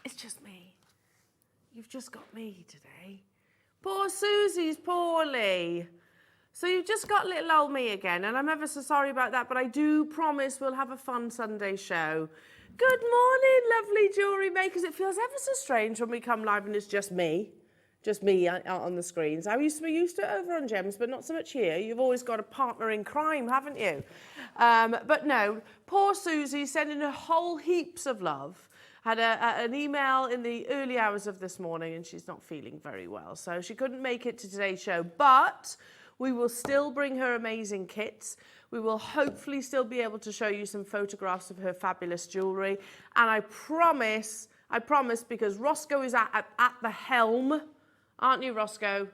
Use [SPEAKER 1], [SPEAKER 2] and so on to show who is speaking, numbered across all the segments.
[SPEAKER 1] It's just me. You've just got me today. Poor Susie's poorly. So you've just got little old me again, and I'm ever so sorry about that, but I do promise we'll have a fun Sunday show. Good morning, lovely jewellery makers. It feels ever so strange when we come live and it's just me out on the screens. I used to be used to it over on Gems, but not so much here. You've always got a partner in crime, haven't you? But no, poor Susie, sending her whole heaps of love. Had an email in the early hours of this morning, and she's not feeling very well, so she couldn't make it to today's show, but we will still bring her amazing kits. We will hopefully still be able to show you some photographs of her fabulous jewellery. And I promise, because Roscoe is at the helm, aren't you, Roscoe?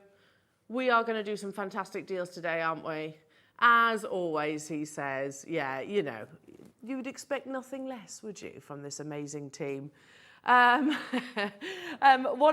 [SPEAKER 1] We are going to do some fantastic deals today, aren't we? As always, he says, yeah, you know, you would expect nothing less, would you, from this amazing team? What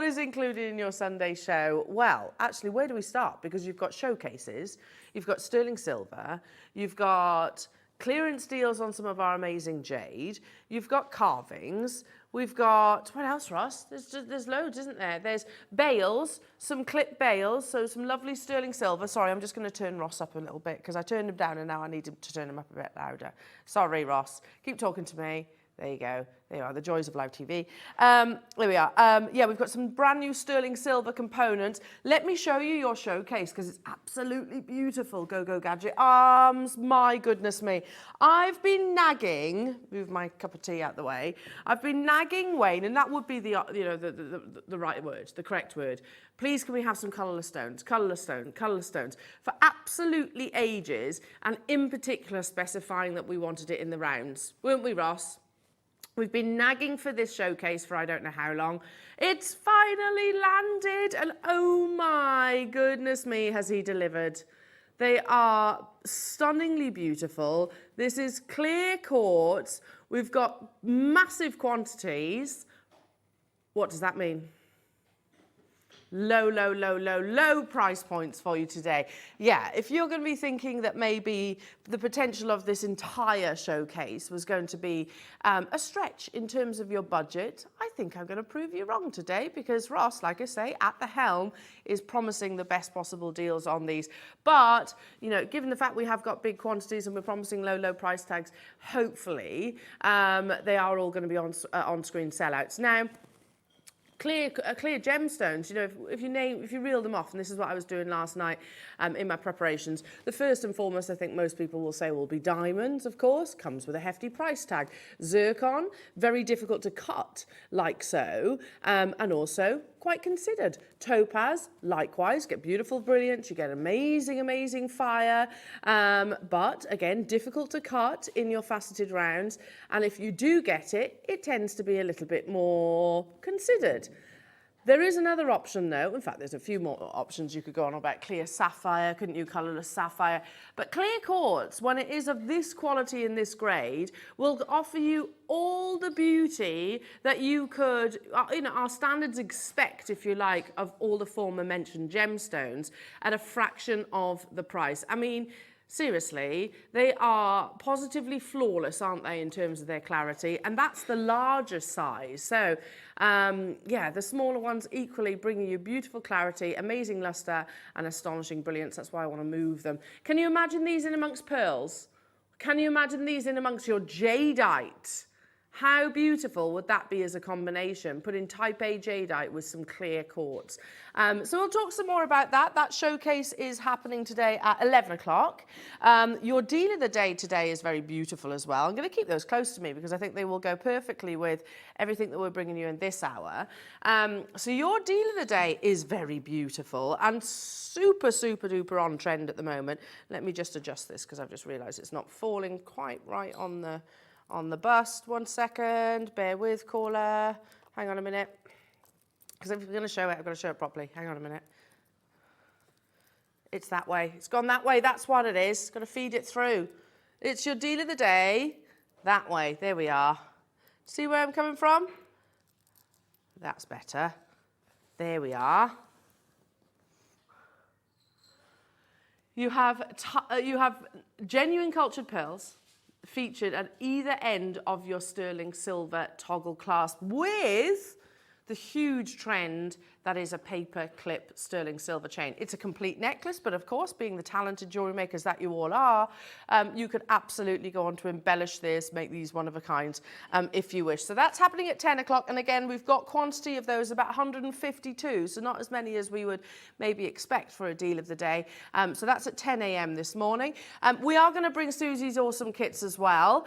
[SPEAKER 1] is included in your Sunday show? Well, actually, where do we start? Because you've got showcases, you've got sterling silver, you've got clearance deals on some of our amazing jade, you've got carvings, we've got, what else, Ross? There's loads, isn't there? There's bales, some clip bales, so some lovely sterling silver. Sorry, I'm just going to turn Ross up a little bit because I turned him down and now I need him to turn him up a bit louder. Sorry, Ross. Keep talking to me. There you go. There you are, the joys of live TV. There we are. Yeah, we've got some brand new sterling silver components. Let me show you your showcase because it's absolutely beautiful. Go, go, gadget arms. My goodness me. I've been nagging, move my cup of tea out the way. I've been nagging Wayne, and that would be the, you know, the right word, the correct word. Please, can we have some colourless stones, colourless stones, for absolutely ages, and in particular specifying that we wanted it in the rounds. Weren't we, Ross? We've been nagging for this showcase for I don't know how long. It's finally landed, and oh my goodness me, has he delivered. They are stunningly beautiful. This is clear quartz. We've got massive quantities. What does that mean? Low price points for you today. Yeah, if you're going to be thinking that maybe the potential of this entire showcase was going to be a stretch in terms of your budget, I think I'm going to prove you wrong today because Ross, like I say, at the helm is promising the best possible deals on these. But, you know, given the fact we have got big quantities and we're promising low price tags, hopefully they are all going to be on-screen sellouts. Now, Clear gemstones, you know, if you reel them off, and this is what I was doing last night in my preparations, the first and foremost I think most people will say will be diamonds, of course, comes with a hefty price tag. Zircon, very difficult to cut, like so, and also quite considered. Topaz, likewise, get beautiful brilliance, you get amazing fire, but again, difficult to cut in your faceted rounds, and if you do get it, it tends to be a little bit more considered. There is another option though, in fact there's a few more options you could go on about. Clear sapphire, couldn't you, colourless sapphire? But clear quartz, when it is of this quality and this grade, will offer you all the beauty that you could, you know, our standards expect, if you like, of all the former mentioned gemstones at a fraction of the price. I mean, seriously, they are positively flawless, aren't they, in terms of their clarity? And that's the larger size. So, yeah, the smaller ones equally bringing you beautiful clarity, amazing luster, and astonishing brilliance. That's why I want to move them. Can you imagine these in amongst pearls? Can you imagine these in amongst your jadeite? How beautiful would that be as a combination? Put in type A jadeite with some clear quartz. So we'll talk some more about that. That showcase is happening today at 11 o'clock. Your deal of the day today is very beautiful as well. I'm going to keep those close to me because I think they will go perfectly with everything that we're bringing you in this hour. So your deal of the day is very beautiful and super duper on trend at the moment. Let me just adjust this because I've just realised it's not falling quite right on the bust. 1 second, bear with, caller. Hang on a minute. Because if we're going to show it, I've got to show it properly. Hang on a minute. It's that way. It's gone that way. That's what it is. Got to feed it through. It's your deal of the day. That way. There we are. See where I'm coming from? That's better. There we are. You have genuine cultured pearls featured at either end of your sterling silver toggle clasp with the huge trend that is a paper clip sterling silver chain. It's a complete necklace, but of course, being the talented jewellery makers that you all are, you could absolutely go on to embellish this, make these one of a kind if you wish. So that's happening at 10 o'clock. And again, we've got quantity of those, about 152, so not as many as we would maybe expect for a deal of the day. So that's at 10 a.m. this morning. We are going to bring Susie's awesome kits as well,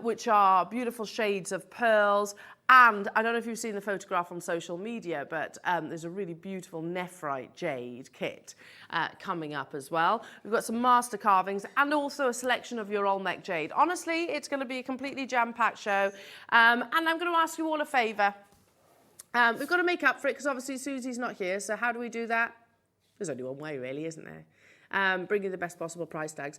[SPEAKER 1] which are beautiful shades of pearls. And I don't know if you've seen the photograph on social media, but there's a really beautiful Nephrite jade kit coming up as well. We've got some master carvings and also a selection of your Olmec jade. Honestly, it's going to be a completely jam-packed show. And I'm going to ask you all a favour. We've got to make up for it because obviously Susie's not here. So how do we do that? There's only one way really, isn't there? Bring you the best possible price tags.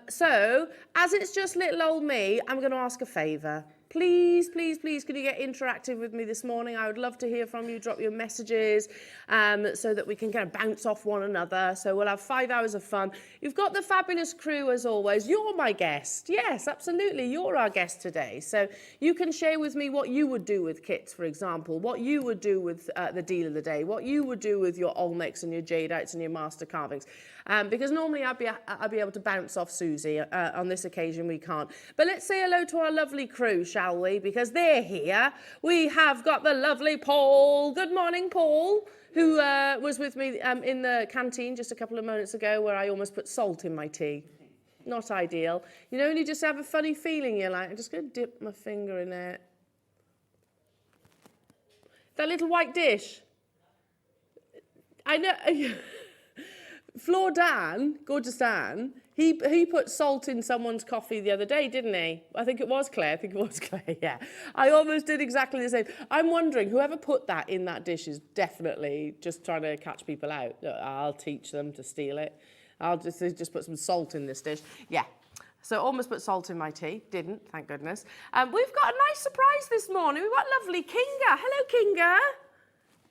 [SPEAKER 1] So as it's just little old me, I'm going to ask a favour. Please, please, please, can you get interactive with me this morning? I would love to hear from you. Drop your messages so that we can kind of bounce off one another. So we'll have 5 hours of fun. You've got the fabulous crew as always. You're my guest. Yes, absolutely. You're our guest today. So you can share with me what you would do with kits, for example, what you would do with the deal of the day, what you would do with your Olmecs and your Jadeites and your master carvings. Because normally I'd be able to bounce off Susie. On this occasion, we can't. But let's say hello to our lovely crew, shall we? Because they're here. We have got the lovely Paul. Good morning, Paul, who was with me in the canteen just a couple of moments ago where I almost put salt in my tea. Not ideal. You know, when you just have a funny feeling, you're like, I'm just going to dip my finger in it. That little white dish. I know... Floor Dan, gorgeous Dan, he put salt in someone's coffee the other day, didn't he? I think it was Claire, yeah. I almost did exactly the same. I'm wondering, whoever put that in that dish is definitely just trying to catch people out. I'll teach them to steal it. I'll just put some salt in this dish. Yeah. So almost put salt in my tea. Didn't, thank goodness. We've got a nice surprise this morning. We've got lovely Kinga. Hello, Kinga.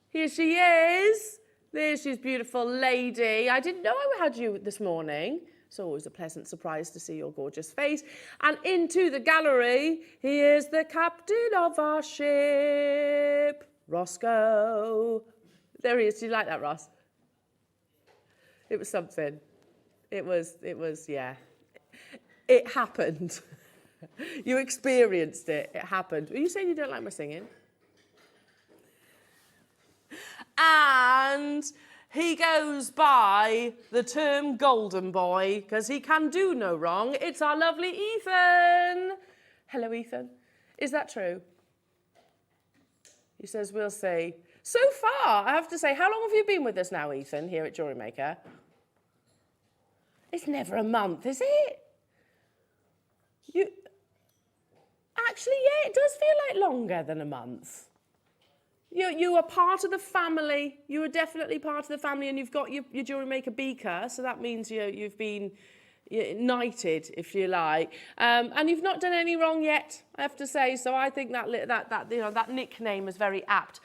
[SPEAKER 1] Here she is. There she's, beautiful lady. I didn't know I had you this morning. It's always a pleasant surprise to see your gorgeous face. And into the gallery, here's the captain of our ship, Roscoe. There he is. Do you like that, Ross? It was something. It was, yeah. It happened. You experienced it. It happened. Are you saying you don't like my singing? And he goes by the term golden boy because he can do no wrong. It's our lovely Ethan. Hello, Ethan. Is that true? He says, we'll see. So far, I have to say, how long have you been with us now, Ethan, here at JewelleryMaker? It's never a month, is it? Actually, yeah, it does feel like longer than a month. You are part of the family. You are definitely part of the family, and you've got your JewelleryMaker beaker, so that means you've been knighted, if you like, and you've not done any wrong yet, I have to say. So I think that nickname is very apt.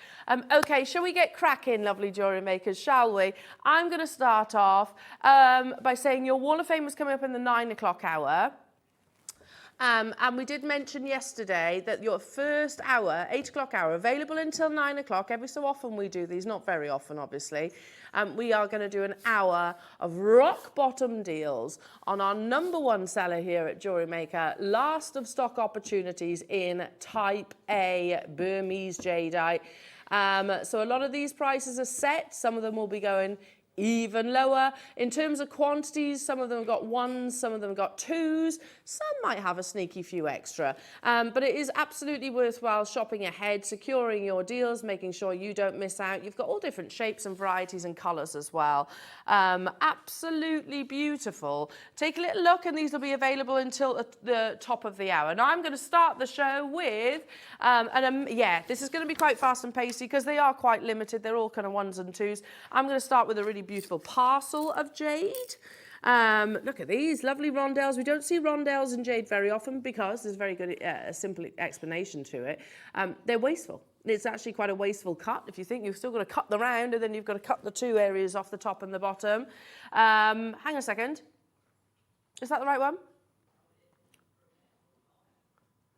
[SPEAKER 1] Okay, shall we get cracking, lovely jewellery makers? Shall we? I'm going to start off by saying your Wall of Fame is coming up in the 9 o'clock hour. And we did mention yesterday that your first hour, 8 o'clock hour, available until 9 o'clock. Every so often we do these, not very often, obviously. We are going to do an hour of rock bottom deals on our #1 seller here at JewelleryMaker. Last of stock opportunities in Type A Burmese jadeite. So a lot of these prices are set. Some of them will be going even lower. In terms of quantities, some of them have got 1s, some of them have got 2s, some might have a sneaky few extra. But it is absolutely worthwhile shopping ahead, securing your deals, making sure you don't miss out. You've got all different shapes and varieties and colours as well. Absolutely beautiful. Take a little look, and these will be available until the top of the hour. Now I'm going to start the show with, this is going to be quite fast and pacey because they are quite limited. They're all kind of 1s and 2s. I'm going to start with a really beautiful parcel of jade. Look at these lovely rondelles. We don't see rondelles in jade very often because there's a very good, simple explanation to it. They're wasteful. It's actually quite a wasteful cut. If you think you've still got to cut the round and then you've got to cut the 2 areas off the top and the bottom. Hang on a second. Is that the right one?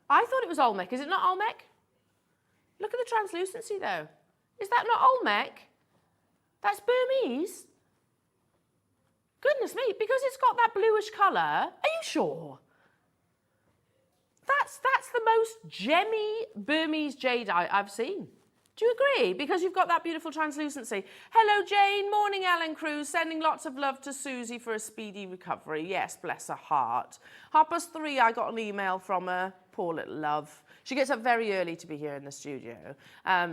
[SPEAKER 1] I thought it was Olmec. Is it not Olmec? Look at the translucency though. Is that not Olmec? That's Burmese. Goodness me, because it's got that bluish colour. Are you sure? That's the most gemmy Burmese jadeite I've seen. Do you agree? Because you've got that beautiful translucency. Hello, Jane. Morning, Ellen Cruz. Sending lots of love to Susie for a speedy recovery. Yes, bless her heart. 3:30, I got an email from her. Poor little love. She gets up very early to be here in the studio,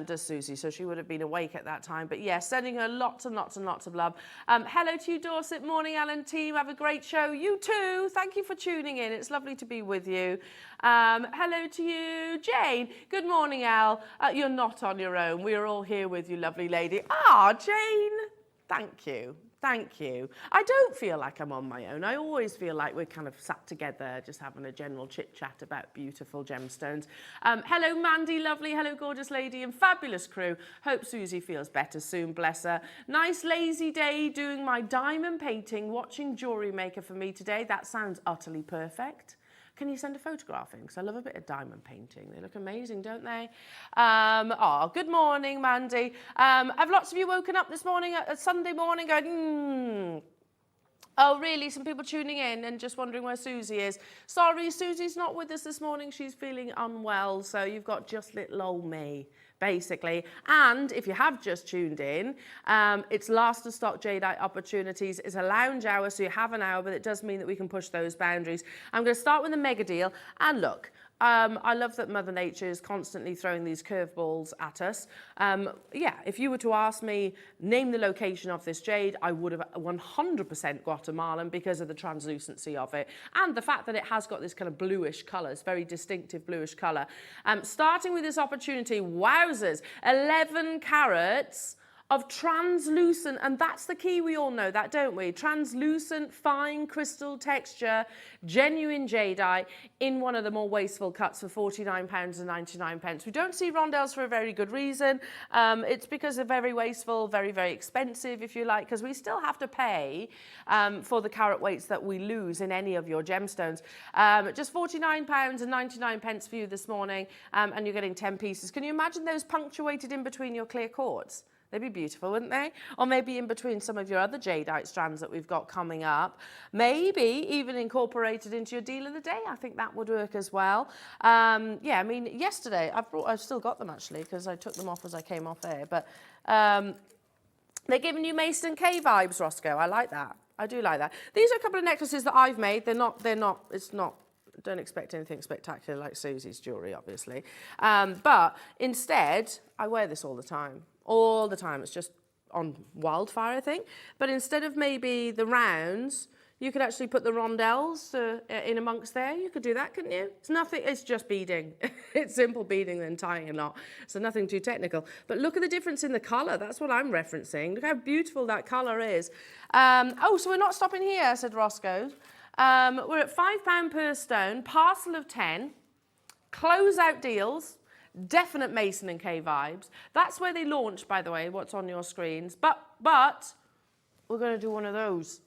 [SPEAKER 1] does Susie, so she would have been awake at that time. But yes, sending her lots and lots and lots of love. Hello to you, Dorset. Morning, Alan team. Have a great show. You too. Thank you for tuning in. It's lovely to be with you. Hello to you, Jane. Good morning, Al. You're not on your own. We are all here with you, lovely lady. Ah, Jane. Thank you. Thank you. I don't feel like I'm on my own. I always feel like we're kind of sat together, just having a general chit-chat about beautiful gemstones. Hello, Mandy, lovely. Hello, gorgeous lady and fabulous crew. Hope Susie feels better soon, bless her. Nice lazy day doing my diamond painting, watching JewelleryMaker for me today. That sounds utterly perfect. Can you send a photograph in? Because I love a bit of diamond painting. They look amazing, don't they? Good morning, Mandy. Have lots of you woken up this morning, Sunday morning, going, Oh, really? Some people tuning in and just wondering where Susie is. Sorry, Susie's not with us this morning. She's feeling unwell, so you've got just little old me, basically. And if you have just tuned in, it's last of stock jadeite opportunities. It's a lounge hour, so you have an hour, but it does mean that we can push those boundaries. I'm going to start with a mega deal. And look, I love that Mother Nature is constantly throwing these curveballs at us. Yeah, if you were to ask me, name the location of this jade, I would have 100% Guatemalan because of the translucency of it and the fact that it has got this kind of bluish colour, it's very distinctive bluish colour. Starting with this opportunity, wowzers, 11 carats of translucent, and that's the key, we all know that, don't we? Translucent, fine crystal texture, genuine jadeite in one of the more wasteful cuts for £49.99. We don't see rondelles for a very good reason. It's because they're very wasteful, very, very expensive, if you like, because we still have to pay for the carat weights that we lose in any of your gemstones. Just £49.99 for you this morning, and you're getting 10 pieces. Can you imagine those punctuated in between your clear quartz? They'd be beautiful, wouldn't they? Or maybe in between some of your other jadeite strands that we've got coming up. Maybe even incorporated into your deal of the day. I think that would work as well. Yeah, I mean, yesterday, I've still got them actually because I took them off as I came off air. But they're giving you Mason K vibes, Roscoe. I like that. I do like that. These are a couple of necklaces that I've made. Don't expect anything spectacular like Susie's jewellery, obviously. But instead, I wear this all the time. All the time. It's just on wildfire, I think. But instead of maybe the rounds, you could actually put the rondelles in amongst there. You could do that, couldn't you? It's nothing, it's just beading. It's simple beading then tying a knot. So nothing too technical. But look at the difference in the colour. That's what I'm referencing. Look how beautiful that colour is. Oh, so we're not stopping here, said Roscoe. We're at £5 per stone, parcel of 10, close-out deals, definite Mason and K vibes. That's where they launched, by the way, what's on your screens. But we're going to do one of those.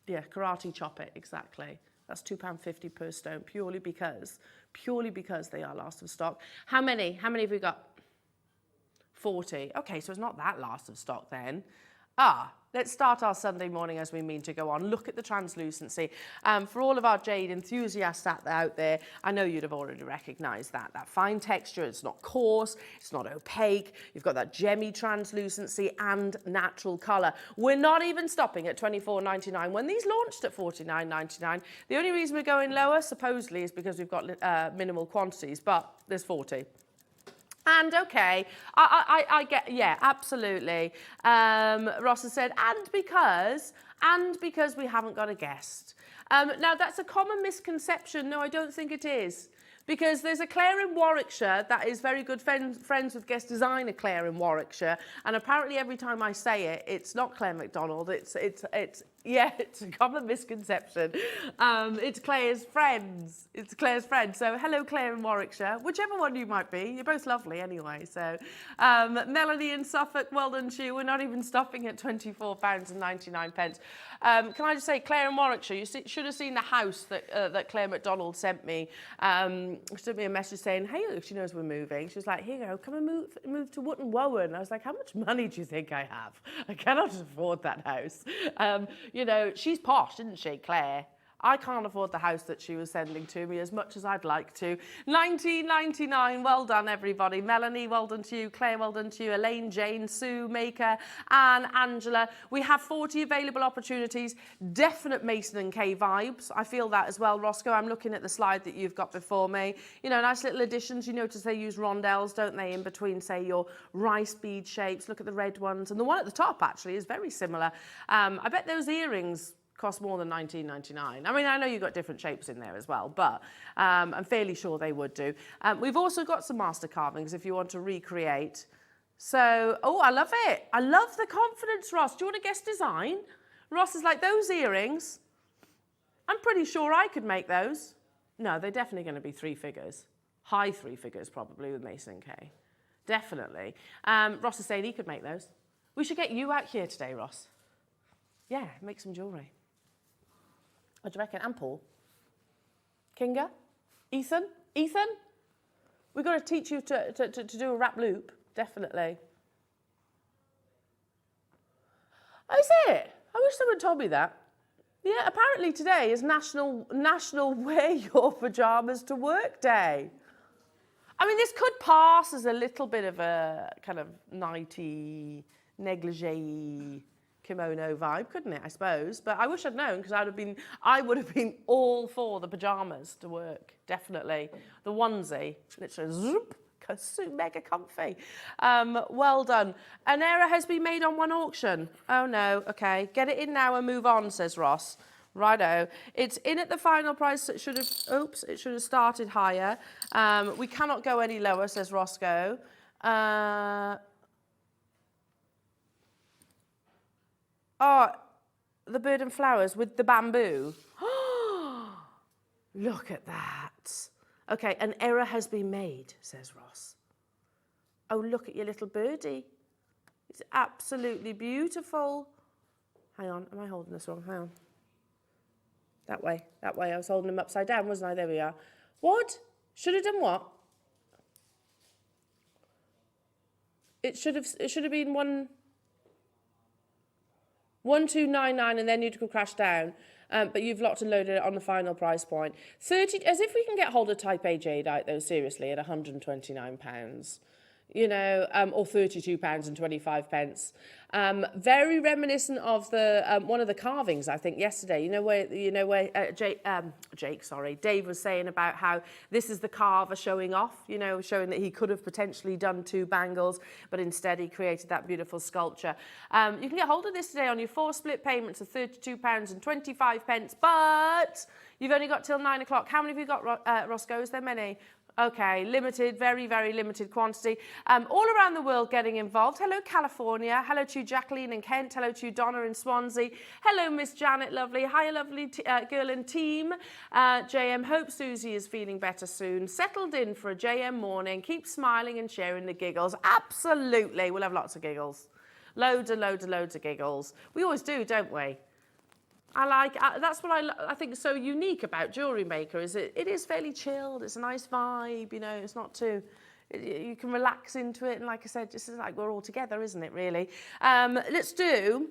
[SPEAKER 1] Yeah, karate chop it, exactly. That's £2.50 per stone, purely because they are last of stock. How many? How many have we got? 40. Okay, so it's not that last of stock then. Let's start our Sunday morning as we mean to go on. Look at the translucency. For all of our jade enthusiasts out there, I know you'd have already recognised that. That fine texture, it's not coarse, it's not opaque. You've got that gemmy translucency and natural colour. We're not even stopping at $24.99 when these launched at $49.99. The only reason we're going lower, supposedly, is because we've got minimal quantities, but there's 40. And okay, I get, yeah, absolutely. Ross has said, and because we haven't got a guest. Now that's a common misconception. No, I don't think it is. Because there's a Claire in Warwickshire that is very good friends with guest designer Claire in Warwickshire, and apparently every time I say it, it's not Claire MacDonald. It's a common misconception. It's Claire's friends. It's Claire's friend. So hello, Claire in Warwickshire, whichever one you might be. You're both lovely anyway. So Melanie in Suffolk, well done to you. We're not even stopping at £24.99. Can I just say, Claire in Warwickshire, you should have seen the house that Claire MacDonald sent me she sent me a message saying, hey, she knows we're moving. She was like, here you go, come and move to Wootton Wowen. I was like, how much money do you think I have? I cannot afford that house. You know, she's posh, isn't she, Claire? I can't afford the house that she was sending to me as much as I'd like to. 19.99, well done everybody. Melanie, well done to you. Claire, well done to you. Elaine, Jane, Sue, Maker, Anne, Angela. We have 40 available opportunities. Definite Mason and Kay vibes. I feel that as well, Roscoe. I'm looking at the slide that you've got before me. You know, nice little additions. You notice they use rondelles, don't they, in between, say, your rice bead shapes. Look at the red ones. And the one at the top, actually, is very similar. I bet those earrings cost more than $19.99. I mean, I know you've got different shapes in there as well, but I'm fairly sure they would do. We've also got some master carvings if you want to recreate. So, oh, I love it. I love the confidence, Ross. Do you want to guess design? Ross is like, those earrings, I'm pretty sure I could make those. No, they're definitely going to be 3 figures. High 3 figures, probably, with Mason and Kay. Definitely. Ross is saying he could make those. We should get you out here today, Ross. Yeah, make some jewellery. What do you reckon? And Paul? Kinga? Ethan? Ethan? We've got to teach you to do a wrap loop, definitely. Oh, is it? I wish someone told me that. Yeah, apparently today is National Wear Your Pyjamas to Work Day. I mean, this could pass as a little bit of a kind of nighty, negligee kimono vibe, couldn't it, I suppose? But I wish I'd known, because I would have been all for the pyjamas to work, definitely. The onesie, literally, zoop, mega comfy. Well done. An error has been made on one auction. Oh no, okay. Get it in now and move on, says Ross. Righto. It's in at the final price. It should have started higher. We cannot go any lower, says Roscoe. Oh, the bird and flowers with the bamboo. Look at that. Okay, an error has been made, says Ross. Oh, look at your little birdie. It's absolutely beautiful. Hang on, am I holding this wrong? Hang on. That way. I was holding them upside down, wasn't I? There we are. What? Should have done what? It should have been 1299 and then you'd crash down. But you've locked and loaded it on the final price point. 30, as if we can get hold of Type A jadeite though, seriously, at £129. You know, or £32.25. Very reminiscent of the one of the carvings, I think, yesterday. You know where Dave was saying about how this is the carver showing off, you know, showing that he could have potentially done 2 bangles, but instead he created that beautiful sculpture. You can get hold of this today on your 4 split payments of £32.25, but you've only got till 9 o'clock. How many have you got, Roscoe? Is there many? Okay, limited, very, very limited quantity. All around the world getting involved. Hello, California. Hello to you, Jacqueline in Kent. Hello to you, Donna in Swansea. Hello, Miss Janet, lovely. Hi, lovely girl and team. JM, hope Susie is feeling better soon. Settled in for a JM morning. Keep smiling and sharing the giggles. Absolutely, we'll have lots of giggles. Loads of giggles. We always do, don't we? That's what I think is so unique about JewelleryMaker, is it is fairly chilled. It's a nice vibe, you know. It's not too, you can relax into it, and like I said, just like we're all together, isn't it? Really. Let's do.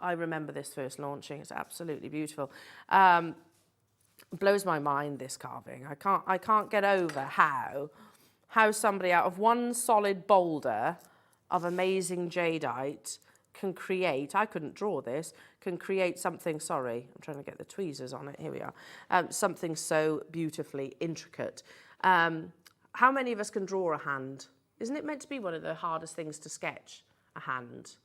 [SPEAKER 1] I remember this first launching. It's absolutely beautiful. Blows my mind, this carving. I can't get over how somebody out of one solid boulder of amazing jadeite can create, I couldn't draw this, can create something, sorry, I'm trying to get the tweezers on it, here we are, something so beautifully intricate. How many of us can draw a hand? Isn't it meant to be one of the hardest things to sketch, a hand?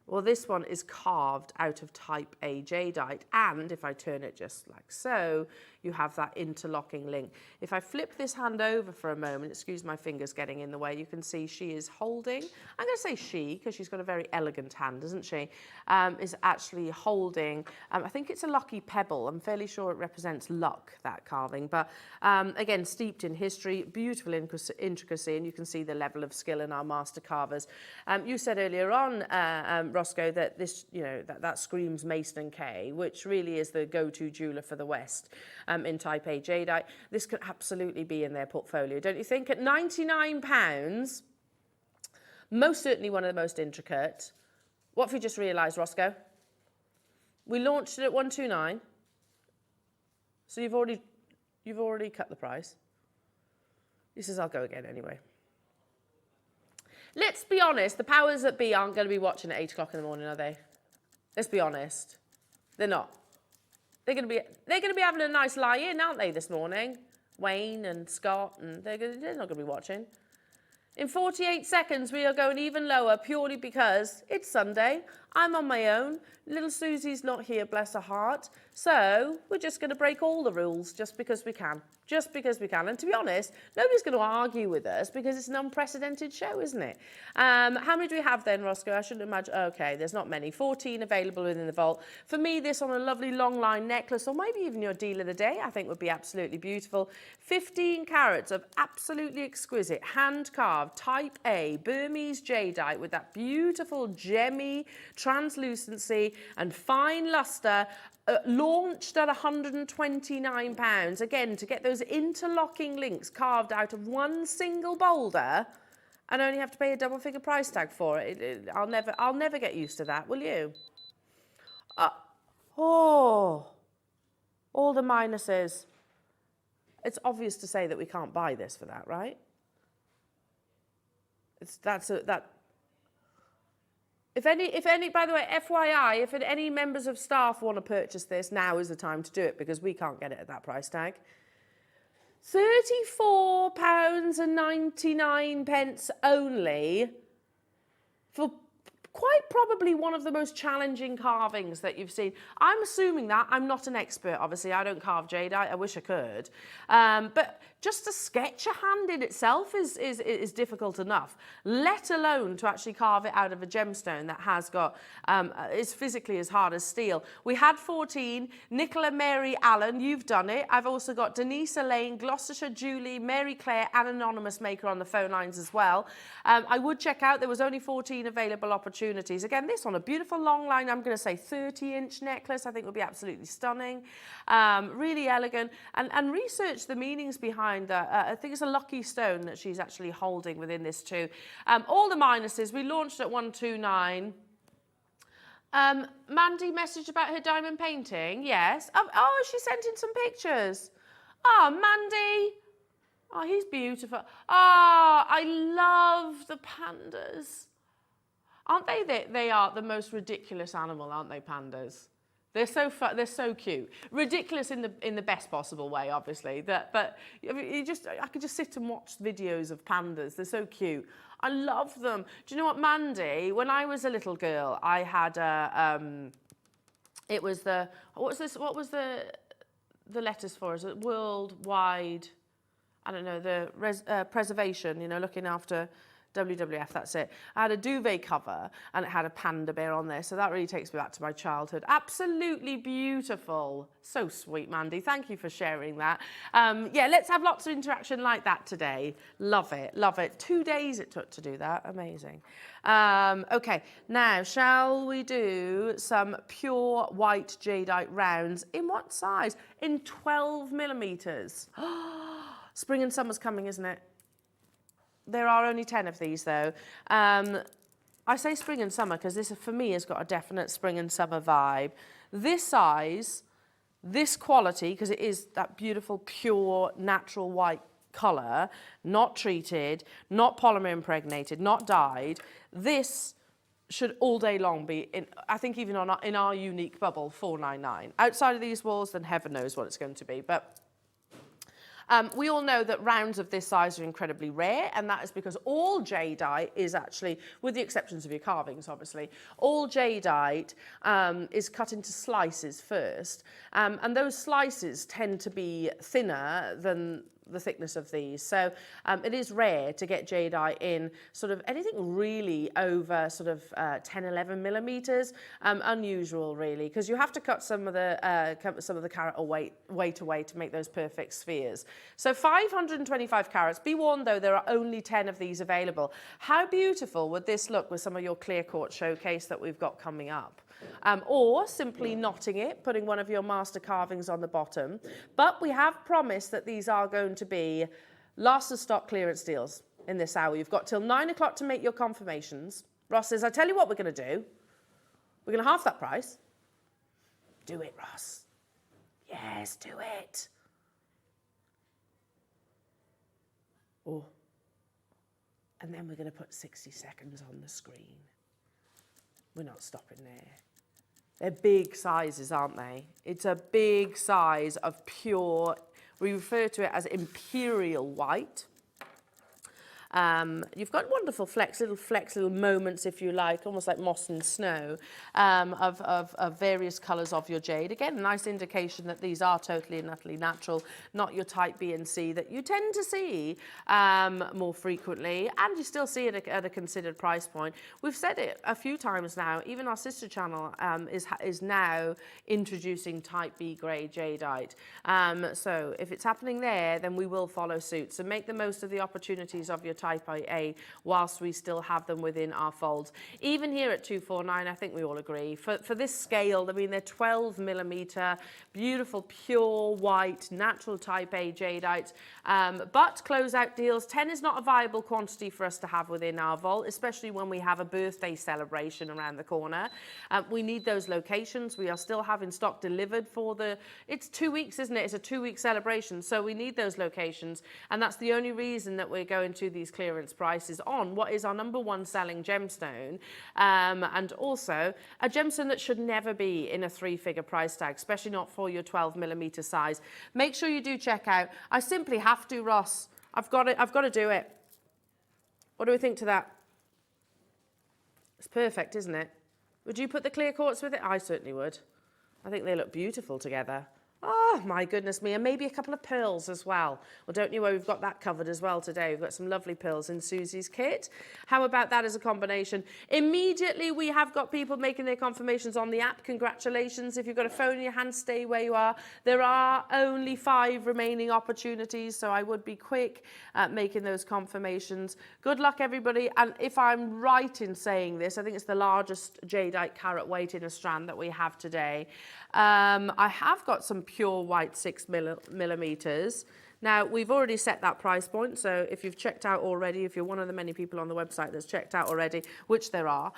[SPEAKER 1] Well, this one is carved out of Type A jadeite, and if I turn it just like so, you have that interlocking link. If I flip this hand over for a moment, excuse my fingers getting in the way, you can see she is holding, I'm going to say she, because she's got a very elegant hand, isn't she? Is actually holding, I think it's a lucky pebble. I'm fairly sure it represents luck, that carving. But again, steeped in history, beautiful intricacy, and you can see the level of skill in our master carvers. You said earlier on, Roscoe, that this, that screams Mason & Kay, which really is the go-to jeweler for the West in Type A jadeite. This could absolutely be in their portfolio, don't you think? At £99, most certainly one of the most intricate. What have you just realised, Roscoe? We launched it at 129. So you've already cut the price. He says, I'll go again anyway. Let's be honest, the powers that be aren't going to be watching at 8 o'clock in the morning, are they? Let's be honest. They're not. They're going to be having a nice lie-in, aren't they, this morning? Wayne and Scott, and they're not going to be watching. In 48 seconds, we are going even lower purely because it's Sunday. I'm on my own. Little Susie's not here, bless her heart. So we're just going to break all the rules just because we can. Just because we can. And to be honest, nobody's going to argue with us because it's an unprecedented show, isn't it? How many do we have then, Roscoe? I shouldn't imagine. Okay, there's not many. 14 available within the vault. For me, this on a lovely long line necklace, or maybe even your deal of the day, I think would be absolutely beautiful. 15 carats of absolutely exquisite, hand-carved, Type A, Burmese jadeite with that beautiful gemmy translucency and fine luster. Launched at £129. Again, to get those interlocking links carved out of one single boulder and only have to pay a double-figure price tag for it. I'll never get used to that, will you? All the minuses. It's obvious to say that we can't buy this for that, right? If any, by the way, FYI, if any members of staff want to purchase this, now is the time to do it because we can't get it at that price tag. £34.99 only for quite probably one of the most challenging carvings that you've seen. I'm assuming that. I'm not an expert, obviously. I don't carve jadeite. I wish I could. But just to sketch a hand in itself is difficult enough, let alone to actually carve it out of a gemstone that has got, is physically as hard as steel. We had 14. Nicola Mary Allen, you've done it. I've also got Denise Elaine, Gloucestershire Julie, Mary Claire, and Anonymous Maker on the phone lines as well. I would check out, there was only 14 available opportunities. Again, this on a beautiful long line, I'm going to say 30-inch necklace, I think would be absolutely stunning. Really elegant. And research the meanings behind that. I think it's a lucky stone that she's actually holding within this too. All the minuses, we launched at 129. Mandy messaged about her diamond painting, yes. Oh, she sent in some pictures. Oh, Mandy. Oh, he's beautiful. Oh, I love the pandas. Aren't they? They are the most ridiculous animal, aren't they, pandas? They're so fun, they're so cute. Ridiculous in the best possible way, obviously. But I mean, I could just sit and watch videos of pandas. They're so cute. I love them. Do you know what, Mandy? When I was a little girl, I had it was the what was the letters for? Is it worldwide? I don't know, the preservation. You know, looking after WWF, that's it. I had a duvet cover and it had a panda bear on there, so that really takes me back to my childhood. Absolutely beautiful. So sweet, Mandy. Thank you for sharing that. Yeah, let's have lots of interaction like that today. Love it, love it. 2 days it took to do that. Amazing. Okay, now shall we do some pure white jadeite rounds? In what size? In 12 millimeters. Spring and summer's coming, isn't it? There are only 10 of these, though. I say spring and summer because this, for me, has got a definite spring and summer vibe. This size, this quality, because it is that beautiful, pure, natural white colour, not treated, not polymer impregnated, not dyed. This should all day long be, I think even in our unique bubble, $4.99. Outside of these walls, then heaven knows what it's going to be. But we all know that rounds of this size are incredibly rare, and that is because all jadeite is actually, with the exceptions of your carvings, obviously, all jadeite is cut into slices first, and those slices tend to be thinner than the thickness of these. So it is rare to get jadeite in sort of anything really over sort of 10, 11 millimeters. Unusual really, because you have to cut some of the carat weight away to make those perfect spheres. So 525 carats. Be warned though, there are only 10 of these available. How beautiful would this look with some of your clear quartz showcase that we've got coming up? Or simply knotting it, putting one of your master carvings on the bottom. But we have promised that these are going to be last of stock clearance deals in this hour. You've got till 9 o'clock to make your confirmations. Ross says, I tell you what we're going to do. We're going to half that price. Do it, Ross. Yes, do it. Oh. And then we're going to put 60 seconds on the screen. We're not stopping there. They're big sizes, aren't they? It's a big size of pure, we refer to it as imperial white. You've got wonderful little moments, if you like, almost like moss and snow, of various colours of your jade. Again, a nice indication that these are totally and utterly natural, not your type B and C that you tend to see more frequently, and you still see it at a considered price point. We've said it a few times now, even our sister channel is now introducing type B grade jadeite. So if it's happening there, then we will follow suit. So make the most of the opportunities of your type A whilst we still have them within our folds. Even here at 249, I think we all agree, for this scale, I mean, they're 12 millimeter, beautiful, pure white, natural type A jadeite, but closeout deals, 10 is not a viable quantity for us to have within our vault, especially when we have a birthday celebration around the corner. We need those locations. We are still having stock delivered for it's 2 weeks, isn't it? It's a 2-week celebration, so we need those locations, and that's the only reason that we're going to these clearance prices on what is our #1 selling gemstone, and also a gemstone that should never be in a 3-figure price tag, especially not for your 12 millimeter size. Make sure you do check out. I simply have to, Ross. I've got to do it. What do we think to that? It's perfect, isn't it? Would you put the clear quartz with it? I certainly would. I think they look beautiful together. Oh, my goodness me. And maybe a couple of pearls as well. Well, don't you worry, we've got that covered as well today. We've got some lovely pearls in Susie's kit. How about that as a combination? Immediately, we have got people making their confirmations on the app. Congratulations. If you've got a phone in your hand, stay where you are. There are only 5 remaining opportunities, so I would be quick at making those confirmations. Good luck, everybody. And if I'm right in saying this, I think it's the largest jadeite carat weight in a strand that we have today. I have got some pure white 6 millimeters. Now, we've already set that price point, so if you've checked out already, if you're one of the many people on the website that's checked out already, which there are,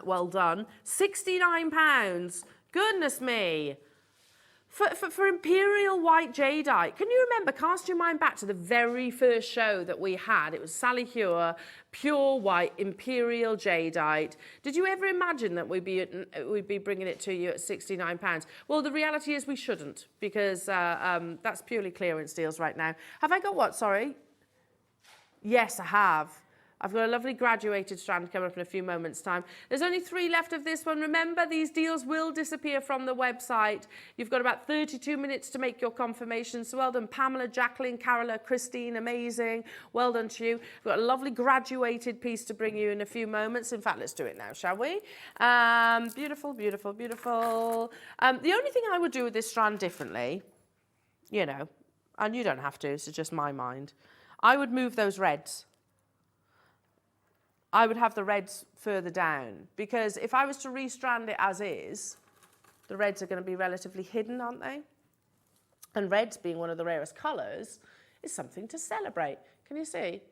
[SPEAKER 1] well done. £69. Goodness me. For imperial white jadeite. Can you remember, cast your mind back to the very first show that we had? It was Sally Hewer, pure white imperial jadeite. Did you ever imagine that we'd be bringing it to you at £69? Well, the reality is we shouldn't, because that's purely clearance deals right now. Have I got what, sorry? Yes, I have. I've got a lovely graduated strand coming up in a few moments' time. There's only 3 left of this one. Remember, these deals will disappear from the website. You've got about 32 minutes to make your confirmations. So well done, Pamela, Jacqueline, Carola, Christine, amazing. Well done to you. We've got a lovely graduated piece to bring you in a few moments. In fact, let's do it now, shall we? Beautiful, beautiful, beautiful. The only thing I would do with this strand differently, you know, and you don't have to, this is just my mind, I would move those reds. I would have the reds further down, because if I was to restrand it as is, the reds are going to be relatively hidden, aren't they? And reds, being one of the rarest colours, is something to celebrate. Can you see?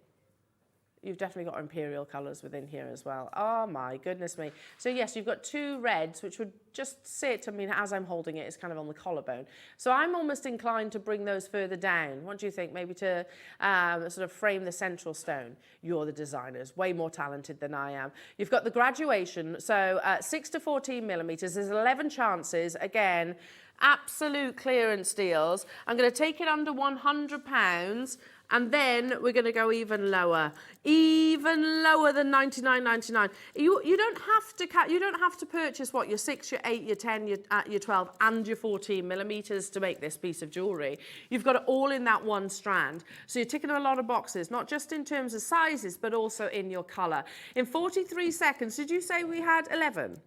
[SPEAKER 1] You've definitely got imperial colours within here as well. Oh my goodness me. So yes, you've got 2 reds, which would just sit, I mean, as I'm holding it, it's kind of on the collarbone. So I'm almost inclined to bring those further down. What do you think? Maybe to sort of frame the central stone. You're the designers, way more talented than I am. You've got the graduation, so 6 to 14 millimetres. There's 11 chances. Again, absolute clearance deals. I'm going to take it under £100, and then we're going to go even lower than $99.99. You don't have to purchase what, your 6, your 8, your 10, your 12, and your 14 millimeters to make this piece of jewellery. You've got it all in that one strand. So you're ticking a lot of boxes, not just in terms of sizes, but also in your colour. In 43 seconds, did you say we had 11?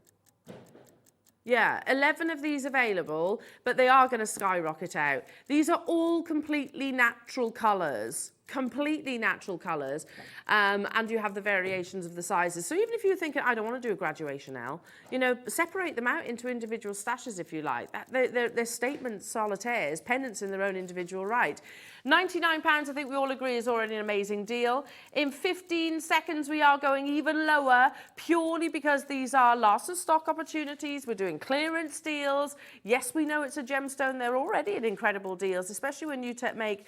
[SPEAKER 1] Yeah, 11 of these available, but they are going to skyrocket out. These are all completely natural colours. Completely natural colours, and you have the variations of the sizes. So even if you're thinking, I don't want to do a graduation L, you know, separate them out into individual stashes if you like. They're statement solitaires, pendants in their own individual right. £99, I think we all agree, is already an amazing deal. In 15 seconds, we are going even lower, purely because these are last of stock opportunities. We're doing clearance deals. Yes, we know it's a gemstone. They're already at incredible deals, especially when you make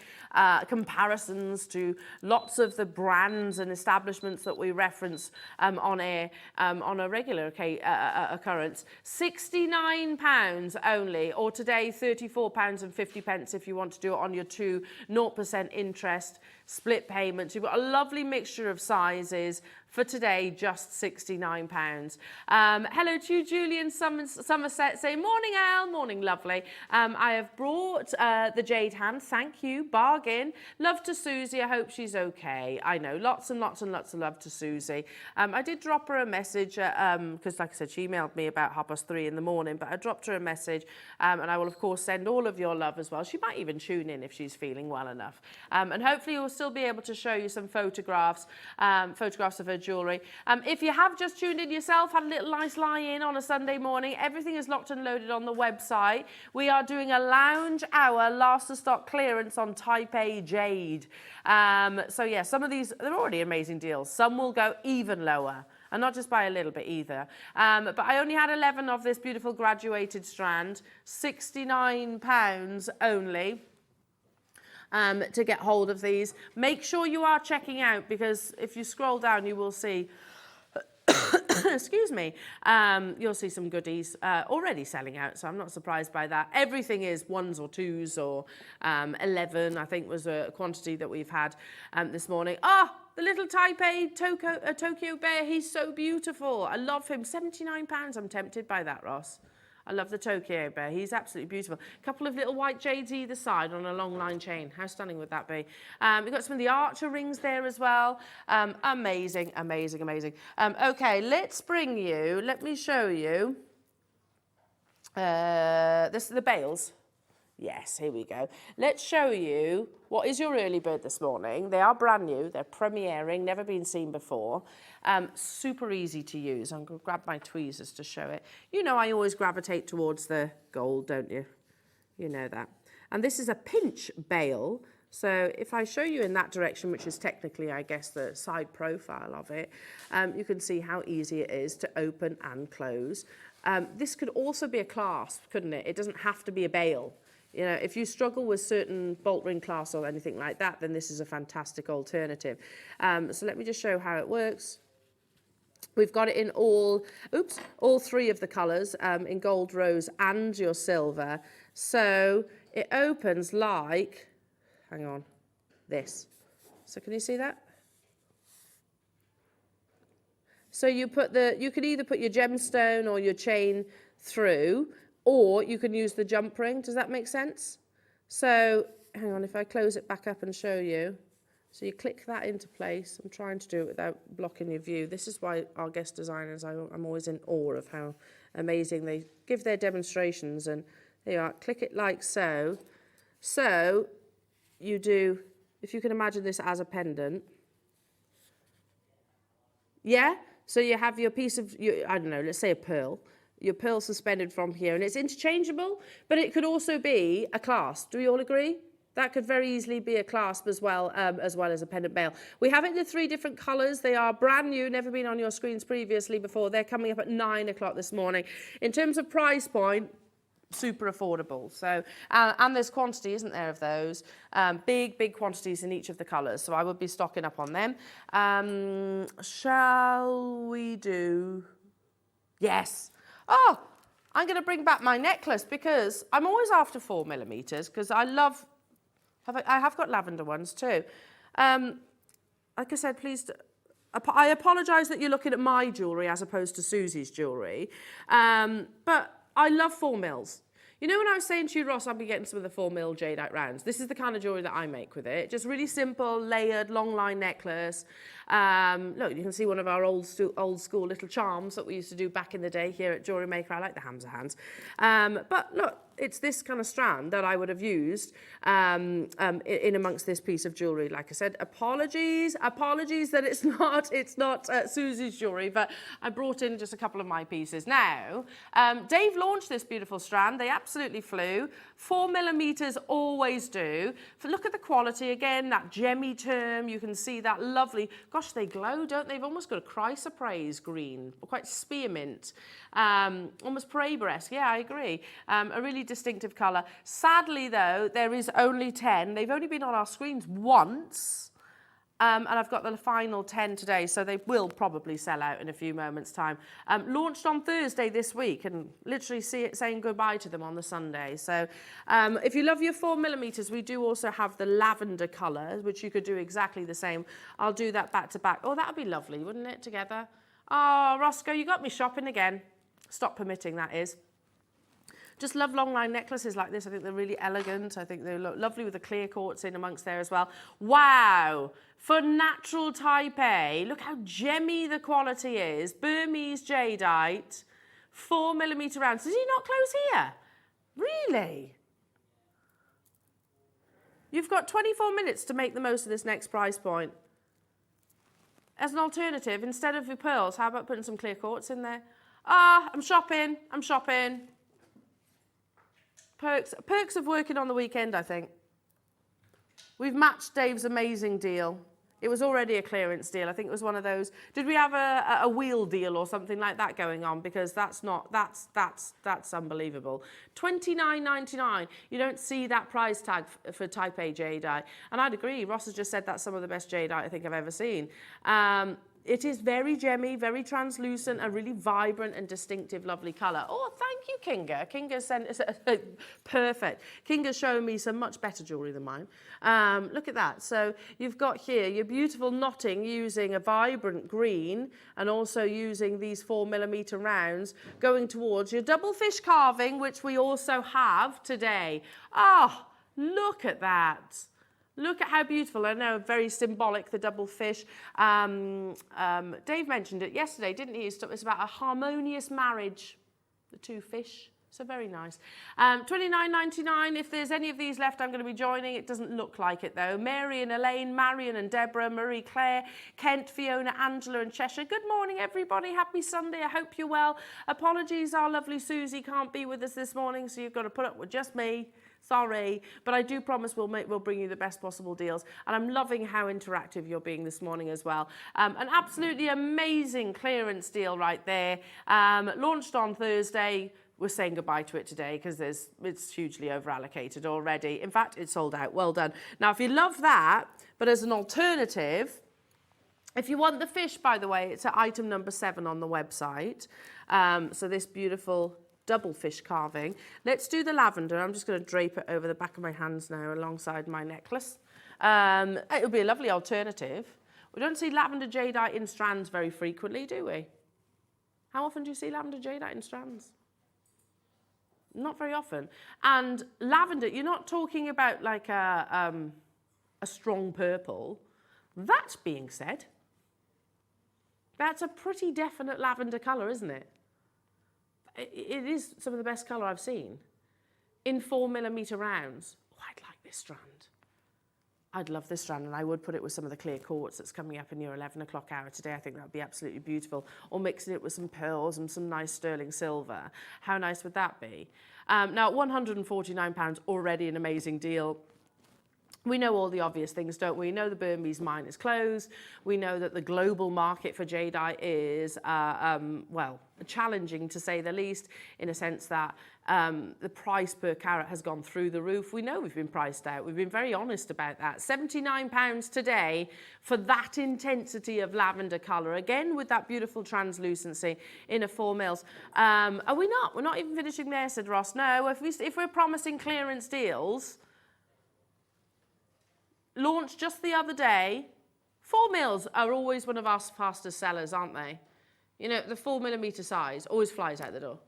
[SPEAKER 1] comparisons to lots of the brands and establishments that we reference on air on a regular occurrence. £69 only, or today £34.50 if you want to do it on your 0% interest split payments. You've got a lovely mixture of sizes. For today, just £69. Hello to you, Julian Somerset, saying, morning, Al, morning, lovely. I have brought the jade hand, thank you, bargain. Love to Susie, I hope she's okay. I know, lots and lots and lots of love to Susie. I did drop her a message, because like I said, she emailed me about 3:30 in the morning, but I dropped her a message, and I will, of course, send all of your love as well. She might even tune in if she's feeling well enough. And hopefully we'll still be able to show you some photographs of her jewellery. If you have just tuned in yourself, had a little nice lie-in on a Sunday morning, everything is locked and loaded on the website. We are doing a lounge hour last of stock clearance on Type A jade. So yeah, some of these, they're already amazing deals. Some will go even lower, and not just by a little bit either. But I only had 11 of this beautiful graduated strand, £69 only. To get hold of these. Make sure you are checking out, because if you scroll down you will see excuse me, you'll see some goodies already selling out, so I'm not surprised by that. Everything is 1s or 2s or 11, I think was a quantity that we've had this morning. The little Type A Tokyo bear, he's so beautiful. I love him. £79, I'm tempted by that, Ross. I love the Tokyo bear. He's absolutely beautiful. A couple of little white jades either side on a long line chain. How stunning would that be? We've got some of the Archer rings there as well. Amazing, amazing, amazing. Okay, let me show you. This are the bales. Yes, here we go. Let's show you what is your early bird this morning. They are brand new. They're premiering, never been seen before. Super easy to use. I'm going to grab my tweezers to show it. You know I always gravitate towards the gold, don't you? You know that. And this is a pinch bale. So if I show you in that direction, which is technically, I guess, the side profile of it, you can see how easy it is to open and close. This could also be a clasp, couldn't it? It doesn't have to be a bale. You know, if you struggle with certain bolt ring clasps or anything like that, then this is a fantastic alternative. So let me just show how it works. We've got it in all 3 of the colours, in gold, rose and your silver. So it opens like, hang on, this. So can you see that? So you can either put your gemstone or your chain through, or you can use the jump ring. Does that make sense? So, hang on, if I close it back up and show you. So you click that into place. I'm trying to do it without blocking your view. This is why our guest designers, I'm always in awe of how amazing they give their demonstrations. And there you are, click it like so. So you do, if you can imagine this as a pendant. Yeah? So you have your piece of, I don't know, let's say a pearl. Your pearl suspended from here, and it's interchangeable, but it could also be a clasp. Do we all agree? That could very easily be a clasp as well as a pendant bale. We have it in the 3 different colours. They are brand new, never been on your screens previously before. They're coming up at 9 o'clock this morning. In terms of price point, super affordable. So, and there's quantity, isn't there, of those? Big quantities in each of the colours. So I would be stocking up on them. Shall we do? Yes. Oh, I'm going to bring back my necklace because I'm always after 4mm because I love, I have got lavender ones too. Like I said, please, I apologise that you're looking at my jewellery as opposed to Susie's jewellery, but I love 4mm. You know, when I was saying to you, Ross, I'll be getting some of the 4mm jadeite rounds. This is the kind of jewellery that I make with it. Just really simple, layered, long line necklace. Look, you can see one of our old school little charms that we used to do back in the day here at JewelleryMaker. I like the Hamza hands. But look, it's this kind of strand that I would have used in amongst this piece of jewellery. Like I said, apologies that it's not Susie's jewellery, but I brought in just a couple of my pieces. Now, Dave launched this beautiful strand. They absolutely flew. 4mm always do. Look at the quality again, that gemmy term. You can see that lovely, gosh, they glow, don't they? They've almost got a chrysoprase green, quite spearmint, almost Parabre-esque. Yeah, I agree. A really distinctive colour. Sadly, though, there is only 10. They've only been on our screens once. And I've got the final 10 today, so they will probably sell out in a few moments' time. Launched on Thursday this week, and literally saying goodbye to them on the Sunday. So if you love your 4mm, we do also have the lavender colour, which you could do exactly the same. I'll do that back to back. Oh, that would be lovely, wouldn't it, together? Oh, Roscoe, you got me shopping again. Stop permitting, that is. Just love long line necklaces like this. I think they're really elegant. I think they look lovely with the clear quartz in amongst there as well. Wow. For natural type A, look how gemmy the quality is. Burmese jadeite, 4mm rounds. Is he not close here? Really? You've got 24 minutes to make the most of this next price point. As an alternative, instead of your pearls, how about putting some clear quartz in there? Ah, I'm shopping. Perks of working on the weekend, I think. We've matched Dave's amazing deal. It was already a clearance deal. I think it was one of those. Did we have a wheel deal or something like that going on? Because that's unbelievable. $29.99. You don't see that price tag for Type A jadeite. And I'd agree. Ross has just said that's some of the best jadeite I think I've ever seen. It is very gemmy, very translucent, a really vibrant and distinctive, lovely colour. Oh, thank you, Kinga. Kinga sent us perfect. Kinga's showing me some much better jewellery than mine. Look at that. So you've got here your beautiful knotting using a vibrant green and also using these 4mm rounds going towards your double fish carving, which we also have today. Ah, look at that. Look at how beautiful. I know, very symbolic, the double fish. Dave mentioned it yesterday, didn't he? It's about a harmonious marriage, the two fish. So very nice. $29.99. If there's any of these left, I'm going to be joining. It doesn't look like it, though. Mary and Elaine, Marion and Deborah, Marie Claire, Kent, Fiona, Angela and Cheshire. Good morning, everybody. Happy Sunday. I hope you're well. Apologies, our lovely Susie can't be with us this morning, so you've got to put up with just me. Sorry, but I do promise we'll bring you the best possible deals. And I'm loving how interactive you're being this morning as well. An absolutely amazing clearance deal right there. Launched on Thursday. We're saying goodbye to it today because it's hugely over allocated already. In fact, it's sold out. Well done. Now, if you love that, but as an alternative, if you want the fish, by the way, it's at item number 7 on the website. So this beautiful double fish carving. Let's do the lavender. I'm just going to drape it over the back of my hands now alongside my necklace. It would be a lovely alternative. We don't see lavender jadeite in strands very frequently, do we? How often do you see lavender jadeite in strands? Not very often. And lavender, you're not talking about like a strong purple. That being said, that's a pretty definite lavender colour, isn't it? It is some of the best colour I've seen. In 4mm rounds. Oh, I'd like this strand. I'd love this strand, and I would put it with some of the clear quartz that's coming up in your 11 o'clock hour today. I think that would be absolutely beautiful. Or mixing it with some pearls and some nice sterling silver. How nice would that be? Now, at £149, already an amazing deal. We know all the obvious things, don't we? We know the Burmese mine is closed. We know that the global market for jadeite is, well, challenging to say the least, in a sense that the price per carat has gone through the roof. We know we've been priced out. We've been very honest about that. £79 today for that intensity of lavender colour, again with that beautiful translucency in a 4 mils. Are we not? We're not even finishing there, said Ross. No, if we're promising clearance deals, launched just the other day, 4 mils are always one of our fastest sellers, aren't they? You know, the 4mm size always flies out the door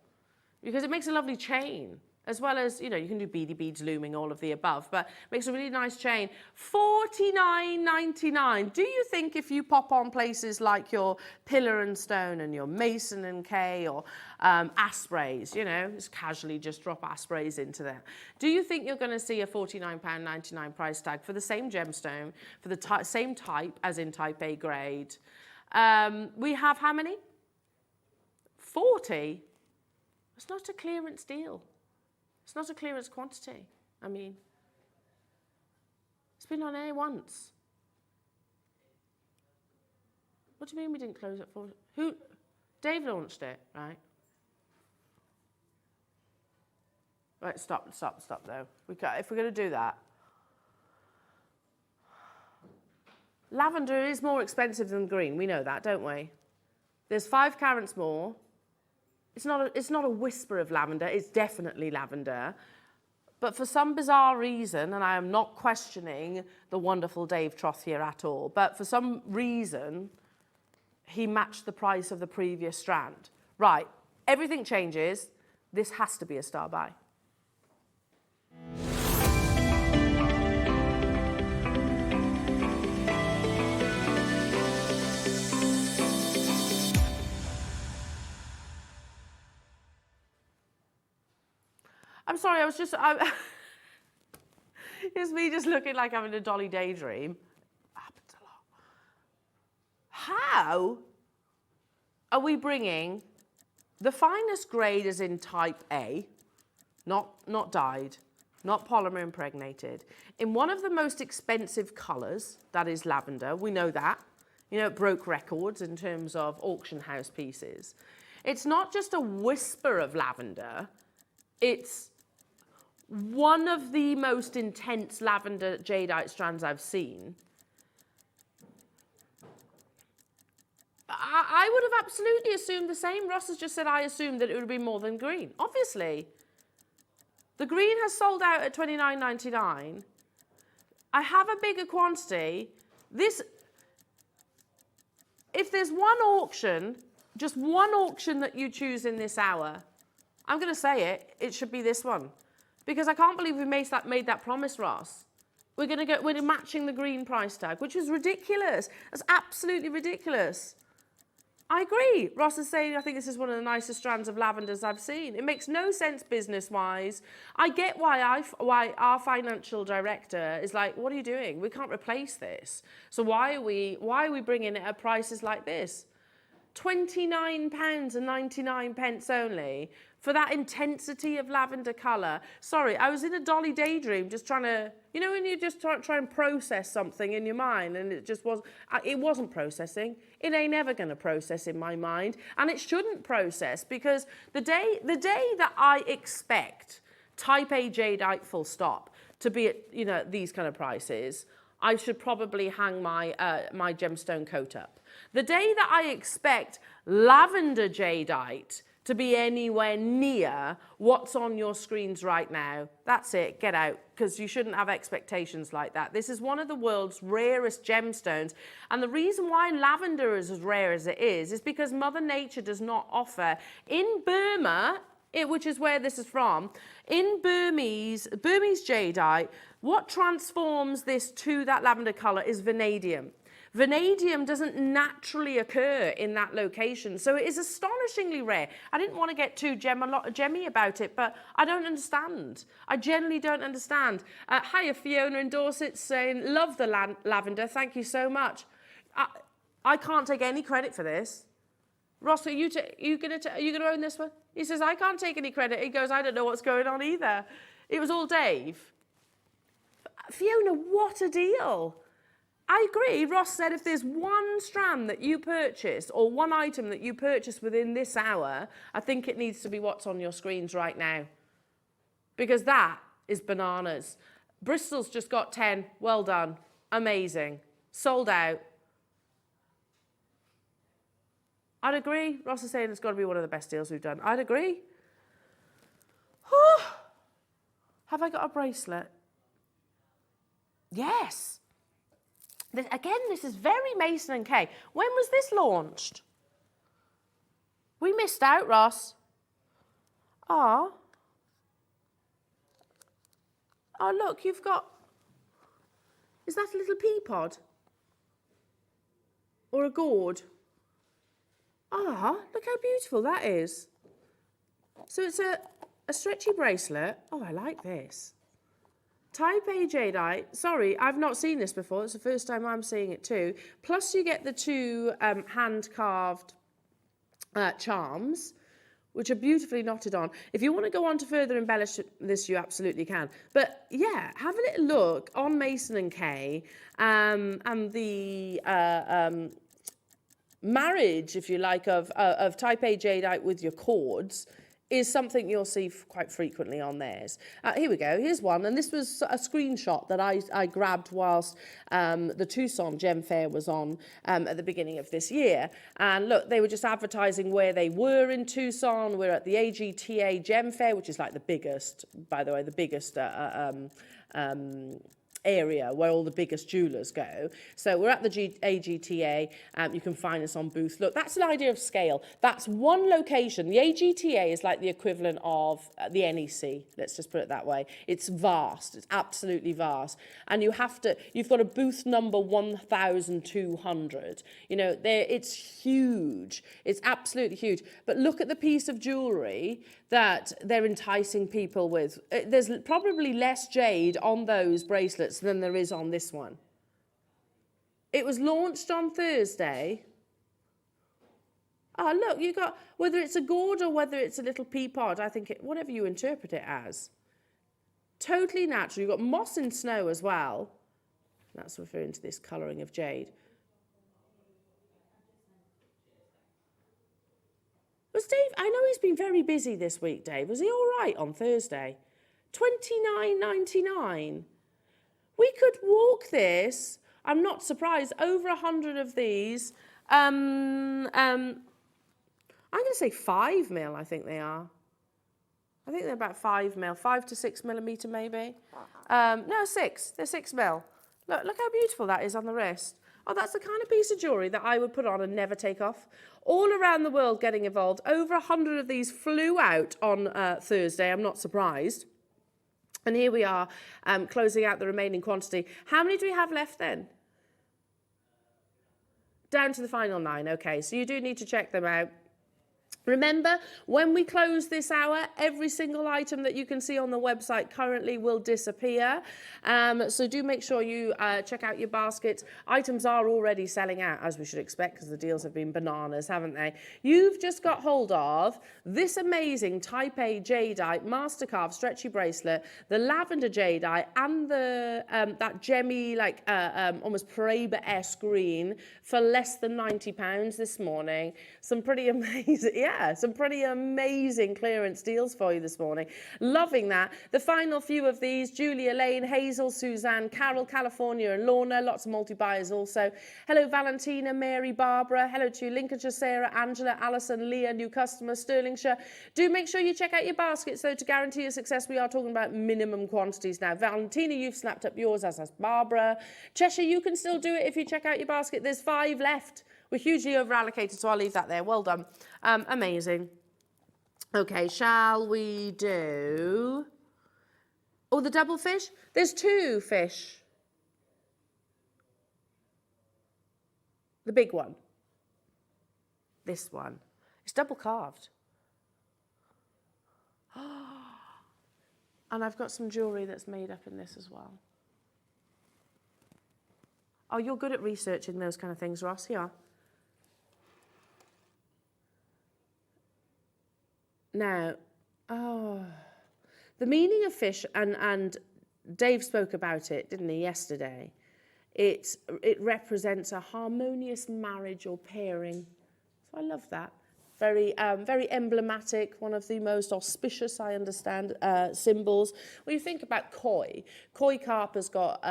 [SPEAKER 1] because it makes a lovely chain, as well as, you know, you can do beady beads, looming, all of the above, but it makes a really nice chain. $49.99. Do you think if you pop on places like your Pillar and Stone and your Mason and Kay or Aspreys, you know, just casually just drop Aspreys into there, do you think you're going to see a £49.99 price tag for the same gemstone, for the same type as in type A grade? We have how many? 40. It's not a clearance deal. It's not a clearance quantity. I mean, it's been on air once. What do you mean we didn't close at 40? Who? Dave launched it, right? Right, stop though. If we're going to do that. Lavender is more expensive than green. We know that, don't we? There's 5 carats more. It's not a whisper of lavender. It's definitely lavender. But for some bizarre reason, and I am not questioning the wonderful Dave Troth here at all, but for some reason, he matched the price of the previous strand. Right, everything changes. This has to be a star buy. I'm sorry, it's me just looking like I'm in a Dolly daydream. Happens a lot. How are we bringing the finest grade as in type A, not dyed, not polymer impregnated, in one of the most expensive colours, that is lavender, we know that. You know, it broke records in terms of auction house pieces. It's not just a whisper of lavender, it's one of the most intense lavender jadeite strands I've seen. I would have absolutely assumed the same. Ross has just said I assumed that it would be more than green. Obviously. The green has sold out at $29.99. I have a bigger quantity. If there's one auction, just one auction that you choose in this hour, I'm going to say it should be this one. Because I can't believe we made that promise, Ross. We're matching the green price tag, which is ridiculous. That's absolutely ridiculous. I agree. Ross is saying, I think this is one of the nicest strands of lavenders I've seen. It makes no sense business-wise. I get why our financial director is like, what are you doing? We can't replace this. So why are we bringing it at prices like this? £29.99 only for that intensity of lavender colour. Sorry, I was in a Dolly daydream just trying to, you know, when you just try and process something in your mind and it wasn't processing. It ain't ever going to process in my mind, and it shouldn't process, because the day that I expect type A jadeite full stop to be at, you know, these kind of prices, I should probably hang my my gemstone coat up. The day that I expect lavender jadeite to be anywhere near what's on your screens right now, that's it, get out, because you shouldn't have expectations like that. This is one of the world's rarest gemstones, and the reason why lavender is as rare as it is because Mother Nature does not offer, in Burma, which is where this is from, in Burmese jadeite, what transforms this to that lavender colour is vanadium. Vanadium doesn't naturally occur in that location, so it is astonishingly rare. I didn't want to get too gemmy about it, but I don't understand. I generally don't understand. Hiya, Fiona in Dorset saying, love the lavender, thank you so much. I can't take any credit for this. Ross, are you going to own this one? He says, I can't take any credit. He goes, I don't know what's going on either. It was all Dave. Fiona, what a deal. I agree. Ross said if there's one strand that you purchase or one item that you purchase within this hour, I think it needs to be what's on your screens right now. Because that is bananas. Bristol's just got 10. Well done. Amazing. Sold out. I'd agree. Ross is saying it's got to be one of the best deals we've done. I'd agree. Have I got a bracelet? Yes. Again, this is very Mason and Kay. When was this launched? We missed out, Ross. Oh, look, you've got... Is that a little pea pod? Or a gourd? Look how beautiful that is. So it's a stretchy bracelet. Oh, I like this. Type A jadeite. Sorry, I've not seen this before. It's the first time I'm seeing it too. Plus you get the two hand-carved charms, which are beautifully knotted on. If you want to go on to further embellish this, you absolutely can. But yeah, have a little look on Mason & Kay and the marriage, if you like, of Type A jadeite with your cords is something you'll see quite frequently on theirs. Here we go, here's one, and this was a screenshot that I grabbed whilst the Tucson Gem Fair was on at the beginning of this year. And look, they were just advertising where they were in Tucson. We're at the AGTA Gem Fair, which is like the biggest, by the way, the biggest area where all the biggest jewellers go. So we're at the AGTA. You can find us on booth. Look, that's an idea of scale. That's one location. The AGTA is like the equivalent of the NEC. Let's just put it that way. It's vast. It's absolutely vast. And you've got a booth number 1,200. You know, it's huge. It's absolutely huge. But look at the piece of jewellery that they're enticing people with. There's probably less jade on those bracelets than there is on this one. It was launched on Thursday. Look, you got, whether it's a gourd or whether it's a little pea pod, I think whatever you interpret it as. Totally natural. You've got moss and snow as well. That's referring to this colouring of jade. Was Dave, I know he's been very busy this week, Dave. Was he all right on Thursday? $29.99. We could walk this, I'm not surprised, over 100 of these. I'm going to say 5 mil, I think they are. I think they're about 5 mil, 5 to 6 millimetre maybe. No, 6. They're 6 mil. Look how beautiful that is on the wrist. Oh, that's the kind of piece of jewellery that I would put on and never take off. All around the world getting involved. Over 100 of these flew out on Thursday. I'm not surprised. And here we are, closing out the remaining quantity. How many do we have left then? Down to the final 9. Okay, so you do need to check them out. Remember, when we close this hour, every single item that you can see on the website currently will disappear. So do make sure you check out your baskets. Items are already selling out, as we should expect, because the deals have been bananas, haven't they? You've just got hold of this amazing Type A jadeite master carved stretchy bracelet, the lavender jadeite, and the that gemmy, like almost Paraiba-esque green for less than £90 this morning. Some pretty amazing, yeah, some pretty amazing clearance deals for you this morning. Loving that. The final few of these, Julia, Lane, Hazel, Suzanne, Carol, California, and Lorna. Lots of multi-buyers also. Hello, Valentina, Mary, Barbara. Hello to you, Lincolnshire, Sarah, Angela, Alison, Leah, new customer, Stirlingshire. Do make sure you check out your baskets, though, to guarantee your success. We are talking about minimum quantities now. Valentina, you've snapped up yours, as has Barbara. Cheshire, you can still do it if you check out your basket. There's 5 left. We're hugely over-allocated, so I'll leave that there. Well done. Amazing. Okay, shall we do... Oh, the double fish? There's 2 fish. The big one. This one. It's double carved. And I've got some jewellery that's made up in this as well. Oh, you're good at researching those kind of things, Ross. Here. Now, the meaning of fish and Dave spoke about it, didn't he, yesterday? It represents a harmonious marriage or pairing. So I love that. Very, very emblematic, one of the most auspicious, I understand, symbols. When you think about koi carp has got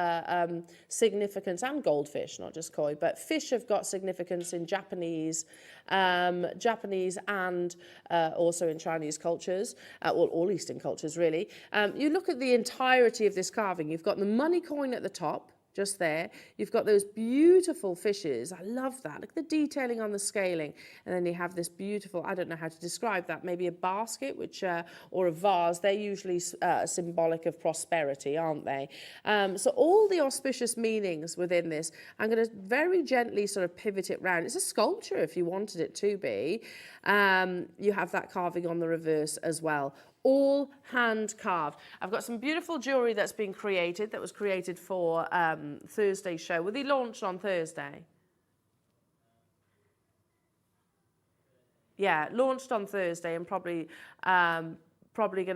[SPEAKER 1] significance, and goldfish, not just koi, but fish have got significance in Japanese and also in Chinese cultures, well, all Eastern cultures, really. You look at the entirety of this carving, you've got the money coin at the top, just there. You've got those beautiful fishes. I love that. Look at the detailing on the scaling. And then you have this beautiful, I don't know how to describe that, maybe a basket or a vase. They're usually symbolic of prosperity, aren't they? So all the auspicious meanings within this, I'm going to very gently sort of pivot it round. It's a sculpture if you wanted it to be. You have that carving on the reverse as well. All hand carved. I've got some beautiful jewellery that's been created, that was created for Thursday's show. Were they launched on Thursday? Yeah, launched on Thursday, and probably going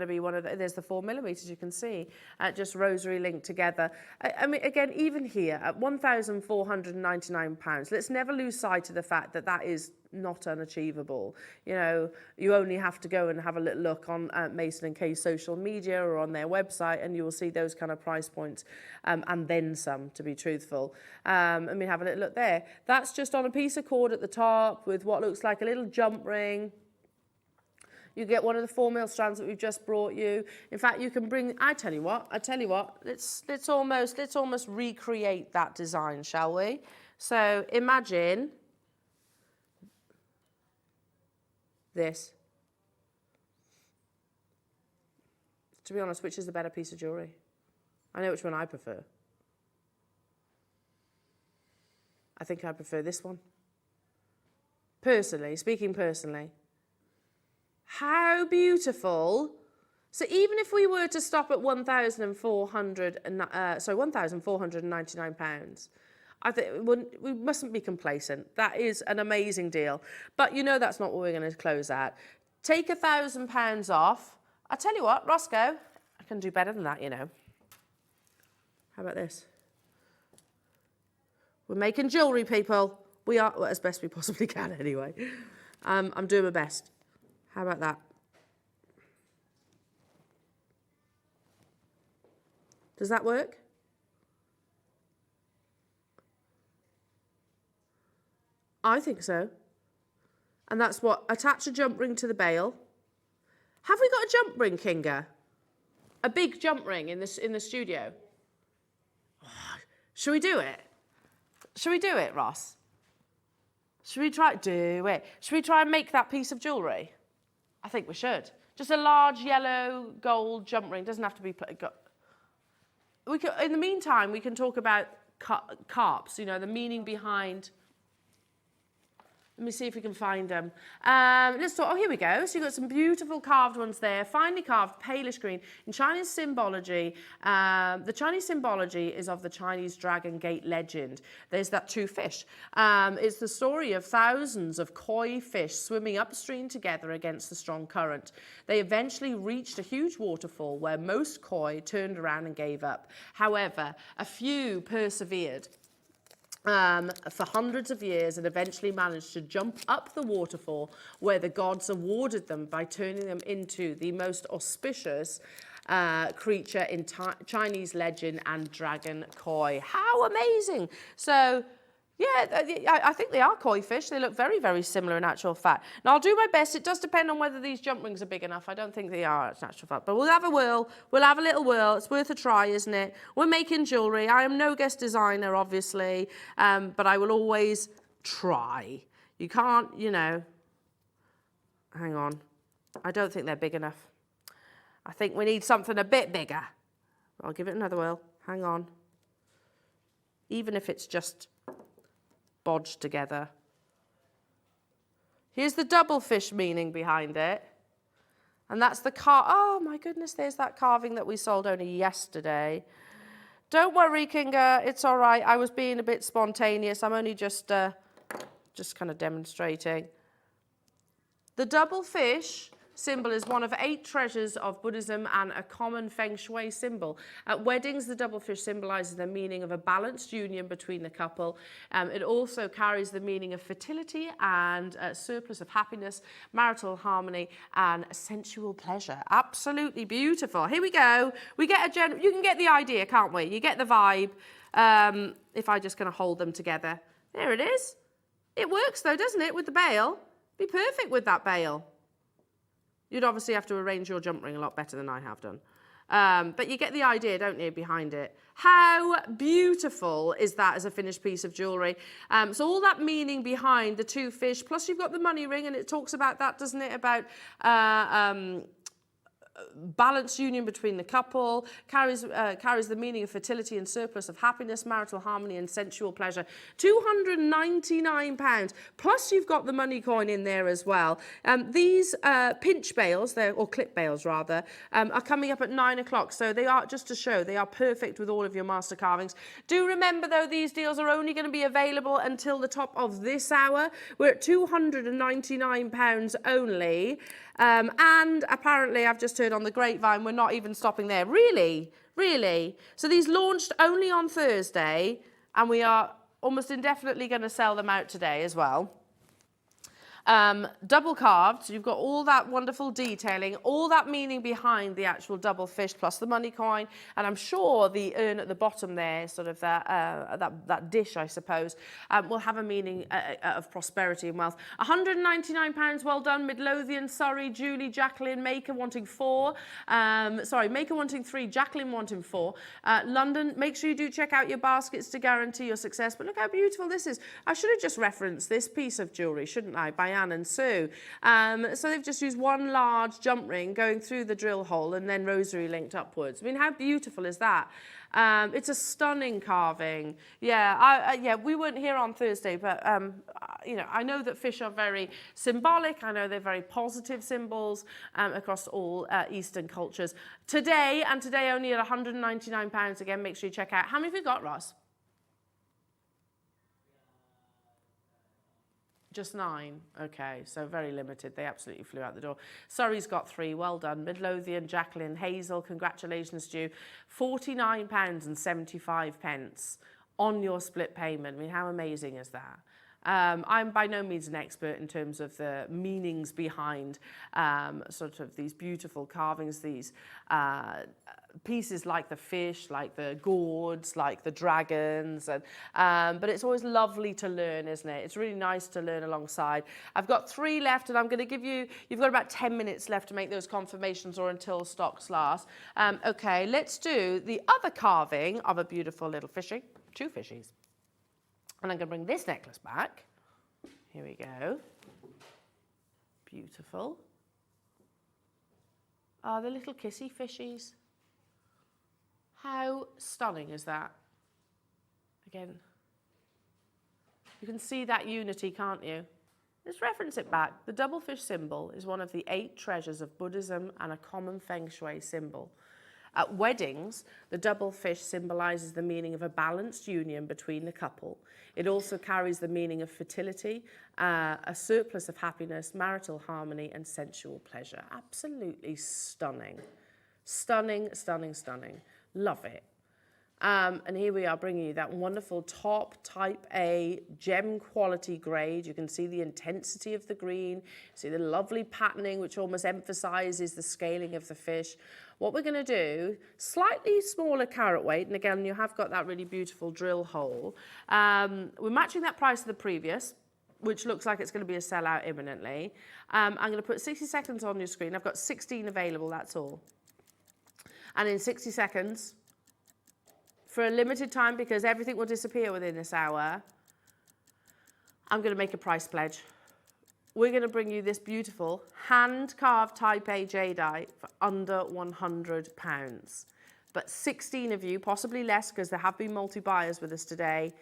[SPEAKER 1] to be one of there's the 4mm, you can see, just rosary linked together. I mean, again, even here at £1,499, let's never lose sight of the fact that that is not unachievable. You know, you only have to go and have a little look on Mason & Kay's social media or on their website, and you will see those kind of price points, and then some, to be truthful. I mean, have a little look there. That's just on a piece of cord at the top with what looks like a little jump ring. You get one of the 4mm strands that we've just brought you. In fact, you can bring, I tell you what, let's almost recreate that design, shall we? So imagine this. To be honest, which is the better piece of jewellery? I know which one I prefer. I think I prefer this one. Personally, speaking personally. How beautiful. So even if we were to stop at £1,499, I think we mustn't be complacent. That is an amazing deal. But you know that's not what we're going to close at. Take £1,000 off. I tell you what, Roscoe, I can do better than that, you know. How about this? We're making jewellery, people. We are, well, as best we possibly can anyway. I'm doing my best. How about that? Does that work? I think so. And that's what, attach a jump ring to the bail. Have we got a jump ring, Kinga? A big jump ring in the studio? Oh, should we do it? Should we do it, Ross? Should we try, do it? Should we try and make that piece of jewellery? I think we should. Just a large yellow gold jump ring. Doesn't have to be. We could, in the meantime, we can talk about carps. You know, the meaning behind. Let me see if we can find them. Let's talk. Oh, here we go. So you've got some beautiful carved ones there. Finely carved, palish green. In Chinese symbology, the Chinese symbology is of the Chinese Dragon Gate legend. There's that two fish. It's the story of thousands of koi fish swimming upstream together against the strong current. They eventually reached a huge waterfall where most koi turned around and gave up. However, a few persevered for hundreds of years and eventually managed to jump up the waterfall where the gods awarded them by turning them into the most auspicious creature in Chinese legend and dragon koi. How amazing! So, yeah, I think they are koi fish. They look very, very similar in actual fact. Now, I'll do my best. It does depend on whether these jump rings are big enough. I don't think they are in actual fact. But we'll have a whirl. We'll have a little whirl. It's worth a try, isn't it? We're making jewellery. I am no guest designer, obviously. But I will always try. You can't, you know. Hang on. I don't think they're big enough. I think we need something a bit bigger. I'll give it another whirl. Hang on. Even if it's just bodged together. Here's the double fish meaning behind it. And that's the oh my goodness, there's that carving that we sold only yesterday. Don't worry, Kinga, it's all right. I was being a bit spontaneous. I'm only just kind of demonstrating. The double fish symbol is one of 8 treasures of Buddhism and a common feng shui symbol. At weddings, the double fish symbolizes the meaning of a balanced union between the couple. It also carries the meaning of fertility and a surplus of happiness, marital harmony, and sensual pleasure. Absolutely beautiful. Here we go. We get you can get the idea, can't we? You get the vibe. If I just kind of hold them together. There it is. It works though, doesn't it, with the bail? Be perfect with that bail. You'd obviously have to arrange your jump ring a lot better than I have done. But you get the idea, don't you, behind it. How beautiful is that as a finished piece of jewellery? So all that meaning behind the 2 fish, plus you've got the money ring, and it talks about that, doesn't it, about balanced union between the couple, carries the meaning of fertility and surplus of happiness, marital harmony and sensual pleasure. £299, plus you've got the money coin in there as well. These pinch bails, or clip bails rather, are coming up at 9 o'clock, so they are, just to show, they are perfect with all of your master carvings. Do remember though, these deals are only going to be available until the top of this hour. We're at £299 only. And apparently, I've just heard on the grapevine, we're not even stopping there. Really? Really? So these launched only on Thursday, and we are almost indefinitely going to sell them out today as well. Double carved, so you've got all that wonderful detailing, all that meaning behind the actual double fish plus the money coin, and I'm sure the urn at the bottom there, sort of that dish, I suppose, will have a meaning of prosperity and wealth. £199, well done. Midlothian, Surrey, Julie, Jacqueline, Maker wanting 4. Maker wanting 3, Jacqueline wanting 4. London, make sure you do check out your baskets to guarantee your success. But look how beautiful this is. I should have just referenced this piece of jewellery, shouldn't I, by Anne and Sue. So they've just used one large jump ring going through the drill hole and then rosary linked upwards. I mean, how beautiful is that? It's a stunning carving. Yeah, we weren't here on Thursday, but you know, I know that fish are very symbolic. I know they're very positive symbols across all Eastern cultures. Today, and today only at £199. Again, make sure you check out. How many have you got, Ross? Just 9. Okay, so very limited. They absolutely flew out the door. Surrey's got 3. Well done. Midlothian, Jacqueline, Hazel, congratulations to you. £49.75 on your split payment. I mean, how amazing is that? I'm by no means an expert in terms of the meanings behind sort of these beautiful carvings, these pieces like the fish, like the gourds, like the dragons, and but it's always lovely to learn, isn't it? It's really nice to learn alongside. I've got 3 left, and I'm going to give you, you've got about 10 minutes left to make those confirmations or until stocks last. Okay, let's do the other carving of a beautiful little fishy, 2 fishies. And I'm going to bring this necklace back. Here we go. Beautiful. Oh, the little kissy fishies. How stunning is that? Again, you can see that unity, can't you? Let's reference it back. The double fish symbol is one of the 8 treasures of Buddhism and a common feng shui symbol. At weddings, the double fish symbolizes the meaning of a balanced union between the couple. It also carries the meaning of fertility, a surplus of happiness, marital harmony, and sensual pleasure. Absolutely stunning. Stunning, stunning, stunning. Love it. And here we are bringing you that wonderful top type A gem quality grade. You can see the intensity of the green, see the lovely patterning which almost emphasizes the scaling of the fish. What we're going to do, slightly smaller carat weight, and again you have got that really beautiful drill hole. We're matching that price to the previous, which looks like it's going to be a sellout imminently. I'm going to put 60 seconds on your screen. I've got 16 available, that's all. And in 60 seconds, for a limited time, because everything will disappear within this hour, I'm going to make a price pledge. We're going to bring you this beautiful hand-carved Type A jadeite for under £100. But 16 of you, possibly less, because there have been multi-buyers with us today,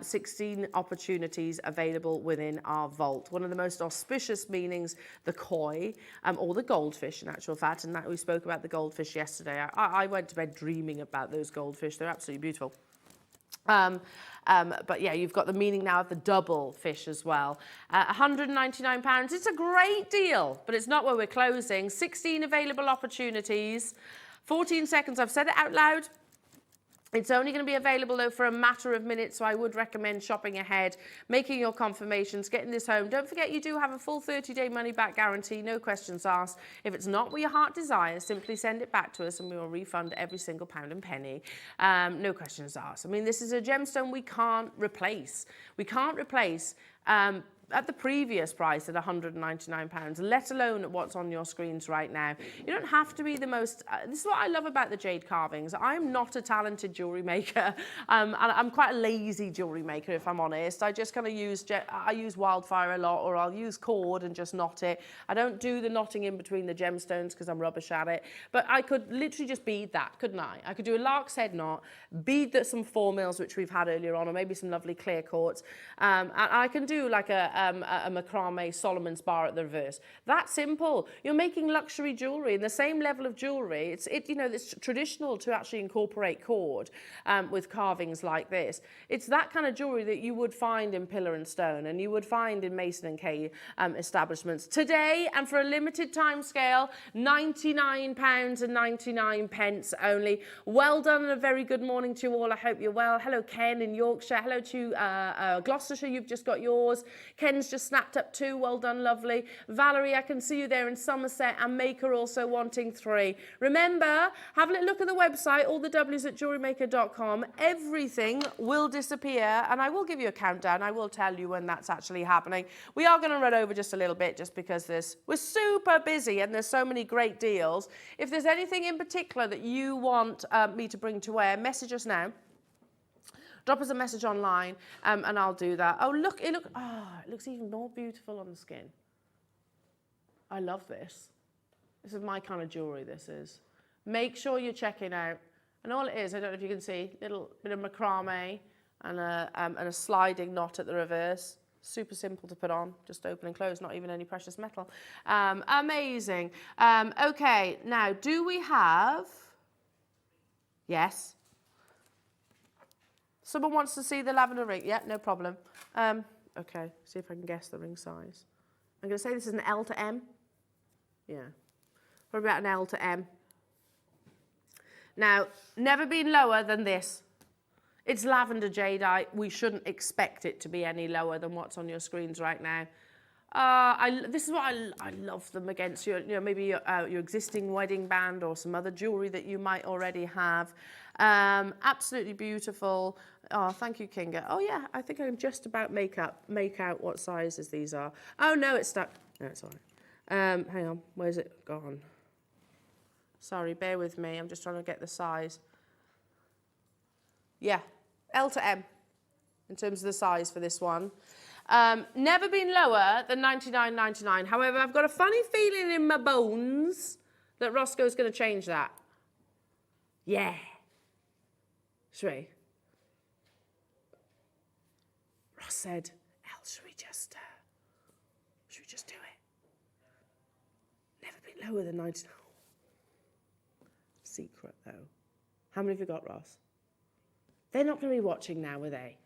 [SPEAKER 1] 16 opportunities available within our vault. One of the most auspicious meanings, the koi, or the goldfish in actual fact, and that we spoke about the goldfish yesterday. I went to bed dreaming about those goldfish. They're absolutely beautiful. But yeah, you've got the meaning now of the double fish as well. £199, it's a great deal, but it's not where we're closing. 16 available opportunities, 14 seconds, I've said it out loud. It's only going to be available though for a matter of minutes, so I would recommend shopping ahead, making your confirmations, getting this home. Don't forget you do have a full 30-day money-back guarantee, no questions asked. If it's not what your heart desires, simply send it back to us and we will refund every single pound and penny. No questions asked. I mean, this is a gemstone we can't replace. We can't replace at the previous price at £199, let alone at what's on your screens right now. You don't have to be the most, this is what I love about the jade carvings. I'm not a talented jewellery maker. And I'm quite a lazy jewellery maker, if I'm honest. I just kind of use wildfire a lot, or I'll use cord and just knot it. I don't do the knotting in between the gemstones because I'm rubbish at it. But I could literally just bead that, couldn't I? I could do a lark's head knot, bead that some 4 mils, which we've had earlier on, or maybe some lovely clear quartz. And I can do like a macrame Solomon's bar at the reverse. That simple. You're making luxury jewellery, and the same level of jewellery. It's traditional to actually incorporate cord with carvings like this. It's that kind of jewellery that you would find in pillar and stone, and you would find in Mason and Kay establishments. Today, and for a limited time scale, £99.99 only. Well done, and a very good morning to you all. I hope you're well. Hello, Ken in Yorkshire. Hello to Gloucestershire. You've just got yours. Ken's just snapped up 2. Well done, lovely. Valerie, I can see you there in Somerset, and Maker also wanting 3. Remember, have a little look at the website, all the W's at JewelleryMaker.com. Everything will disappear, and I will give you a countdown. I will tell you when that's actually happening. We are going to run over just a little bit, just because we're super busy and there's so many great deals. If there's anything in particular that you want me to bring to wear, message us now. Drop us a message online, and I'll do that. Oh, look, it looks even more beautiful on the skin. I love this. This is my kind of jewellery, this is. Make sure you're checking out. And all it is, I don't know if you can see, little bit of macrame and a sliding knot at the reverse. Super simple to put on, just open and close, not even any precious metal. Amazing. Okay, now, do we have... Yes. Someone wants to see the lavender ring. Yeah, no problem. Okay, see if I can guess the ring size. I'm going to say this is an L to M. Yeah, probably about an L to M. Now, never been lower than this. It's lavender jadeite. We shouldn't expect it to be any lower than what's on your screens right now. This is what I love them against maybe your existing wedding band or some other jewellery that you might already have. Absolutely beautiful. Oh, thank you, Kinga. Oh yeah, I think I can just about make out what sizes these are. Oh no, it's stuck. No, it's all right. Hang on, where's it gone? Sorry, bear with me. I'm just trying to get the size. Yeah, L to M in terms of the size for this one. Never been lower than $99.99. However, I've got a funny feeling in my bones that Roscoe's going to change that. Yeah. Should we? Ross said, "El, should we just do it? Never been lower than 99. Secret though. How many have you got, Ross? They're not going to be watching now, are they?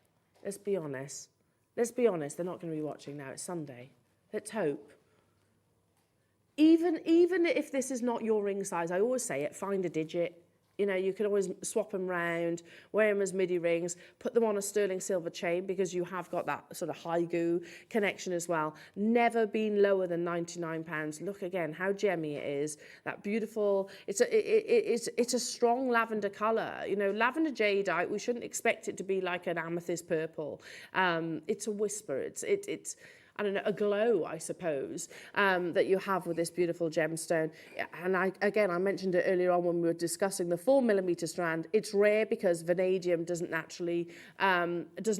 [SPEAKER 1] Let's be honest. Let's be honest, they're not going to be watching now. It's Sunday. Let's hope. Even if this is not your ring size, I always say it, find a digit. You know, you can always swap them round, wear them as midi rings, put them on a sterling silver chain because you have got that sort of high-goo connection as well. Never been lower than £99. Look again how gemmy it is. That beautiful, it's a strong lavender colour. You know, lavender jadeite, we shouldn't expect it to be like an amethyst purple. It's a whisper. It's I don't know, a glow, I suppose, that you have with this beautiful gemstone. And I mentioned it earlier on when we were discussing the 4mm strand. It's rare because vanadium doesn't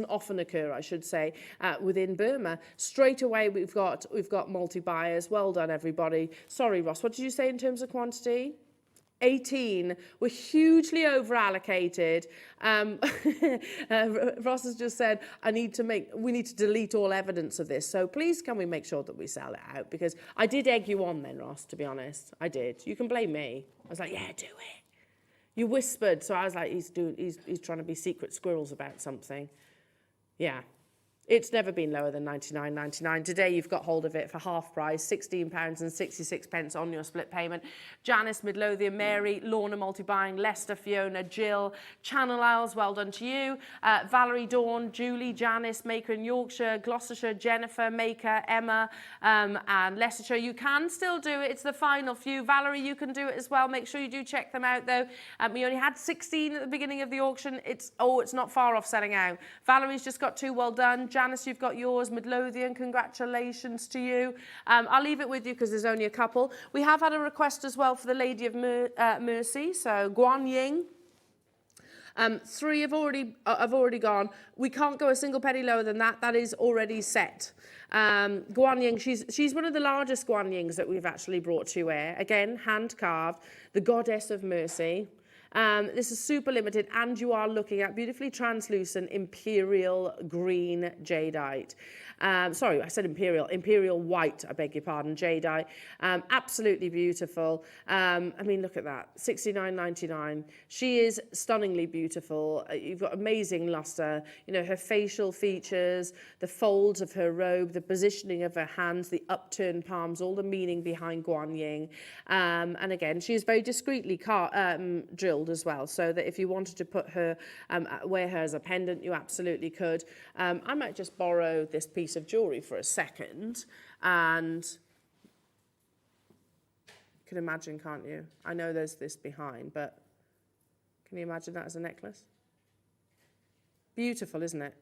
[SPEAKER 1] often occur, I should say, within Burma. Straight away, we've got multi-buyers. Well done, everybody. Sorry, Ross, what did you say in terms of quantity? 18. We're hugely over allocated. Ross has just said, we need to delete all evidence of this. So please can we make sure that we sell it out? Because I did egg you on then, Ross, to be honest. I did. You can blame me. I was like, yeah, do it. You whispered, so I was like, he's trying to be secret squirrels about something. Yeah. It's never been lower than £99.99. Today you've got hold of it for half price, £16.66 on your split payment. Janice, Midlothian, Mary, Lorna Multi-Buying, Leicester, Fiona, Jill, Channel Isles, well done to you. Valerie, Dawn, Julie, Janice, Maker in Yorkshire, Gloucestershire, Jennifer, Maker, Emma, and Leicestershire. You can still do it. It's the final few. Valerie, you can do it as well. Make sure you do check them out though. We only had 16 at the beginning of the auction. It's not far off selling out. Valerie's just got 2, well done. Janice, you've got yours. Midlothian, congratulations to you. I'll leave it with you because there's only a couple. We have had a request as well for the Lady of Mercy, so Guan Ying. 3 have already gone. We can't go a single penny lower than that. That is already set. Guan Ying, she's one of the largest Guan Yings that we've actually brought to air. Again, hand carved, the Goddess of Mercy. This is super limited, and you are looking at beautifully translucent imperial green jadeite. Sorry, I said imperial white, I beg your pardon, jadeite. Absolutely beautiful. I mean, look at that, £69.99. She is stunningly beautiful. You've got amazing luster. You know, her facial features, the folds of her robe, the positioning of her hands, the upturned palms, all the meaning behind Guan Ying. And again, she is very discreetly drilled as well, so that if you wanted to put her, wear her as a pendant, you absolutely could. I might just borrow this piece of jewellery for a second, and you can imagine, can't you? I know there's this behind, but can you imagine that as a necklace? Beautiful, isn't it?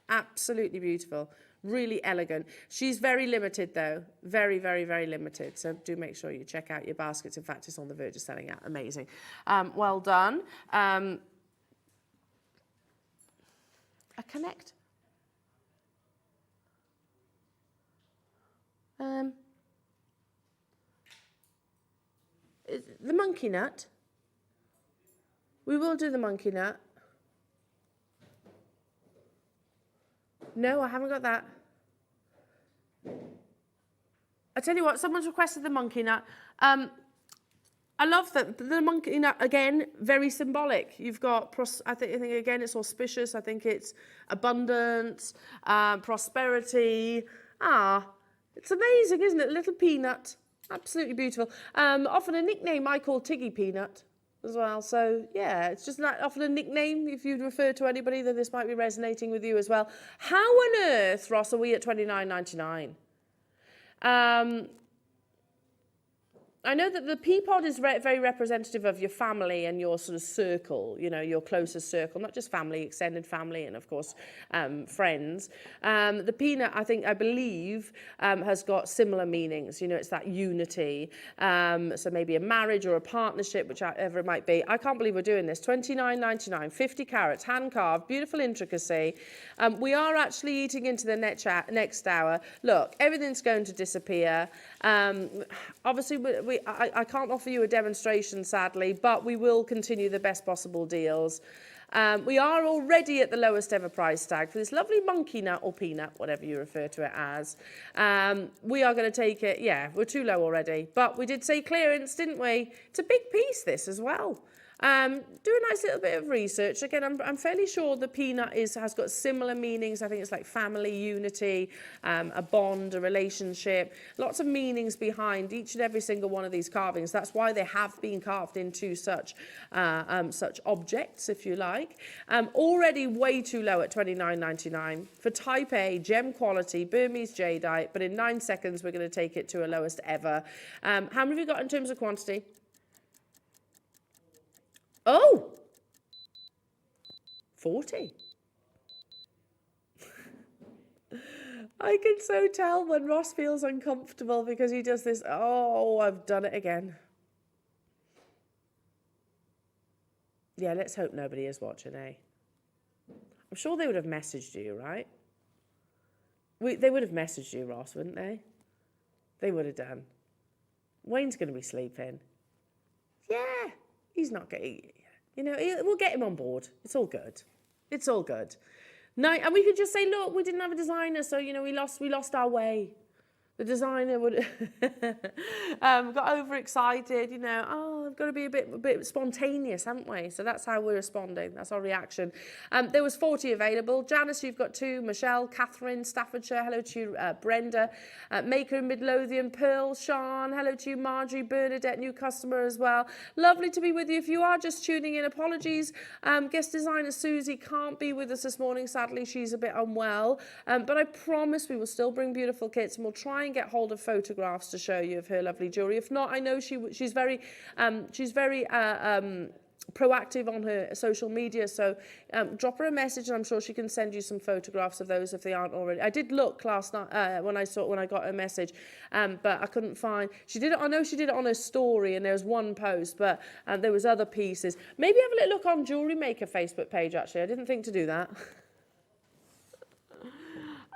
[SPEAKER 1] Absolutely beautiful. Really elegant. She's very limited though. Very, very, very limited. So do make sure you check out your baskets. In fact, it's on the verge of selling out. Amazing. Well done. A connect. The monkey nut. We will do the monkey nut. No, I haven't got that. I tell you what, someone's requested the monkey nut. I love that the monkey nut, again, very symbolic. You've got, I think again, it's auspicious. I think it's abundance, prosperity. It's amazing, isn't it? Little peanut, absolutely beautiful. Often a nickname I call Tiggy Peanut as well. So yeah, it's just not often a nickname. If you refer to anybody, then this might be resonating with you as well. How on earth, Ross, are we at £29.99? I know that the pea pod is very representative of your family and your sort of circle, you know, your closest circle, not just family, extended family, and of course, friends. The peanut, I believe, has got similar meanings. You know, it's that unity. So maybe a marriage or a partnership, whichever it might be. I can't believe we're doing this. £29.99, 50 carats, hand carved, beautiful intricacy. We are actually eating into the next hour. Look, everything's going to disappear. Obviously, I can't offer you a demonstration, sadly, but we will continue the best possible deals. We are already at the lowest ever price tag for this lovely monkey nut or peanut, whatever you refer to it as. We are going to take it. Yeah, we're too low already, but we did say clearance, didn't we? It's a big piece, this as well. Do a nice little bit of research. Again, I'm fairly sure the peanut has got similar meanings. I think it's like family, unity, a bond, a relationship. Lots of meanings behind each and every single one of these carvings. That's why they have been carved into such objects, if you like. Already way too low at £29.99 for Type A gem quality Burmese jadeite. But in 9 seconds, we're going to take it to a lowest ever. How many have you got in terms of quantity? Oh, 40. I can so tell when Ross feels uncomfortable because he does this. Oh, I've done it again. Yeah, let's hope nobody is watching, eh? I'm sure they would have messaged you, right? They would have messaged you, Ross, wouldn't they? They would have done. Wayne's going to be sleeping. Yeah, he's not getting... You know, we'll get him on board. It's all good. It's all good. No, and we could just say, look, we didn't have a designer, so, you know, we lost our way. The designer would got overexcited, you know. Oh, we've got to be a bit spontaneous, haven't we? So that's how we're responding. That's our reaction. There was 40 available. Janice, you've got 2. Michelle, Catherine, Staffordshire, hello to you. Brenda, Maker in Midlothian, Pearl, Sean, hello to you. Marjorie, Bernadette, new customer as well. Lovely to be with you. If you are just tuning in, apologies. Guest designer Suzie can't be with us this morning. Sadly, she's a bit unwell. But I promise we will still bring beautiful kits, and we'll try and get hold of photographs to show you of her lovely jewellery. If not, I know she's very proactive on her social media, so drop her a message and I'm sure she can send you some photographs of those if they aren't already. I did look last night when I got her message, but I couldn't find. She did it. I know she did it on her story, and there was one post, but there was other pieces. Maybe have a little look on JewelleryMaker Facebook page. Actually, I didn't think to do that.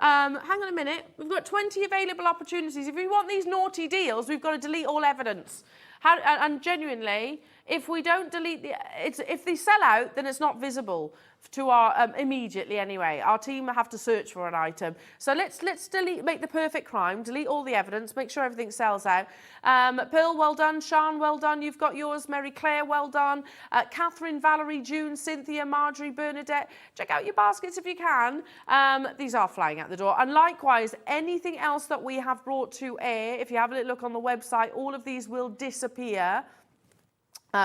[SPEAKER 1] Hang on a minute. We've got 20 available opportunities. If we want these naughty deals, we've got to delete all evidence. And genuinely, if we don't delete if they sell out, then it's not visible to our immediately anyway. Our team have to search for an item. So let's delete, make the perfect crime, delete all the evidence, make sure everything sells out. Pearl, well done. Sean, well done. You've got yours. Mary Claire, well done. Catherine, Valerie, June, Cynthia, Marjorie, Bernadette. Check out your baskets if you can. These are flying out the door. And likewise, anything else that we have brought to air, if you have a little look on the website, all of these will disappear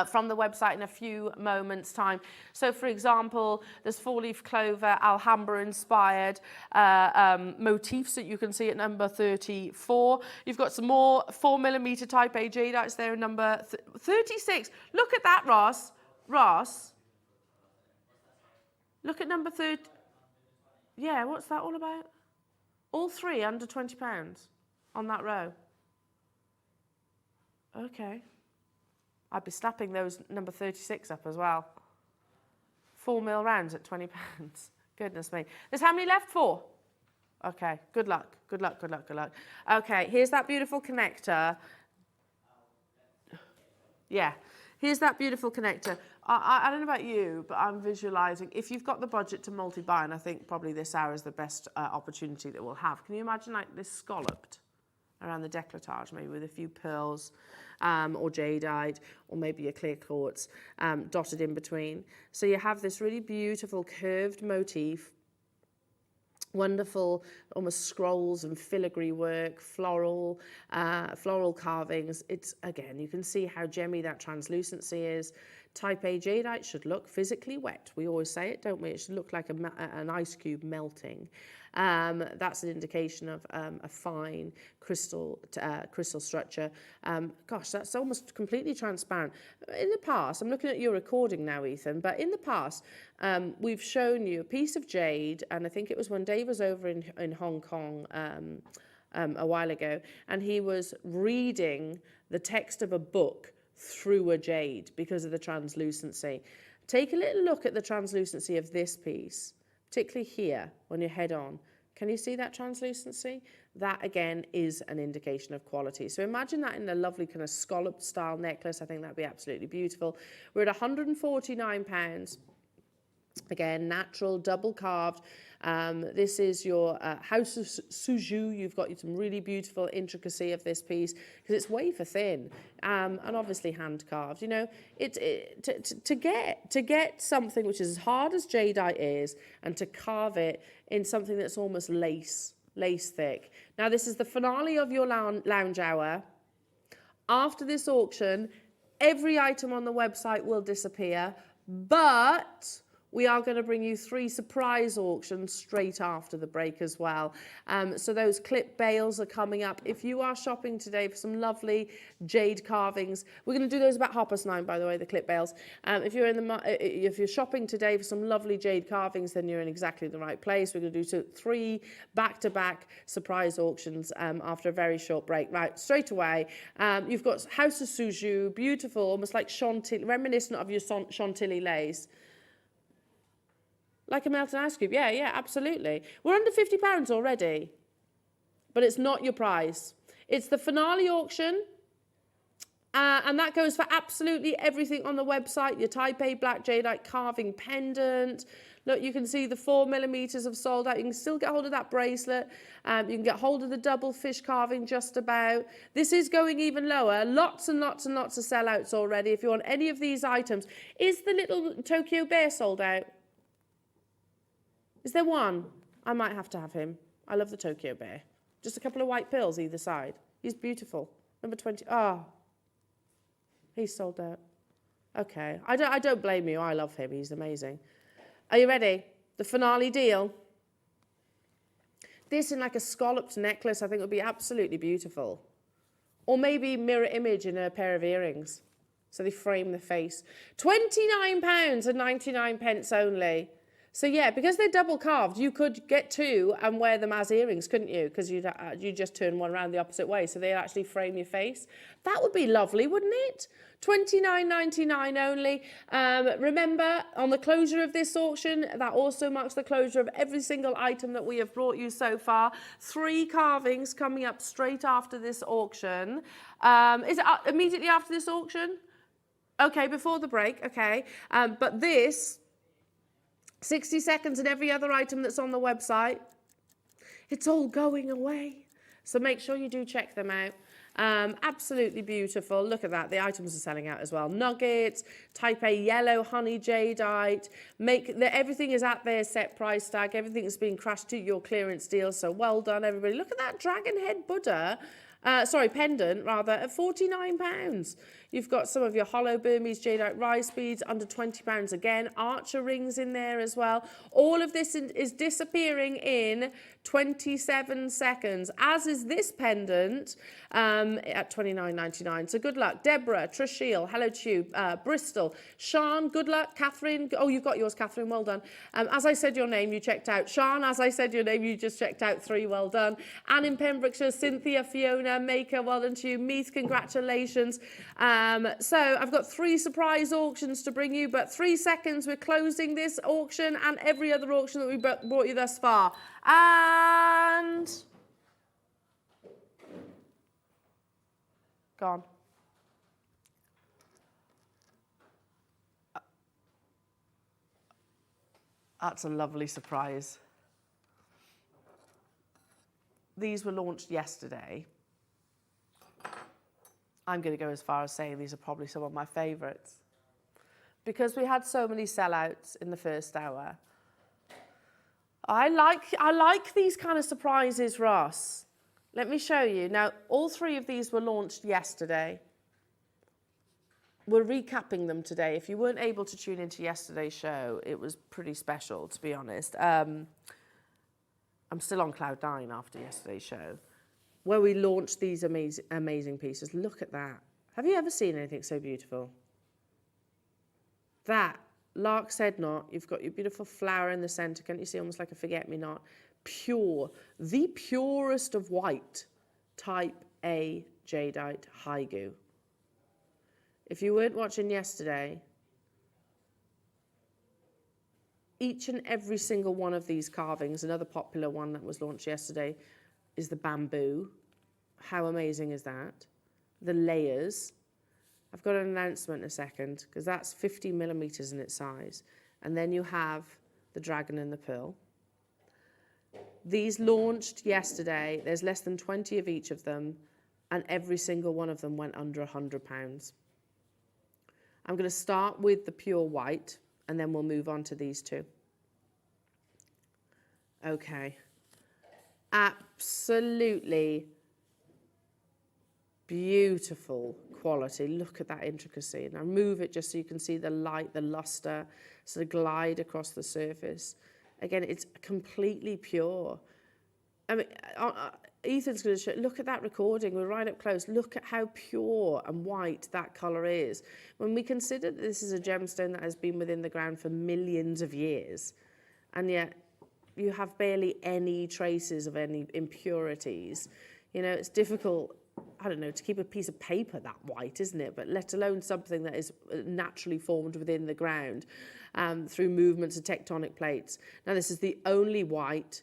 [SPEAKER 1] from the website in a few moments' time. So, for example, there's 4-leaf clover, Alhambra-inspired motifs that you can see at number 34. You've got some more 4mm type A jadeite there in number 36. Look at that, Ross. Ross, look at number 30. Yeah, what's that all about? All 3 under £20 on that row. Okay. I'd be slapping those number 36 up as well. 4mm rounds at £20. Goodness me. There's how many left? 4. Okay, good luck. Good luck, good luck, good luck. Okay, here's that beautiful connector. Yeah, here's that beautiful connector. I don't know about you, but I'm visualising. If you've got the budget to multi-buy, and I think probably this hour is the best opportunity that we'll have. Can you imagine like this scalloped around the décolletage, maybe with a few pearls or jadeite, or maybe a clear quartz dotted in between. So you have this really beautiful curved motif, wonderful almost scrolls and filigree work, floral carvings. It's, again, you can see how gemmy that translucency is. Type A jadeite should look physically wet. We always say it, don't we? It should look like an ice cube melting. That's an indication of a fine crystal structure. Gosh, that's almost completely transparent. In the past, I'm looking at your recording now, Ethan, but in the past, we've shown you a piece of jade, and I think it was when Dave was over in Hong Kong a while ago, and he was reading the text of a book through a jade because of the translucency. Take a little look at the translucency of this piece, particularly here when you head on. Can you see that translucency? That again is an indication of quality. So imagine that in a lovely kind of scalloped style necklace. I think that'd be absolutely beautiful. We're at £149. Again, natural, double carved. This is your House of Suzie. You've got some really beautiful intricacy of this piece because it's wafer thin and obviously hand carved. You know, to get something which is as hard as jadeite is and to carve it in something that's almost lace thick. Now, this is the finale of your lounge hour. After this auction, every item on the website will disappear, but we are going to bring you 3 surprise auctions straight after the break as well. So those clip bales are coming up. If you are shopping today for some lovely jade carvings, we're going to do those about 9:30, by the way, the clip bales. If you're shopping today for some lovely jade carvings, then you're in exactly the right place. We're going to do 3 back-to-back surprise auctions after a very short break. Right, straight away, you've got House of Suzie, beautiful, almost like chantilly, reminiscent of your chantilly lace. Like a melted ice cube. Yeah, absolutely. We're under £50 already, but it's not your price. It's the finale auction, And that goes for absolutely everything on the website. Your Type A black jadeite carving pendant. Look, you can see the 4mm have sold out. You can still get hold of that bracelet. You can get hold of the double fish carving just about. This is going even lower. Lots and lots and lots of sellouts already. If you want any of these items. Is the little Tokyo bear sold out? Is there one? I might have to have him. I love the Tokyo bear. Just a couple of white pills either side. He's beautiful. Number 20. Oh. He's sold out. Okay. I don't blame you. I love him. He's amazing. Are you ready? The finale deal. This in like a scalloped necklace, I think would be absolutely beautiful. Or maybe mirror image in a pair of earrings. So they frame the face. £29.99 only. So yeah, because they're double carved, you could get two and wear them as earrings, couldn't you? Because you just turn one around the opposite way, so they actually frame your face. That would be lovely, wouldn't it? £29.99 only. Remember, on the closure of this auction, that also marks the closure of every single item that we have brought you so far. 3 carvings coming up straight after this auction. Is it immediately after this auction? Okay, before the break, okay. But this... 60 seconds and every other item that's on the website, it's all going away. So make sure you do check them out. Absolutely beautiful. Look at that. The items are selling out as well. Nuggets, Type A yellow honey jadeite. Everything is at their set price tag. Everything is being crashed to your clearance deal. So well done, everybody. Look at that dragon head Buddha. Pendant rather, at £49. You've got some of your hollow Burmese jadeite rice beads under £20 again. Archer rings in there as well. All of this is disappearing in 27 seconds, as is this pendant at £29.99. So good luck. Deborah, Trishil, hello to you. Bristol, Sean, good luck. Catherine, oh, you've got yours, Catherine, well done. As I said your name, you checked out. Sean, as I said your name, you just checked out 3, well done. Anne in Pembrokeshire, Cynthia, Fiona, Maker, well done to you. Meath, congratulations. So I've got 3 surprise auctions to bring you, but 3 seconds, we're closing this auction and every other auction that we brought you thus far. And... gone. That's a lovely surprise. These were launched yesterday. I'm going to go as far as saying these are probably some of my favourites. Because we had so many sellouts in the first hour. I like these kind of surprises, Ross. Let me show you. Now, all 3 of these were launched yesterday. We're recapping them today. If you weren't able to tune into yesterday's show, it was pretty special, to be honest. I'm still on cloud 9 after yesterday's show, where we launched these amazing pieces. Look at that. Have you ever seen anything so beautiful? That lark's head knot, you've got your beautiful flower in the center. Can't you see, almost like a forget-me-not? Pure, the purest of white, Type A jadeite haigu. If you weren't watching yesterday, each and every single one of these carvings, another popular one that was launched yesterday, is the bamboo. How amazing is that? The layers. I've got an announcement in a second, because that's 50mm in its size. And then you have the dragon and the pearl. These launched yesterday. There's less than 20 of each of them, and every single one of them went under £100. I'm going to start with the pure white, and then we'll move on to these 2. Okay. Absolutely beautiful quality. Look at that intricacy. Now move it just so you can see the light, the luster, sort of glide across the surface. Again, it's completely pure. I mean, Ethan's going to show, look at that recording. We're right up close. Look at how pure and white that colour is. When we consider that this is a gemstone that has been within the ground for millions of years, and yet you have barely any traces of any impurities. You know, it's difficult, I don't know, to keep a piece of paper that white, isn't it? But let alone something that is naturally formed within the ground through movements of tectonic plates. Now, this is the only white.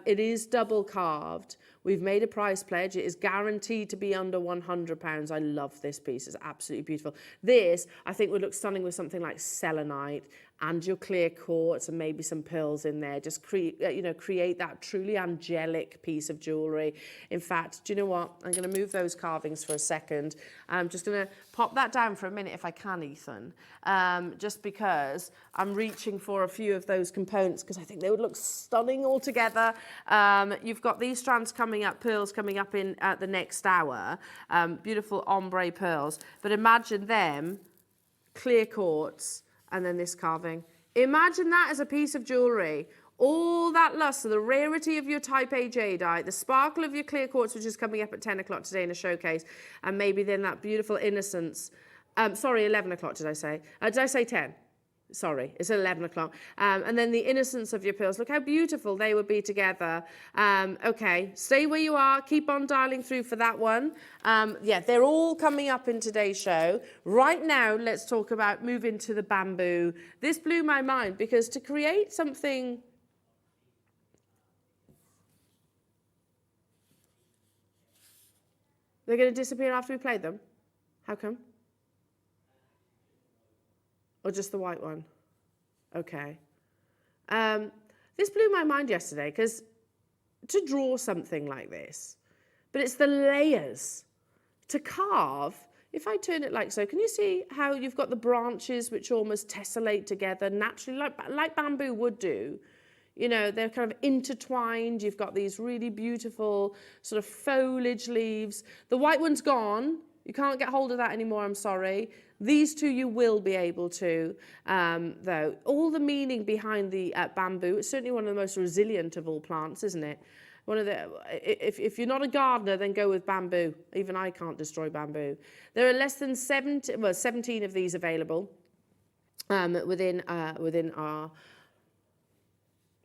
[SPEAKER 1] It is double carved. We've made a price pledge. It is guaranteed to be under £100. I love this piece. It's absolutely beautiful. This, I think, would look stunning with something like selenite and your clear quartz and maybe some pearls in there. Just create that truly angelic piece of jewellery. In fact, do you know what? I'm going to move those carvings for a second. I'm just going to pop that down for a minute if I can, Ethan, just because I'm reaching for a few of those components because I think they would look stunning all together. You've got these strands coming up, pearls coming up in the next hour, beautiful ombre pearls, but imagine them, clear quartz, and then this carving. Imagine that as a piece of jewellery. All that luster, the rarity of your type A jadeite, the sparkle of your clear quartz, which is coming up at 10 o'clock today in a showcase, and maybe then that beautiful innocence. Sorry, 11 o'clock, did I say? Did I say 10? Sorry, it's 11 o'clock. And then the innocence of your pearls. Look how beautiful they would be together. Okay, stay where you are. Keep on dialing through for that one. Yeah, they're all coming up in today's show. Right now, let's talk about moving to the bamboo. This blew my mind because to create something... They're going to disappear after we play them? How come? Or just the white one? Okay. This blew my mind yesterday because to draw something like this, but it's the layers. To carve, if I turn it like so, can you see how you've got the branches which almost tessellate together naturally, like bamboo would do? You know, they're kind of intertwined. You've got these really beautiful sort of foliage leaves. The white one's gone. You can't get hold of that anymore, I'm sorry. These two you will be able to, though. All the meaning behind the bamboo, it's certainly one of the most resilient of all plants, isn't it? One of the, if you're not a gardener, then go with bamboo. Even I can't destroy bamboo. There are less than 17 of these available within our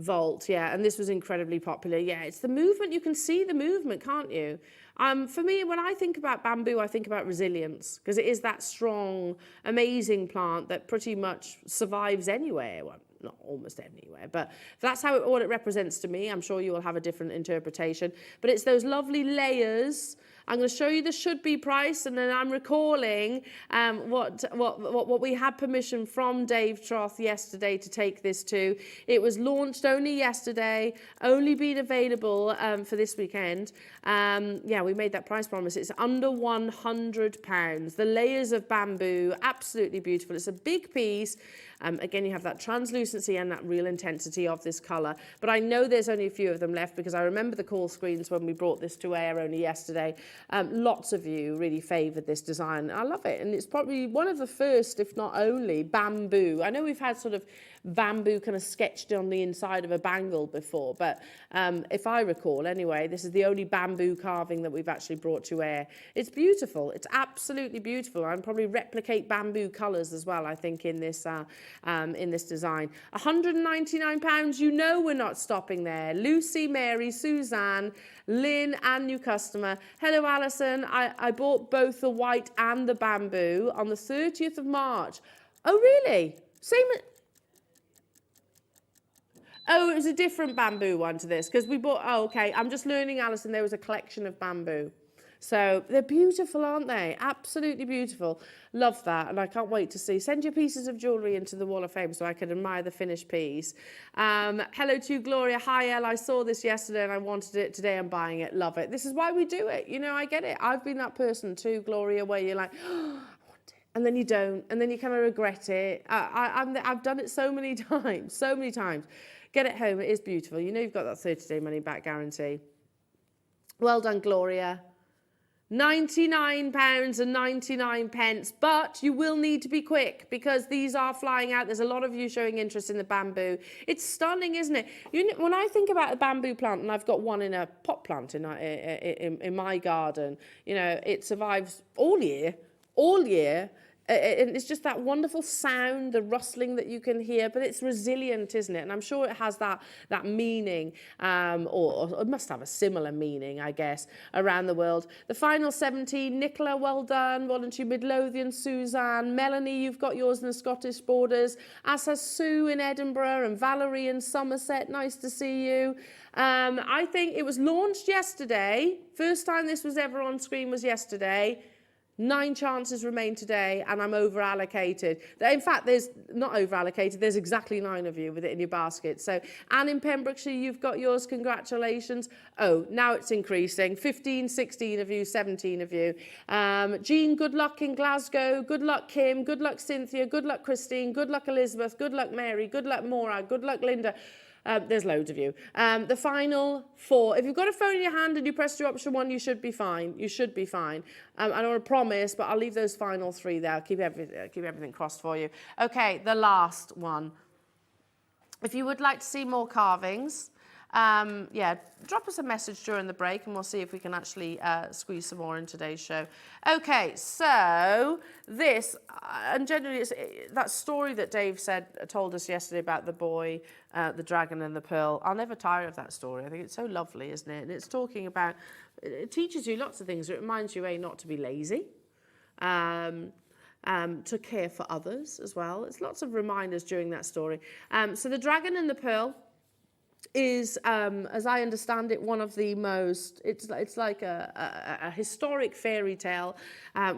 [SPEAKER 1] vault, yeah, and this was incredibly popular. Yeah, it's the movement. You can see the movement, can't you? For me, when I think about bamboo, I think about resilience because it is that strong, amazing plant that pretty much survives anywhere. Well, not almost anywhere, but that's what it represents to me. I'm sure you will have a different interpretation, but it's those lovely layers. I'm going to show you the should-be price, and then I'm recalling what we had permission from Dave Troth yesterday to take this to. It was launched only yesterday, only been available for this weekend. Yeah, we made that price promise. It's under £100. The layers of bamboo, absolutely beautiful. It's a big piece. Again, you have that translucency and that real intensity of this colour. But I know there's only a few of them left because I remember the call screens when we brought this to air only yesterday. Lots of you really favoured this design. I love it. And it's probably one of the first, if not only, bamboo. I know we've had sort of bamboo kind of sketched on the inside of a bangle before, but if I recall anyway, this is the only bamboo carving that we've actually brought to air. It's beautiful. It's absolutely beautiful. I'd probably replicate bamboo colours as well, I think, in this design. £199, you know we're not stopping there. Lucy, Mary, Suzanne, Lynn, and new customer. Hello, Alison. I bought both the white and the bamboo on the 30th of March. Oh, really? Same... Oh, it was a different bamboo one to this because we bought... Oh, okay. I'm just learning, Alison, there was a collection of bamboo. So they're beautiful, aren't they? Absolutely beautiful. Love that. And I can't wait to see. Send your pieces of jewellery into the Wall of Fame so I can admire the finished piece. Hello to you, Gloria. Hi, Elle. I saw this yesterday and I wanted it. Today I'm buying it. Love it. This is why we do it. You know, I get it. I've been that person too, Gloria, where you're like... Oh, and then you don't, and then you kind of regret it. I've done it so many times, so many times. Get it home, it is beautiful. You know you've got that 30-day money-back guarantee. Well done, Gloria. £99.99, but you will need to be quick because these are flying out. There's a lot of you showing interest in the bamboo. It's stunning, isn't it? When I think about a bamboo plant, and I've got one in a pot plant in my garden, you know, it survives all year. and it's just that wonderful sound, the rustling that you can hear, but it's resilient, isn't it? And I'm sure it has that meaning, or it must have a similar meaning, I guess, around the world. The final 17, Nicola, well done. Well done to you, Midlothian, Suzanne. Melanie, you've got yours in the Scottish borders. As has Sue in Edinburgh and Valerie in Somerset. Nice to see you. I think it was launched yesterday. First time this was ever on screen was yesterday. 9 chances remain today, and I'm over allocated. In fact, there's not over allocated, there's exactly 9 of you with it in your basket. So, Anne in Pembrokeshire, you've got yours, congratulations. Oh, now it's increasing. 15, 16 of you, 17 of you. Jean, good luck in Glasgow. Good luck, Kim. Good luck, Cynthia. Good luck, Christine. Good luck, Elizabeth. Good luck, Mary. Good luck, Maura. Good luck, Linda. There's loads of you. The final 4. If you've got a phone in your hand and you press your option 1, you should be fine. You should be fine. I don't want to promise, but I'll leave those final 3 there. I'll keep everything crossed for you. Okay, the last one. If you would like to see more carvings, yeah, drop us a message during the break and we'll see if we can actually squeeze some more in today's show. Okay, so this, and generally it's that story that Dave told us yesterday about the boy, the dragon and the pearl. I'll never tire of that story. I think it's so lovely, isn't it? And it's talking about, it teaches you lots of things. It reminds you, not to be lazy. To care for others as well. It's lots of reminders during that story. So the dragon and the pearl is, as I understand it, one of the most, it's like a historic fairy tale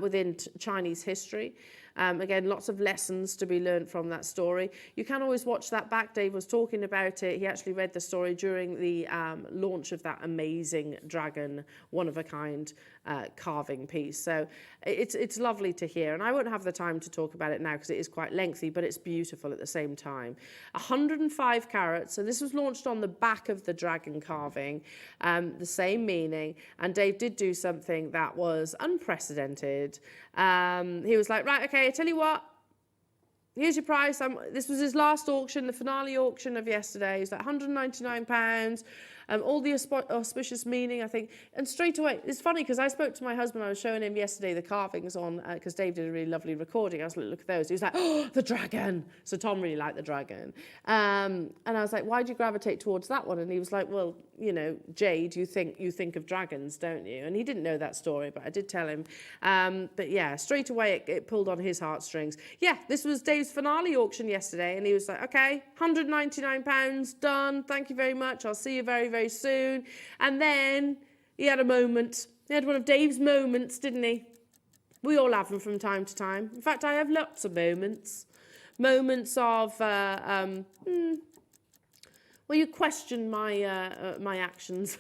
[SPEAKER 1] within Chinese history. Again, lots of lessons to be learned from that story. You can always watch that back. Dave was talking about it. He actually read the story during the launch of that amazing dragon, one-of-a-kind carving piece. So it's lovely to hear. And I won't have the time to talk about it now because it is quite lengthy, but it's beautiful at the same time. 105 carats. So this was launched on the back of the dragon carving, the same meaning. And Dave did do something that was unprecedented. He was like, right, okay, I tell you what, here's your price. This was his last auction, the finale auction of yesterday. It's like £199. All the auspicious meaning, I think. And straight away, it's funny because I spoke to my husband. I was showing him yesterday the carvings on, because Dave did a really lovely recording. I was like, look at those. He was like, oh, the dragon. So Tom really liked the dragon. And I was like, why do you gravitate towards that one? And he was like, well, you know, Jade, you think of dragons, don't you? And he didn't know that story, but I did tell him. But yeah, straight away it pulled on his heartstrings. Yeah, this was Dave's finale auction yesterday, and he was like, okay, £199, done. Thank you very much. I'll see you very, very soon. And then he had a moment. He had one of Dave's moments, didn't he? We all have them from time to time. In fact, I have lots of moments. Moments of, well, you question my actions.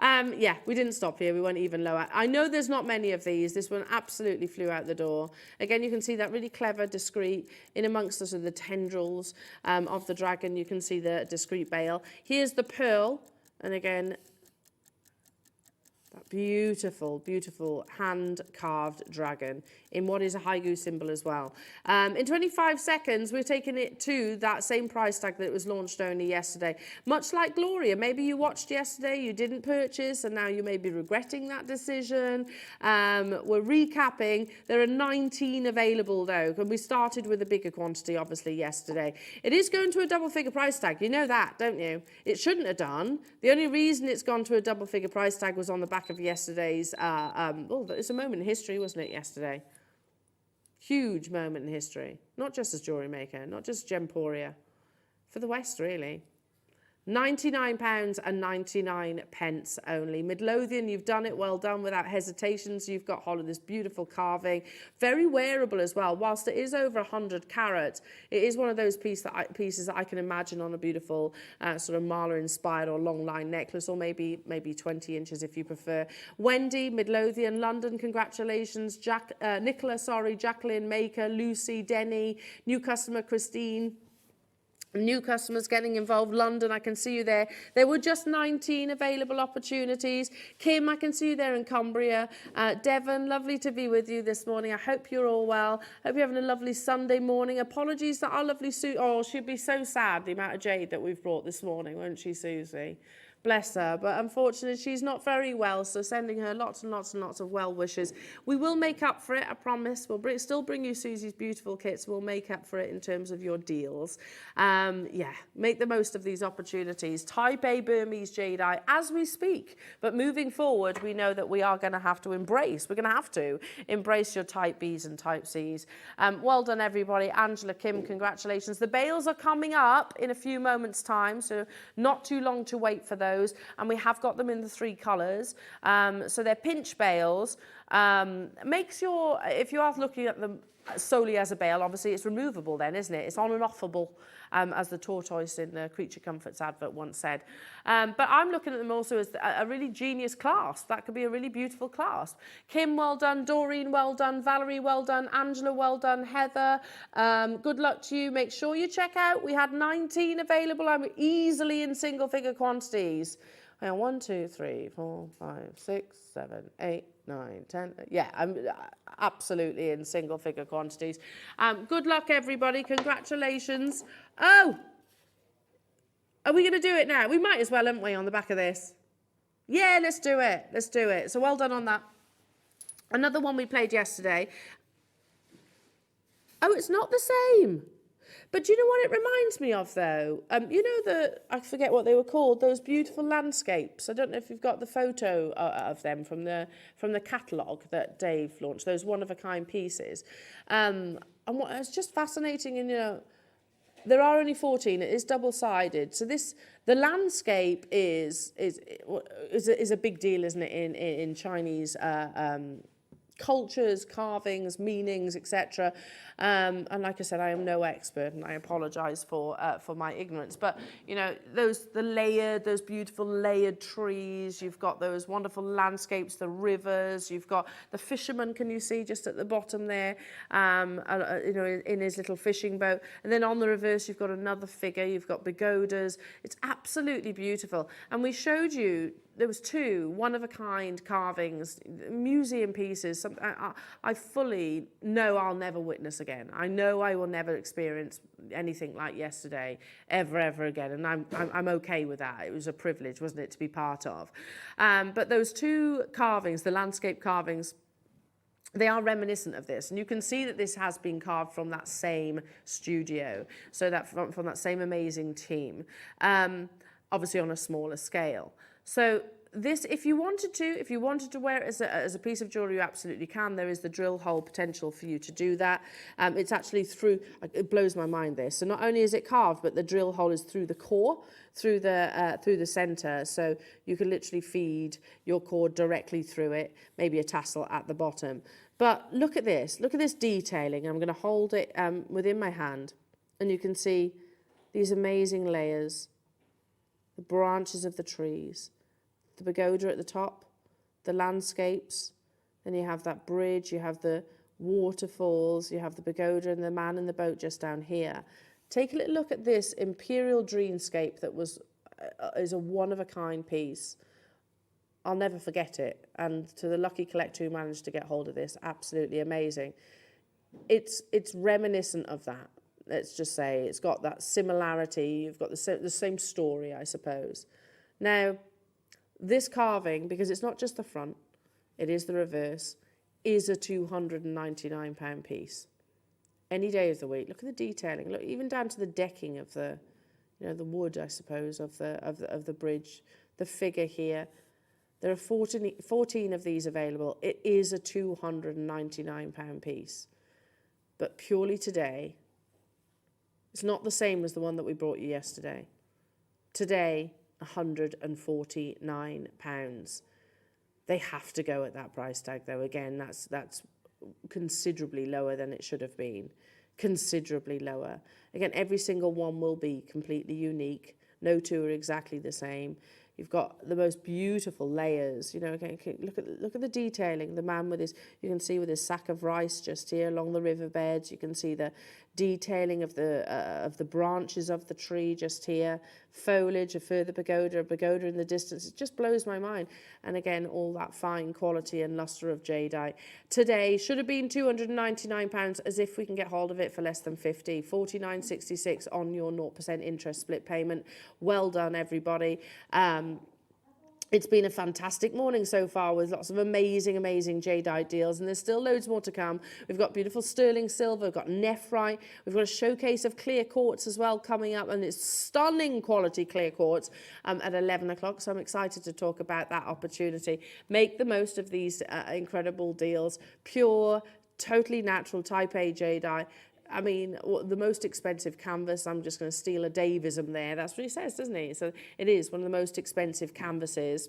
[SPEAKER 1] Yeah, we didn't stop here. We went even lower. I know there's not many of these. This one absolutely flew out the door. Again, you can see that really clever, discreet, in amongst the, sort of the tendrils of the dragon. You can see the discreet bail. Here's the pearl. And again, that beautiful, beautiful hand-carved dragon in what is a Haigu symbol as well. In 25 seconds, we're taking it to that same price tag that it was launched only yesterday. Much like Gloria, maybe you watched yesterday, you didn't purchase, and now you may be regretting that decision. We're recapping. There are 19 available, though, and we started with a bigger quantity, obviously, yesterday. It is going to a double-figure price tag. You know that, don't you? It shouldn't have done. The only reason it's gone to a double-figure price tag was on the back of yesterday's, well, it's a moment in history, wasn't it, yesterday? Huge moment in history. Not just as Jewellery Maker, not just Gemporia. For the West, really. £99.99 only. Midlothian, you've done it, well done, without hesitation. So you've got this beautiful carving. Very wearable as well. Whilst it is over 100 carats, it is one of those pieces that I can imagine on a beautiful sort of Mala-inspired or long line necklace, or maybe 20 inches if you prefer. Wendy, Midlothian, London, congratulations. Nicola, Jacqueline, Maker, Lucy, Denny, new customer, Christine. New customers getting involved. London, I can see you there. There were just 19 available opportunities. Kim, I can see you there in Cumbria. Devon, lovely to be with you this morning. I hope you're all well. Hope you're having a lovely Sunday morning. Apologies that our lovely Susie, oh, she'll be so sad, the amount of jade that we've brought this morning, won't she, Susie? Bless her, but unfortunately she's not very well, so sending her lots and lots and lots of well wishes. We will make up for it, I promise. We'll still bring you Susie's beautiful kits. We'll make up for it in terms of your deals. Yeah, make the most of these opportunities. Type A Burmese jadeite as we speak, but moving forward, we know that we are going to have to embrace. We're going to have to embrace your Type Bs and Type Cs. Well done, everybody. Angela, Kim, congratulations. The bales are coming up in a few moments' time, so not too long to wait for those. And we have got them in the 3 colours. So they're pinch bales. If you are looking at them solely as a bale, obviously it's removable then, isn't it? It's on and offable, as the tortoise in the Creature Comforts advert once said. But I'm looking at them also as a really genius clasp. That could be a really beautiful clasp. Kim, well done. Doreen, well done. Valerie, well done. Angela, well done. Heather, good luck to you. Make sure you check out. We had 19 available. I'm easily in single figure quantities. 1, 2, 3, 4, 5, 6, 7, 8, 9, 10. Yeah, I'm absolutely in single figure quantities. Good luck, everybody. Congratulations. Oh, are we going to do it now? We might as well, haven't we, on the back of this? Yeah, let's do it. Let's do it. So well done on that. Another one we played yesterday. Oh, it's not the same. But do you know what it reminds me of, though? You know I forget what they were called, those beautiful landscapes. I don't know if you've got the photo of them from the catalogue that Dave launched, those one-of-a-kind pieces. And it's just fascinating, and, you know, there are only 14. It is double-sided. So the landscape is a big deal, isn't it, in Chinese cultures, carvings, meanings, etc. And like I said, I am no expert, and I apologise for my ignorance. But you know, those beautiful layered trees. You've got those wonderful landscapes, the rivers. You've got the fisherman. Can you see just at the bottom there? You know, in his little fishing boat. And then on the reverse, you've got another figure. You've got pagodas. It's absolutely beautiful. And we showed you. There was 2 one-of-a-kind carvings, museum pieces. I fully know I'll never witness again. I know I will never experience anything like yesterday ever again, and I'm okay with that. It was a privilege, wasn't it, to be part of. But those 2 carvings, the landscape carvings, they are reminiscent of this, and you can see that this has been carved from that same studio, so that from that same amazing team, obviously on a smaller scale. So this, if you wanted to wear it as a piece of jewellery, you absolutely can. There is the drill hole potential for you to do that. It's actually through, it blows my mind this. So not only is it carved, but the drill hole is through the core, through the centre. So you can literally feed your cord directly through it, maybe a tassel at the bottom. But look at this detailing. I'm going to hold it within my hand, and you can see these amazing layers. The branches of the trees, the pagoda at the top, the landscapes, then you have that bridge, you have the waterfalls, you have the pagoda and the man in the boat just down here. Take a little look at this imperial dreamscape that is a one-of-a-kind piece. I'll never forget it, and to the lucky collector who managed to get hold of this, absolutely amazing. It's reminiscent of that. Let's just say it's got that similarity. You've got the same story, I suppose. Now, this carving, because it's not just the front, it is the reverse, is a £299 piece. Any day of the week. Look at the detailing. Look, even down to the decking of the wood, I suppose, of the bridge. The figure here. There are 14 of these available. It is a £299 piece. But purely today, it's not the same as the one that we brought you yesterday. Today, £149. They have to go at that price tag, though. Again, that's considerably lower than it should have been. Considerably lower. Again, every single one will be completely unique. No 2 are exactly the same. You've got the most beautiful layers. You know, again, look at the detailing. The man with his, you can see with his sack of rice just here along the riverbeds. You can see the detailing of the branches of the tree just here. Foliage, a further pagoda, a pagoda in the distance. It just blows my mind. And again, all that fine quality and lustre of jadeite. Today should have been £299, as if we can get hold of it for less than 50. £49.66 on your 0% interest split payment. Well done, everybody. It's been a fantastic morning so far with lots of amazing, amazing jadeite deals, and there's still loads more to come. We've got beautiful sterling silver, we've got nephrite, we've got a showcase of clear quartz as well coming up, and it's stunning quality clear quartz at 11 o'clock, so I'm excited to talk about that opportunity. Make the most of these incredible deals. Pure, totally natural type A jadeite. I mean, the most expensive canvas, I'm just going to steal a Davism there. That's what he says, doesn't he? So it is one of the most expensive canvases.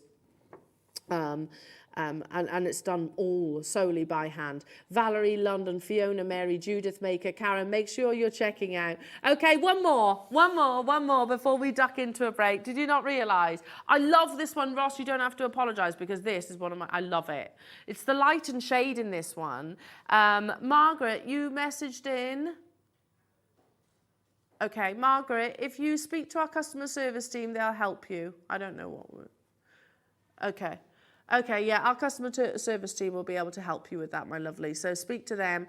[SPEAKER 1] And it's done all solely by hand. Valerie, London, Fiona, Mary, Judith Maker, Karen, make sure you're checking out. Okay, one more before we duck into a break. Did you not realise? I love this one, Ross. You don't have to apologise because this is one of my, I love it. It's the light and shade in this one. Margaret, you messaged in. Okay, Margaret, if you speak to our customer service team, they'll help you. I don't know what. Okay. Okay, yeah, our customer service team will be able to help you with that, my lovely. So speak to them.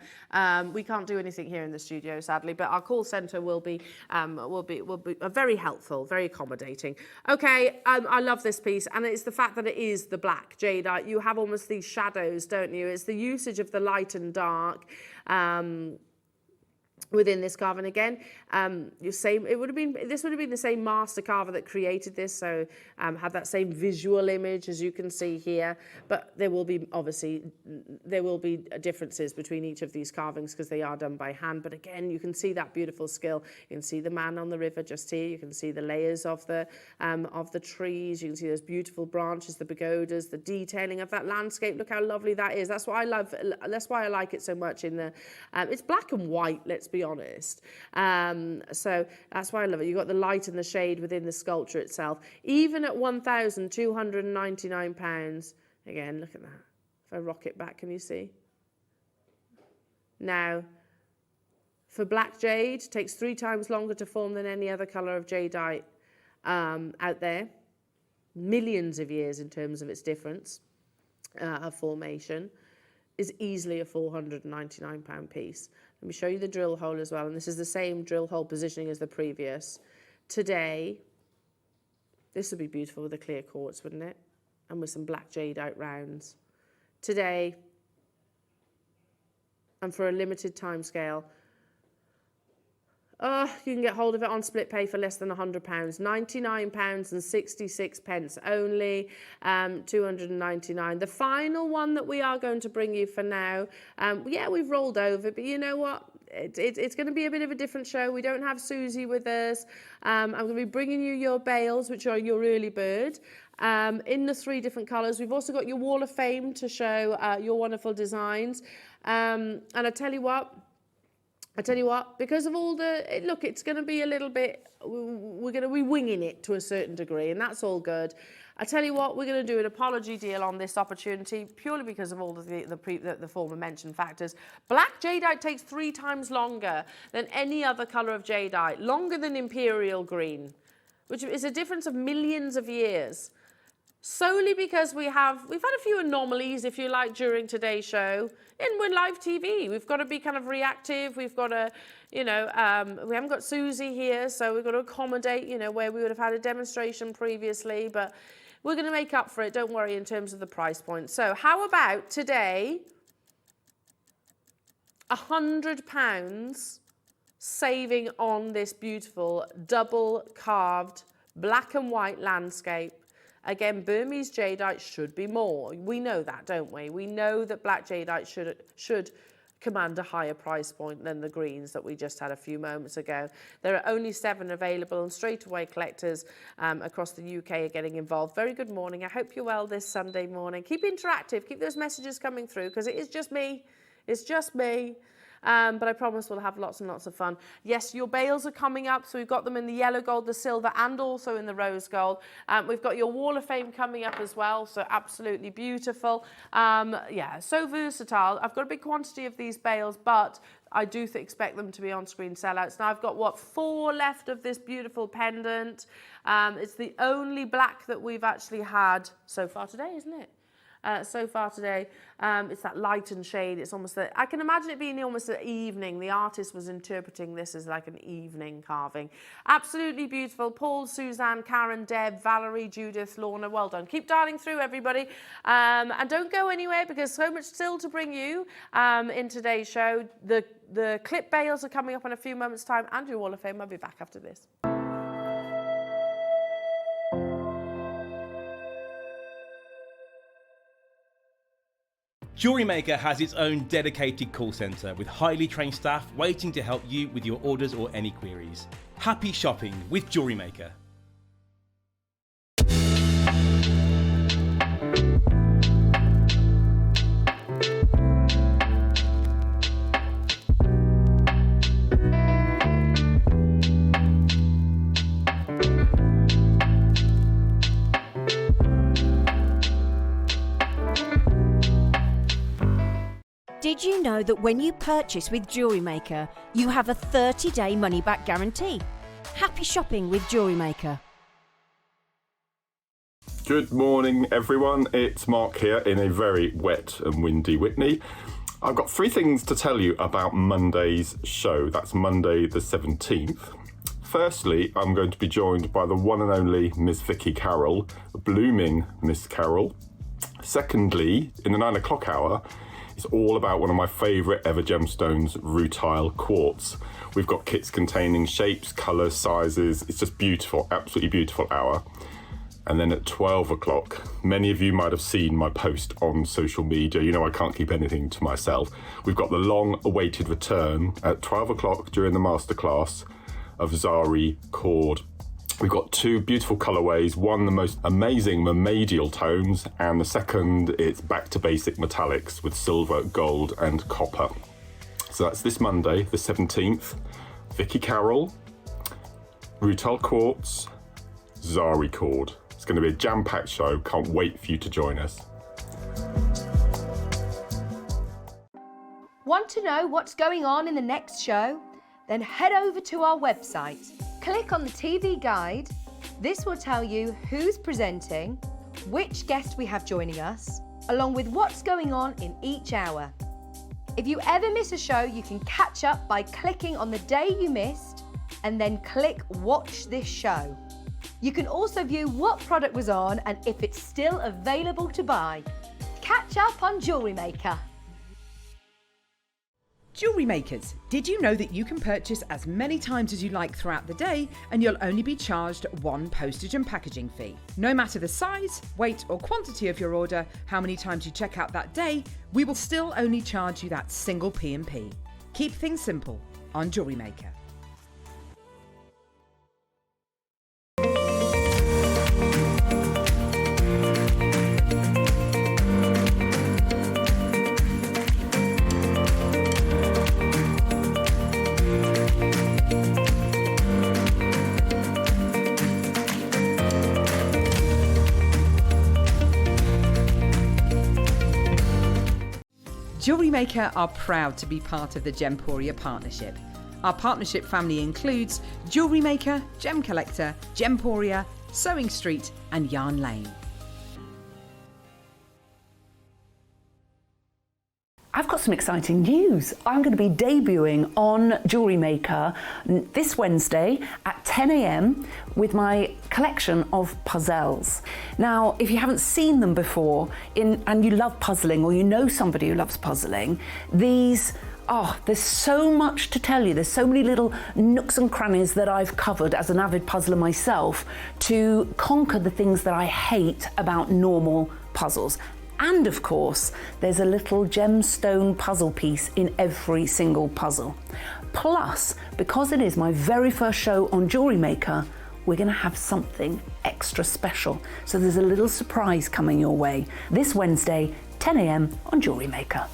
[SPEAKER 1] We can't do anything here in the studio, sadly, but our call centre will be very helpful, very accommodating. Okay, I love this piece, and it's the fact that it is the black jadeite. You have almost these shadows, don't you? It's the usage of the light and dark. Within this carving again, this would have been the same master carver that created this, so had that same visual image as you can see here. But there will be differences between each of these carvings because they are done by hand. But again, you can see that beautiful skill. You can see the man on the river just here. You can see the layers of the trees. You can see those beautiful branches, the pagodas, the detailing of that landscape. Look how lovely that is. That's what I love. That's why I like it so much. It's black and white. Let's be honest. So that's why I love it. You've got the light and the shade within the sculpture itself. Even at £1,299, again, look at that. If I rock it back, can you see? Now, for black jade, it takes 3 times longer to form than any other colour of jadeite out there. Millions of years in terms of its difference of formation. Is easily a £499 piece. Let me show you the drill hole as well, and this is the same drill hole positioning as the previous. Today, this would be beautiful with a clear quartz, wouldn't it? And with some black jadeite rounds. Today, and for a limited time scale, you can get hold of it on split pay for less than £100. £99.66 only, 299. The final one that we are going to bring you for now, yeah, we've rolled over, but you know what? It's going to be a bit of a different show. We don't have Suzie with us. I'm going to be bringing you your bales, which are your early bird, in the 3 different colours. We've also got your Wall of Fame to show your wonderful designs. And I tell you what, because of all look, it's going to be a little bit, we're going to be winging it to a certain degree, and that's all good. I tell you what, we're going to do an apology deal on this opportunity, purely because of all the former mentioned factors. Black jadeite takes 3 times longer than any other colour of jadeite, longer than imperial green, which is a difference of millions of years. Solely because we've had a few anomalies, if you like, during today's show. And we're live TV. We've got to be kind of reactive. We've got to, we haven't got Suzie here, so we've got to accommodate, where we would have had a demonstration previously. But we're going to make up for it, don't worry, in terms of the price point. So how about today, £100 saving on this beautiful double carved black and white landscape. Again, Burmese jadeite should be more. We know that, don't we? We know that black jadeite should command a higher price point than the greens that we just had a few moments ago. There are only 7 available, and straight away collectors across the UK are getting involved. Very good morning. I hope you're well this Sunday morning. Keep interactive. Keep those messages coming through, because it is just me. It's just me. But I promise we'll have lots and lots of fun. Yes, your bales are coming up, so we've got them in the yellow gold, the silver, and also in the rose gold. We've got your Wall of Fame coming up as well, so absolutely beautiful. Yeah, so versatile. I've got a big quantity of these bales, but I do expect them to be on-screen sellouts. Now, I've got, 4 left of this beautiful pendant. It's the only black that we've actually had so far today, isn't it? so far today. It's that light and shade. It's almost that, I can imagine it being almost an evening. The artist was interpreting this as like an evening carving. Absolutely beautiful. Paul, Suzanne, Karen, Deb, Valerie, Judith, Lorna, well done. Keep dialing through, everybody. And don't go anywhere, because so much still to bring you in today's show. The clip bales are coming up in a few moments' time. Andrew Wall of Fame, I'll be back after this.
[SPEAKER 2] JewelleryMaker has its own dedicated call centre with highly trained staff waiting to help you with your orders or any queries. Happy shopping with JewelleryMaker.
[SPEAKER 3] Did you know that when you purchase with JewelleryMaker, you have a 30-day money-back guarantee? Happy shopping with JewelleryMaker.
[SPEAKER 4] Good morning, everyone. It's Mark here in a very wet and windy Whitney. I've got 3 things to tell you about Monday's show. That's Monday the 17th. Firstly, I'm going to be joined by the one and only Miss Vicky Carroll, blooming Miss Carroll. Secondly, in the 9 o'clock hour, it's all about one of my favourite ever gemstones, rutile quartz. We've got kits containing shapes, colours, sizes. It's just beautiful, absolutely beautiful hour. And then at 12 o'clock, many of you might have seen my post on social media. You know I can't keep anything to myself. We've got the long-awaited return at 12 o'clock during the masterclass of Zari cord. We've got 2 beautiful colourways, one the most amazing mermaidial tones, and the second, it's back to basic metallics with silver, gold and copper. So that's this Monday, the 17th. Vicky Carroll, rutile quartz, Zari cord. It's going to be a jam-packed show. Can't wait for you to join us.
[SPEAKER 5] Want to know what's going on in the next show? Then head over to our website. Click on the TV guide. This will tell you who's presenting, which guest we have joining us, along with what's going on in each hour. If you ever miss a show, you can catch up by clicking on the day you missed and then click Watch This Show. You can also view what product was on and if it's still available to buy. Catch up on JewelleryMaker.
[SPEAKER 6] Jewellery makers, did you know that you can purchase as many times as you like throughout the day and you'll only be charged 1 postage and packaging fee? No matter the size, weight or quantity of your order, how many times you check out that day, we will still only charge you that single P&P. Keep things simple on Jewellery Maker. JewelleryMaker are proud to be part of the Gemporia partnership. Our partnership family includes JewelleryMaker, Gem Collector, Gemporia, Sewing Street and Yarn Lane.
[SPEAKER 7] I've got some exciting news. I'm going to be debuting on JewelleryMaker this Wednesday at 10 a.m. with my collection of puzzles. Now, if you haven't seen them before and you love puzzling or you know somebody who loves puzzling, there's so much to tell you. There's so many little nooks and crannies that I've covered as an avid puzzler myself to conquer the things that I hate about normal puzzles. And of course, there's a little gemstone puzzle piece in every single puzzle. Plus, because it is my very first show on JewelleryMaker, we're going to have something extra special. So there's a little surprise coming your way this Wednesday, 10 a.m. on JewelleryMaker.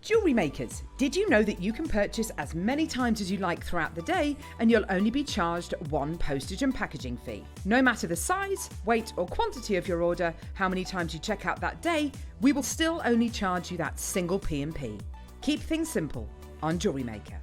[SPEAKER 6] Jewellery makers, did you know that you can purchase as many times as you like throughout the day and you'll only be charged 1 postage and packaging fee? No matter the size, weight or quantity of your order, how many times you check out that day, we will still only charge you that single P&P. Keep things simple on Jewellery Maker.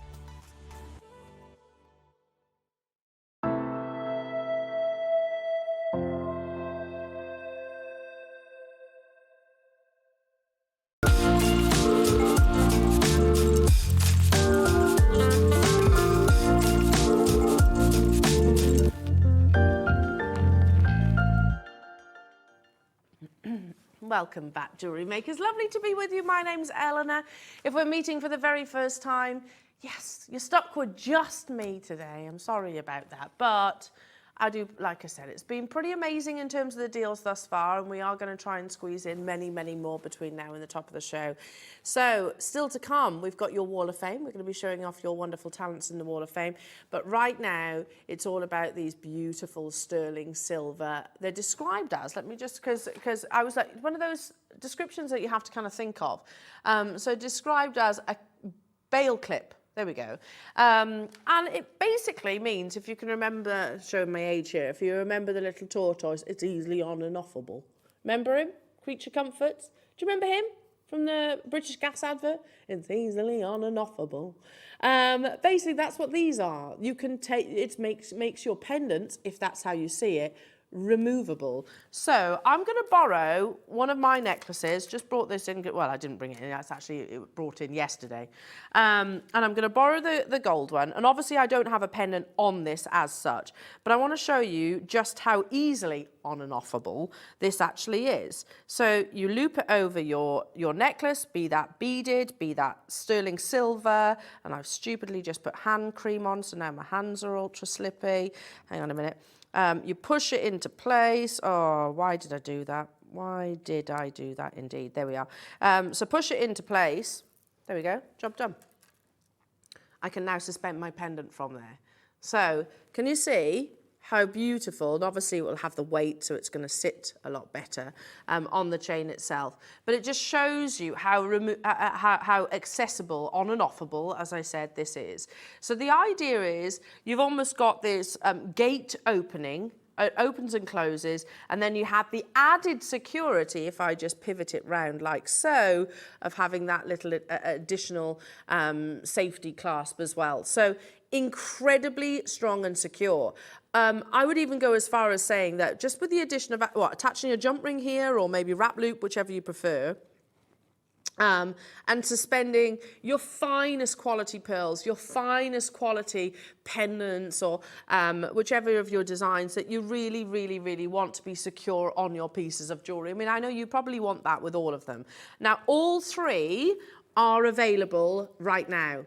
[SPEAKER 1] welcome back, Jewellery Makers. Lovely to be with you. My name's Eleanor. If we're meeting for the very first time, yes, you're stuck with just me today. I'm sorry about that, but I do, like I said, it's been pretty amazing in terms of the deals thus far, and we are going to try and squeeze in many, many more between now and the top of the show. So, still to come, we've got your Wall of Fame. We're going to be showing off your wonderful talents in the Wall of Fame. But right now, it's all about these beautiful sterling silver. They're described as, let me just, because I was like, one of those descriptions that you have to kind of think of. So, described as a bail clip. There we go. And it basically means, if you can remember, showing my age here, if you remember the little tortoise, it's easily on and offable. Remember him? Creature Comforts? Do you remember him from the British Gas advert? It's easily on and offable. Basically, that's what these are. You can take, it makes your pendants, if that's how you see it, removable. So I'm going to borrow one of my necklaces. Just brought this in. Well, I didn't bring it in. That's actually it brought in yesterday. And I'm going to borrow the gold one. And obviously I don't have a pendant on this as such, but I want to show you just how easily on and offable this actually is. So you loop it over your necklace, be that beaded, be that sterling silver, and I've stupidly just put hand cream on, so now my hands are ultra slippy. Hang on a minute. You push it into place. Oh, why did I do that? Why did I do that indeed? There we are. So push it into place. There we go. Job done. I can now suspend my pendant from there. So can you see how beautiful? And obviously it will have the weight, so it's going to sit a lot better on the chain itself. But it just shows you how accessible, on and offable, as I said, this is. So the idea is you've almost got this gate opening. It opens and closes, and then you have the added security, if I just pivot it round like so, of having that little additional safety clasp as well. So incredibly strong and secure. I would even go as far as saying that just with the addition of attaching a jump ring here, or maybe wrap loop, whichever you prefer, and suspending your finest quality pearls, your finest quality pendants, or whichever of your designs that you really, really, really want to be secure on your pieces of jewellery. I mean, I know you probably want that with all of them. Now, all three are available right now.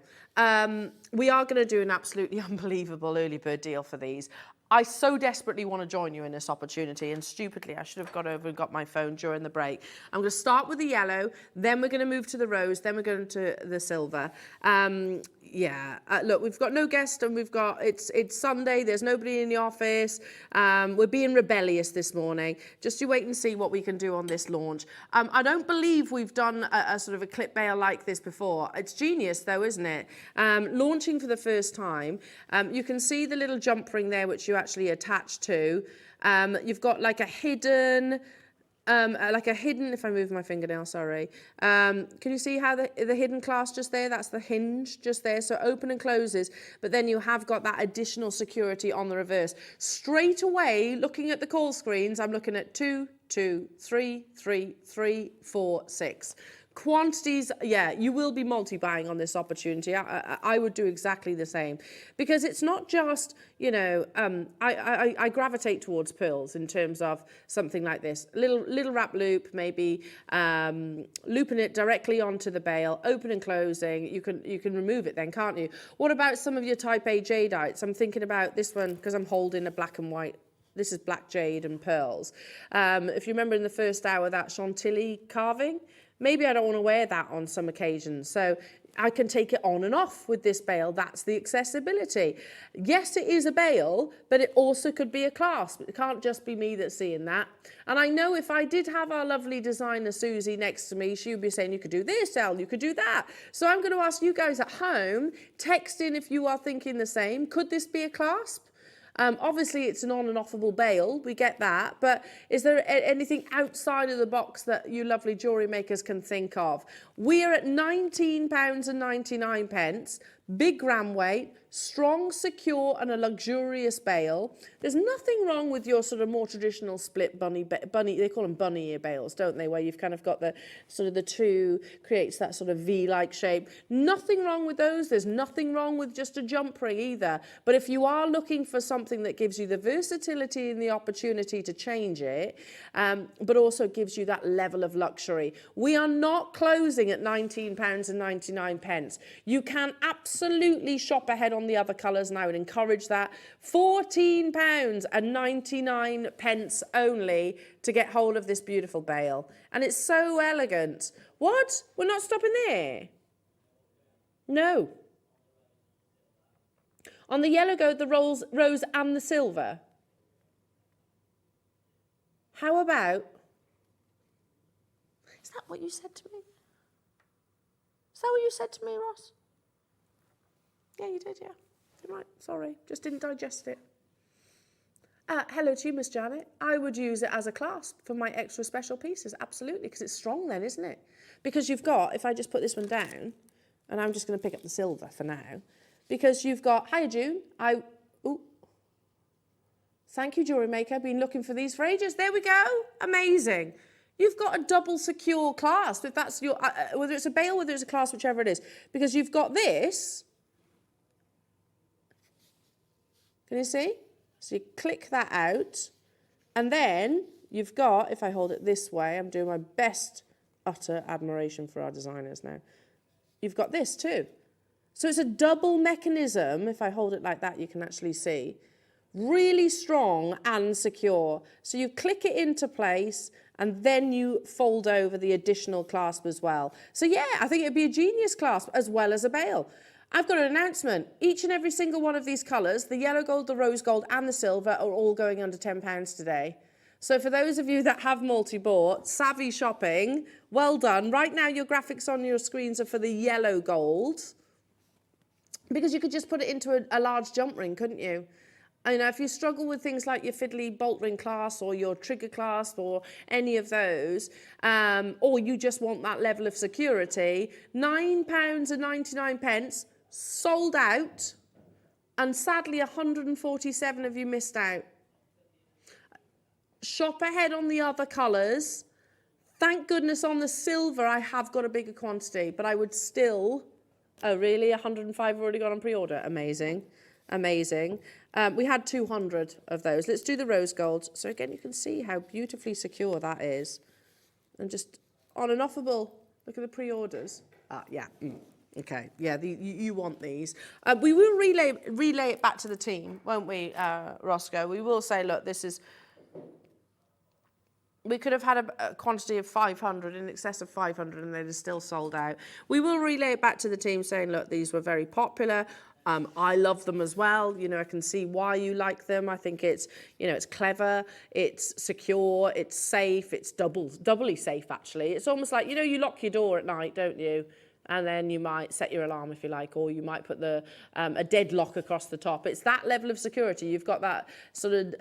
[SPEAKER 1] We are going to do an absolutely unbelievable early bird deal for these. I so desperately want to join you in this opportunity, and stupidly, I should have got over and got my phone during the break. I'm going to start with the yellow, then we're going to move to the rose, then we're going to the silver. Look, we've got no guest, and we've got, it's Sunday, there's nobody in the office. We're being rebellious this morning. Just you wait and see what we can do on this launch. I don't believe we've done a sort of a clip bail like this before. It's genius though, isn't it? Launching for the first time. You can see the little jump ring there, which you actually attach to. You've got like a hidden, if I move my fingernail, sorry. Can you see how the hidden clasp just there? That's the hinge just there. So open and closes, but then you have got that additional security on the reverse. Straight away, looking at the call screens, I'm looking at 2, 2, 3, 3, 3, 4, 6. Quantities, yeah, you will be multi-buying on this opportunity. I would do exactly the same, because it's not just, you know, I gravitate towards pearls in terms of something like this. Little wrap loop, maybe looping it directly onto the bail, open and closing. You can remove it then, can't you? What about some of your type A jadeites? I'm thinking about this one because I'm holding a black and white. This is black jade and pearls. If you remember in the first hour, that Chantilly carving, maybe I don't want to wear that on some occasions. So I can take it on and off with this bail. That's the accessibility. Yes, it is a bail, but it also could be a clasp. It can't just be me that's seeing that. And I know if I did have our lovely designer Suzie next to me, she would be saying, you could do this, Elle, you could do that. So I'm going to ask you guys at home, text in if you are thinking the same. Could this be a clasp? Obviously, it's an on and offable bail. We get that. But is there anything outside of the box that you lovely jewellery makers can think of? We are at £19.99. big gram weight, strong, secure, and a luxurious bail. There's nothing wrong with your sort of more traditional split bunny, they call them bunny ear bails, don't they, where you've kind of got the sort of the two, creates that sort of V-like shape. Nothing wrong with those. There's nothing wrong with just a jump ring either. But if you are looking for something that gives you the versatility and the opportunity to change it, but also gives you that level of luxury, we are not closing at £19.99. You can absolutely shop ahead on the other colours, and I would encourage that. £14.99 only to get hold of this beautiful bail. And it's so elegant. What? We're not stopping there? No. On the yellow gold, the rose and the silver. How about... Is that what you said to me? Is that what you said to me, Ross? Yeah, you did, yeah. You're right, sorry. Just didn't digest it. Hello to you, Miss Janet. I would use it as a clasp for my extra special pieces, absolutely, because it's strong then, isn't it? Because you've got, if I just put this one down, and I'm just going to pick up the silver for now, because you've got, hiya, June. Thank you, Jewellery Maker. Been looking for these for ages. There we go. Amazing. You've got a double secure clasp, if that's your, whether it's a bail, whether it's a clasp, whichever it is, because you've got this. Can you see? So you click that out, and then you've got, if I hold it this way, I'm doing my best utter admiration for our designers now. You've got this too. So it's a double mechanism. If I hold it like that, you can actually see. Really strong and secure. So you click it into place, and then you fold over the additional clasp as well. So yeah, I think it'd be a genius clasp as well as a bail. I've got an announcement. Each and every single one of these colours, the yellow gold, the rose gold, and the silver, are all going under £10 today. So for those of you that have multi-bought, savvy shopping, well done. Right now, your graphics on your screens are for the yellow gold, because you could just put it into a large jump ring, couldn't you? You know, if you struggle with things like your fiddly bolt ring clasp or your trigger clasp or any of those, or you just want that level of security, £9.99, sold out, and sadly 147 of you missed out. Shop ahead on the other colours. Thank goodness on the silver I have got a bigger quantity, but I would still... Oh, really? 105 already got on pre-order? Amazing. Amazing. We had 200 of those. Let's do the rose gold. So again, you can see how beautifully secure that is. And just on and offable. Look at the pre-orders. Yeah. Okay. Yeah, you want these. We will relay it back to the team, won't we, Roscoe? We will say, look, this is... We could have had a quantity of 500, in excess of 500, and they'd have still sold out. We will relay it back to the team saying, look, these were very popular. I love them as well. You know, I can see why you like them. I think it's, you know, it's clever, it's secure, it's safe, it's doubly safe, actually. It's almost like, you know, you lock your door at night, don't you? And then you might set your alarm if you like, or you might put the a deadlock across the top. It's that level of security. You've got that sort of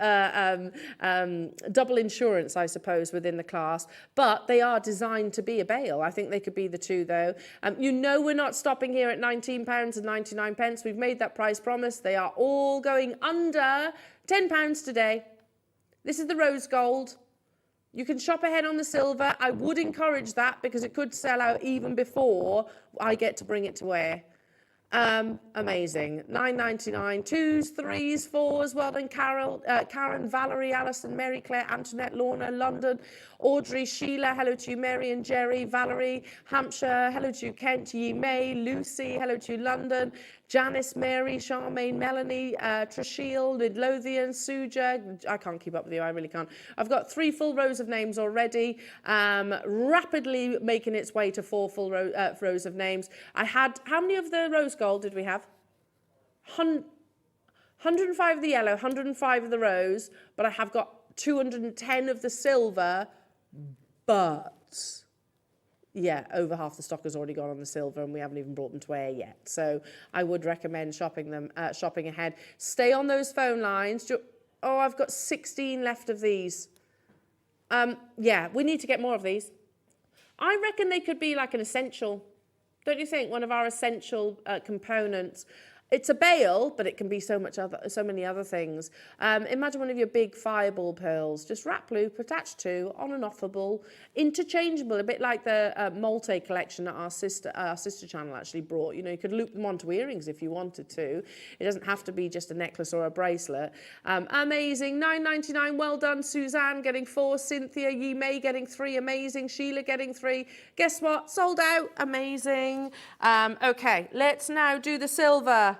[SPEAKER 1] double insurance, I suppose, within the class. But they are designed to be a bail. I think they could be the two, though. You know we're not stopping here at £19.99. We've made that price promise. They are all going under £10 today. This is the rose gold. You can shop ahead on the silver. I would encourage that because it could sell out even before I get to bring it to wear. Amazing. £9.99. 2s, 3s, 4s. Well done, Karen, Valerie, Alison, Mary Claire, Antoinette, Lorna, London, Audrey, Sheila. Hello to you, Mary and Jerry. Valerie, Hampshire. Hello to you, Kent, Yi May, Lucy. Hello to you, London. Janice, Mary, Charmaine, Melanie, Trishil, Midlothian, Suja. I can't keep up with you, I really can't. I've got 3 full rows of names already, rapidly making its way to 4 full rows of names. I had, how many of the rose gold did we have? 105 of the yellow, 105 of the rose, but I have got 210 of the silver, but... Yeah, over half the stock has already gone on the silver, and we haven't even brought them to air yet. So I would recommend shopping ahead. Stay on those phone lines. Oh, I've got 16 left of these. Yeah, we need to get more of these. I reckon they could be like an essential. Don't you think? One of our essential components. It's a bail, but it can be so many other things. Imagine one of your big fireball pearls, just wrap loop, attached to, on and offable, interchangeable, a bit like the Molte collection that our sister channel actually brought. You know, you could loop them onto earrings if you wanted to. It doesn't have to be just a necklace or a bracelet. Amazing, £9.99. Well done, Suzanne getting 4, Cynthia, Yi May getting 3, amazing, Sheila getting 3. Guess what? Sold out, amazing. Okay, let's now do the silver.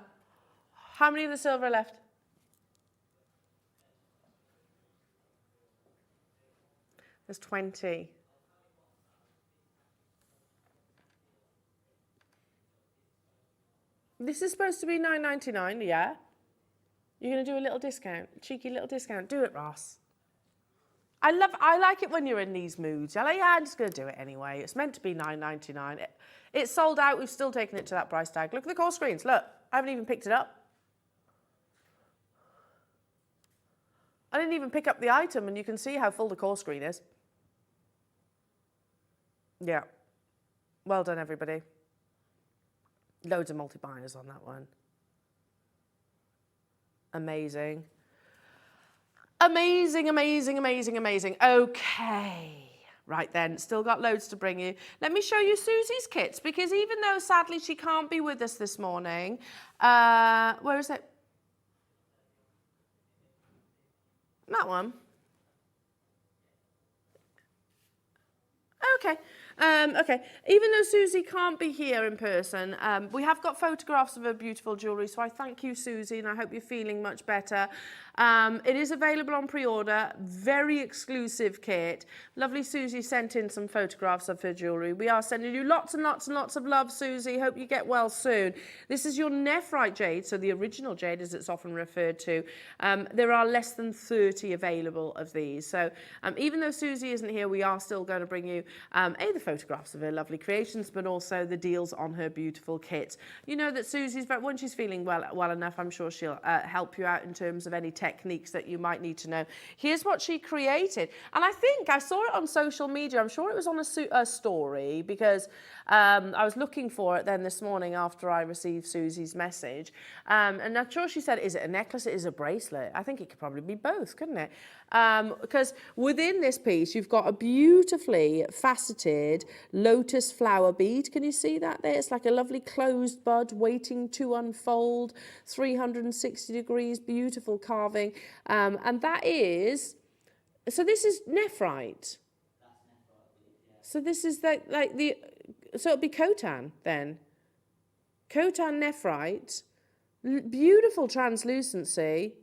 [SPEAKER 1] How many of the silver are left? There's 20. This is supposed to be £9.99, yeah? You're going to do a little discount, cheeky little discount. Do it, Ross. I like it when you're in these moods. You're like, yeah, I'm just going to do it anyway. It's meant to be £9.99. It's sold out. We've still taken it to that price tag. Look at the call screens. Look, I haven't even picked it up. I didn't even pick up the item, and you can see how full the call screen is. Yeah. Well done, everybody. Loads of multi-buyers on that one. Amazing. Amazing, amazing, amazing, amazing. Okay. Right then, still got loads to bring you. Let me show you Susie's kits, because even though, sadly, she can't be with us this morning, where is it? That one. Okay. Okay. Even though Suzie can't be here in person, we have got photographs of her beautiful jewellery, so I thank you, Suzie, and I hope you're feeling much better. It is available on pre-order. Very exclusive kit. Lovely Suzie sent in some photographs of her jewellery. We are sending you lots and lots and lots of love, Suzie. Hope you get well soon. This is your Nephrite jade, so the original jade, as it's often referred to. There are less than 30 available of these. So even though Suzie isn't here, we are still going to bring you the photographs of her lovely creations, but also the deals on her beautiful kit. You know that Susie's, when she's feeling well enough, I'm sure she'll help you out in terms of any techniques that you might need to know. Here's what she created, and I think I saw it on social media. I'm sure it was on a story, because I was looking for it then this morning after I received Susie's message, and I'm sure she said, is it a necklace, it is a bracelet? I think it could probably be both, couldn't it? Because within this piece you've got a beautifully faceted lotus flower bead. Can you see that there? It's like a lovely closed bud waiting to unfold, 360 degrees, beautiful carving, and that is, so this is nephrite. So this is so it'll be Khotan then. Khotan nephrite, beautiful translucency.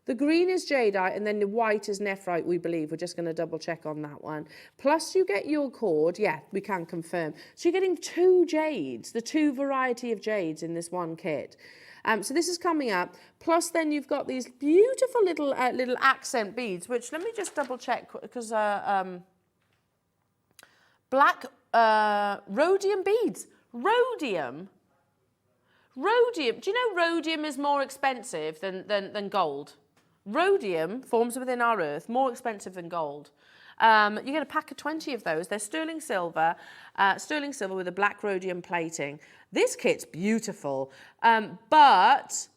[SPEAKER 1] The green is jadeite, and then the white is nephrite, we believe. We're just going to double check on that one. Plus you get your cord. Yeah, we can confirm. So you're getting 2 jades, the 2 variety of jades in this one kit. So this is coming up. Plus then you've got these beautiful little accent beads, which let me just double check, because black rhodium beads. Rhodium. Do you know rhodium is more expensive than gold? Rhodium forms within our earth, more expensive than gold. You get a pack of 20 of those. They're sterling silver with a black rhodium plating. This kit's beautiful, but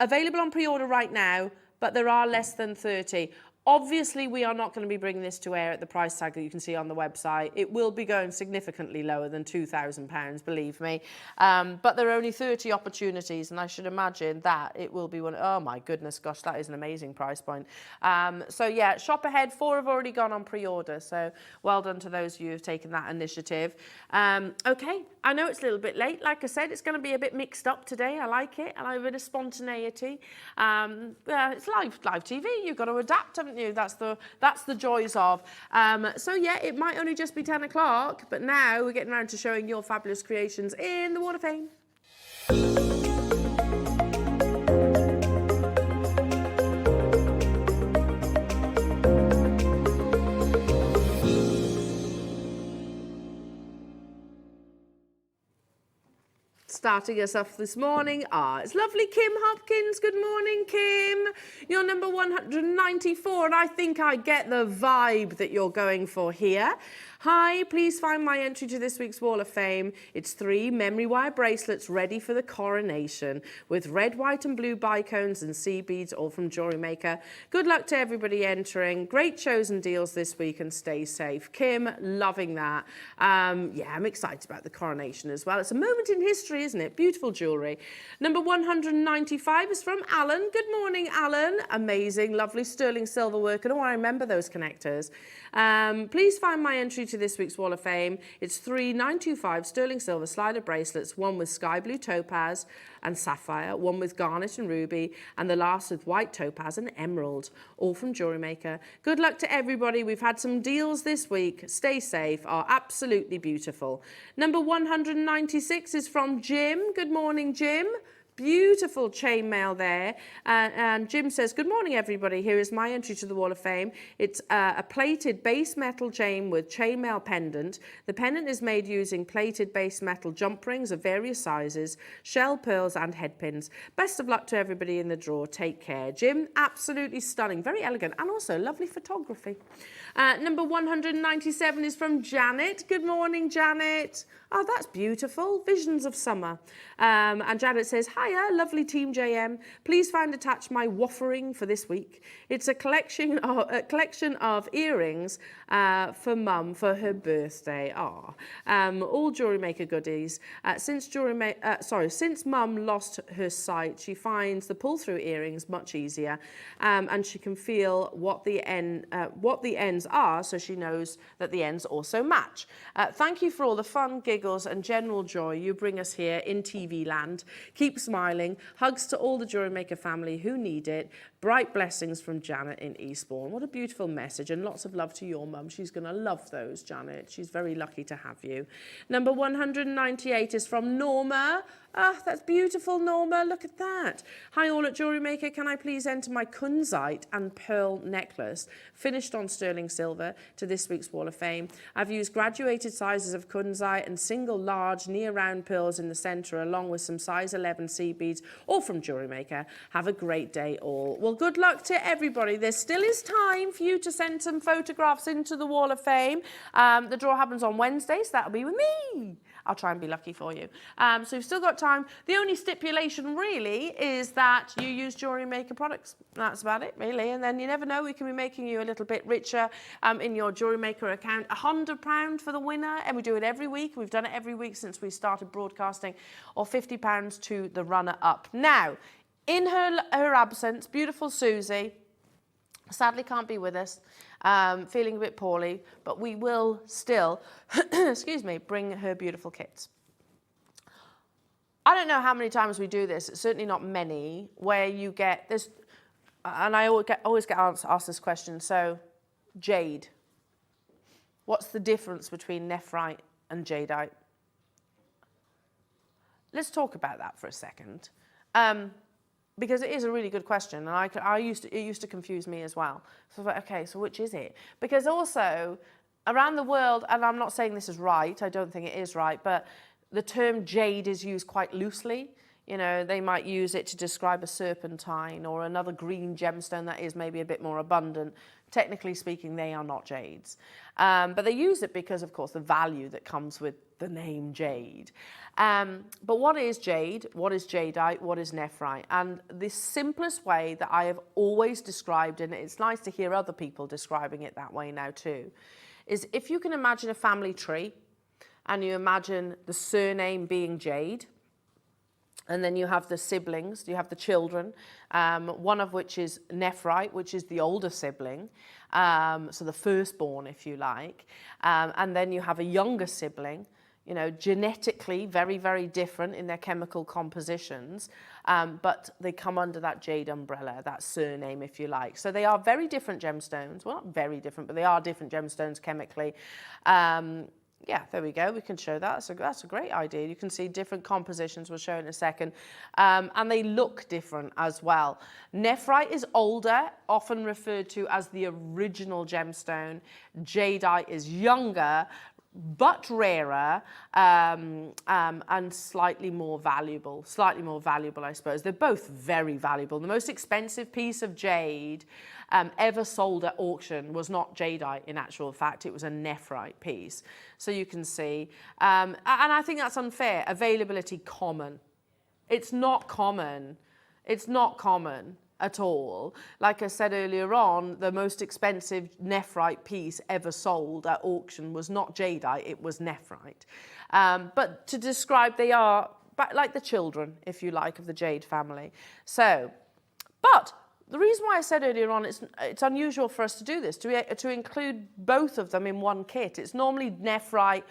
[SPEAKER 1] available on pre-order right now, but there are less than 30. Obviously, we are not going to be bringing this to air at the price tag that you can see on the website. It will be going significantly lower than £2,000, believe me. But there are only 30 opportunities, and I should imagine that it will be one. Oh my goodness, gosh, that is an amazing price point. So yeah, shop ahead. 4 have already gone on pre-order, so well done to those of you who have taken that initiative. Okay, I know it's a little bit late. Like I said, it's going to be a bit mixed up today. I like it, and I have a bit of spontaneity. It's live TV. You've got to adapt, haven't you? That's the joys of. So yeah, it might only just be 10 o'clock, but now we're getting around to showing your fabulous creations in the Wall of Fame. Starting us off this morning, it's lovely Kim Hopkins. Good morning, Kim. You're number 194, and I think I get the vibe that you're going for here. Hi, please find my entry to this week's Wall of Fame. It's 3 memory wire bracelets ready for the coronation with red, white and blue bicones and sea beads, all from JewelleryMaker. Good luck to everybody entering. Great chosen deals this week and stay safe. Kim, loving that. Yeah, I'm excited about the coronation as well. It's a moment in history, isn't it? Beautiful jewellery. Number 195 is from Alan. Good morning, Alan. Amazing, lovely sterling silver work. And I remember those connectors. Please find my entry to this week's Wall of Fame. It's 3 925 sterling silver slider bracelets, one with sky blue topaz and sapphire, one with garnet and ruby, and the last with white topaz and emerald, all from JewelleryMaker. Good luck to everybody. We've had some deals this week. Stay safe, are absolutely beautiful. Number 196 is from Jim. Good morning, Jim. Beautiful chainmail there. And Jim says, good morning, everybody. Here is my entry to the Wall of Fame. It's a plated base metal chain with chainmail pendant. The pendant is made using plated base metal jump rings of various sizes, shell pearls and head pins. Best of luck to everybody in the draw. Take care. Jim, absolutely stunning. Very elegant and also lovely photography. Number 197 is from Janet. Good morning, Janet. Oh, that's beautiful. Visions of summer. And Janet says, hiya, lovely team JM. Please find attached my waffering for this week. It's a collection of earrings for Mum for her birthday. All JewelleryMaker goodies. Since Mum lost her sight, she finds the pull-through earrings much easier, and she can feel what the ends are, so she knows that the ends also match. Thank you for all the fun, giggles and general joy you bring us here in TV land. Keep smiling. Hugs to all the JewelleryMaker family who need it. Bright blessings from Janet in Eastbourne. What a beautiful message, and lots of love to your mum. She's going to love those, Janet. She's very lucky to have you. Number 198 is from Norma. Ah, that's beautiful, Norma. Look at that. Hi, all at JewelleryMaker. Can I please enter my kunzite and pearl necklace, finished on sterling silver, to this week's Wall of Fame? I've used graduated sizes of kunzite and single large near round pearls in the centre, along with some size 11 sea beads, all from JewelleryMaker. Have a great day, all. Well, good luck to everybody. There still is time for you to send some photographs into the Wall of Fame. The draw happens on Wednesday, so that'll be with me. I'll try and be lucky for you. So you've still got time. The only stipulation really is that you use JewelleryMaker products. That's about it, really. And then you never know, we can be making you a little bit richer in your JewelleryMaker account. £100 for the winner, and we do it every week. We've done it every week since we started broadcasting, or £50 to the runner-up. Now, in her absence, beautiful Susie sadly can't be with us, feeling a bit poorly, but we will still, excuse me, bring her beautiful kits. I don't know how many times we do this, it's certainly not many, where you get this, and I always get asked this question, so jade. What's the difference between nephrite and jadeite? Let's talk about that for a second. Because it is a really good question, and it used to confuse me as well. So I was like, okay, so which is it? Because also, around the world, and I'm not saying this is right, I don't think it is right, but the term jade is used quite loosely. You know, they might use it to describe a serpentine or another green gemstone that is maybe a bit more abundant. Technically speaking, they are not jades. But they use it because, of course, the value that comes with the name jade. But what is jade? What is jadeite? What is nephrite? And the simplest way that I have always described it, and it's nice to hear other people describing it that way now too, is if you can imagine a family tree and you imagine the surname being Jade, and then you have the siblings, you have the children, one of which is Nephrite, which is the older sibling, so the firstborn, if you like, and then you have a younger sibling, you know, genetically very, very different in their chemical compositions, but they come under that jade umbrella, that surname, if you like. So they are very different gemstones. Well, not very different, but they are different gemstones chemically. Yeah, there we go. We can show that. That's a great idea. You can see different compositions. We'll show in a second. And they look different as well. Nephrite is older, often referred to as the original gemstone. Jadeite is younger, but rarer, and slightly more valuable, I suppose. They're both very valuable. The most expensive piece of jade ever sold at auction was not jadeite, in actual fact, it was a nephrite piece. So you can see, and I think that's unfair. Availability common. It's not common. It's not common at all. Like I said earlier on, the most expensive nephrite piece ever sold at auction was not jadeite, it was nephrite. But to describe, they are like the children, if you like, of the jade family. So, but the reason why I said earlier on it's unusual for us to do this, to include both of them in one kit. It's normally nephrite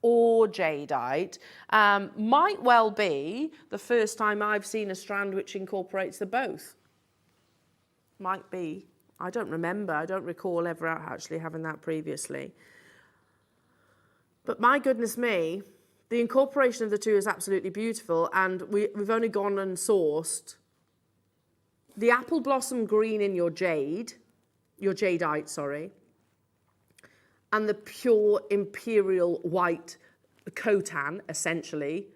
[SPEAKER 1] or jadeite. Might well be the first time I've seen a strand which incorporates the both. Might be. I don't remember. I don't recall ever actually having that previously. But my goodness me, the incorporation of the two is absolutely beautiful, and we've only gone and sourced the apple blossom green in your jadeite, sorry, and the pure imperial white Khotan, essentially.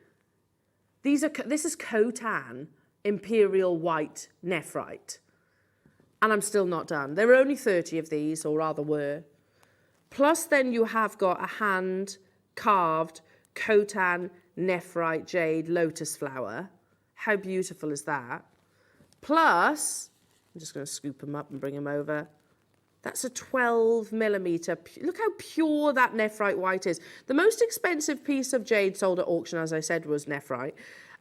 [SPEAKER 1] This is Khotan imperial white nephrite. And I'm still not done. There are only 30 of these, or rather were. Plus then you have got a hand-carved Khotan nephrite jade lotus flower. How beautiful is that? Plus, I'm just going to scoop them up and bring them over. That's a 12 millimeter. Look how pure that nephrite white is. The most expensive piece of jade sold at auction, as I said, was nephrite.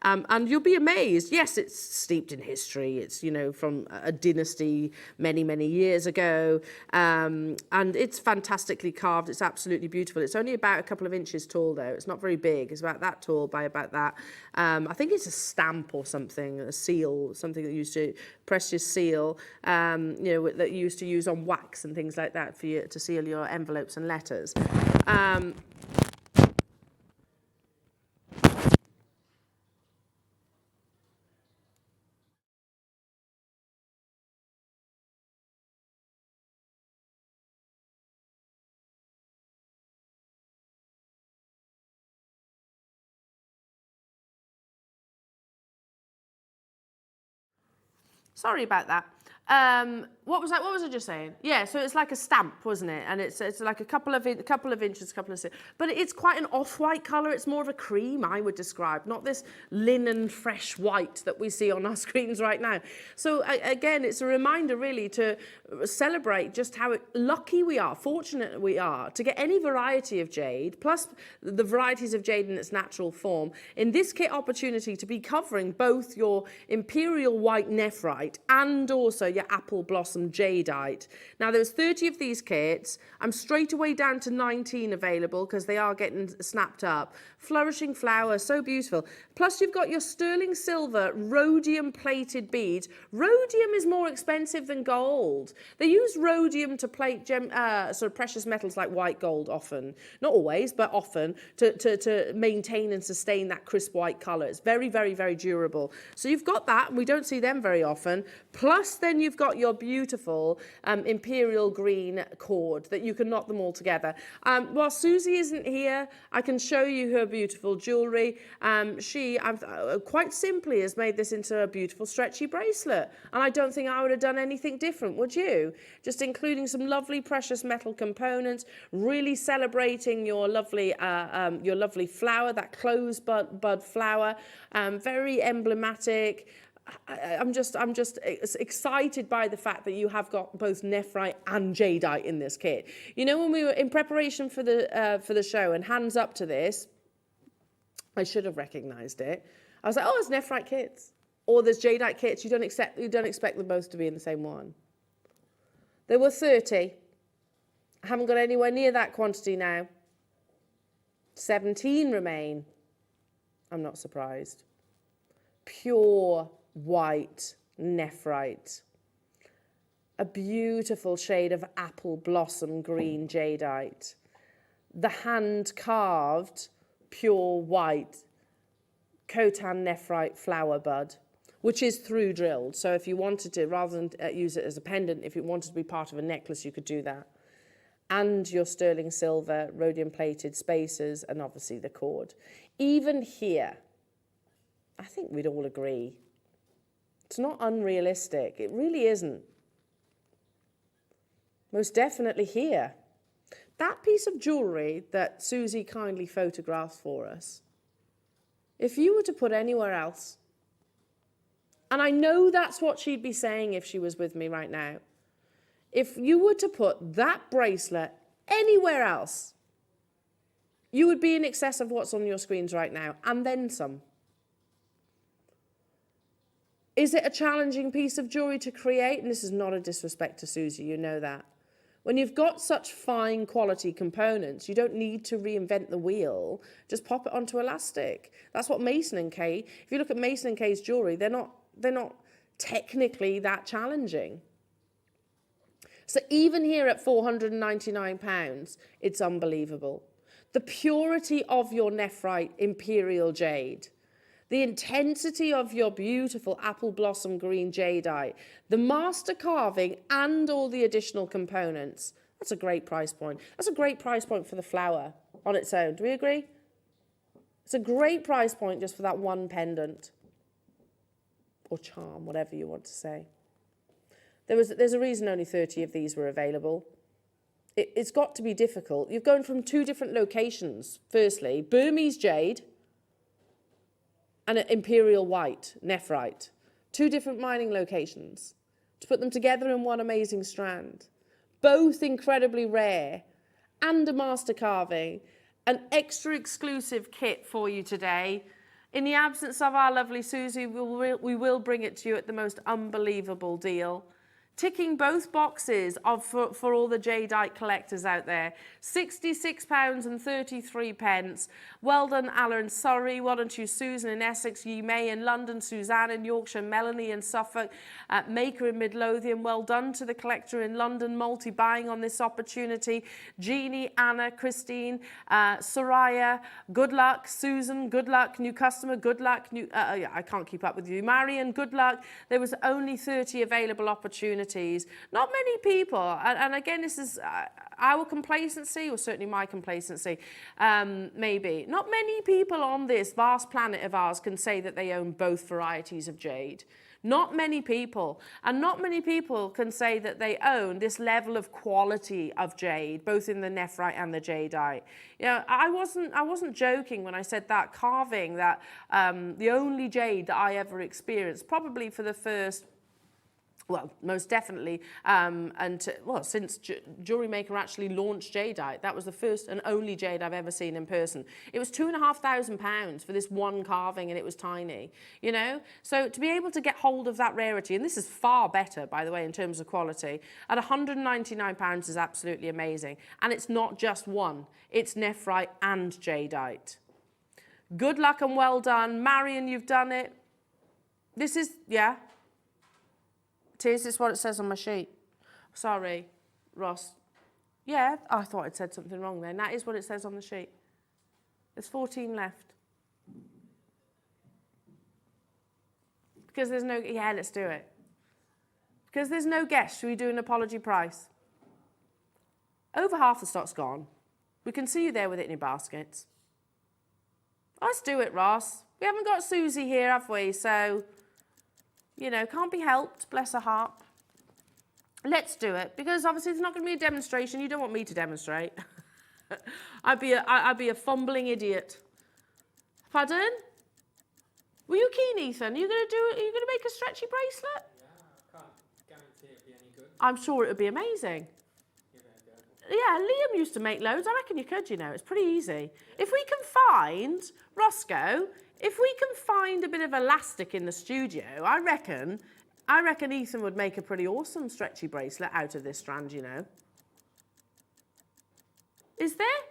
[SPEAKER 1] And you'll be amazed. Yes, it's steeped in history. It's, you know, from a dynasty many, many years ago. And it's fantastically carved. It's absolutely beautiful. It's only about a couple of inches tall, though. It's not very big. It's about that tall by about that. I think it's a stamp or something, a seal, something that used to, precious seal, you know, that you used to use on wax and things like that for you to seal your envelopes and letters. Sorry about that. What was I just saying? Yeah, so it's like a stamp, wasn't it? And it's like a couple of inches, but it's quite an off-white colour. It's more of a cream, I would describe, not this linen fresh white that we see on our screens right now. So again, it's a reminder really to celebrate just how lucky we are, fortunate we are to get any variety of jade, plus the varieties of jade in its natural form. In this kit opportunity to be covering both your imperial white nephrite and also your apple blossom jadeite. Now there's 30 of these kits. I'm straight away down to 19 available because they are getting snapped up. Flourishing flower, so beautiful. Plus you've got your sterling silver rhodium plated beads. Rhodium is more expensive than gold. They use rhodium to plate sort of precious metals like white gold often. Not always, but often to maintain and sustain that crisp white colour. It's very, very, very durable. So you've got that, and we don't see them very often. Plus then you've got your beautiful imperial green cord that you can knot them all together. While Suzie isn't here, I can show you her beautiful jewellery. She quite simply has made this into a beautiful stretchy bracelet, and I don't think I would have done anything different, would you? Just including some lovely precious metal components, really celebrating your lovely flower, that closed bud flower, very emblematic. I'm just excited by the fact that you have got both nephrite and jadeite in this kit. You know, when we were in preparation for the show and hands up to this, I should have recognised it. I was like, oh, it's nephrite kits, or there's jadeite kits. You don't expect them both to be in the same one. There were 30. I haven't got anywhere near that quantity now. 17 remain. I'm not surprised. Pure white nephrite. A beautiful shade of apple blossom green jadeite. The hand-carved pure white Khotan nephrite flower bud, which is through drilled. So if you wanted to, rather than use it as a pendant, if you wanted to be part of a necklace, you could do that. and your sterling silver, rhodium plated spacers, and obviously the cord. Even here, I think we'd all agree, it's not unrealistic. It really isn't. Most definitely here. That piece of jewellery that Suzie kindly photographed for us, if you were to put anywhere else, and I know that's what she'd be saying if she was with me right now, if you were to put that bracelet anywhere else, you would be in excess of what's on your screens right now, and then some. Is it a challenging piece of jewellery to create? And this is not a disrespect to Suzie, you know that. When you've got such fine quality components, you don't need to reinvent the wheel. Just pop it onto elastic. That's what Mason & Kay, if you look at Mason & Kay's jewellery, they're not technically that challenging. So even here at £499, it's unbelievable. The purity of your nephrite imperial jade, the intensity of your beautiful apple blossom green jadeite, the master carving and all the additional components. That's a great price point. That's a great price point for the flower on its own. Do we agree? It's a great price point just for that one pendant or charm, whatever you want to say. There's a reason only 30 of these were available. It's got to be difficult. You've gone from two different locations. Firstly, Burmese jade and an imperial white, nephrite. Two different mining locations. To put them together in one amazing strand. Both incredibly rare. And a master carving. An extra exclusive kit for you today. In the absence of our lovely Suzie, we will bring it to you at the most unbelievable deal. Ticking both boxes for all the jadeite collectors out there. £66.33. Well done, Alla in Surrey. Well done to Susan in Essex, Ye May in London, Suzanne in Yorkshire, Melanie in Suffolk, Maker in Midlothian. Well done to the collector in London, multi-buying on this opportunity. Jeannie, Anna, Christine, Soraya, good luck. Susan, good luck. New customer, good luck. I can't keep up with you. Marion, good luck. There was only 30 available opportunities. Not many people, and again, this is our complacency, or certainly my complacency, maybe. Not many people on this vast planet of ours can say that they own both varieties of jade. Not many people, and not many people can say that they own this level of quality of jade, both in the nephrite and the jadeite. You know, I wasn't joking when I said that carving, that the only jade that I ever experienced, probably for the first, well, most definitely, since JewelleryMaker actually launched jadeite, that was the first and only jade I've ever seen in person. It was £2,500 for this one carving, and it was tiny, you know? So to be able to get hold of that rarity, and this is far better, by the way, in terms of quality, at £199 is absolutely amazing. And it's not just one, it's nephrite and jadeite. Good luck and well done. Marion, you've done it. This is, yeah? This is what it says on my sheet. Sorry, Ross. Yeah, I thought I'd said something wrong then. That is what it says on the sheet. There's 14 left. Because there's no, yeah, let's do it. Because there's no guess, should we do an apology price? Over half the stock's gone. We can see you there with it in your baskets. Let's do it, Ross. We haven't got Suzie here, have we? So, you know, can't be helped, bless her heart. Let's do it, because obviously there's not going to be a demonstration. You don't want me to demonstrate. I'd be a fumbling idiot. Pardon? Were you keen, Ethan? Are you going to do it? Are you going to make a stretchy bracelet?
[SPEAKER 8] Yeah, I can't guarantee it'll be any good.
[SPEAKER 1] I'm sure it would be amazing. Yeah, Liam used to make loads. I reckon you could, you know. It's pretty easy. If we can find, Roscoe, if we can find a bit of elastic in the studio, I reckon Ethan would make a pretty awesome stretchy bracelet out of this strand, you know. Is there?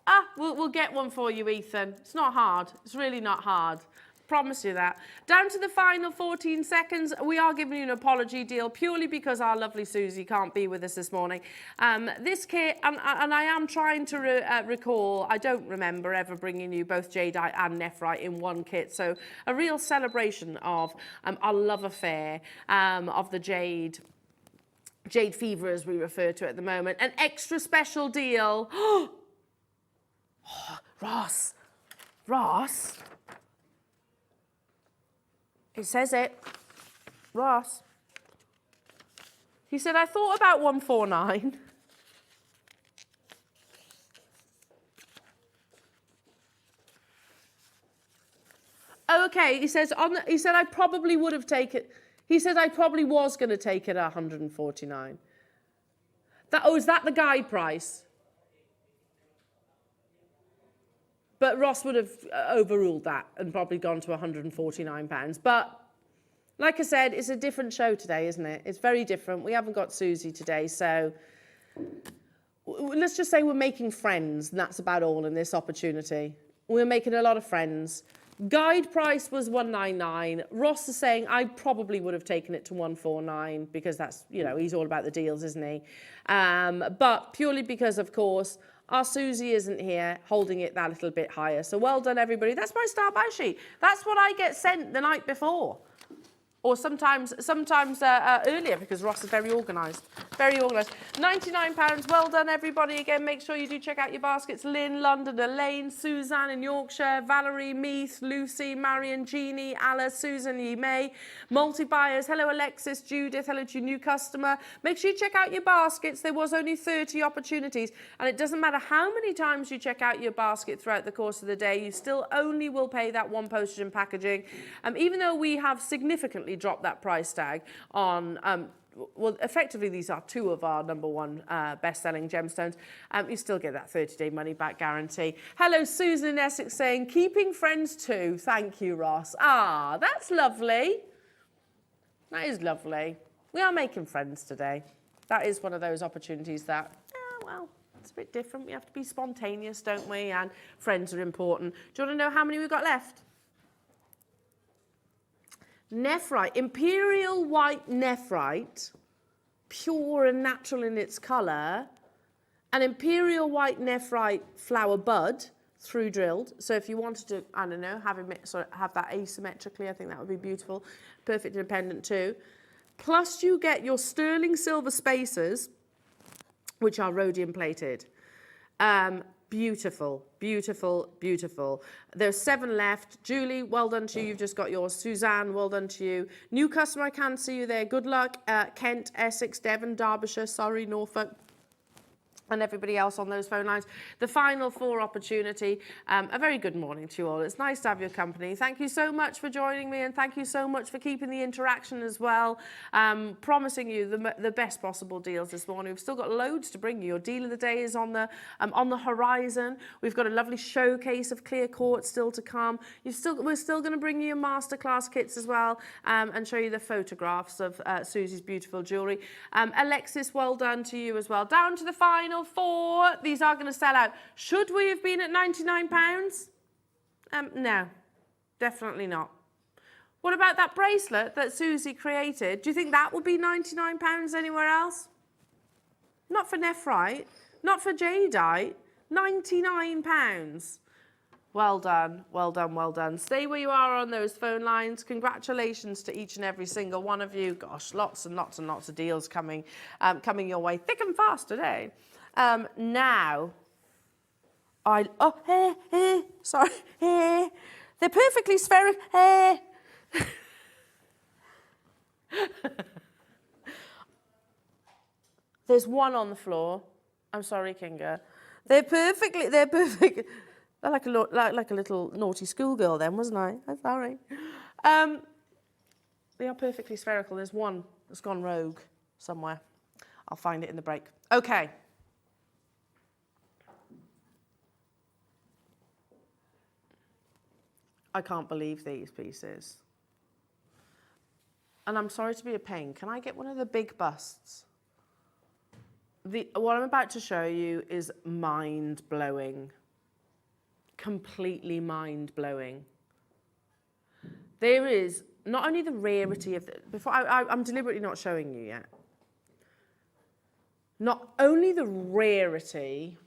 [SPEAKER 1] Ah, we'll get one for you, Ethan. It's not hard. It's really not hard. Promise you that. Down to the final 14 seconds. We are giving you an apology deal purely because our lovely Suzie can't be with us this morning. This kit, and I am trying to recall, I don't remember ever bringing you both jadeite and nephrite in one kit. So a real celebration of our love affair of the jade Jade Fever, as we refer to it at the moment. An extra special deal. Oh, Ross. Ross. It says it. Ross. He said, I thought about 149. Okay, he says he said I probably would have taken. He said I probably was going to take it at 149. Is that the guide price? But Ross would have overruled that and probably gone to £149. But like I said, it's a different show today, isn't it? It's very different. We haven't got Suzie today, so let's just say we're making friends, and that's about all in this opportunity. We're making a lot of friends. Guide price was 199. Ross is saying I probably would have taken it to 149 because that's, you know, he's all about the deals, isn't he? But purely because, of course, our Suzie isn't here holding it that little bit higher. So well done, everybody. That's my start buy sheet. That's what I get sent the night before. Or sometimes earlier, because Ross is very organised. Very organised. £99. Well done, everybody. Again, make sure you do check out your baskets. Lynn, London, Elaine, Suzanne in Yorkshire, Valerie, Meath, Lucy, Marion, Jeannie, Alice, Susan, E. May, multi-buyers. Hello, Alexis, Judith. Hello to your new customer. Make sure you check out your baskets. There was only 30 opportunities. And it doesn't matter how many times you check out your basket throughout the course of the day, you still only will pay that one postage and packaging. Even though we have significantly dropped that price tag on, well, effectively these are two of our #1 best-selling gemstones. You still get that 30-day money-back guarantee. Hello, Susan in Essex saying, keeping friends too. Thank you, Ross. Ah, that's lovely. That is lovely. We are making friends today. That is one of those opportunities that, well, it's a bit different. We have to be spontaneous, don't we? And friends are important. Do you want to know how many we've got left? Nephrite, imperial white nephrite, pure and natural in its colour. An imperial white nephrite flower bud, through drilled. So if you wanted to, I don't know, have that asymmetrically, I think that would be beautiful. Perfect and pendant too. Plus you get your sterling silver spacers, which are rhodium plated. Beautiful, beautiful, beautiful. There's 7 left. Julie, well done to you. You've just got yours. Suzanne, well done to you. New customer, I can't see you there. Good luck. Kent, Essex, Devon, Derbyshire, Surrey, Norfolk, and everybody else on those phone lines. The final 4 opportunity. A very good morning to you all. It's nice to have your company. Thank you so much for joining me, and thank you so much for keeping the interaction as well. Promising you the best possible deals this morning. We've still got loads to bring you. Your deal of the day is on the horizon. We've got a lovely showcase of Clear Quartz still to come. We're still going to bring you your masterclass kits as well, and show you the photographs of Suzie's beautiful jewellery. Alexis, well done to you as well. Down to the final 4. These are going to sell out. Should we have been at £99? No, definitely not. What about that bracelet that Suzie created? Do you think that would be £99 anywhere else? Not for nephrite, not for jadeite. £99. Well done, well done, well done. Stay where you are on those phone lines. Congratulations to each and every single one of you. Gosh, lots and lots and lots of deals coming your way thick and fast today. Now, sorry, they're perfectly spherical. There's one on the floor. I'm sorry, Kinga. They're perfect. They're like a little naughty schoolgirl then, wasn't I? I'm sorry. They are perfectly spherical. There's one that's gone rogue somewhere. I'll find it in the break. Okay. I can't believe these pieces. And I'm sorry to be a pain. Can I get one of the big busts? What I'm about to show you is mind-blowing. Completely mind-blowing. There is not only the rarity of I'm deliberately not showing you yet. Not only the rarity,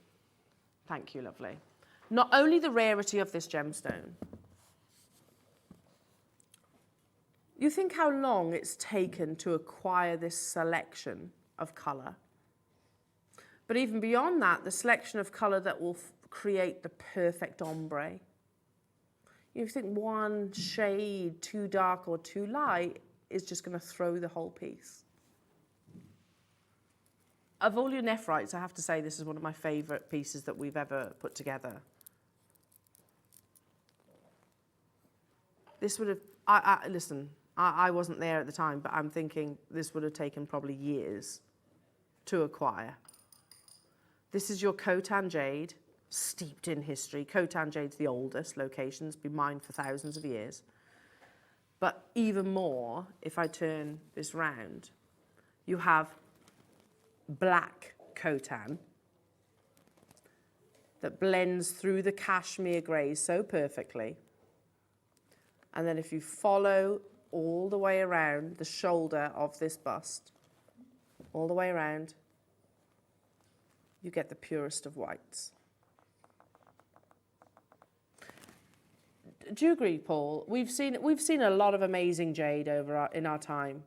[SPEAKER 1] thank you, lovely. Not only the rarity of this gemstone. You think how long it's taken to acquire this selection of colour. But even beyond that, the selection of colour that will create the perfect ombre. You think one shade too dark or too light is just going to throw the whole piece. Of all your Nephrites, I have to say this is one of my favourite pieces that we've ever put together. This would have, listen, I wasn't there at the time, but I'm thinking this would have taken probably years to acquire. This is your Khotan jade, steeped in history. Khotan jade's the oldest location, it's been mined for thousands of years. But even more, if I turn this round, you have black Khotan that blends through the cashmere greys so perfectly. And then if you follow all the way around the shoulder of this bust, all the way around, you get the purest of whites. Do you agree, Paul? We've seen a lot of amazing jade in our time.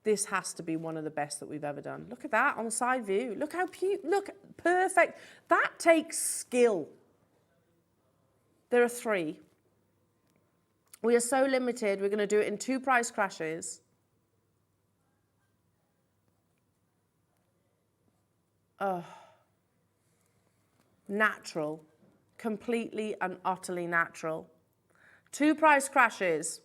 [SPEAKER 1] This has to be one of the best that we've ever done. Look at that on the side view. Look how look, perfect. That takes skill. There are 3. We are so limited, we're going to do it in 2 price crashes. Oh. Natural. Completely and utterly natural. 2 price crashes.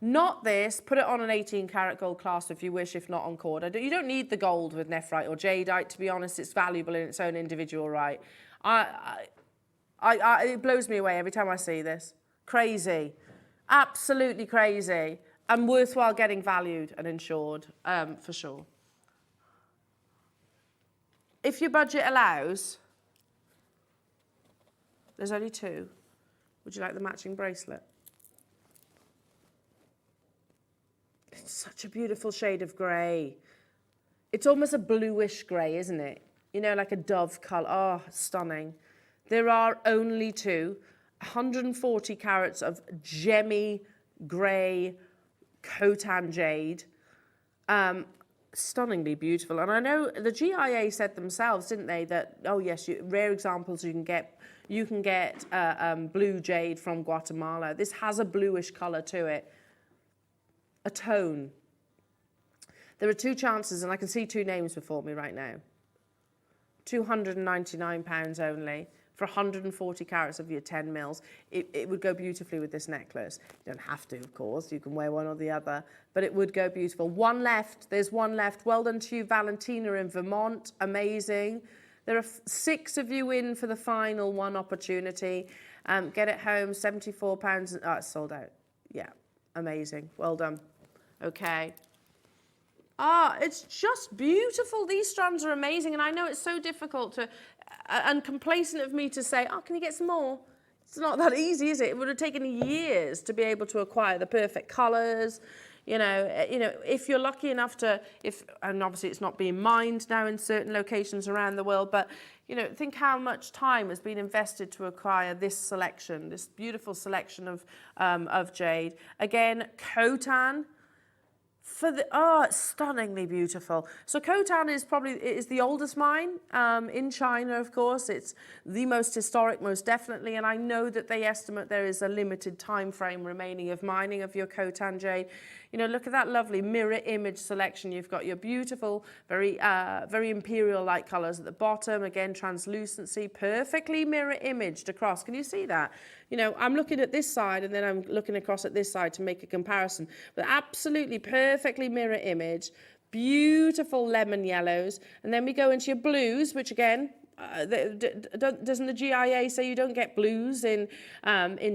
[SPEAKER 1] Not this. Put it on an 18-karat gold clasp if you wish, if not on cord. You don't need the gold with nephrite or jadeite. To be honest, it's valuable in its own individual right. It blows me away every time I see this. Crazy. Absolutely crazy. And worthwhile getting valued and insured, for sure. If your budget allows, there's only 2. Would you like the matching bracelet? It's such a beautiful shade of grey. It's almost a bluish grey, isn't it? You know, like a dove colour. Oh, stunning. There are only 2. 140 carats of gemmy grey Khotan jade. Stunningly beautiful. And I know the GIA said themselves, didn't they, that, oh yes, rare examples you can get blue jade from Guatemala. This has a bluish colour to it. A tone. There are 2 chances, and I can see 2 names before me right now. £299 only for 140 carats of your 10 mils. It would go beautifully with this necklace. You don't have to, of course. You can wear one or the other, but it would go beautiful. 1 left. There's 1 left. Well done to you, Valentina in Vermont. Amazing. There are 6 of you in for the final 1 opportunity. Get it home, £74. Oh, it's sold out. Yeah, amazing. Well done. Okay. It's just beautiful. These strands are amazing, and I know it's so difficult to, and complacent of me to say, oh, can you get some more? It's not that easy, is it? It would have taken years to be able to acquire the perfect colours. You know, if you're lucky enough to, and obviously it's not being mined now in certain locations around the world, but, you know, think how much time has been invested to acquire this selection, this beautiful selection of jade. Again, Khotan. It's stunningly beautiful. So Khotan is the oldest mine in China, of course. It's the most historic, most definitely, and I know that they estimate there is a limited time frame remaining of mining of your Khotan jade. You know, look at that lovely mirror image selection. You've got your beautiful, very imperial light colours at the bottom. Again, translucency, perfectly mirror imaged across. Can you see that? You know, I'm looking at this side and then I'm looking across at this side to make a comparison. But absolutely perfectly mirror image, beautiful lemon yellows. And then we go into your blues, which again, doesn't the GIA say you don't get blues in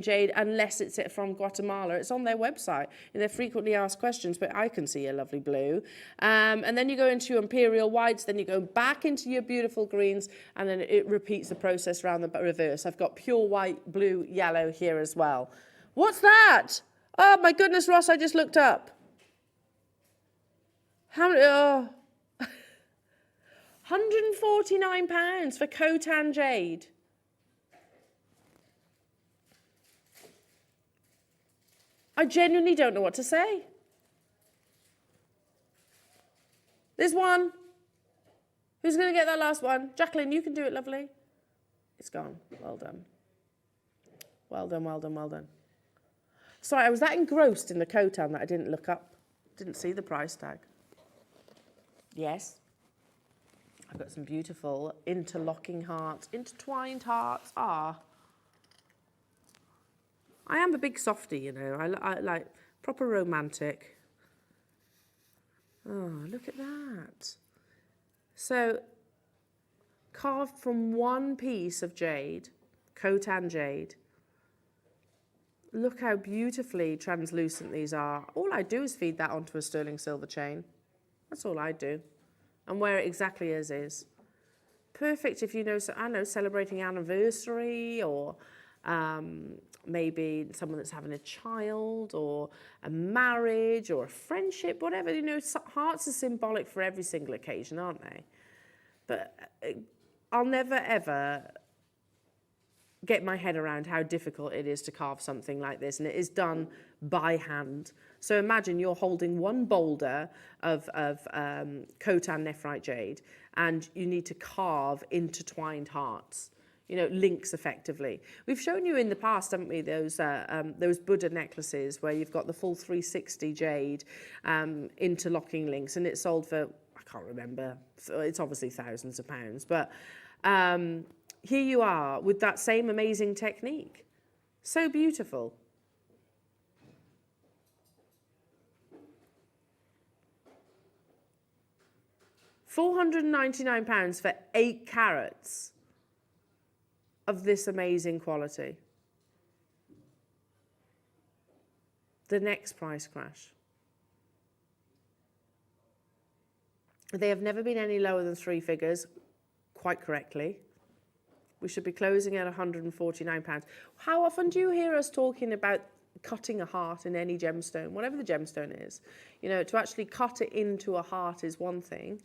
[SPEAKER 1] jade unless it's from Guatemala? It's on their website in their frequently asked questions, but I can see a lovely blue. And then you go into your imperial whites, then you go back into your beautiful greens, and then it repeats the process around the reverse. I've got pure white, blue, yellow here as well. What's that? Oh my goodness, Ross, I just looked up. How many? Oh. £149 for Khotan jade. I genuinely don't know what to say. There's There's one. Who's going to get that last one? Jacqueline, you can do it, lovely. It's gone. Well done. Well done, well done, well done. Sorry, I was that engrossed in the Khotan that I didn't look up. Didn't see the price tag. Yes. I've got some beautiful interlocking hearts, intertwined hearts. Ah. I am a big softie, you know. I like proper romantic. Oh, look at that. So, carved from one piece of jade, Khotan jade. Look how beautifully translucent these are. All I do is feed that onto a sterling silver chain. That's all I do. And wear it exactly as is. Perfect if you know, I know, celebrating anniversary, or maybe someone that's having a child, or a marriage, or a friendship, whatever. You know, hearts are symbolic for every single occasion, aren't they? But I'll never, ever get my head around how difficult it is to carve something like this, and it is done by hand. So imagine you're holding one boulder of Khotan Nephrite jade, and you need to carve intertwined hearts, you know, links effectively. We've shown you in the past, haven't we, those Buddha necklaces where you've got the full 360 jade interlocking links, and it's sold for, I can't remember, it's obviously thousands of pounds, but here you are with that same amazing technique. So beautiful. £499 for 8 carats of this amazing quality. The next price crash. They have never been any lower than 3 figures, quite correctly. We should be closing at £149. How often do you hear us talking about cutting a heart in any gemstone, whatever the gemstone is? You know, to actually cut it into a heart is one thing,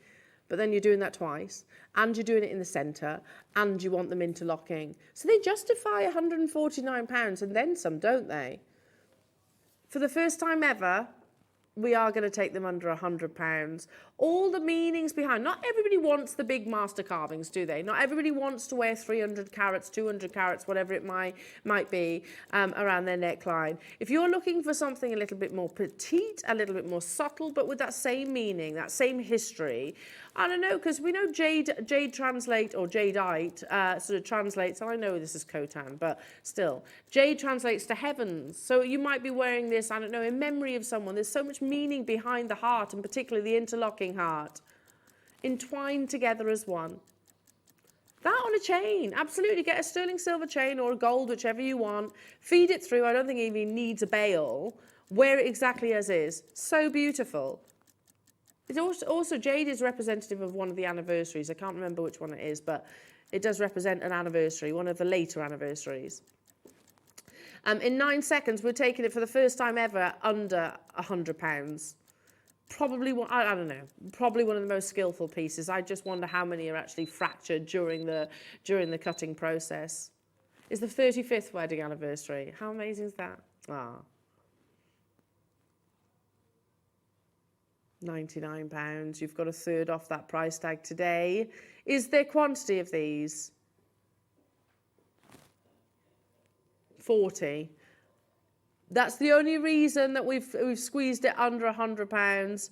[SPEAKER 1] but then you're doing that twice, and you're doing it in the centre, and you want them interlocking. So they justify £149 and then some, don't they? For the first time ever, we are going to take them under £100. All the meanings behind. Not everybody wants the big master carvings, do they? Not everybody wants to wear 300 carats, 200 carats, whatever it might be, around their neckline. If you're looking for something a little bit more petite, a little bit more subtle, but with that same meaning, that same history, I don't know, because we know jade translate, or jadeite sort of translates, I know this is Khotan, but still, jade translates to heavens. So you might be wearing this, I don't know, in memory of someone. There's so much meaning behind the heart, and particularly the interlocking heart, entwined together as one. That on a chain, absolutely. Get a sterling silver chain or a gold, whichever you want. Feed it through. I don't think it even needs a bail. Wear it exactly as is. So beautiful. It's also jade is representative of one of the anniversaries. I can't remember which one it is, but it does represent an anniversary, one of the later anniversaries. In 9 seconds, we're taking it for the first time ever under £100. Probably one, I don't know, probably one of the most skillful pieces. I just wonder how many are actually fractured during the cutting process. It's the 35th wedding anniversary. How amazing is that? Ah. £99. You've got a third off that price tag today. Is there quantity of these? 40. That's the only reason that we've squeezed it under £100.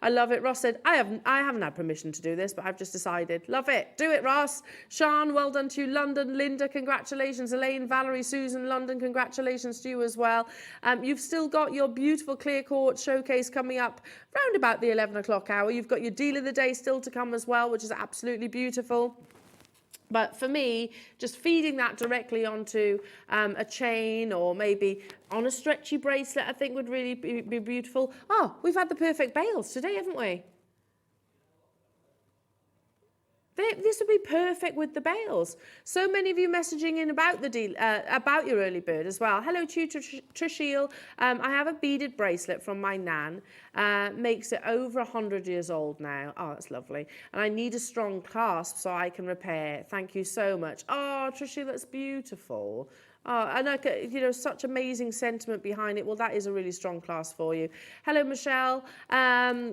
[SPEAKER 1] I love it. Ross said, I haven't had permission to do this, but I've just decided. Love it. Do it, Ross. Sean, well done to you. London, Linda, congratulations. Elaine, Valerie, Susan, London, congratulations to you as well. You've still got your beautiful Clear Quartz showcase coming up round about the 11 o'clock hour. You've got your deal of the day still to come as well, which is absolutely beautiful. But for me, just feeding that directly onto a chain, or maybe on a stretchy bracelet, I think would really be beautiful. Oh, we've had the perfect bails today, haven't we? This would be perfect with the bails. So many of you messaging in about the deal, about your early bird as well. Hello to you, Trishil. I have a beaded bracelet from my nan. Makes it over 100 years old now. Oh, that's lovely. And I need a strong clasp so I can repair. Thank you so much. Oh, Trishil, that's beautiful. Oh, and you know, such amazing sentiment behind it. Well, that is a really strong class for you. Hello, Michelle.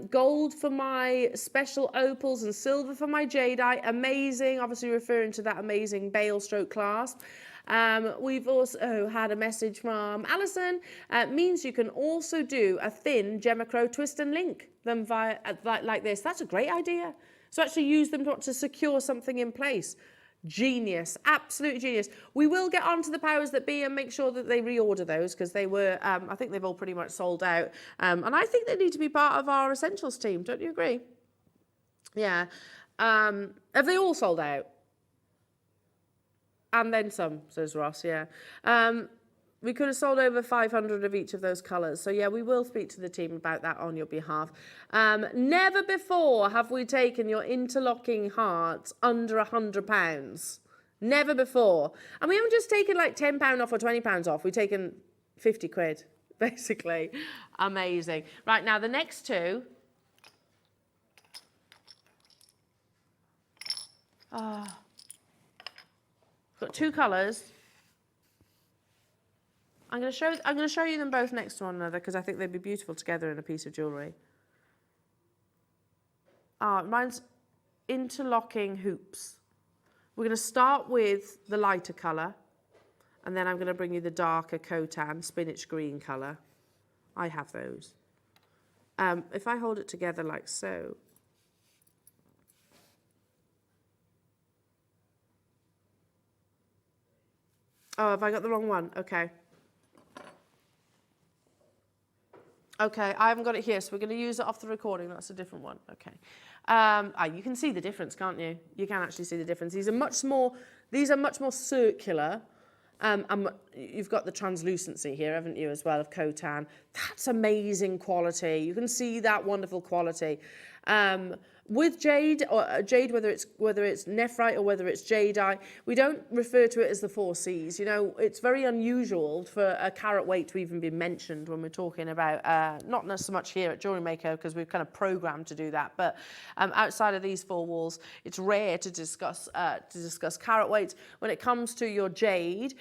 [SPEAKER 1] Gold for my special opals and silver for my jadeite. Amazing. Obviously referring to that amazing bail stroke clasp. We've also had a message from Alison. Means you can also do a thin gemacro twist and link them via like this. That's a great idea. So actually use them to secure something in place. Genius, absolute genius. We will get on to the powers that be and make sure that they reorder those, because they were, I think they've all pretty much sold out. And I think they need to be part of our essentials team. Don't you agree? Yeah. Have they all sold out? And then some, says Ross, yeah. We could have sold over 500 of each of those colours. So, yeah, we will speak to the team about that on your behalf. Never before have we taken your interlocking hearts under £100. Never before. And we haven't just taken like £10 off or £20 off. We've taken 50 quid, basically. Amazing. Right, now the next two. Got two colours. I'm going to show you them both next to one another because I think they'd be beautiful together in a piece of jewellery. Mine's interlocking hoops. We're going to start with the lighter colour, and then I'm going to bring you the darker Khotan spinach green colour. I have those. If I hold it together like so. Oh, have I got the wrong one? Okay. Okay, I haven't got it here, so we're going to use it off the recording. That's a different one. Okay. You can see the difference, can't you? You can actually see the difference. These are much more circular. You've got the translucency here, haven't you, as well, of Khotan. That's amazing quality. You can see that wonderful quality. With jade, whether it's nephrite or whether it's jadeite, we don't refer to it as the 4 C's. You know, it's very unusual for a carat weight to even be mentioned when we're talking about, not so much here at Jewellery Maker because we've kind of programmed to do that, but outside of these 4 walls, it's rare to discuss carat weights. When it comes to your jade,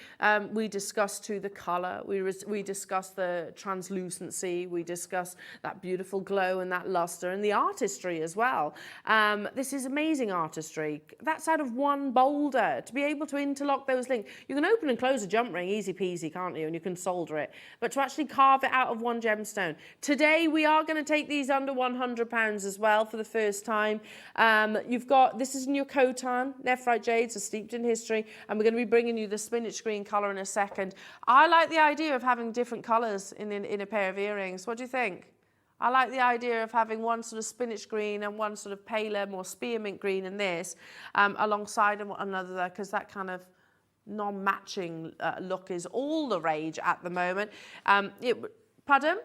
[SPEAKER 1] we discuss to the colour, we discuss the translucency, we discuss that beautiful glow and that luster and the artistry as well. This is amazing artistry. That's out of one boulder. To be able to interlock those links. You can open and close a jump ring, easy peasy, can't you? And you can solder it. But to actually carve it out of one gemstone. Today, we are going to take these under £100 as well for the first time. This is in your Khotan, nephrite jade, so steeped in history. And we're going to be bringing you the spinach green colour in a second. I like the idea of having different colours in a pair of earrings. What do you think? I like the idea of having one sort of spinach green and one sort of paler, more spearmint green in this alongside one another, because that kind of non-matching look is all the rage at the moment. Pardon?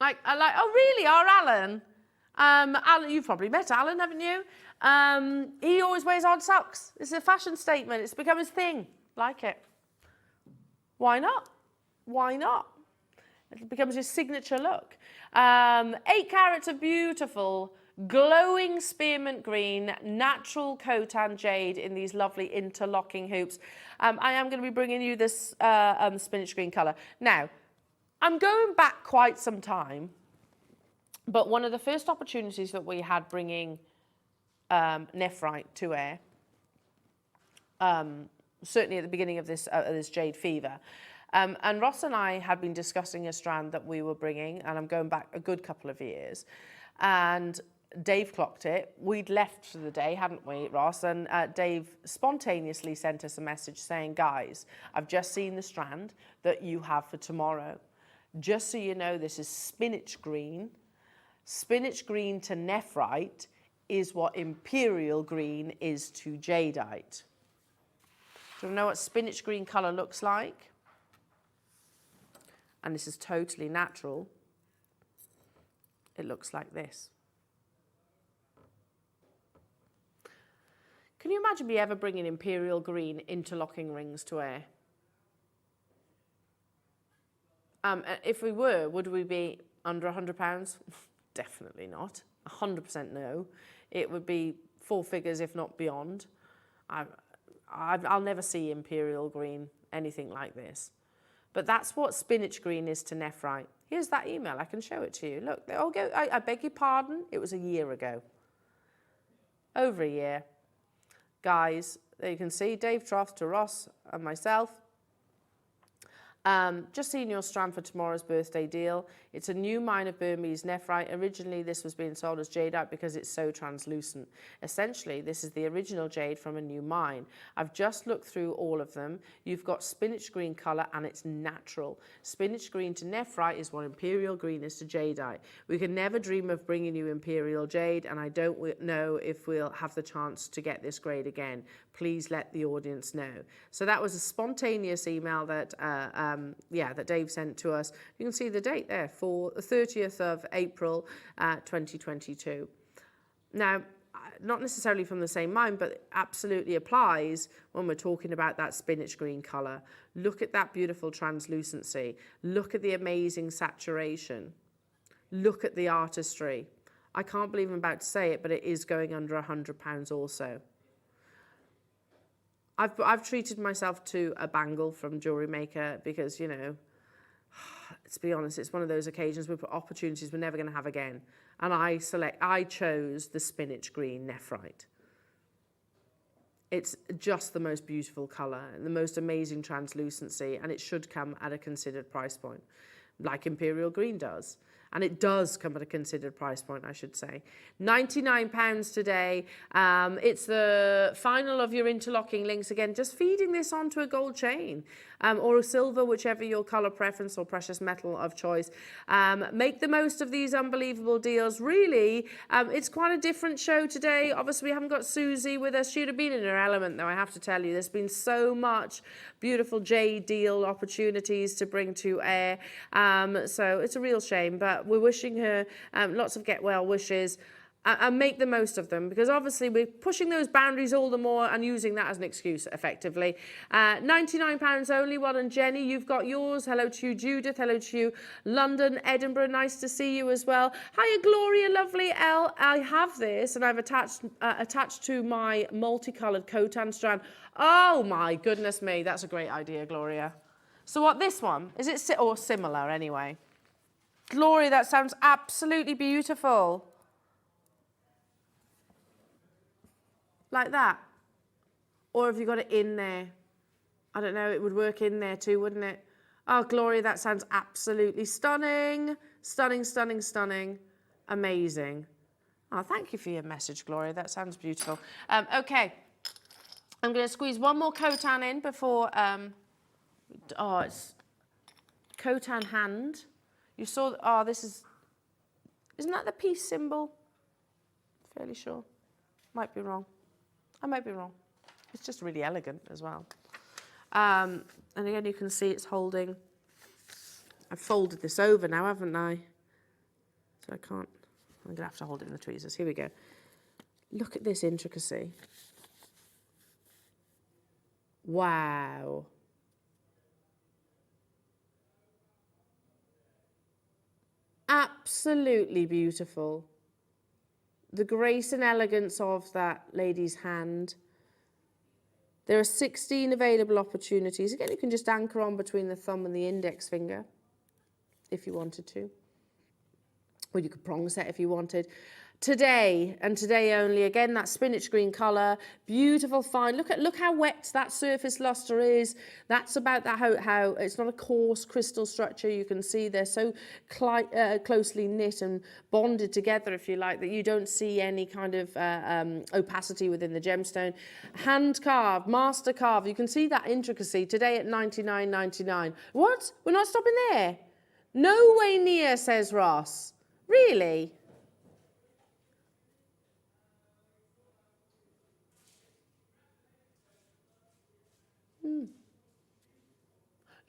[SPEAKER 1] Oh really? Our Alan? Alan, you've probably met Alan, haven't you? He always wears odd socks. It's a fashion statement. It's become his thing. Like it. Why not? Why not? It becomes your signature look. 8 carats of beautiful, glowing spearmint green, natural Khotan jade in these lovely interlocking hoops. I am going to be bringing you this spinach green colour. Now, I'm going back quite some time, but one of the first opportunities that we had bringing nephrite to air, certainly at the beginning of this jade fever, and Ross and I had been discussing a strand that we were bringing, and I'm going back a good couple of years, and Dave clocked it. We'd left for the day, hadn't we, Ross? And Dave spontaneously sent us a message saying, guys, I've just seen the strand that you have for tomorrow. Just so you know, this is spinach green. Spinach green to nephrite is what imperial green is to jadeite. Do you know what spinach green colour looks like? And this is totally natural. It looks like this. Can you imagine me ever bringing imperial green interlocking rings to air? If we were, would we be under £100? Definitely not. 100% no. It would be 4 figures, if not beyond. I'll never see imperial green, anything like this. But that's what spinach green is to nephrite. Here's that email, I can show it to you. Look, they all go, I beg your pardon, it was a year ago. Over a year. Guys, there you can see Dave Troth to Ross and myself. Just seen your strand for tomorrow's birthday deal. It's a new mine of Burmese nephrite. Originally, this was being sold as jadeite because it's so translucent. Essentially, this is the original jade from a new mine. I've just looked through all of them. You've got spinach green colour and it's natural. Spinach green to nephrite is what imperial green is to jadeite. We can never dream of bringing you imperial jade, and I don't know if we'll have the chance to get this grade again. Please let the audience know. So that was a spontaneous email that that Dave sent to us. You can see the date there, for the 30th of April 2022. Now, not necessarily from the same mine, but it absolutely applies when we're talking about that spinach green colour. Look at that beautiful translucency. Look at the amazing saturation. Look at the artistry. I can't believe I'm about to say it, but it is going under £100 also. I've treated myself to a bangle from JewelleryMaker because, you know, let's be honest, it's one of those occasions with opportunities we're never going to have again. And I chose the spinach green nephrite. It's just the most beautiful colour and the most amazing translucency, and it should come at a considered price point, like imperial green does. And it does come at a considered price point, I should say. £99 today. It's the final of your interlocking links. Again, just feeding this onto a gold chain or a silver, whichever your colour preference or precious metal of choice. Make the most of these unbelievable deals. Really, it's quite a different show today. Obviously, we haven't got Suzie with us. She'd have been in her element, though, I have to tell you. There's been so much beautiful jade deal opportunities to bring to air. So it's a real shame, but we're wishing her lots of get well wishes and make the most of them, because obviously we're pushing those boundaries all the more and using that as an excuse effectively. £99 only. Well done, Jenny. You've got yours. Hello to you, Judith. Hello to you, London, Edinburgh. Nice to see you as well. Hiya, Gloria, lovely. Elle, I have this and I've attached to my multicoloured Khotan strand. Oh my goodness me. That's a great idea, Gloria. So what, this one? Is it or similar anyway? Gloria, that sounds absolutely beautiful. Like that. Or have you got it in there? I don't know, it would work in there too, wouldn't it? Oh, Gloria, that sounds absolutely stunning. Stunning, stunning, stunning. Amazing. Oh, thank you for your message, Gloria. That sounds beautiful. Okay. I'm going to squeeze one more Khotan in before... it's Khotan hand. You saw, isn't that the peace symbol? Fairly sure. Might be wrong. I might be wrong. It's just really elegant as well. And again, you can see it's holding. I've folded this over now, haven't I? So I can't, I'm going to have to hold it in the tweezers. Here we go. Look at this intricacy. Wow. Absolutely beautiful. The grace and elegance of that lady's hand. There are 16 available opportunities. Again, you can just anchor on between the thumb and the index finger if you wanted to. Or you could prong set if you wanted. Today, and today only, again, that spinach green colour, beautiful fine. Look how wet that surface luster is. That's about that how it's not a coarse crystal structure. You can see they're so closely knit and bonded together, if you like, that you don't see any kind of opacity within the gemstone. Hand carved, master carved. You can see that intricacy today at $99.99. What? We're not stopping there? No way near, says Ross. Really?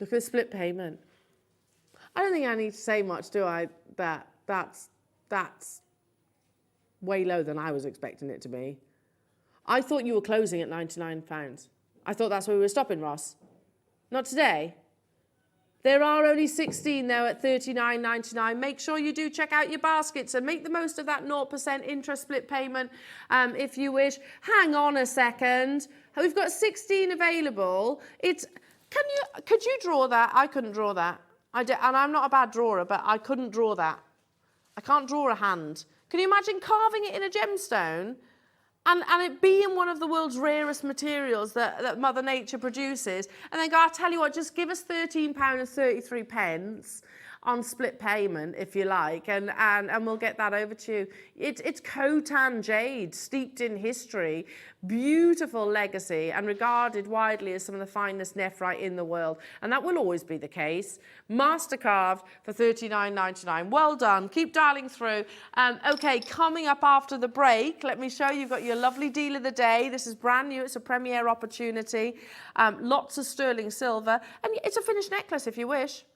[SPEAKER 1] Look at the split payment. I don't think I need to say much, do I? That's way lower than I was expecting it to be. I thought you were closing at £99. I thought that's where we were stopping, Ross. Not today. There are only 16 though at $39.99. Make sure you do check out your baskets and make the most of that 0% interest split payment if you wish. Hang on a second. And we've got 16 available. Could you draw that? I couldn't draw that. And I'm not a bad drawer, but I couldn't draw that. I can't draw a hand. Can you imagine carving it in a gemstone and it being one of the world's rarest materials that Mother Nature produces, and then go, I'll tell you what, just give us £13.33 on split payment, if you like, and we'll get that over to you. It's Khotan jade, steeped in history, beautiful legacy, and regarded widely as some of the finest nephrite in the world. And that will always be the case. Master carved for $39.99. Well done. Keep dialing through. Okay, coming up after the break, let me show you. You've got your lovely deal of the day. This is brand new. It's a premiere opportunity. Lots of sterling silver, and it's a finished necklace if you wish.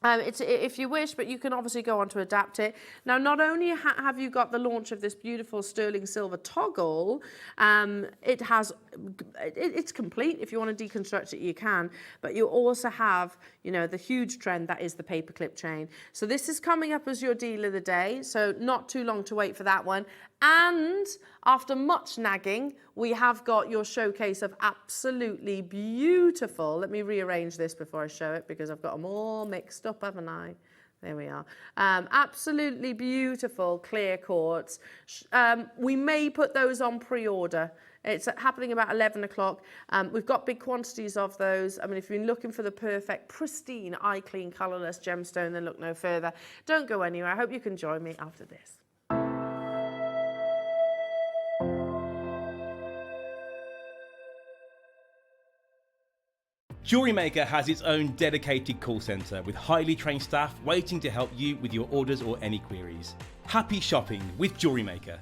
[SPEAKER 1] If you wish, but you can obviously go on to adapt it. Now, not only have you got the launch of this beautiful sterling silver toggle, it's complete. If you want to deconstruct it, you can. But you also have, the huge trend that is the paperclip chain. So this is coming up as your deal of the day. So not too long to wait for that one. And after much nagging, we have got your showcase of absolutely beautiful. Let me rearrange this before I show it because I've got them all mixed up, haven't I? There we are. Absolutely beautiful clear quartz. We may put those on pre-order. It's happening about 11 o'clock. We've got big quantities of those. I mean, if you've been looking for the perfect, pristine, eye-clean, colourless gemstone, then look no further. Don't go anywhere. I hope you can join me after this.
[SPEAKER 2] JewelleryMaker has its own dedicated call centre with highly trained staff waiting to help you with your orders or any queries. Happy shopping with JewelleryMaker.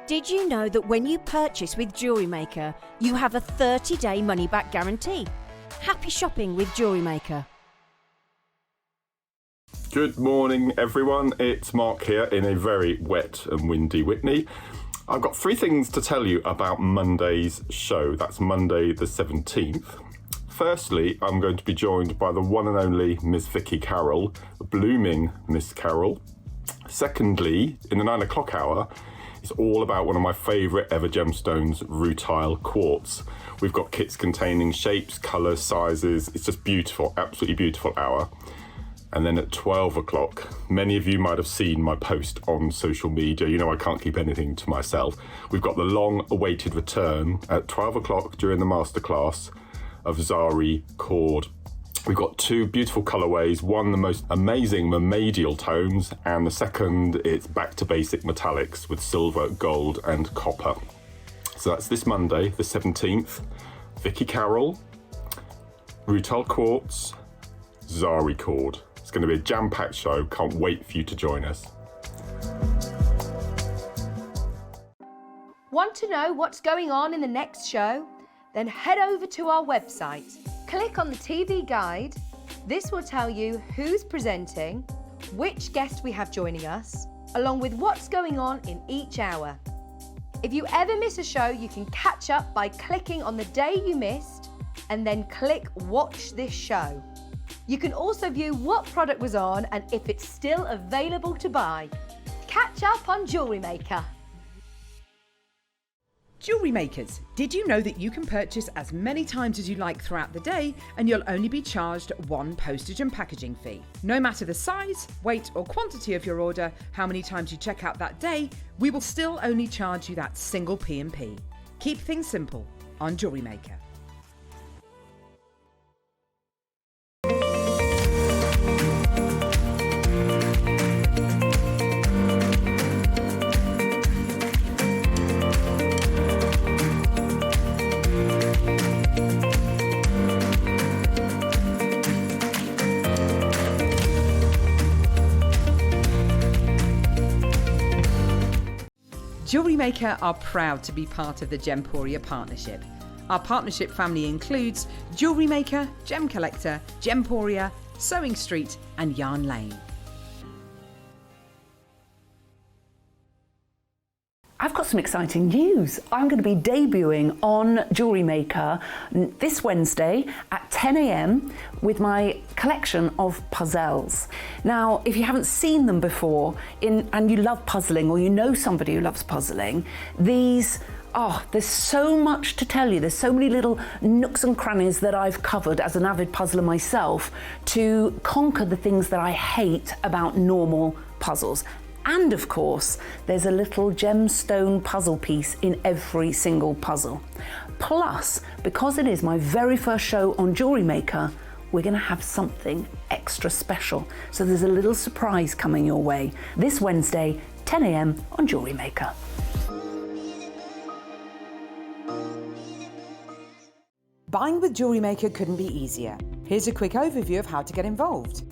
[SPEAKER 3] Did you know that when you purchase with JewelleryMaker, you have a 30-day money-back guarantee? Happy shopping with JewelleryMaker.
[SPEAKER 4] Good morning, everyone. It's Mark here in a very wet and windy Whitney. I've got 3 things to tell you about Monday's show. That's Monday the 17th. Firstly, I'm going to be joined by the one and only Miss Vicky Carroll, blooming Miss Carroll. Secondly, in the 9 o'clock hour, it's all about one of my favourite ever gemstones, rutile quartz. We've got kits containing shapes, colours, sizes. It's just beautiful, absolutely beautiful hour. And then at 12 o'clock, many of you might have seen my post on social media. You know I can't keep anything to myself. We've got the long-awaited return at 12 o'clock during the masterclass of Zari cord. We've got 2 beautiful colourways, one the most amazing mermaidial tones, and the second, it's back to basic metallics with silver, gold and copper. So that's this Monday, the 17th. Vicky Carroll, rutile quartz, Zari cord. It's going to be a jam-packed show. Can't wait for you to join us.
[SPEAKER 5] Want to know what's going on in the next show? Then head over to our website. Click on the TV guide. This will tell you who's presenting, which guest we have joining us, along with what's going on in each hour. If you ever miss a show, you can catch up by clicking on the day you missed and then click Watch This Show. You can also view what product was on and if it's still available to buy. Catch up on JewelleryMaker.
[SPEAKER 6] Jewellery makers, did you know that you can purchase as many times as you like throughout the day and you'll only be charged one postage and packaging fee? No matter the size, weight or quantity of your order, how many times you check out that day, we will still only charge you that single P&P. Keep things simple on Jewellery Maker. JewelleryMaker are proud to be part of the Gemporia partnership. Our partnership family includes JewelleryMaker, Gem Collector, Gemporia, Sewing Street and Yarn Lane.
[SPEAKER 7] I've got some exciting news. I'm going to be debuting on JewelleryMaker this Wednesday at 10 a.m. with my collection of puzzles. Now, if you haven't seen them before and you love puzzling, or you know somebody who loves puzzling, these there's so much to tell you. There's so many little nooks and crannies that I've covered as an avid puzzler myself to conquer the things that I hate about normal puzzles. And of course, there's a little gemstone puzzle piece in every single puzzle. Plus, because it is my very first show on JewelleryMaker, we're going to have something extra special. So there's a little surprise coming your way this Wednesday, 10 a.m. on JewelleryMaker.
[SPEAKER 6] Buying with JewelleryMaker couldn't be easier. Here's a quick overview of how to get involved.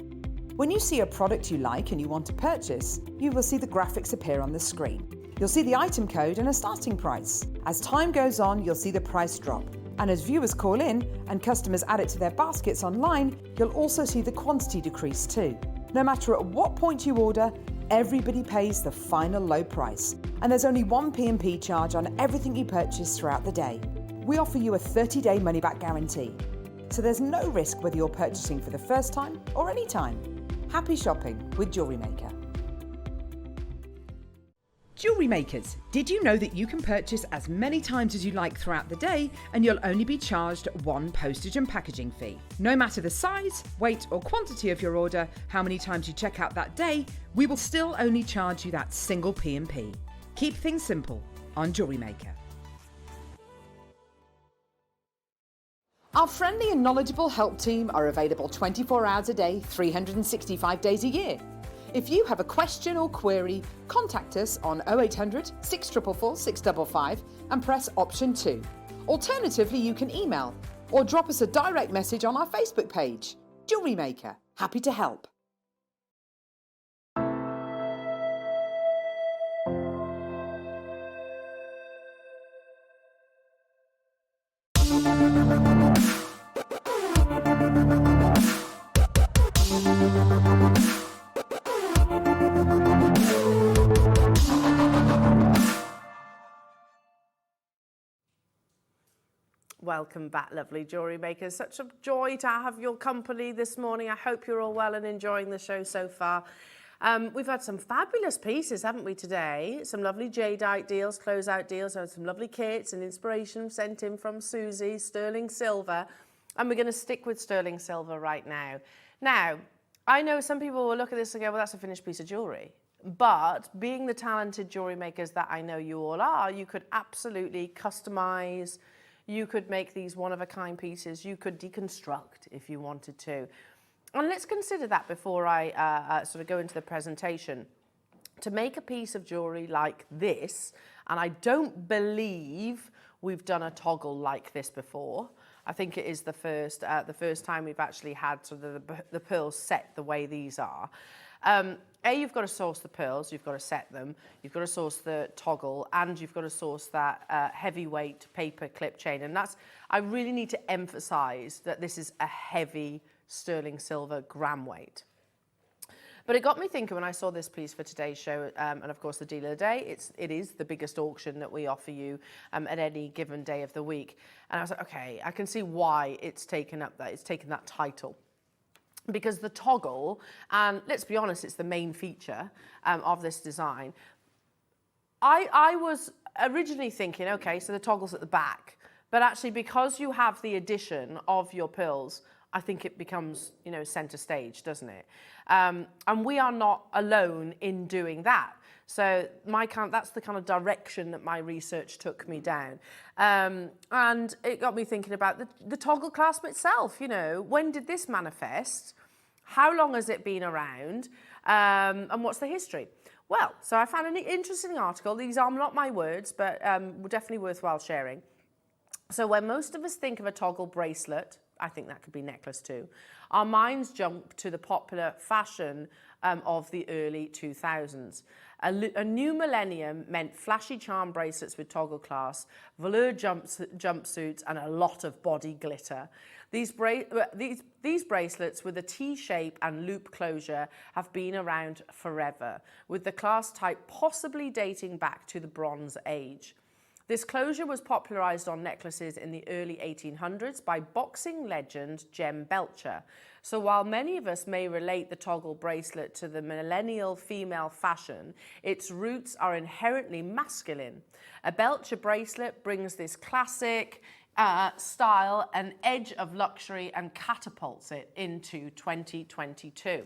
[SPEAKER 6] When you see a product you like and you want to purchase, you will see the graphics appear on the screen. You'll see the item code and a starting price. As time goes on, you'll see the price drop. And as viewers call in and customers add it to their baskets online, you'll also see the quantity decrease too. No matter at what point you order, everybody pays the final low price. And there's only one P&P charge on everything you purchase throughout the day. We offer you a 30-day money-back guarantee. So there's no risk whether you're purchasing for the first time or any time. Happy shopping with JewelleryMaker. Jewellery makers, did you know that you can purchase as many times as you like throughout the day and you'll only be charged one postage and packaging fee? No matter the size, weight or quantity of your order, how many times you check out that day, we will still only charge you that single P&P. Keep things simple on JewelleryMaker. Our friendly and knowledgeable help team are available 24 hours a day, 365 days a year. If you have a question or query, contact us on 0800 644 655 and press option 2. Alternatively, you can email or drop us a direct message on our Facebook page. JewelleryMaker, happy to help.
[SPEAKER 1] Welcome back, lovely jewellery makers. Such a joy to have your company this morning. I hope you're all well and enjoying the show so far. We've had some fabulous pieces, haven't we, today? Some lovely jadeite deals, closeout deals, and some lovely kits and inspiration sent in from Suzie, sterling silver. And we're going to stick with sterling silver right now. Now, I know some people will look at this and go, well, that's a finished piece of jewellery. But being the talented jewellery makers that I know you all are, you could absolutely customise. You could make these one-of-a-kind pieces. You could deconstruct if you wanted to. And let's consider that before I sort of go into the presentation. To make a piece of jewellery like this, and I don't believe we've done a toggle like this before. I think it is the first time we've actually had sort of the pearls set the way these are. You've got to source the pearls, you've got to set them, you've got to source the toggle, and you've got to source that heavyweight paper clip chain. And I really need to emphasize that this is a heavy sterling silver gram weight. But it got me thinking when I saw this piece for today's show, and of course the deal of the day, it is the biggest auction that we offer you at any given day of the week. And I was like, okay, I can see why it's taken that title. Because the toggle, and let's be honest, it's the main feature of this design. I was originally thinking, okay, so the toggle's at the back, but actually because you have the addition of your pearls, I think it becomes, center stage, doesn't it? And we are not alone in doing that. So that's the kind of direction that my research took me down. And it got me thinking about the toggle clasp itself, when did this manifest? How long has it been around? And what's the history? Well, so I found an interesting article. These are not my words, but definitely worthwhile sharing. So when most of us think of a toggle bracelet, I think that could be necklace too, our minds jump to the popular fashion of the early 2000s. A new millennium meant flashy charm bracelets with toggle clasp, velour jumpsuits, and a lot of body glitter. These bracelets with a T-shape and loop closure have been around forever, with the clasp type possibly dating back to the Bronze Age. This closure was popularized on necklaces in the early 1800s by boxing legend Jem Belcher. So while many of us may relate the toggle bracelet to the millennial female fashion, its roots are inherently masculine. A Belcher bracelet brings this classic style, an edge of luxury, and catapults it into 2022.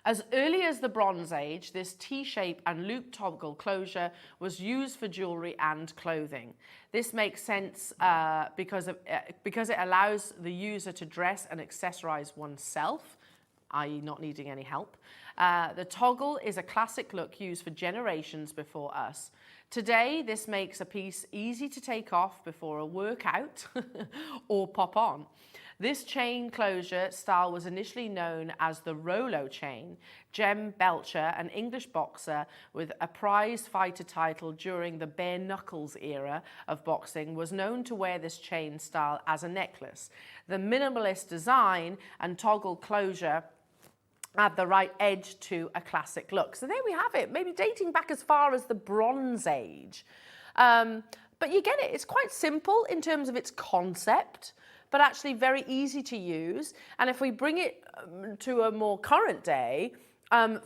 [SPEAKER 1] As early as the Bronze Age, this T-shape and loop toggle closure was used for jewellery and clothing. This makes sense because it allows the user to dress and accessorize oneself, i.e. not needing any help. The toggle is a classic look used for generations before us. Today, this makes a piece easy to take off before a workout or pop on. This chain closure style was initially known as the Rolo chain. Jem Belcher, an English boxer with a prize fighter title during the bare knuckles era of boxing, was known to wear this chain style as a necklace. The minimalist design and toggle closure add the right edge to a classic look. So there we have it, maybe dating back as far as the Bronze Age. But you get it, it's quite simple in terms of its concept, but actually very easy to use. And if we bring it to a more current day,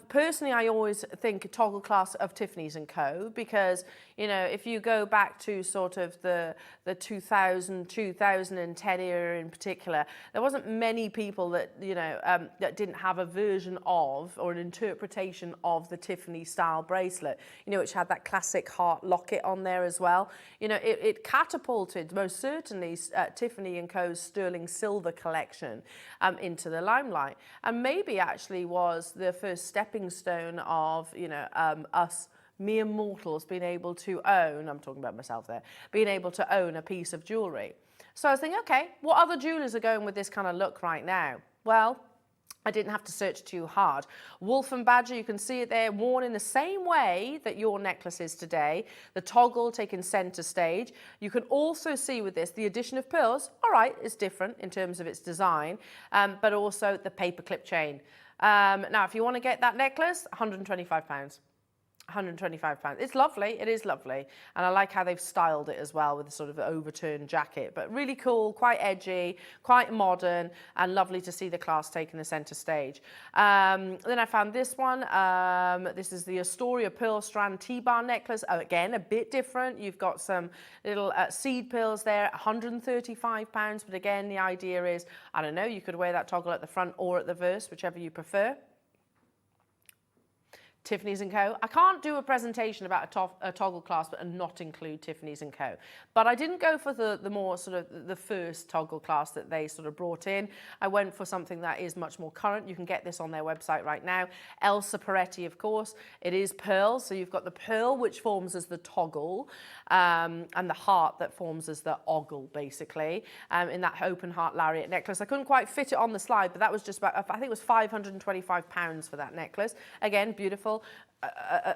[SPEAKER 1] personally, I always think toggle clasp of Tiffany's & Co. because, you know, if you go back to sort of the 2010 era in particular, there wasn't many people that, you know, that didn't have a version of or an interpretation of the Tiffany style bracelet, you know, which had that classic heart locket on there as well. You know, it catapulted most certainly Tiffany & Co.'s sterling silver collection into the limelight, and maybe actually was the first stepping stone of, you know, us mere mortals being able to own, I'm talking about myself there, being able to own a piece of jewellery. So I was thinking, okay, what other jewellers are going with this kind of look right now? Well, I didn't have to search too hard. Wolf and Badger, you can see it there, worn in the same way that your necklace is today. The toggle taking centre stage. You can also see with this, the addition of pearls, all right, is different in terms of its design, but also the paperclip chain. Now, if you want to get that necklace, £125. £125. It's lovely, it is lovely. And I like how they've styled it as well with a sort of overturned jacket, but really cool, quite edgy, quite modern, and lovely to see the clasp taking the centre stage. Then I found this one. This is the Astoria Pearl Strand T-bar necklace. Again, a bit different. You've got some little seed pearls there, £135. But again, the idea is, I don't know, you could wear that toggle at the front or at the verse, whichever you prefer. Tiffany's & Co. I can't do a presentation about a toggle clasp and not include Tiffany's & Co. But I didn't go for the more sort of the first toggle clasp that they sort of brought in. I went for something that is much more current. You can get this on their website right now. Elsa Peretti, of course. It is pearl, so you've got the pearl which forms as the toggle and the heart that forms as the ogle, basically, in that open heart lariat necklace. I couldn't quite fit it on the slide, but that was just about, I think it was £525 for that necklace. Again, beautiful.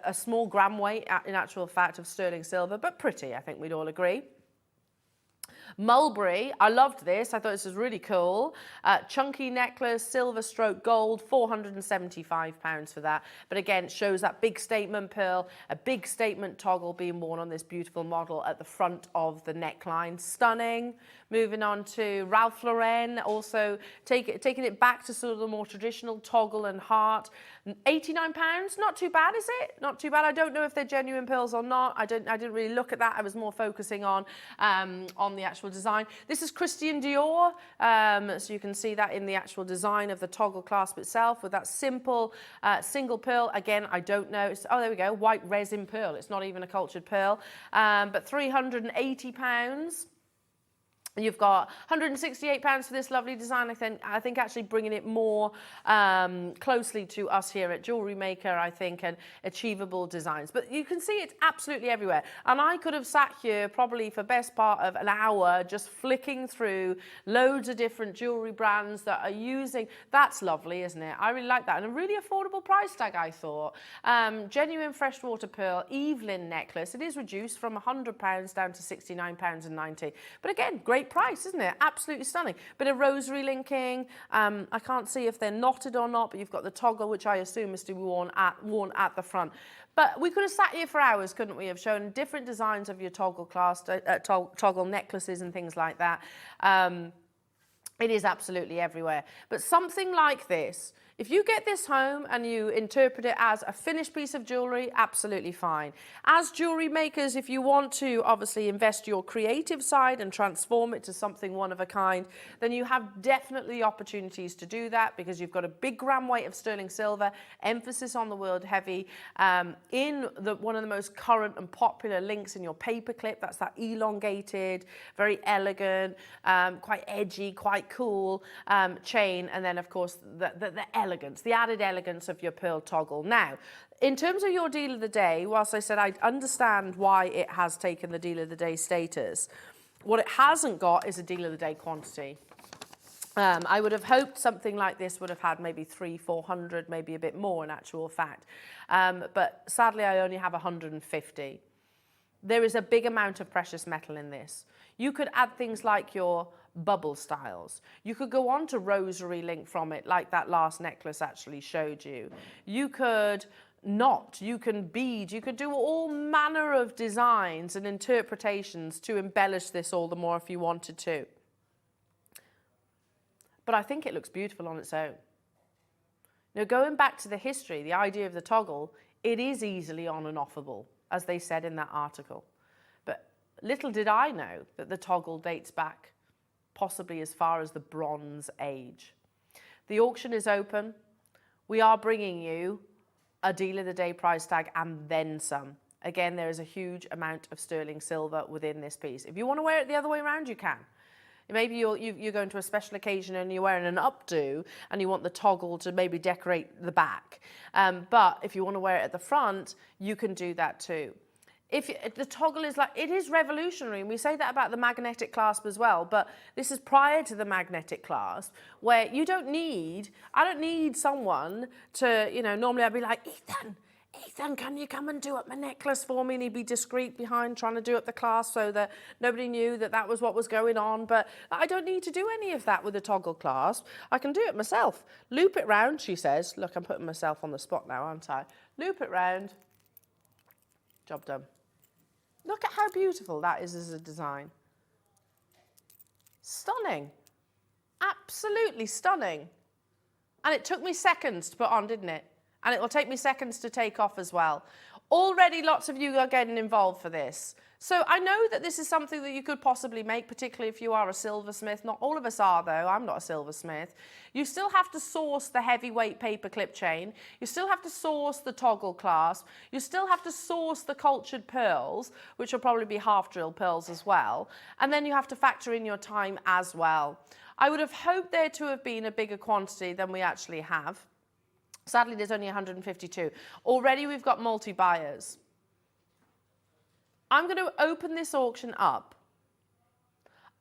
[SPEAKER 1] A small gram weight in actual fact of sterling silver, but pretty, I think we'd all agree. Mulberry, I loved this. I thought this was really cool. Chunky necklace, silver stroke gold, £475 for that. But again, it shows that big statement pearl, a big statement toggle being worn on this beautiful model at the front of the neckline. Stunning. Moving on to Ralph Lauren, also taking it back to sort of the more traditional toggle and heart. £89, not too bad, is it? Not too bad. I don't know if they're genuine pearls or not. I didn't really look at that. I was more focusing on the actual design. This is Christian Dior, so you can see that in the actual design of the toggle clasp itself with that simple single pearl. Again, I don't know. Oh, there we go, white resin pearl. It's not even a cultured pearl, but £380. You've got £168 for this lovely design. I think actually bringing it more closely to us here at JewelleryMaker, I think, and achievable designs. But you can see it's absolutely everywhere. And I could have sat here probably for best part of an hour just flicking through loads of different jewellery brands that are using. That's lovely, isn't it? I really like that. And a really affordable price tag, I thought. Genuine freshwater pearl Evelyn necklace. It is reduced from £100 down to £69.90. But again, great price, isn't it? Absolutely stunning. Bit of rosary linking. I can't see if they're knotted or not, but you've got the toggle, which I assume is to be worn at the front. But we could have sat here for hours, couldn't we, have shown different designs of your toggle clasp, toggle necklaces and things like that. It is absolutely everywhere. But something like this, if you get this home and you interpret it as a finished piece of jewellery, absolutely fine. As jewellery makers, if you want to obviously invest your creative side and transform it to something one of a kind, then you have definitely opportunities to do that because you've got a big gram weight of sterling silver, emphasis on the word heavy, in one of the most current and popular links in your paper clip. That's that elongated, very elegant, quite edgy, quite cool chain, and then of course the elegance, the added elegance of your pearl toggle. Now, in terms of your deal of the day, whilst I said I understand why it has taken the deal of the day status, what it hasn't got is a deal of the day quantity. I would have hoped something like this would have had maybe 300-400, maybe a bit more in actual fact. But sadly, I only have 150. There is a big amount of precious metal in this. You could add things like your bubble styles. You could go on to rosary link from it, like that last necklace actually showed you. You could knot, you can bead, you could do all manner of designs and interpretations to embellish this all the more if you wanted to. But I think it looks beautiful on its own. Now, going back to the history, the idea of the toggle, it is easily on and offable, as they said in that article. But little did I know that the toggle dates back possibly as far as the Bronze Age. The auction is open. We are bringing you a deal of the day price tag and then some. Again, there is a huge amount of sterling silver within this piece. If you want to wear it the other way around, you can. Maybe you're going to a special occasion and you're wearing an updo and you want the toggle to maybe decorate the back. But if you want to wear it at the front, you can do that too. If the toggle is like, it is revolutionary, and we say that about the magnetic clasp as well, but this is prior to the magnetic clasp, where I don't need someone to, normally I'd be like, Ethan, can you come and do up my necklace for me? And he'd be discreet behind trying to do up the clasp so that nobody knew that was what was going on. But I don't need to do any of that with a toggle clasp. I can do it myself. Loop it round, she says. Look, I'm putting myself on the spot now, aren't I? Loop it round. Job done. Look at how beautiful that is as a design. Stunning. Absolutely stunning. And it took me seconds to put on, didn't it? And it will take me seconds to take off as well. Already lots of you are getting involved for this. So I know that this is something that you could possibly make, particularly if you are a silversmith. Not all of us are, though. I'm not a silversmith. You still have to source the heavyweight paper clip chain. You still have to source the toggle clasp. You still have to source the cultured pearls, which will probably be half-drilled pearls as well. And then you have to factor in your time as well. I would have hoped there to have been a bigger quantity than we actually have. Sadly, there's only 152. Already we've got multi-buyers. I'm going to open this auction up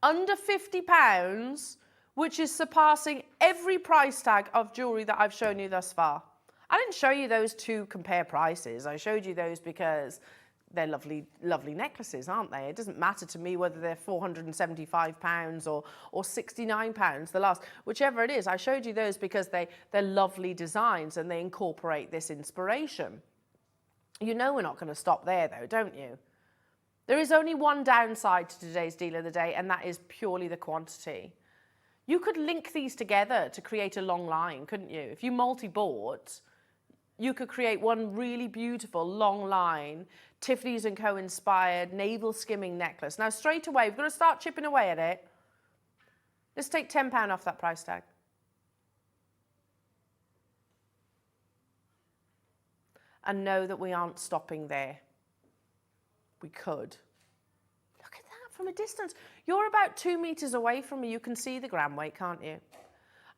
[SPEAKER 1] under £50, which is surpassing every price tag of jewellery that I've shown you thus far. I didn't show you those to compare prices. I showed you those because they're lovely, lovely necklaces, aren't they? It doesn't matter to me whether they're £475 or £69, the last, whichever it is. I showed you those because they're lovely designs and they incorporate this inspiration. You know we're not going to stop there though, don't you? There is only one downside to today's deal of the day, and that is purely the quantity. You could link these together to create a long line, couldn't you? If you multi-bought, you could create one really beautiful long line, Tiffany's & Co. inspired navel skimming necklace. Now straight away, we've got to start chipping away at it. Let's take £10 off that price tag. And know that we aren't stopping there. We could. Look at that from a distance. You're about 2 meters away from me. You can see the gram weight, can't you?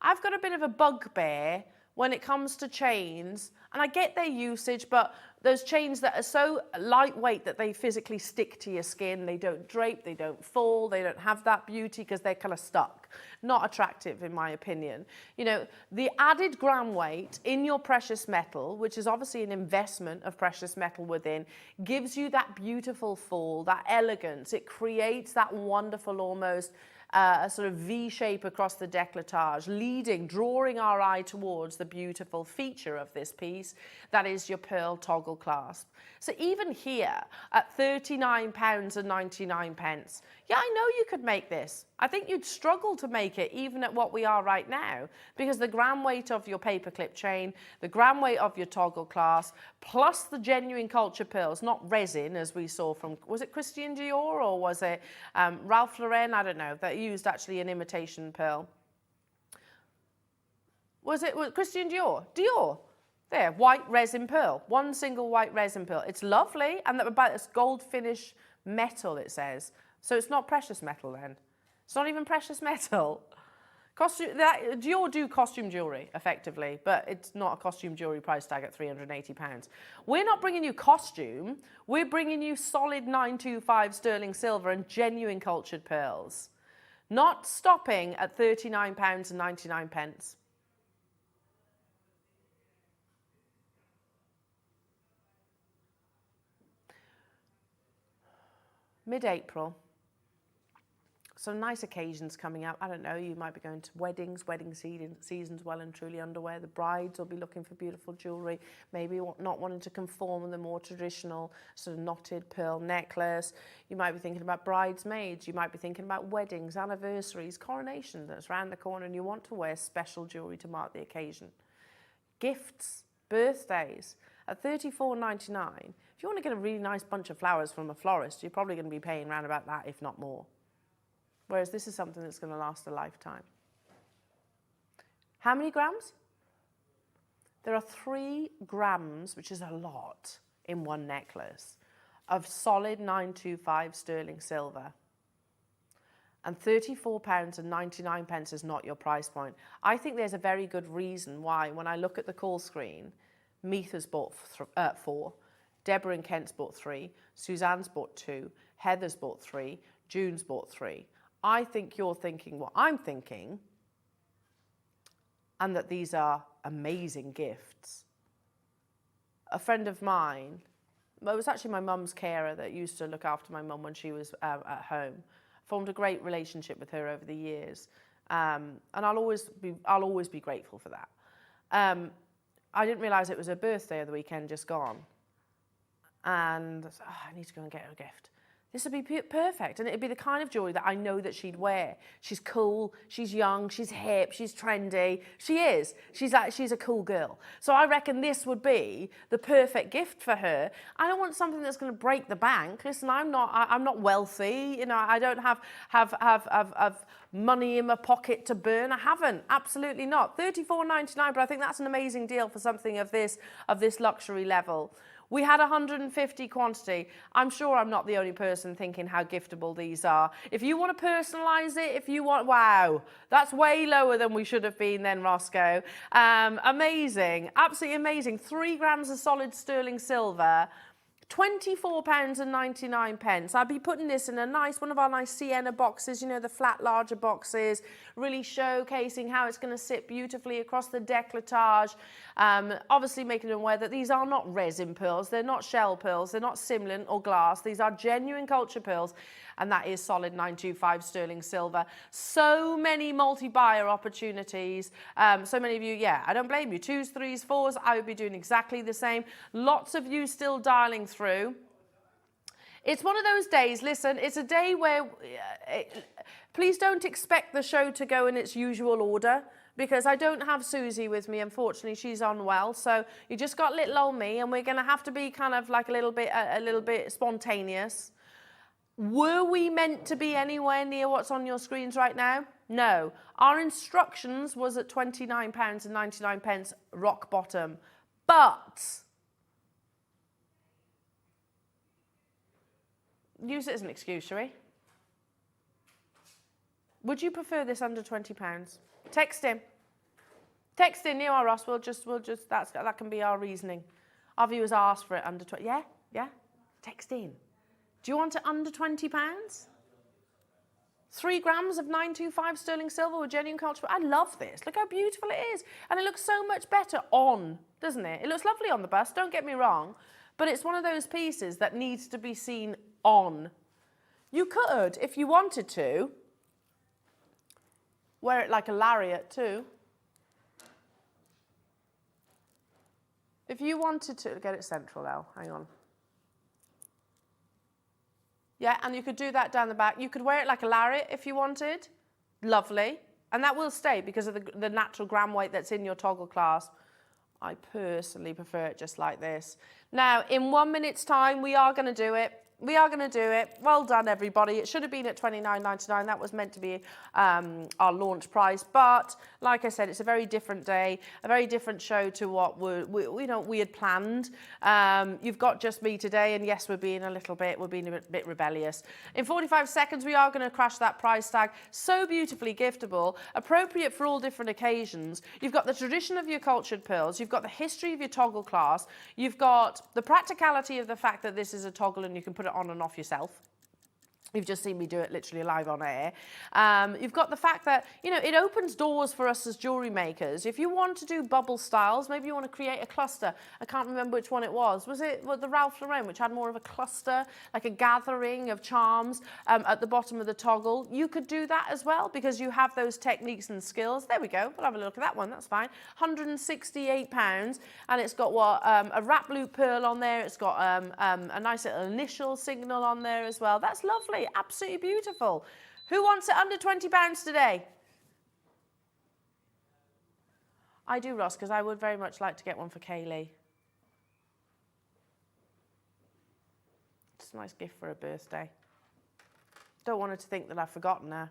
[SPEAKER 1] I've got a bit of a bugbear when it comes to chains, and I get their usage, but those chains that are so lightweight that they physically stick to your skin, they don't drape, they don't fall, they don't have that beauty because they're kind of stuck. Not attractive in my opinion. You know, the added gram weight in your precious metal, which is obviously an investment of precious metal within, gives you that beautiful fall, that elegance. It creates that wonderful almost a sort of V shape across the décolletage, drawing our eye towards the beautiful feature of this piece, that is your pearl toggle clasp. So even here at £39.99, yeah, I know you could make this. I think you'd struggle to make it even at what we are right now, because the gram weight of your paperclip chain, the gram weight of your toggle clasp, plus the genuine culture pearls, not resin as we saw from, was it Christian Dior or was it Ralph Lauren? I don't know, that used actually an imitation pearl. Was it Christian Dior? Dior. There, white resin pearl, one single white resin pearl. It's lovely, and about this gold finish metal, it says. So it's not precious metal then. It's not even precious metal. Dior do costume jewellery, effectively, but it's not a costume jewellery price tag at £380. We're not bringing you costume, we're bringing you solid 925 sterling silver and genuine cultured pearls. Not stopping at £39.99. Mid-April. Some nice occasions coming up. I don't know, you might be going to weddings. Wedding season's well and truly underway. The brides will be looking for beautiful jewellery, maybe not wanting to conform with the more traditional sort of knotted pearl necklace. You might be thinking about bridesmaids. You might be thinking about weddings, anniversaries, coronation that's around the corner, and you want to wear special jewellery to mark the occasion. Gifts, birthdays, at $34.99. If you want to get a really nice bunch of flowers from a florist, you're probably going to be paying around about that, if not more. Whereas this is something that's going to last a lifetime. How many grams? There are 3 grams, which is a lot, in one necklace, of solid 925 sterling silver. And £34.99 is not your price point. I think there's a very good reason why, when I look at the call screen, Meath has bought 4, Deborah and Kent's bought 3, Suzanne's bought 2, Heather's bought 3, June's bought 3. I think you're thinking what I'm thinking, and that these are amazing gifts. A friend of mine, well, it was actually my mum's carer that used to look after my mum when she was at home, formed a great relationship with her over the years, and I'll always be grateful for that. I didn't realise it was her birthday of the weekend just gone, and I need to go and get her a gift. This would be perfect, and it'd be the kind of jewellery that I know that she'd wear. She's cool, she's young, she's hip, she's trendy. She is. She's a cool girl. So I reckon this would be the perfect gift for her. I don't want something that's going to break the bank. Listen, I'm not wealthy. You know, I don't have money in my pocket to burn. I haven't. Absolutely not. $34.99, but I think that's an amazing deal for something of this luxury level. We had 150 quantity. I'm sure I'm not the only person thinking how giftable these are. If you want to personalise it, if you want, wow, that's way lower than we should have been then, Roscoe. Amazing, absolutely amazing. 3 grams of solid sterling silver, £24.99. I'd be putting this in one of our nice Sienna boxes, you know, the flat, larger boxes, really showcasing how it's going to sit beautifully across the décolletage. Obviously making them aware that these are not resin pearls, they're not shell pearls, they're not Simlin or glass. These are genuine culture pearls, and that is solid 925 sterling silver. So many multi-buyer opportunities. So many of you, yeah, I don't blame you. 2s, 3s, 4s, I would be doing exactly the same. Lots of you still dialing through. It's one of those days, listen, it's a day where, please don't expect the show to go in its usual order, because I don't have Suzie with me, unfortunately, she's unwell, so you just got little old me, and we're going to have to be kind of like a little bit spontaneous. Were we meant to be anywhere near what's on your screens right now? No. Our instructions was at £29.99 rock bottom, but use it as an excuse, shall we? Would you prefer this under £20? Text in. Text in, you are Ross. We'll just that can be our reasoning. Our viewers asked for it under 20. Yeah. Text in. Do you want it under £20? 3 grams of 925 sterling silver with genuine culture. I love this. Look how beautiful it is, and it looks so much better on, doesn't it? It looks lovely on the bust. Don't get me wrong, but it's one of those pieces that needs to be seen on. You could, if you wanted to, wear it like a lariat too. If you wanted to, get it central now, hang on. Yeah, and you could do that down the back. You could wear it like a lariat if you wanted. Lovely. And that will stay because of the natural gram weight that's in your toggle clasp. I personally prefer it just like this. Now, in 1 minute's time, we are going to do it. We are going to do it. Well done, everybody. It should have been at $29.99. That was meant to be our launch price. But like I said, it's a very different day, a very different show to what we had planned. You've got just me today, and yes, we're being a bit rebellious. In 45 seconds, we are going to crash that price tag. So beautifully giftable, appropriate for all different occasions. You've got the tradition of your cultured pearls. You've got the history of your toggle class. You've got the practicality of the fact that this is a toggle and you can put it on and off yourself. You've just seen me do it literally live on air. You've got the fact that, it opens doors for us as jewellery makers. If you want to do bubble styles, maybe you want to create a cluster. I can't remember which one it was. Was it the Ralph Lauren, which had more of a cluster, like a gathering of charms at the bottom of the toggle? You could do that as well because you have those techniques and skills. There we go. We'll have a look at that one. That's fine. £168. And it's got a wrap loop pearl on there. It's got a nice little initial signal on there as well. That's lovely. Absolutely beautiful. Who wants it under £20 today? I do, Ross, because I would very much like to get one for Kaylee. It's a nice gift for her birthday. Don't want her to think that I've forgotten her.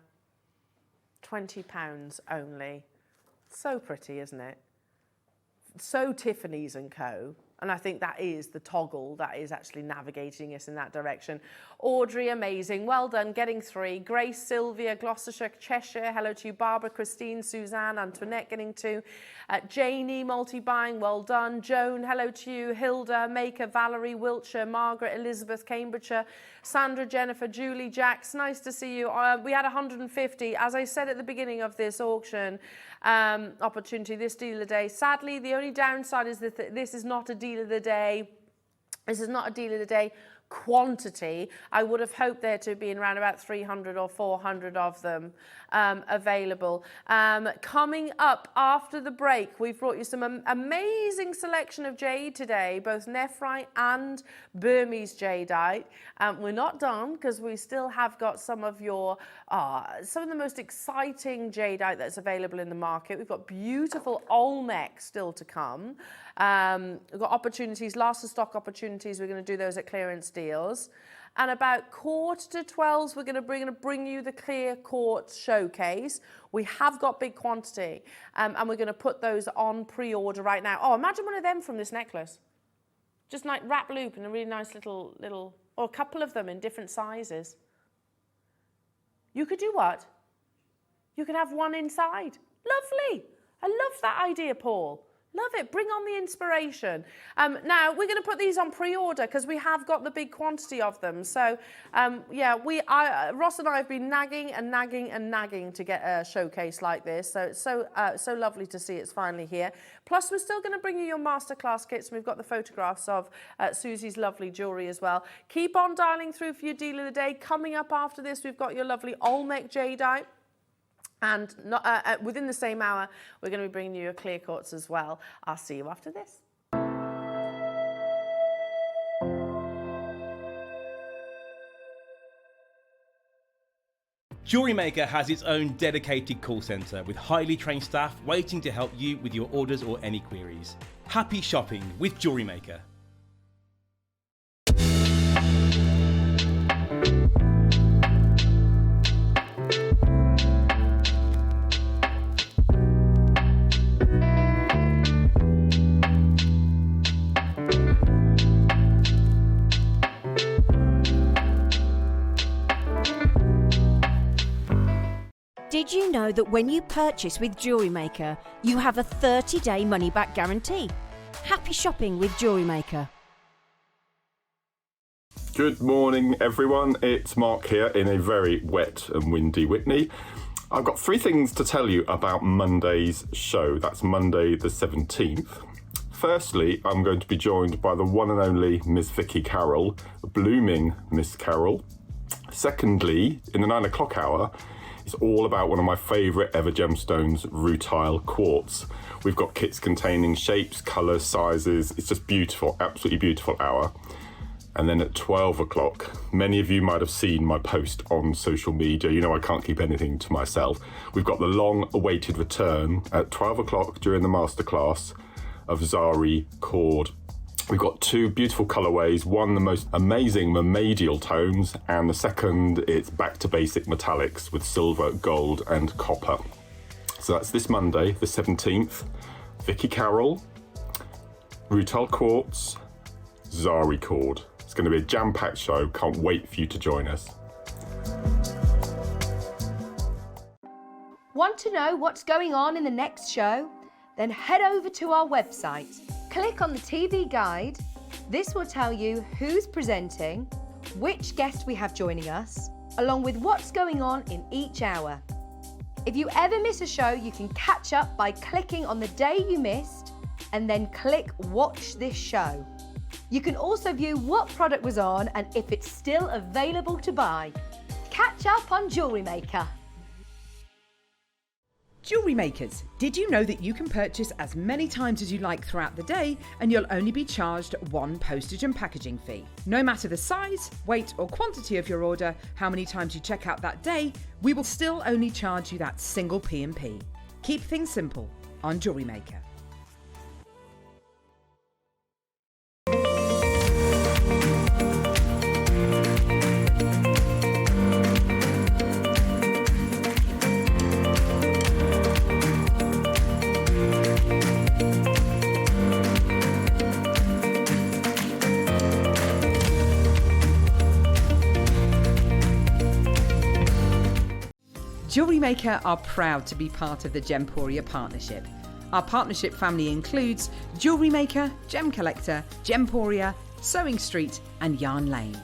[SPEAKER 1] £20 only. So pretty, isn't it? So Tiffany's & Co. And I think that is the toggle that is actually navigating us in that direction. Audrey, amazing. Well done, getting 3. Grace, Sylvia, Gloucestershire, Cheshire. Hello to you. Barbara, Christine, Suzanne, Antoinette getting 2. Janie, multi-buying. Well done. Joan, hello to you. Hilda, Maker, Valerie, Wiltshire, Margaret, Elizabeth, Cambridgeshire. Sandra, Jennifer, Julie, Jax. Nice to see you. We had 150. As I said at the beginning of this auction opportunity, this deal of the day. Sadly, the only downside is that this is not a deal of the day. This is not a deal of the day quantity. I would have hoped there to have been around about 300 or 400 of them available. Coming up after the break, we've brought you some amazing selection of jade today, both Nephrite and Burmese jadeite. We're not done because we still have got some of the most exciting jadeite that's available in the market. We've got beautiful Olmec still to come. We've got opportunities, last of stock opportunities. We're going to do those at clearance deals. And about 11:45, we're going to bring you the Clear Quartz showcase. We have got big quantity, and we're going to put those on pre-order right now. Oh, imagine one of them from this necklace. Just like wrap loop and a really nice little, or a couple of them in different sizes. You could do what? You could have one inside. Lovely. I love that idea, Paul. Love it. Bring on the inspiration. Now, we're going to put these on pre-order because we have got the big quantity of them. So, Ross and I have been nagging to get a showcase like this. So it's so lovely to see it's finally here. Plus, we're still going to bring you your masterclass kits. And we've got the photographs of Susie's lovely jewellery as well. Keep on dialing through for your deal of the day. Coming up after this, we've got your lovely Olmec jadeite. And within the same hour, we're going to be bringing you a Clear Quartz as well. I'll see you after this.
[SPEAKER 2] JewelleryMaker has its own dedicated call centre with highly trained staff waiting to help you with your orders or any queries. Happy shopping with JewelleryMaker.
[SPEAKER 3] Did you know that when you purchase with JewelleryMaker, you have a 30-day money-back guarantee? Happy shopping with JewelleryMaker.
[SPEAKER 4] Good morning, everyone. It's Mark here in a very wet and windy Whitney. I've got three things to tell you about Monday's show. That's Monday the 17th. Firstly, I'm going to be joined by the one and only Miss Vicky Carroll, blooming Miss Carroll. Secondly, in the 9 o'clock hour, it's all about one of my favourite ever gemstones, rutile quartz. We've got kits containing shapes, colours, sizes. It's just beautiful, absolutely beautiful hour. And then at 12 o'clock, many of you might have seen my post on social media. You know I can't keep anything to myself. We've got the long-awaited return at 12 o'clock during the masterclass of Zari cord. We've got two beautiful colourways, one the most amazing mermaidial tones, and the second it's back to basic metallics with silver, gold and copper. So that's this Monday, the 17th. Vicky Carroll, rutile quartz, Zari cord. It's going to be a jam-packed show. Can't wait for you to join us.
[SPEAKER 5] Want to know what's going on in the next show? Then head over to our website. Click on the TV guide. This will tell you who's presenting, which guest we have joining us, along with what's going on in each hour. If you ever miss a show, you can catch up by clicking on the day you missed and then click Watch This Show. You can also view what product was on and if it's still available to buy. Catch up on JewelleryMaker.
[SPEAKER 6] Jewellery makers, did you know that you can purchase as many times as you like throughout the day and you'll only be charged one postage and packaging fee? No matter the size, weight or quantity of your order, how many times you check out that day, we will still only charge you that single P&P. Keep things simple on Jewellery Maker. JewelleryMaker are proud to be part of the Gemporia partnership. Our partnership family includes JewelleryMaker, Gem Collector, Gemporia, Sewing Street and Yarn Lane.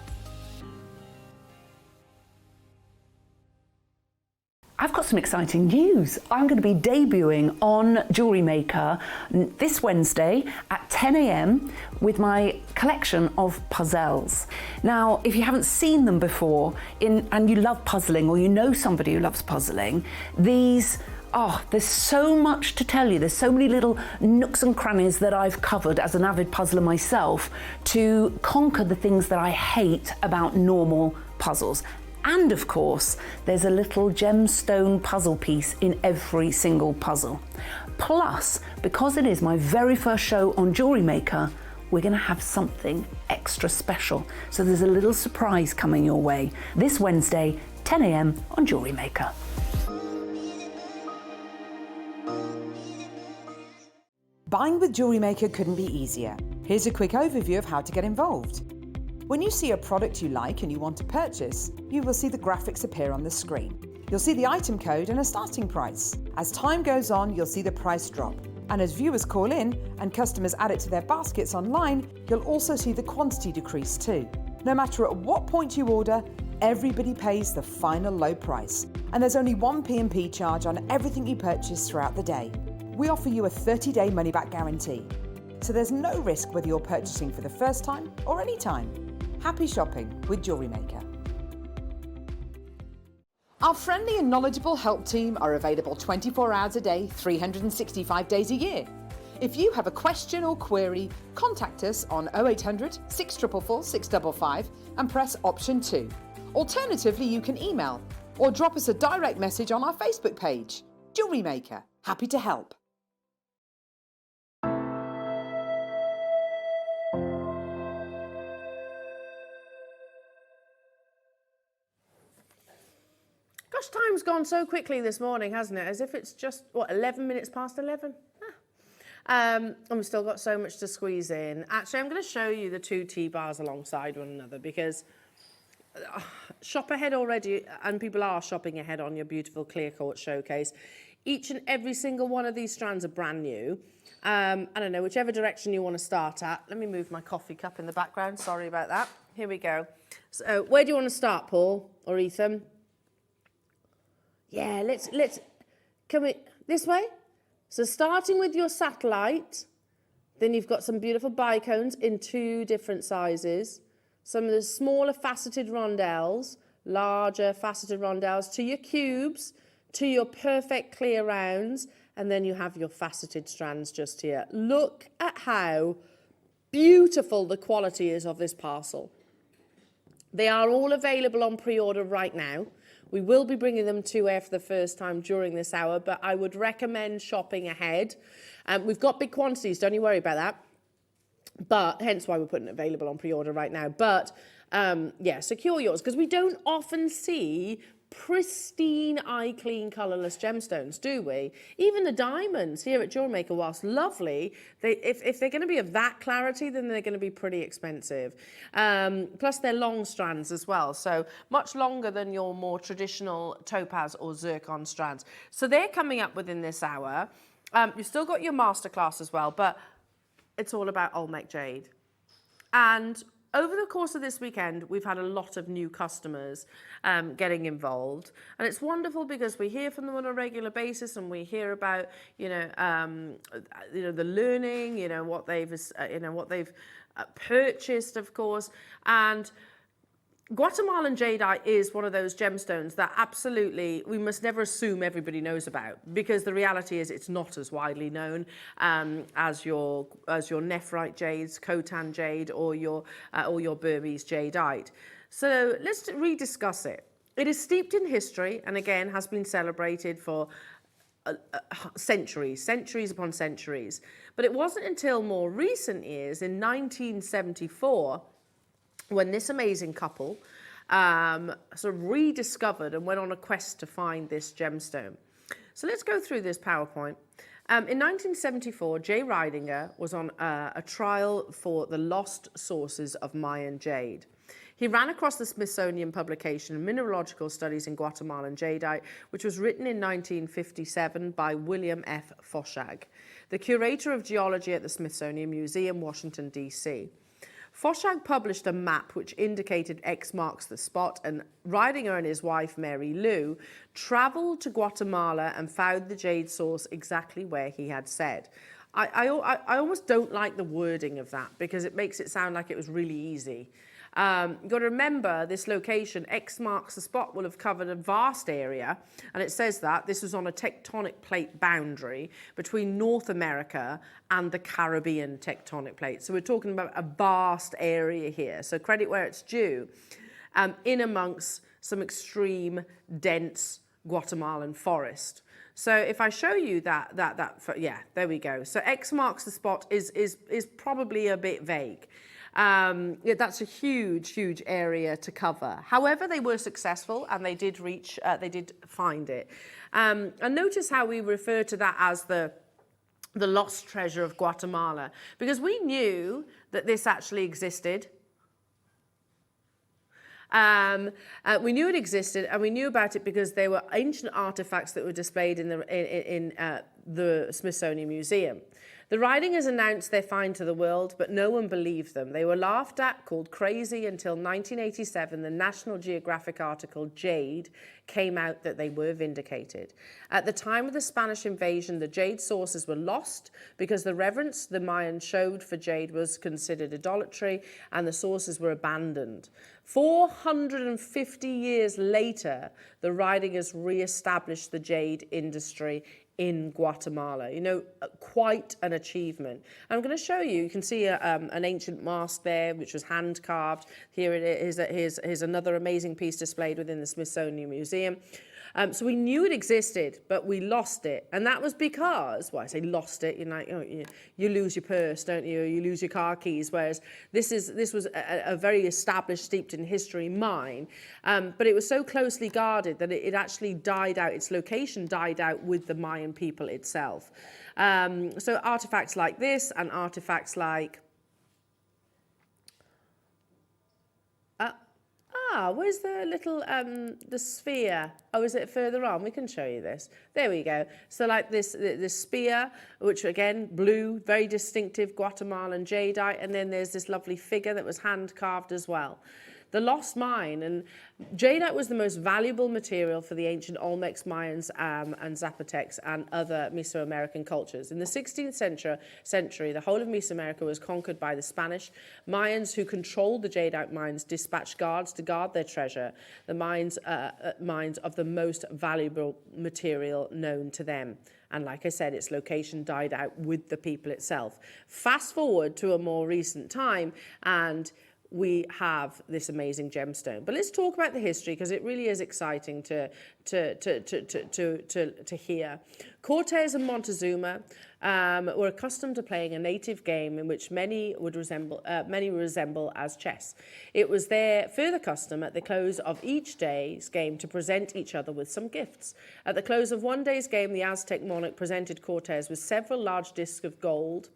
[SPEAKER 7] I've got some exciting news. I'm going to be debuting on JewelleryMaker this Wednesday at 10 a.m. with my collection of puzzles. Now, if you haven't seen them before and you love puzzling or you know somebody who loves puzzling, there's so much to tell you. There's so many little nooks and crannies that I've covered as an avid puzzler myself to conquer the things that I hate about normal puzzles. And of course, there's a little gemstone puzzle piece in every single puzzle. Plus, because it is my very first show on JewelleryMaker, we're going to have something extra special. So there's a little surprise coming your way this Wednesday, 10 a.m. on JewelleryMaker.
[SPEAKER 6] Buying with JewelleryMaker couldn't be easier. Here's a quick overview of how to get involved. When you see a product you like and you want to purchase, you will see the graphics appear on the screen. You'll see the item code and a starting price. As time goes on, you'll see the price drop. And as viewers call in and customers add it to their baskets online, you'll also see the quantity decrease too. No matter at what point you order, everybody pays the final low price. And there's only one P&P charge on everything you purchase throughout the day. We offer you a 30-day money-back guarantee. So there's no risk whether you're purchasing for the first time or any time. Happy shopping with JewelleryMaker. Our friendly and knowledgeable help team are available 24 hours a day, 365 days a year. If you have a question or query, contact us on 0800 644 655 and press option 2. Alternatively, you can email or drop us a direct message on our Facebook page. JewelleryMaker, happy to help.
[SPEAKER 1] Gosh, time's gone so quickly this morning, hasn't it? As if it's just, 11 minutes past 11? And we've still got so much to squeeze in. Actually, I'm going to show you the two tea bars alongside one another because shop ahead already, and people are shopping ahead on your beautiful Clear Quartz showcase. Each and every single one of these strands are brand new. I don't know, whichever direction you want to start at. Let me move my coffee cup in the background. Sorry about that. Here we go. So where do you want to start, Paul or Ethan? Yeah, let's can we this way? So starting with your satellite, then you've got some beautiful bicones in 2 different sizes. Some of the smaller faceted rondelles, larger faceted rondelles, to your cubes, to your perfect clear rounds, and then you have your faceted strands just here. Look at how beautiful the quality is of this parcel. They are all available on pre-order right now. We will be bringing them to air for the first time during this hour, but I would recommend shopping ahead. We've got big quantities, don't you worry about that. But hence why we're putting it available on pre-order right now. But yeah, secure yours, because we don't often see pristine, eye-clean, colourless gemstones, do we? Even the diamonds here at JewelleryMaker, whilst lovely, if they're going to be of that clarity, then they're going to be pretty expensive. Plus, they're long strands as well, so much longer than your more traditional topaz or zircon strands. So they're coming up within this hour. You've still got your masterclass as well, but it's all about Olmec jade. And over the course of this weekend, we've had a lot of new customers getting involved, and it's wonderful because we hear from them on a regular basis, and we hear about the learning, what they've purchased, of course, and Guatemalan jadeite is one of those gemstones that absolutely we must never assume everybody knows about, because the reality is it's not as widely known as your nephrite jades, Khotan jade, or your Burmese jadeite. So let's rediscuss it. It is steeped in history, and again has been celebrated for centuries upon centuries. But it wasn't until more recent years, in 1974. When this amazing couple sort of rediscovered and went on a quest to find this gemstone. So let's go through this PowerPoint. In 1974, Jay Ridinger was on a trial for the lost sources of Mayan jade. He ran across the Smithsonian publication Mineralogical Studies in Guatemalan Jadeite, which was written in 1957 by William F. Foshag, the curator of geology at the Smithsonian Museum, Washington, D.C. Foshag published a map which indicated X marks the spot, and Ridinger and his wife, Mary Lou, travelled to Guatemala and found the jade source exactly where he had said. I almost don't like the wording of that, because it makes it sound like it was really easy. You've got to remember this location, X marks the spot, will have covered a vast area, and it says that this was on a tectonic plate boundary between North America and the Caribbean tectonic plate. So we're talking about a vast area here. So credit where it's due, in amongst some extreme, dense Guatemalan forest. So if I show you that, yeah, there we go. So X marks the spot is probably a bit vague. Yeah, that's a huge area to cover. However, they were successful, and they did find it. And notice how we refer to that as the lost treasure of Guatemala, because we knew that this actually existed. We knew it existed, and we knew about it because there were ancient artifacts that were displayed in the Smithsonian Museum. The Ridingers announced their find to the world, but no one believed them. They were laughed at, called crazy, until 1987, the National Geographic article Jade came out that they were vindicated. At the time of the Spanish invasion, the jade sources were lost because the reverence the Mayans showed for jade was considered idolatry, and the sources were abandoned. 450 years later, the Ridingers re-established the jade industry in Guatemala. Quite an achievement. I'm going to show you. You can see an ancient mask there, which was hand carved. Here it is. Here's another amazing piece displayed within the Smithsonian Museum. So we knew it existed, but we lost it, and that was because, well, I say lost it. You lose your purse, don't you? You lose your car keys. Whereas this was a very established, steeped in history mine, but it was so closely guarded that it actually died out. Its location died out with the Mayan people itself. So artifacts like this, and artifacts like Where's the little, the sphere? Oh, is it further on? We can show you this. There we go. So like this spear, which again, blue, very distinctive Guatemalan jadeite. And then there's this lovely figure that was hand carved as well. The lost mine, and jadeite was the most valuable material for the ancient Olmecs, Mayans, and Zapotecs and other Mesoamerican cultures. In the 16th century, the whole of Mesoamerica was conquered by the Spanish. Mayans, who controlled the jadeite mines, dispatched guards to guard their treasure, the mines of the most valuable material known to them. And like I said, its location died out with the people itself. Fast forward to a more recent time, and we have this amazing gemstone. But let's talk about the history, because it really is exciting to hear. Cortez and Montezuma were accustomed to playing a native game in which many resemble as chess. It was their further custom at the close of each day's game to present each other with some gifts. At the close of one day's game, the Aztec monarch presented Cortez with several large discs of gold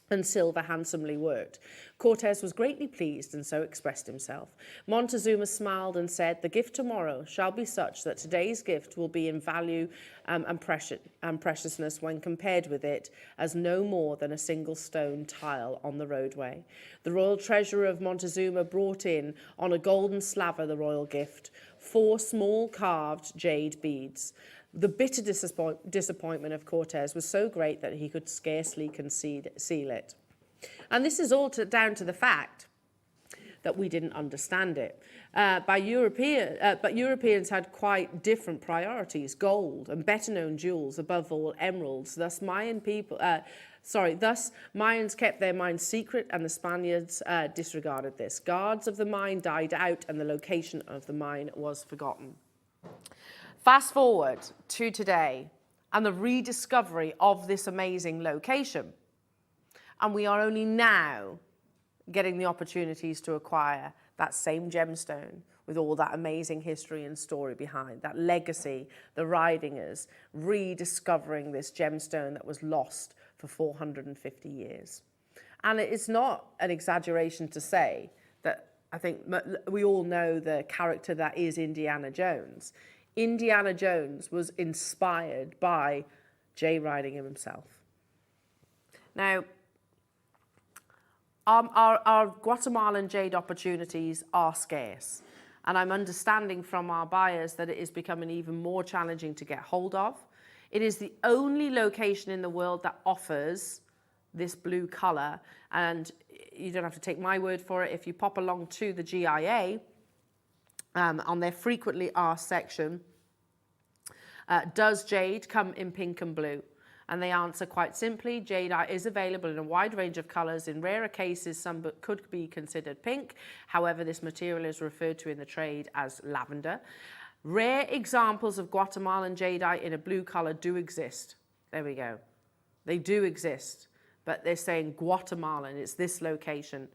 [SPEAKER 1] and silver handsomely worked. Cortez was greatly pleased and so expressed himself. Montezuma smiled and said, "The gift tomorrow shall be such that today's gift will be in value and preciousness when compared with it as no more than a single stone tile on the roadway." The royal treasurer of Montezuma brought in on a golden slaver the royal gift, 4 small carved jade beads. The bitter disappointment of Cortez was so great that he could scarcely conceal it. And this is all down to the fact that we didn't understand it. But Europeans had quite different priorities: gold and better-known jewels, above all emeralds. Thus, Mayans kept their mines secret, and the Spaniards disregarded this. Guards of the mine died out, and the location of the mine was forgotten. Fast forward to today and the rediscovery of this amazing location. And we are only now getting the opportunities to acquire that same gemstone with all that amazing history and story behind, that legacy, the Ridingers rediscovering this gemstone that was lost for 450 years. And it's not an exaggeration to say that I think we all know the character that is Indiana Jones. Indiana Jones was inspired by J. Ridingham himself. Now, our Guatemalan jade opportunities are scarce, and I'm understanding from our buyers that it is becoming even more challenging to get hold of. It is the only location in the world that offers this blue colour, and you don't have to take my word for it. If you pop along to the GIA, on their frequently asked section, does jade come in pink and blue? And they answer quite simply, jade is available in a wide range of colours. In rarer cases, some could be considered pink. However, this material is referred to in the trade as lavender. Rare examples of Guatemalan jadeite in a blue colour do exist. There we go. They do exist, but they're saying Guatemalan, it's this location.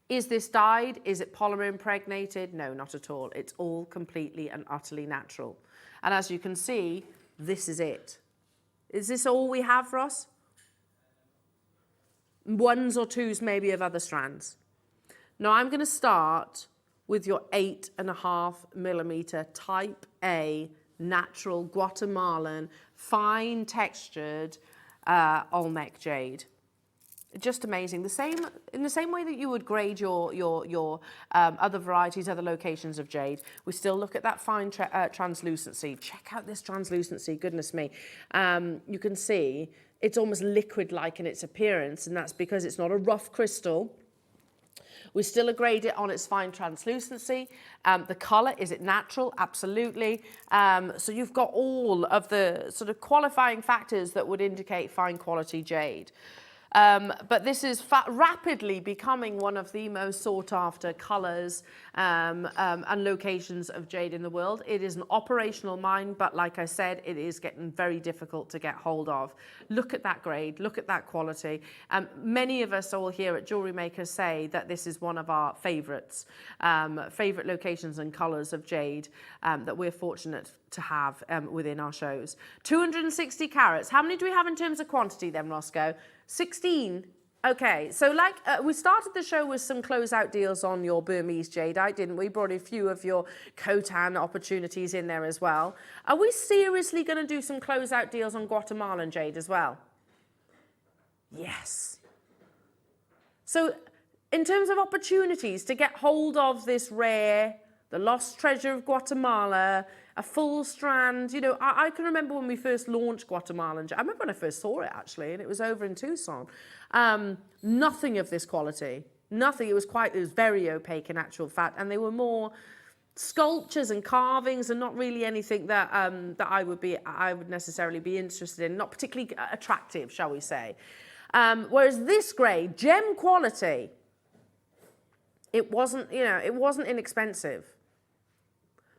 [SPEAKER 1] Is this dyed? Is it polymer impregnated? No, not at all. It's all completely and utterly natural. And as you can see, this is it. Is this all we have, Ross? Ones or twos maybe of other strands. Now I'm going to start with your 8.5mm type A natural Guatemalan fine textured Olmec jade. Just amazing. In the same way that you would grade your other varieties, other locations of jade, we still look at that fine translucency. Check out this translucency, goodness me. You can see it's almost liquid-like in its appearance, and that's because it's not a rough crystal. We still grade it on its fine translucency. The colour, is it natural? Absolutely. So you've got all of the sort of qualifying factors that would indicate fine quality jade. But this is rapidly becoming one of the most sought after colours and locations of jade in the world. It is an operational mine, but like I said, it is getting very difficult to get hold of. Look at that grade, look at that quality. Many of us all here at JewelleryMaker say that this is one of our favourites, favourite locations and colours of jade that we're fortunate to have within our shows. 260 carats. How many do we have in terms of quantity then, Roscoe? 16. Okay, so like we started the show with some closeout deals on your Burmese jadeite, didn't we? Brought a few of your Khotan opportunities in there as well. Are we seriously going to do some closeout deals on Guatemalan jade as well? Yes. So in terms of opportunities to get hold of this rare, the lost treasure of Guatemala, a full strand, you know, I can remember when we first launched Guatemalan jade. I remember when I first saw it actually, and it was over in Tucson. Nothing of this quality, nothing. It was very opaque in actual fact, and they were more sculptures and carvings, and not really anything that I would necessarily be interested in. Not particularly attractive, shall we say? Whereas this grade, gem quality, it wasn't inexpensive.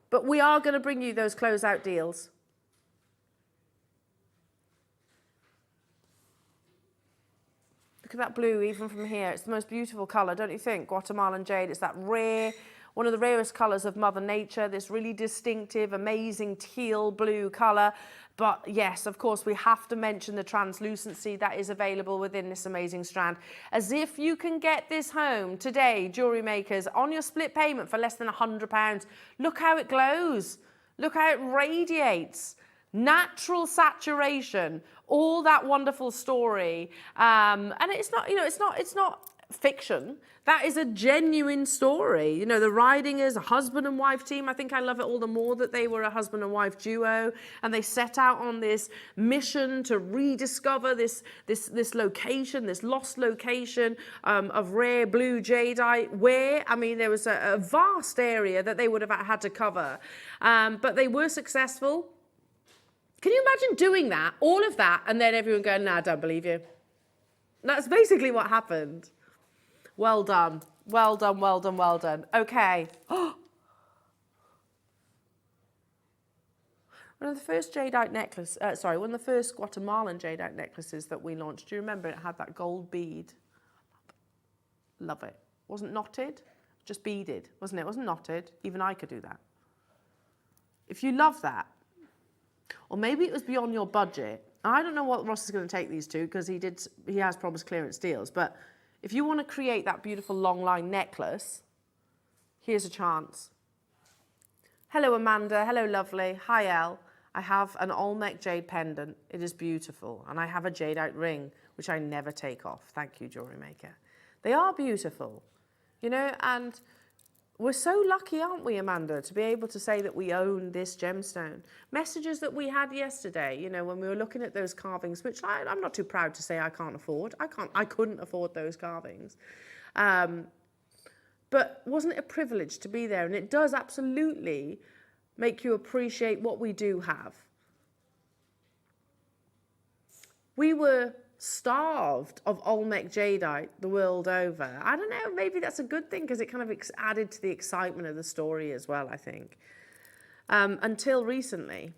[SPEAKER 1] But we are going to bring you those closeout deals. Look at that blue, even from here. It's the most beautiful colour, don't you think? Guatemalan jade. It's that rare, one of the rarest colours of Mother Nature, this really distinctive, amazing teal blue colour. But yes, of course, we have to mention the translucency that is available within this amazing strand. As if you can get this home today, jewellery makers, on your split payment for less than £100. Look how it glows. Look how it radiates. Natural saturation, all that wonderful story. And it's not, you know, it's not fiction. That is a genuine story. You know, the Ridingers, a husband and wife team. I think I love it all the more that they were a husband and wife duo, and they set out on this mission to rediscover this location, this lost location of rare blue jadeite. Where, I mean, there was a vast area that they would have had to cover, but they were successful. Can you imagine doing that, all of that, and then everyone going, "Nah, I don't believe you." That's basically what happened. Well done. Well done, well done, well done. Okay. One of the first jadeite necklace, one of the first Guatemalan jadeite necklaces that we launched, do you remember it had that gold bead? Love it. Wasn't knotted, just beaded, wasn't it? Wasn't knotted. Even I could do that. If you love that, or maybe it was beyond your budget. I don't know what Ross is going to take these to, because he has promised clearance deals, but if you want to create that beautiful Longline necklace, here's a chance. Hello, Amanda. Hello, lovely. Hi, Elle. I have an Olmec jade pendant. It is beautiful. And I have a jadeite ring, which I never take off. Thank you, Jewellery Maker. They are beautiful, you know, and we're so lucky, aren't we, Amanda, to be able to say that we own this gemstone. Messages that we had yesterday, you know, when we were looking at those carvings, which I'm not too proud to say I can't afford. I couldn't afford those carvings. But wasn't it a privilege to be there? And it does absolutely make you appreciate what we do have. We were starved of Olmec jadeite the world over. I don't know, maybe that's a good thing, because it kind of added to the excitement of the story as well, I think. Until recently.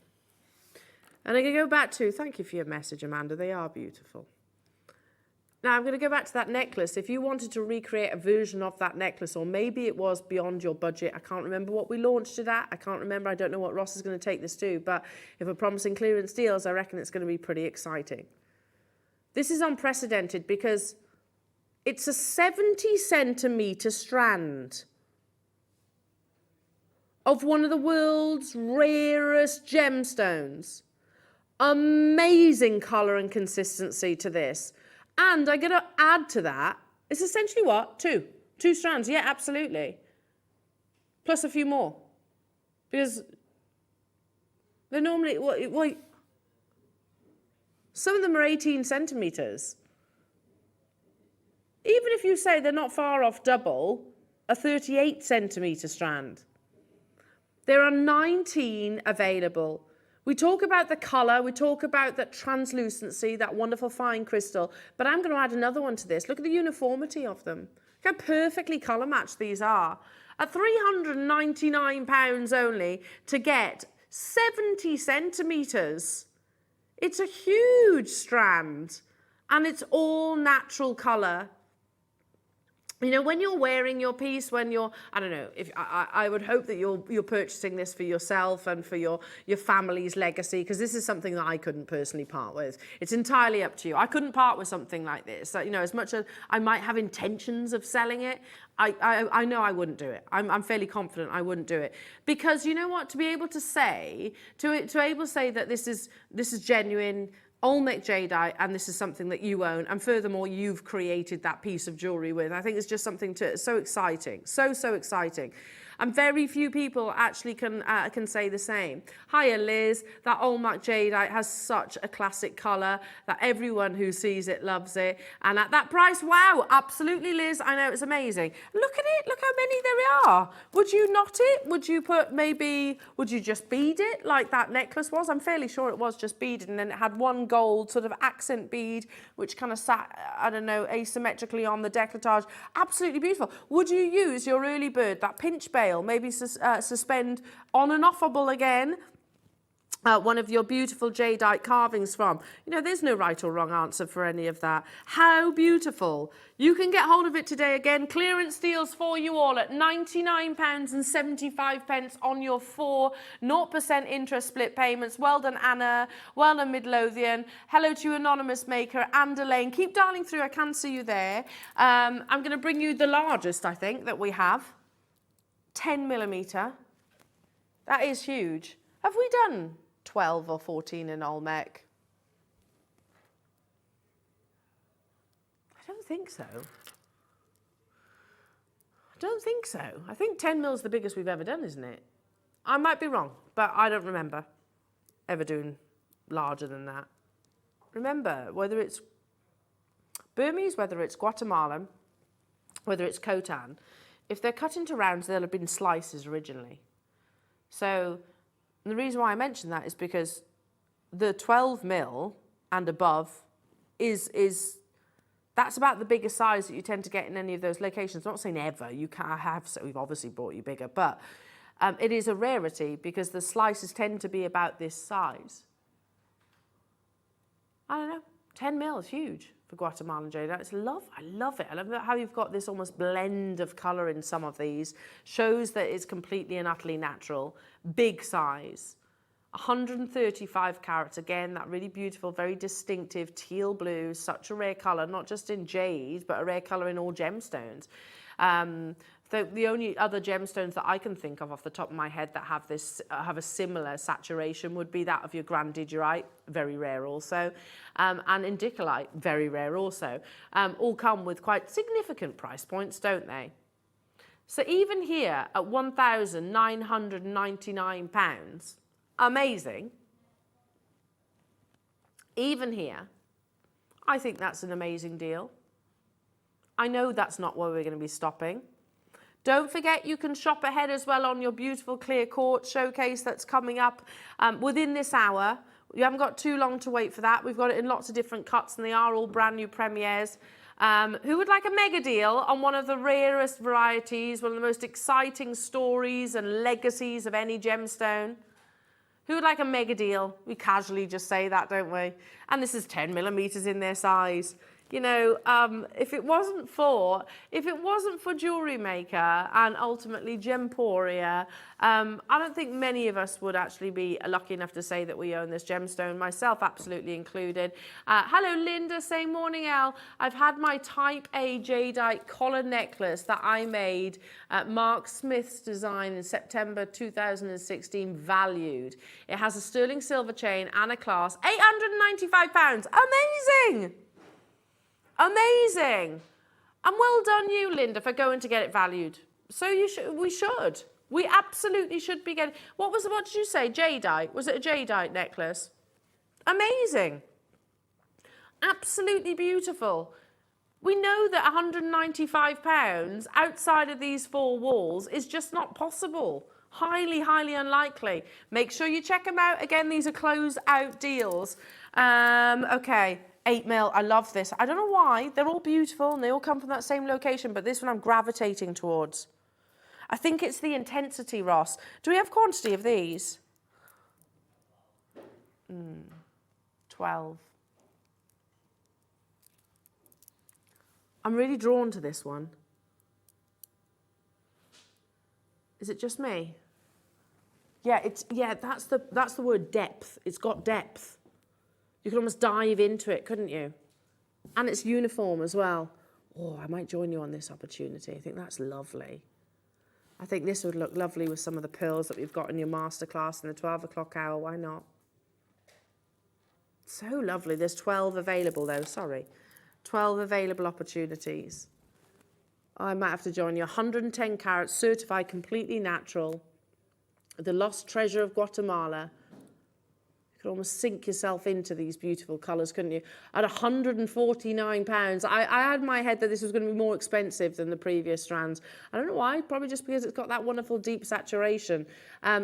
[SPEAKER 1] And I'm going to go back to, thank you for your message, Amanda, they are beautiful. Now I'm going to go back to that necklace. If you wanted to recreate a version of that necklace, or maybe it was beyond your budget, I can't remember what we launched it at, I can't remember, I don't know what Ross is going to take this to, but if we're promising clearance deals, I reckon it's going to be pretty exciting. This is unprecedented because it's a 70 centimetre strand of one of the world's rarest gemstones. Amazing colour and consistency to this. And I'm going to add to that, it's essentially what? Two strands, yeah, absolutely. Plus a few more. Because they're normally, well, some of them are 18 centimetres. Even if you say they're not far off double, a 38 centimetre strand. There are 19 available. We talk about the colour, we talk about that translucency, that wonderful fine crystal, but I'm going to add another one to this. Look at the uniformity of them. Look how perfectly colour matched these are. At £399 only to get 70 centimetres. It's a huge strand, and it's all natural colour. You know, when you're wearing your piece, when you're, I don't know, if I would hope that you're purchasing this for yourself and for your family's legacy, because this is something that I couldn't personally part with. It's entirely up to you. I couldn't part with something like this. So, you know, as much as I might have intentions of selling it, I know I wouldn't do it. I'm fairly confident I wouldn't do it, because you know what? To be able to say, that this is genuine Olmec jadeite, and this is something that you own, and furthermore you've created that piece of jewellery with. I think it's just something so exciting, so exciting. And very few people actually can say the same. Hiya Liz, that Olmec jadeite has such a classic colour that everyone who sees it loves it. And at that price, wow, absolutely Liz, I know it's amazing. Look at it, look how many there are. Would you knot it? Would you would you just bead it like that necklace was? I'm fairly sure it was just beaded, and then it had one gold sort of accent bead which kind of sat, I don't know, asymmetrically on the décolletage. Absolutely beautiful. Would you use your early bird, that pinch bail, maybe suspend on and offable again one of your beautiful jadeite carvings from? You know, there's no right or wrong answer for any of that. How beautiful. You can get hold of it today. Again, clearance deals for you all at £99.75 on your 4 0% interest split payments. Well done, Anna. Well done, Midlothian. Hello to you, Anonymous Maker and Elaine. Keep dialing through. I can see you there. I'm going to bring you the largest, I think, that we have. 10mm. That is huge. Have we done 12 or 14 in Olmec? I don't think so. I don't think so. I think 10mm is the biggest we've ever done, isn't it? I might be wrong, but I don't remember ever doing larger than that. Remember, whether it's Burmese, whether it's Guatemalan, whether it's Khotan, if they're cut into rounds, they'll have been slices originally. So the reason why I mention that is because the 12mm and above that's about the biggest size that you tend to get in any of those locations. I'm not saying ever, you can't have, so we've obviously bought you bigger, but it is a rarity because the slices tend to be about this size. I don't know, 10mm is huge for Guatemalan jadeite. I love it. I love how you've got this almost blend of colour in some of these. Shows that it's completely and utterly natural. Big size. 135 carats, again, that really beautiful, very distinctive teal blue, such a rare colour, not just in jade, but a rare colour in all gemstones. The only other gemstones that I can think of off the top of my head that have a similar saturation would be that of your grandidiorite, very rare also, and indicolite, very rare also. All come with quite significant price points, don't they? So even here at £1,999, amazing. Even here, I think that's an amazing deal. I know that's not where we're going to be stopping. Don't forget you can shop ahead as well on your beautiful Clear Quartz showcase that's coming up within this hour. You haven't got too long to wait for that. We've got it in lots of different cuts and they are all brand new premieres. Who would like a mega deal on one of the rarest varieties, one of the most exciting stories and legacies of any gemstone? Who would like a mega deal? We casually just say that, don't we? And this is 10mm in their size. You know, if it wasn't for JewelleryMaker and ultimately Gemporia, I don't think many of us would actually be lucky enough to say that we own this gemstone, myself absolutely included. Hello Linda, saying morning Elle. I've had my Type A jadeite collar necklace that I made at Mark Smith's design in September 2016 valued. It has a sterling silver chain and a clasp, £895. Amazing! Amazing. And well done you, Linda, for going to get it valued. So we should. We absolutely should be getting... What did you say? Jadeite? Was it a jadeite necklace? Amazing. Absolutely beautiful. We know that £195 outside of these 4 walls is just not possible. Highly, highly unlikely. Make sure you check them out. Again, these are closed out deals. Okay. 8mm, I love this. I don't know why, they're all beautiful and they all come from that same location, but this one I'm gravitating towards. I think it's the intensity, Ross. Do we have quantity of these? 12. I'm really drawn to this one. Is it just me? Yeah, that's the word, depth. It's got depth. You could almost dive into it, couldn't you? And it's uniform as well. Oh, I might join you on this opportunity. I think that's lovely. I think this would look lovely with some of the pearls that we've got in your masterclass in the 12 o'clock hour. Why not? So lovely. There's 12 available though, sorry. 12 available opportunities. I might have to join you. 110 carats, certified completely natural. The lost treasure of Guatemala. You could almost sink yourself into these beautiful colours, couldn't you? At £149, I had in my head that this was going to be more expensive than the previous strands. I don't know why, probably just because it's got that wonderful deep saturation.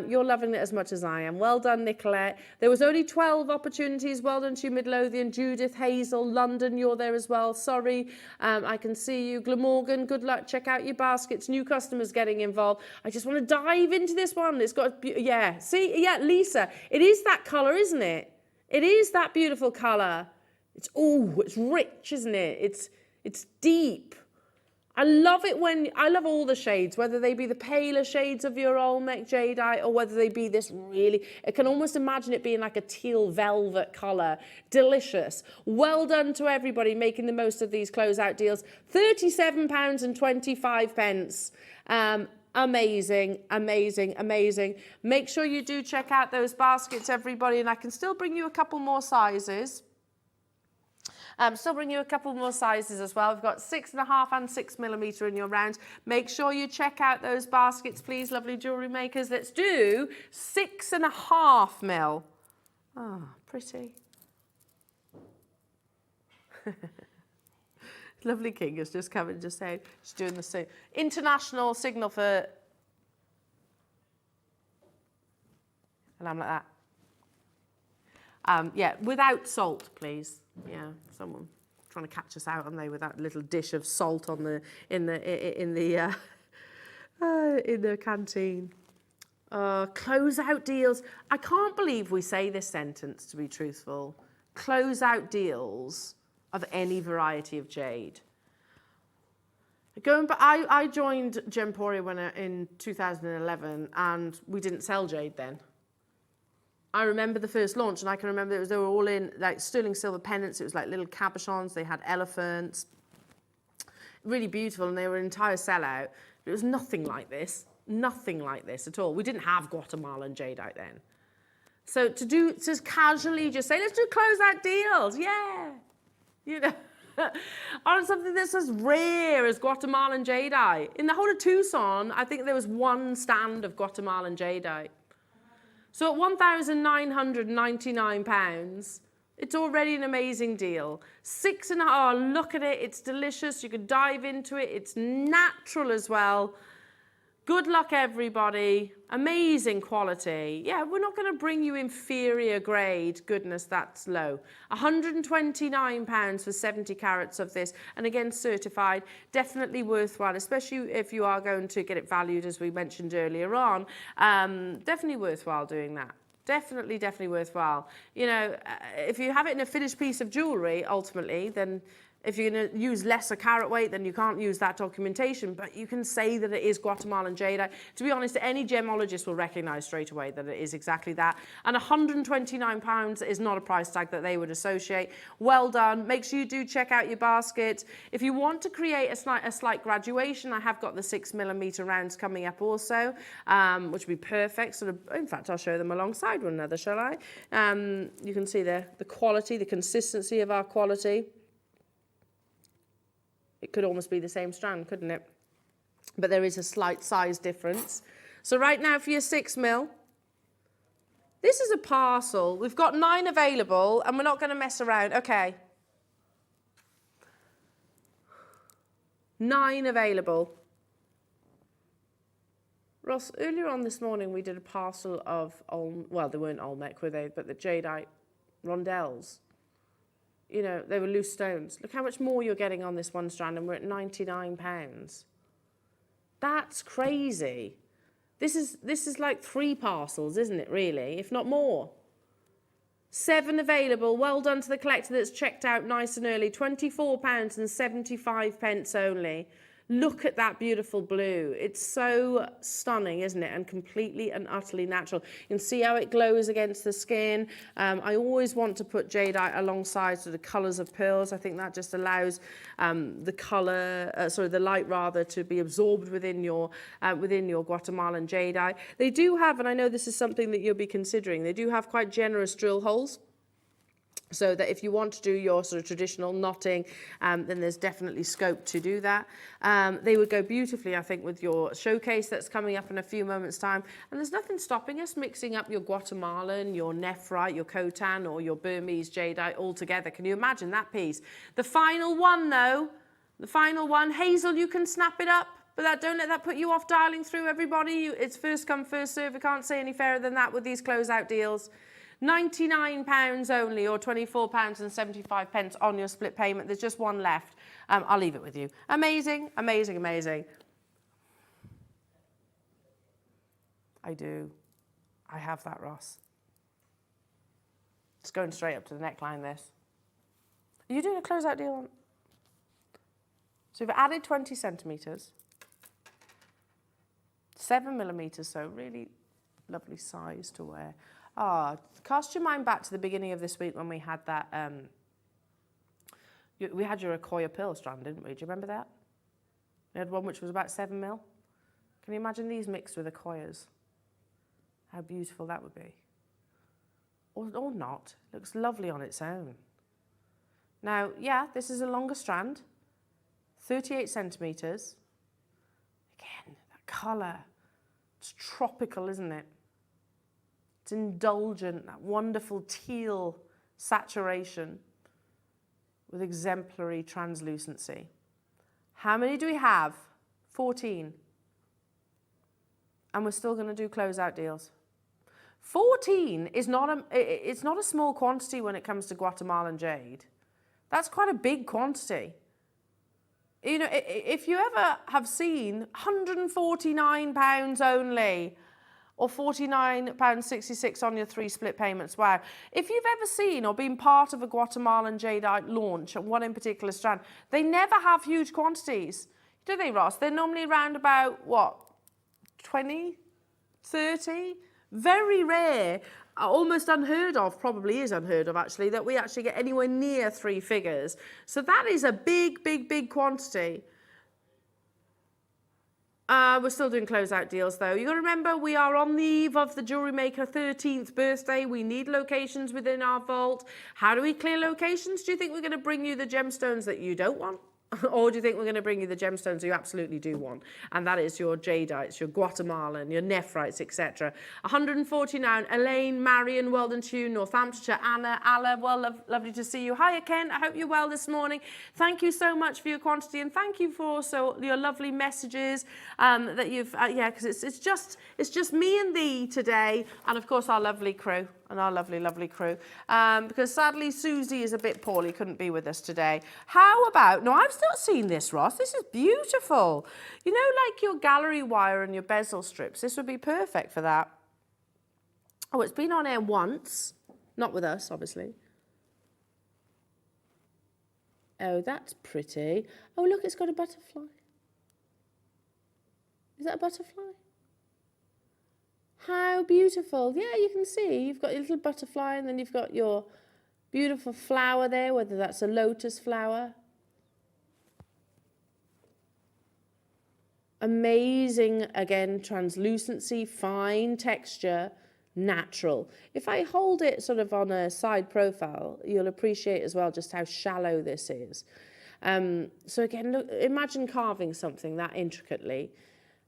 [SPEAKER 1] You're loving it as much as I am. Well done, Nicolette. There was only 12 opportunities. Well done to you, Midlothian. Judith, Hazel, London, you're there as well. Sorry, I can see you. Glamorgan, good luck. Check out your baskets. New customers getting involved. I just want to dive into this one. It's got, yeah, see, yeah, Lisa, it is that colour, isn't it? It is that beautiful colour. It's rich, isn't it? It's deep. I love it I love all the shades, whether they be the paler shades of your Olmec jadeite or whether they be this really, I can almost imagine it being like a teal velvet colour. Delicious. Well done to everybody making the most of these closeout deals. £37.25. Amazing, amazing, amazing. Make sure you do check out those baskets, everybody, and I can still bring you a couple more sizes. Still bring you a couple more sizes as well. We've got 6.5 and 6mm in your round. Make sure you check out those baskets, please, lovely jewellery makers. Let's do 6.5mm. Ah, pretty. Lovely King has just come and just said she's doing the same. International signal for. And I'm like that. Yeah, without salt, please. Yeah, someone trying to catch us out, aren't they, with that little dish of salt on the in the canteen. Closeout deals. I can't believe we say this sentence, to be truthful. Closeout deals of any variety of jade. I joined Gemporia in 2011, and we didn't sell jade then. I remember the first launch, and I can remember they were all in like sterling silver pendants. It was like little cabochons. They had elephants, really beautiful, and they were an entire sellout. But it was nothing like this at all. We didn't have Guatemalan jadeite then. So to casually just say, let's do closeout deals, yeah. You know, on something that's as rare as Guatemalan jadeite. In the whole of Tucson, I think there was one stand of Guatemalan jadeite. So at £1,999, it's already an amazing deal. 6.5, look at it, it's delicious. You could dive into it, it's natural as well. Good luck, everybody. Amazing quality. Yeah, we're not going to bring you inferior grade. Goodness, that's low. £129 for 70 carats of this. And again, certified. Definitely worthwhile, especially if you are going to get it valued, as we mentioned earlier on. Definitely worthwhile doing that. Definitely, definitely worthwhile. You know, if you have it in a finished piece of jewellery, ultimately, then if you're going to use lesser carat weight, then you can't use that documentation, but you can say that it is Guatemalan jadeite. To be honest, any gemologist will recognise straight away that it is exactly that. And £129 is not a price tag that they would associate. Well done. Make sure you do check out your basket. If you want to create a slight graduation, I have got the 6mm rounds coming up also, which would be perfect. Sort of, in fact, I'll show them alongside one another, shall I? You can see there the quality, the consistency of our quality. It could almost be the same strand, couldn't it? But there is a slight size difference. So right now for your 6mm, this is a parcel. We've got 9 available, and we're not going to mess around. Okay. 9 available. Ross, earlier on this morning, we did a parcel of, well, they weren't Olmec, were they? But the jadeite rondelles. You know, they were loose stones. Look how much more you're getting on this one strand, and we're at £99. That's crazy. This is like 3 parcels, isn't it, really? If not more. 7 available. Well done to the collector that's checked out nice and early. £24.75 only. Look at that beautiful blue. It's so stunning, isn't it? And completely and utterly natural. You can see how it glows against the skin. I always want to put jadeite alongside sort of colours of pearls. I think that just allows the colour, the light rather, to be absorbed within your Guatemalan jadeite. They do have, and I know this is something that you'll be considering, they do have quite generous drill holes. So that if you want to do your sort of traditional knotting, then there's definitely scope to do that. They would go beautifully, I think, with your showcase that's coming up in a few moments' time. And there's nothing stopping us mixing up your Guatemalan, your Nephrite, your Khotan, or your Burmese jadeite all together. Can you imagine that piece? The final one, though, the final one, Hazel, you can snap it up. But don't let that put you off dialing through, everybody. It's first come, first serve. I can't say any fairer than that with these closeout deals. £99 only, or £24.75 on your split payment. There's just one left. I'll leave it with you. Amazing, amazing, amazing. I do. I have that, Ross. It's going straight up to the neckline, this. Are you doing a closeout deal on? So we've added 20 centimetres. 7mm, so really lovely size to wear. Cast your mind back to the beginning of this week when we had that, we had your Akoya pearl strand, didn't we? Do you remember that? We had one which was about 7mm. Can you imagine these mixed with Akoyas? How beautiful that would be. Or not. It looks lovely on its own. Now, yeah, this is a longer strand, 38 centimetres. Again, that colour. It's tropical, isn't it? It's indulgent, that wonderful teal saturation with exemplary translucency. How many do we have? 14. And we're still going to do closeout deals. 14 is it's not a small quantity when it comes to Guatemalan jade. That's quite a big quantity. You know, if you ever have seen £149 only, or £49.66 on your 3 split payments. Wow. If you've ever seen or been part of a Guatemalan jadeite launch, one in particular strand, they never have huge quantities. Do they, Ross? They're normally around about, what, 20, 30? Very rare, almost unheard of, probably is unheard of actually, that we actually get anywhere near 3 figures. So that is a big, big, big quantity. We're still doing closeout deals though. You got to remember, we are on the eve of the Jewellery Maker 13th birthday. We need locations within our vault. How do we clear locations? Do you think we're going to bring you the gemstones that you don't want? Or do you think we're going to bring you the gemstones you absolutely do want? And that is your jadeites, your Guatemalan, your Nephrites, etc. 149, Elaine, Marion, Weldon Tune, Northamptonshire, Anna, Alla, well, lovely to see you. Hiya, Ken, I hope you're well this morning. Thank you so much for your quantity, and thank you for also your lovely messages that you've, because it's just me and thee today, and of course our lovely crew. And our lovely, lovely crew. Because sadly, Suzie is a bit poorly, couldn't be with us today. How about, no, I've still seen this, Ross. This is beautiful. You know, like your gallery wire and your bezel strips. This would be perfect for that. Oh, it's been on air once. Not with us, obviously. Oh, that's pretty. Oh, look, it's got a butterfly. Is that a butterfly? How beautiful. Yeah, you can see you've got your little butterfly and then you've got your beautiful flower there, whether that's a lotus flower. Amazing, again, translucency, fine texture, natural. If I hold it sort of on a side profile, you'll appreciate as well just how shallow this is. So again, look, imagine carving something that intricately.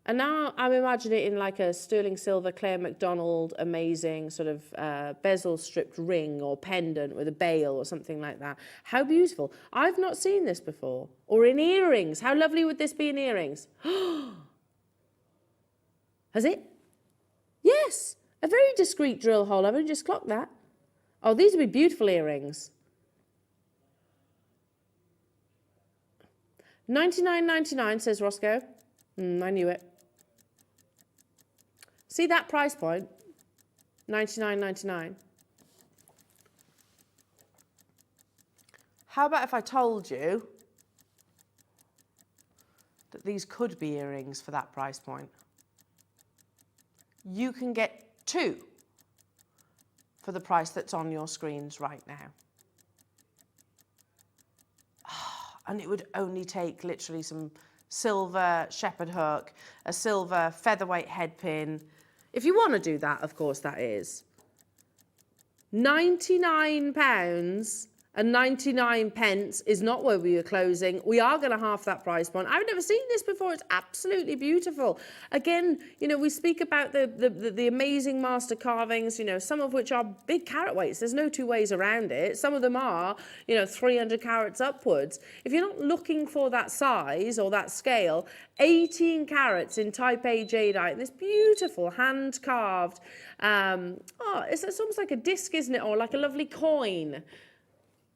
[SPEAKER 1] And now I'm imagining it in like a sterling silver Claire McDonald amazing sort of bezel stripped ring or pendant with a bail or something like that. How beautiful. I've not seen this before. Or in earrings. How lovely would this be in earrings? Has it? Yes. A very discreet drill hole. I've only just clocked that. Oh, these would be beautiful earrings. $99.99, says Roscoe. I knew it. See that price point? $99.99. How about if I told you that these could be earrings for that price point. You can get 2 for the price that's on your screens right now. And it would only take literally some silver shepherd hook, a silver featherweight head pin. If you want to do that, of course, that is. £99 and 99 pence is not where we are closing. We are going to half that price point. I've never seen this before. It's absolutely beautiful. Again, you know, we speak about the amazing master carvings, you know, some of which are big carat weights. There's no two ways around it. Some of them are, you know, 300 carats upwards. If you're not looking for that size or that scale, 18 carats in type A jadeite, this beautiful hand carved, it's almost like a disc, isn't it? Or like a lovely coin.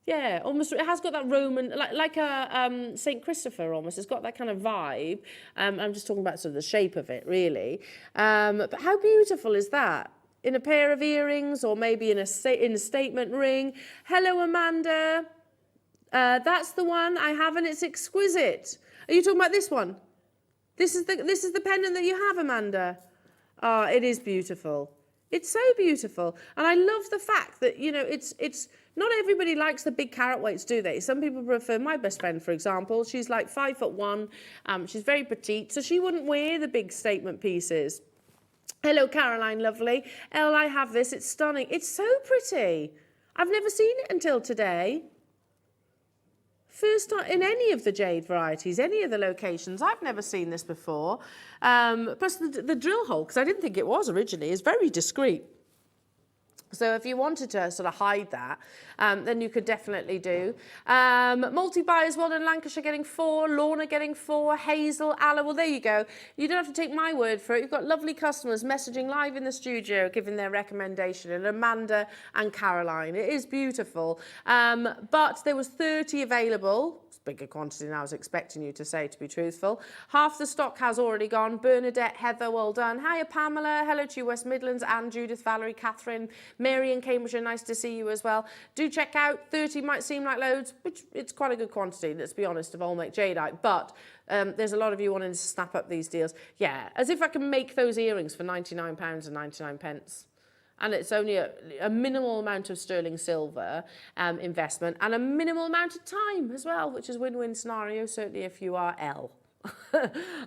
[SPEAKER 1] Yeah, almost, it has got that Roman, like a St. Christopher almost. It's got that kind of vibe. I'm just talking about sort of the shape of it, really. But how beautiful is that? In a pair of earrings or maybe in a statement ring. Hello, Amanda. That's the one I have and it's exquisite. Are you talking about this one? This is the pendant that you have, Amanda. Oh, it is beautiful. It's so beautiful. And I love the fact that, you know, it's not everybody likes the big carat weights, do they? Some people prefer, my best friend, for example, she's like 5'1", she's very petite, so she wouldn't wear the big statement pieces. Hello, Caroline, lovely. Elle, I have this, it's stunning. It's so pretty. I've never seen it until today. First time in any of the jade varieties, any of the locations. I've never seen this before. Plus the drill hole, because I didn't think it was originally, is very discreet. So if you wanted to sort of hide that, then you could definitely do. Multi-buyers, well done, Lancashire getting 4, Lorna getting 4, Hazel, Alla, well, there you go. You don't have to take my word for it. You've got lovely customers messaging live in the studio, giving their recommendation, and Amanda and Caroline. It is beautiful. But there was 30 available. It's a bigger quantity than I was expecting you to say, to be truthful. Half the stock has already gone. Bernadette, Heather, well done. Hiya, Pamela. Hello to you, West Midlands, Anne, Judith, Valerie, Catherine, Mary in Cambridgeshire, nice to see you as well. Do check out, 30 might seem like loads, but it's quite a good quantity, let's be honest, of Olmec jadeite. But there's a lot of you wanting to snap up these deals. Yeah, as if I can make those earrings for £99 and 99 pence. And it's only a minimal amount of sterling silver investment and a minimal amount of time as well, which is win-win scenario, certainly if you are Elle.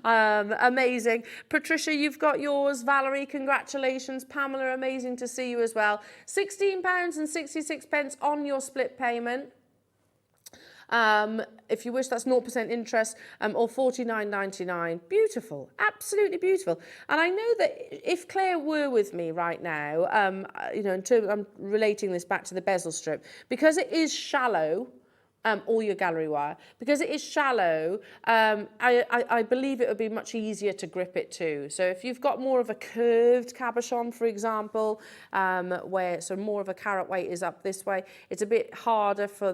[SPEAKER 1] Amazing. Patricia, you've got yours. Valerie, congratulations. Pamela, amazing to see you as well. £16 and 66 pence on your split payment. If you wish, that's 0% interest, or $49.99. Beautiful, absolutely beautiful. And I know that if Claire were with me right now, you know, I'm relating this back to the bezel strip, because it is shallow. All your gallery wire, because it is shallow, I believe it would be much easier to grip it too. So if you've got more of a curved cabochon, for example, where so more of a carat weight is up this way, it's a bit harder for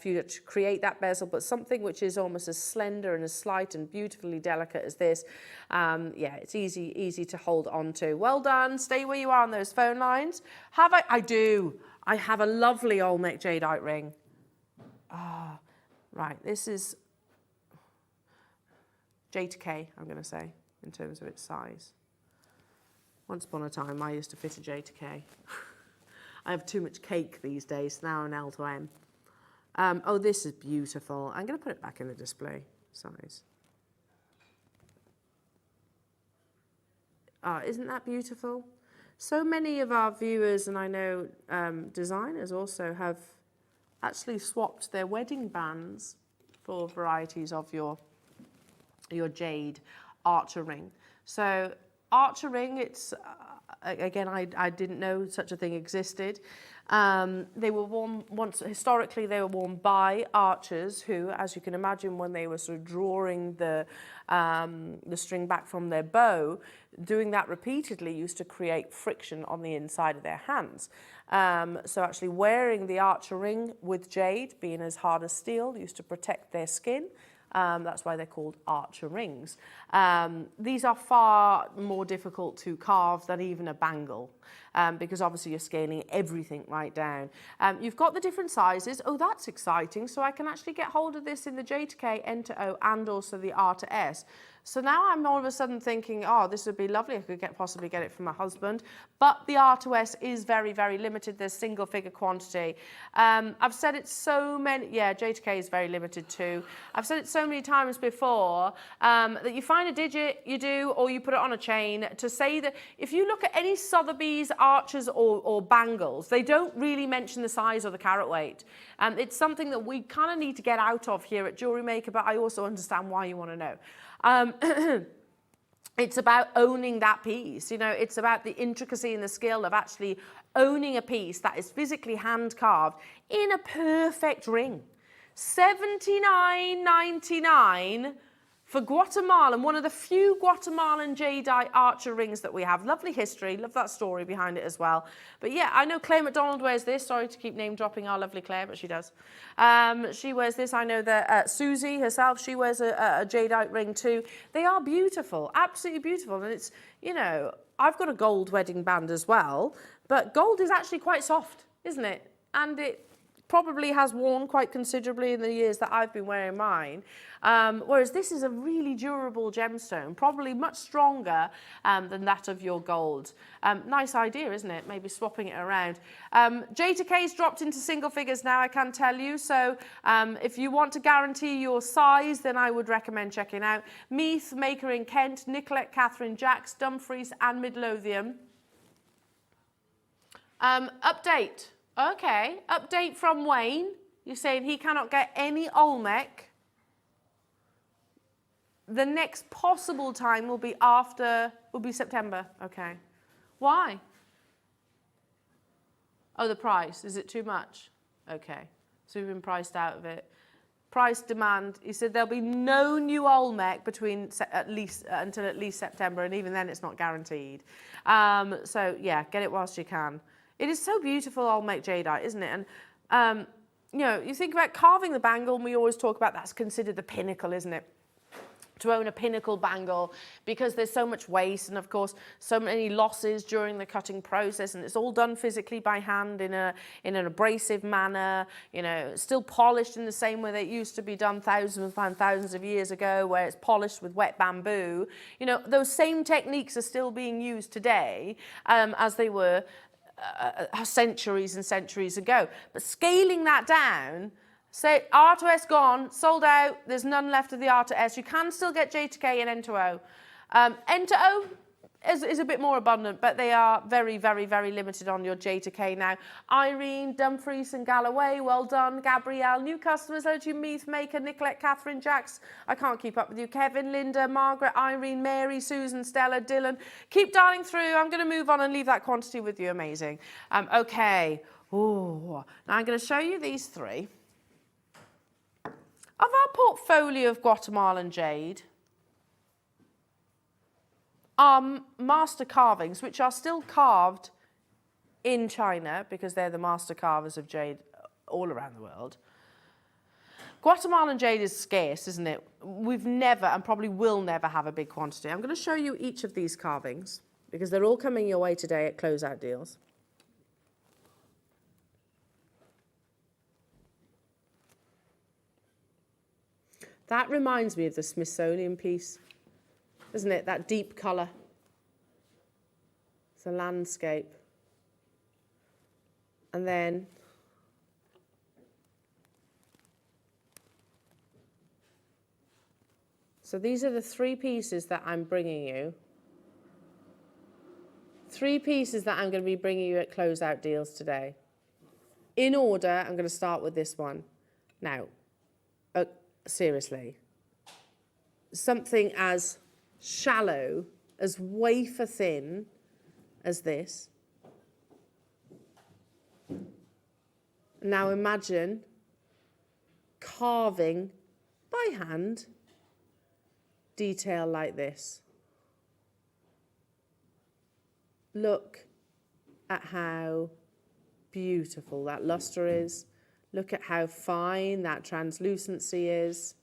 [SPEAKER 1] you to create that bezel. But something which is almost as slender and as slight and beautifully delicate as this, yeah, it's easy to hold on to. Well done. Stay where you are on those phone lines. I do. I have a lovely Olmec jadeite ring. Ah, right, this is J to K, I'm going to say, in terms of its size. Once upon a time, I used to fit a J to K. I have too much cake these days, now an L to M. Oh, this is beautiful. I'm going to put it back in the display size. Isn't that beautiful? So many of our viewers, and I know designers also, have actually swapped their wedding bands for varieties of your jade archer ring. So archer ring, it's again, I didn't know such a thing existed. They were worn historically they were worn by archers who, as you can imagine, when they were sort of drawing the string back from their bow, doing that repeatedly used to create friction on the inside of their hands. So actually wearing the archer ring with jade, being as hard as steel, used to protect their skin. That's why they're called archer rings. These are far more difficult to carve than even a bangle, because obviously you're scaling everything right down. You've got the different sizes. Oh, that's exciting. So I can actually get hold of this in the J to K, N to O, and also the R to S. So now I'm all of a sudden thinking, oh, this would be lovely. I could possibly get it from my husband. But the R to S is very, very limited. There's single figure quantity. I've said it so many, yeah, J to K is very limited too. I've said it so many times before that you find a digit, you do, or you put it on a chain to say that if you look at any Sotheby's archers or bangles, they don't really mention the size or the carat weight. It's something that we kind of need to get out of here at Jewellery Maker, but I also understand why you want to know. It's about owning that piece, you know, it's about the intricacy and the skill of actually owning a piece that is physically hand carved in a perfect ring. $79.99 for Guatemalan, one of the few Guatemalan jadeite archer rings that we have. Lovely history, love that story behind it as well. But yeah, I know Claire McDonald wears this. Sorry to keep name dropping our lovely Claire, but she does. She wears this. I know that Suzie herself, she wears a jadeite ring too. They are beautiful, absolutely beautiful. And it's, you know, I've got a gold wedding band as well, but gold is actually quite soft, isn't it? And it probably has worn quite considerably in the years that I've been wearing mine. Whereas this is a really durable gemstone, probably much stronger than that of your gold. Nice idea, isn't it? Maybe swapping it around. J to K's dropped into single figures now, I can tell you. So if you want to guarantee your size, then I would recommend checking out Meath, Maker in Kent, Nicolette Catherine Jacks, Dumfries and Midlothian. Update. Okay, update from Wayne. You're saying he cannot get any Olmec. The next possible time will be September. Okay. Why? Oh, the price. Is it too much? Okay. So we've been priced out of it. Price demand. He said there'll be no new Olmec between until at least September, and even then it's not guaranteed. So yeah, get it whilst you can. It is so beautiful, Olmec jadeite, isn't it? And, you know, you think about carving the bangle, and we always talk about that's considered the pinnacle, isn't it? To own a pinnacle bangle, because there's so much waste and, of course, so many losses during the cutting process, and it's all done physically by hand in an abrasive manner, you know, still polished in the same way that it used to be done thousands and thousands of years ago, where it's polished with wet bamboo. You know, those same techniques are still being used today as they were centuries and centuries ago. But scaling that down, say R to S gone, sold out, there's none left of the R to S. You can still get J to K and N to O. N to O is a bit more abundant, but they are very, very, very limited on your J to K now. Irene, Dumfries and Galloway, well done. Gabrielle, new customers, hello to you. Meath, Maker, Nicolette, Catherine, Jacks. I can't keep up with you. Kevin, Linda, Margaret, Irene, Mary, Susan, Stella, Dylan. Keep dialing through. I'm going to move on and leave that quantity with you. Amazing. Okay. Ooh. Now I'm going to show you these three. Of our portfolio of Guatemalan jade, master carvings, which are still carved in China because they're the master carvers of jade all around the world. Guatemalan jade is scarce, isn't it? We've never and probably will never have a big quantity. I'm going to show you each of these carvings because they're all coming your way today at closeout deals. That reminds me of the Smithsonian piece, isn't it? That deep colour. It's a landscape. And then so these are the three pieces that I'm bringing you. Three pieces that I'm going to be bringing you at closeout deals today. In order, I'm going to start with this one. Now, seriously, something as shallow, as wafer thin as this. Now imagine carving by hand detail like this. Look at how beautiful that luster is. Look at how fine that translucency is.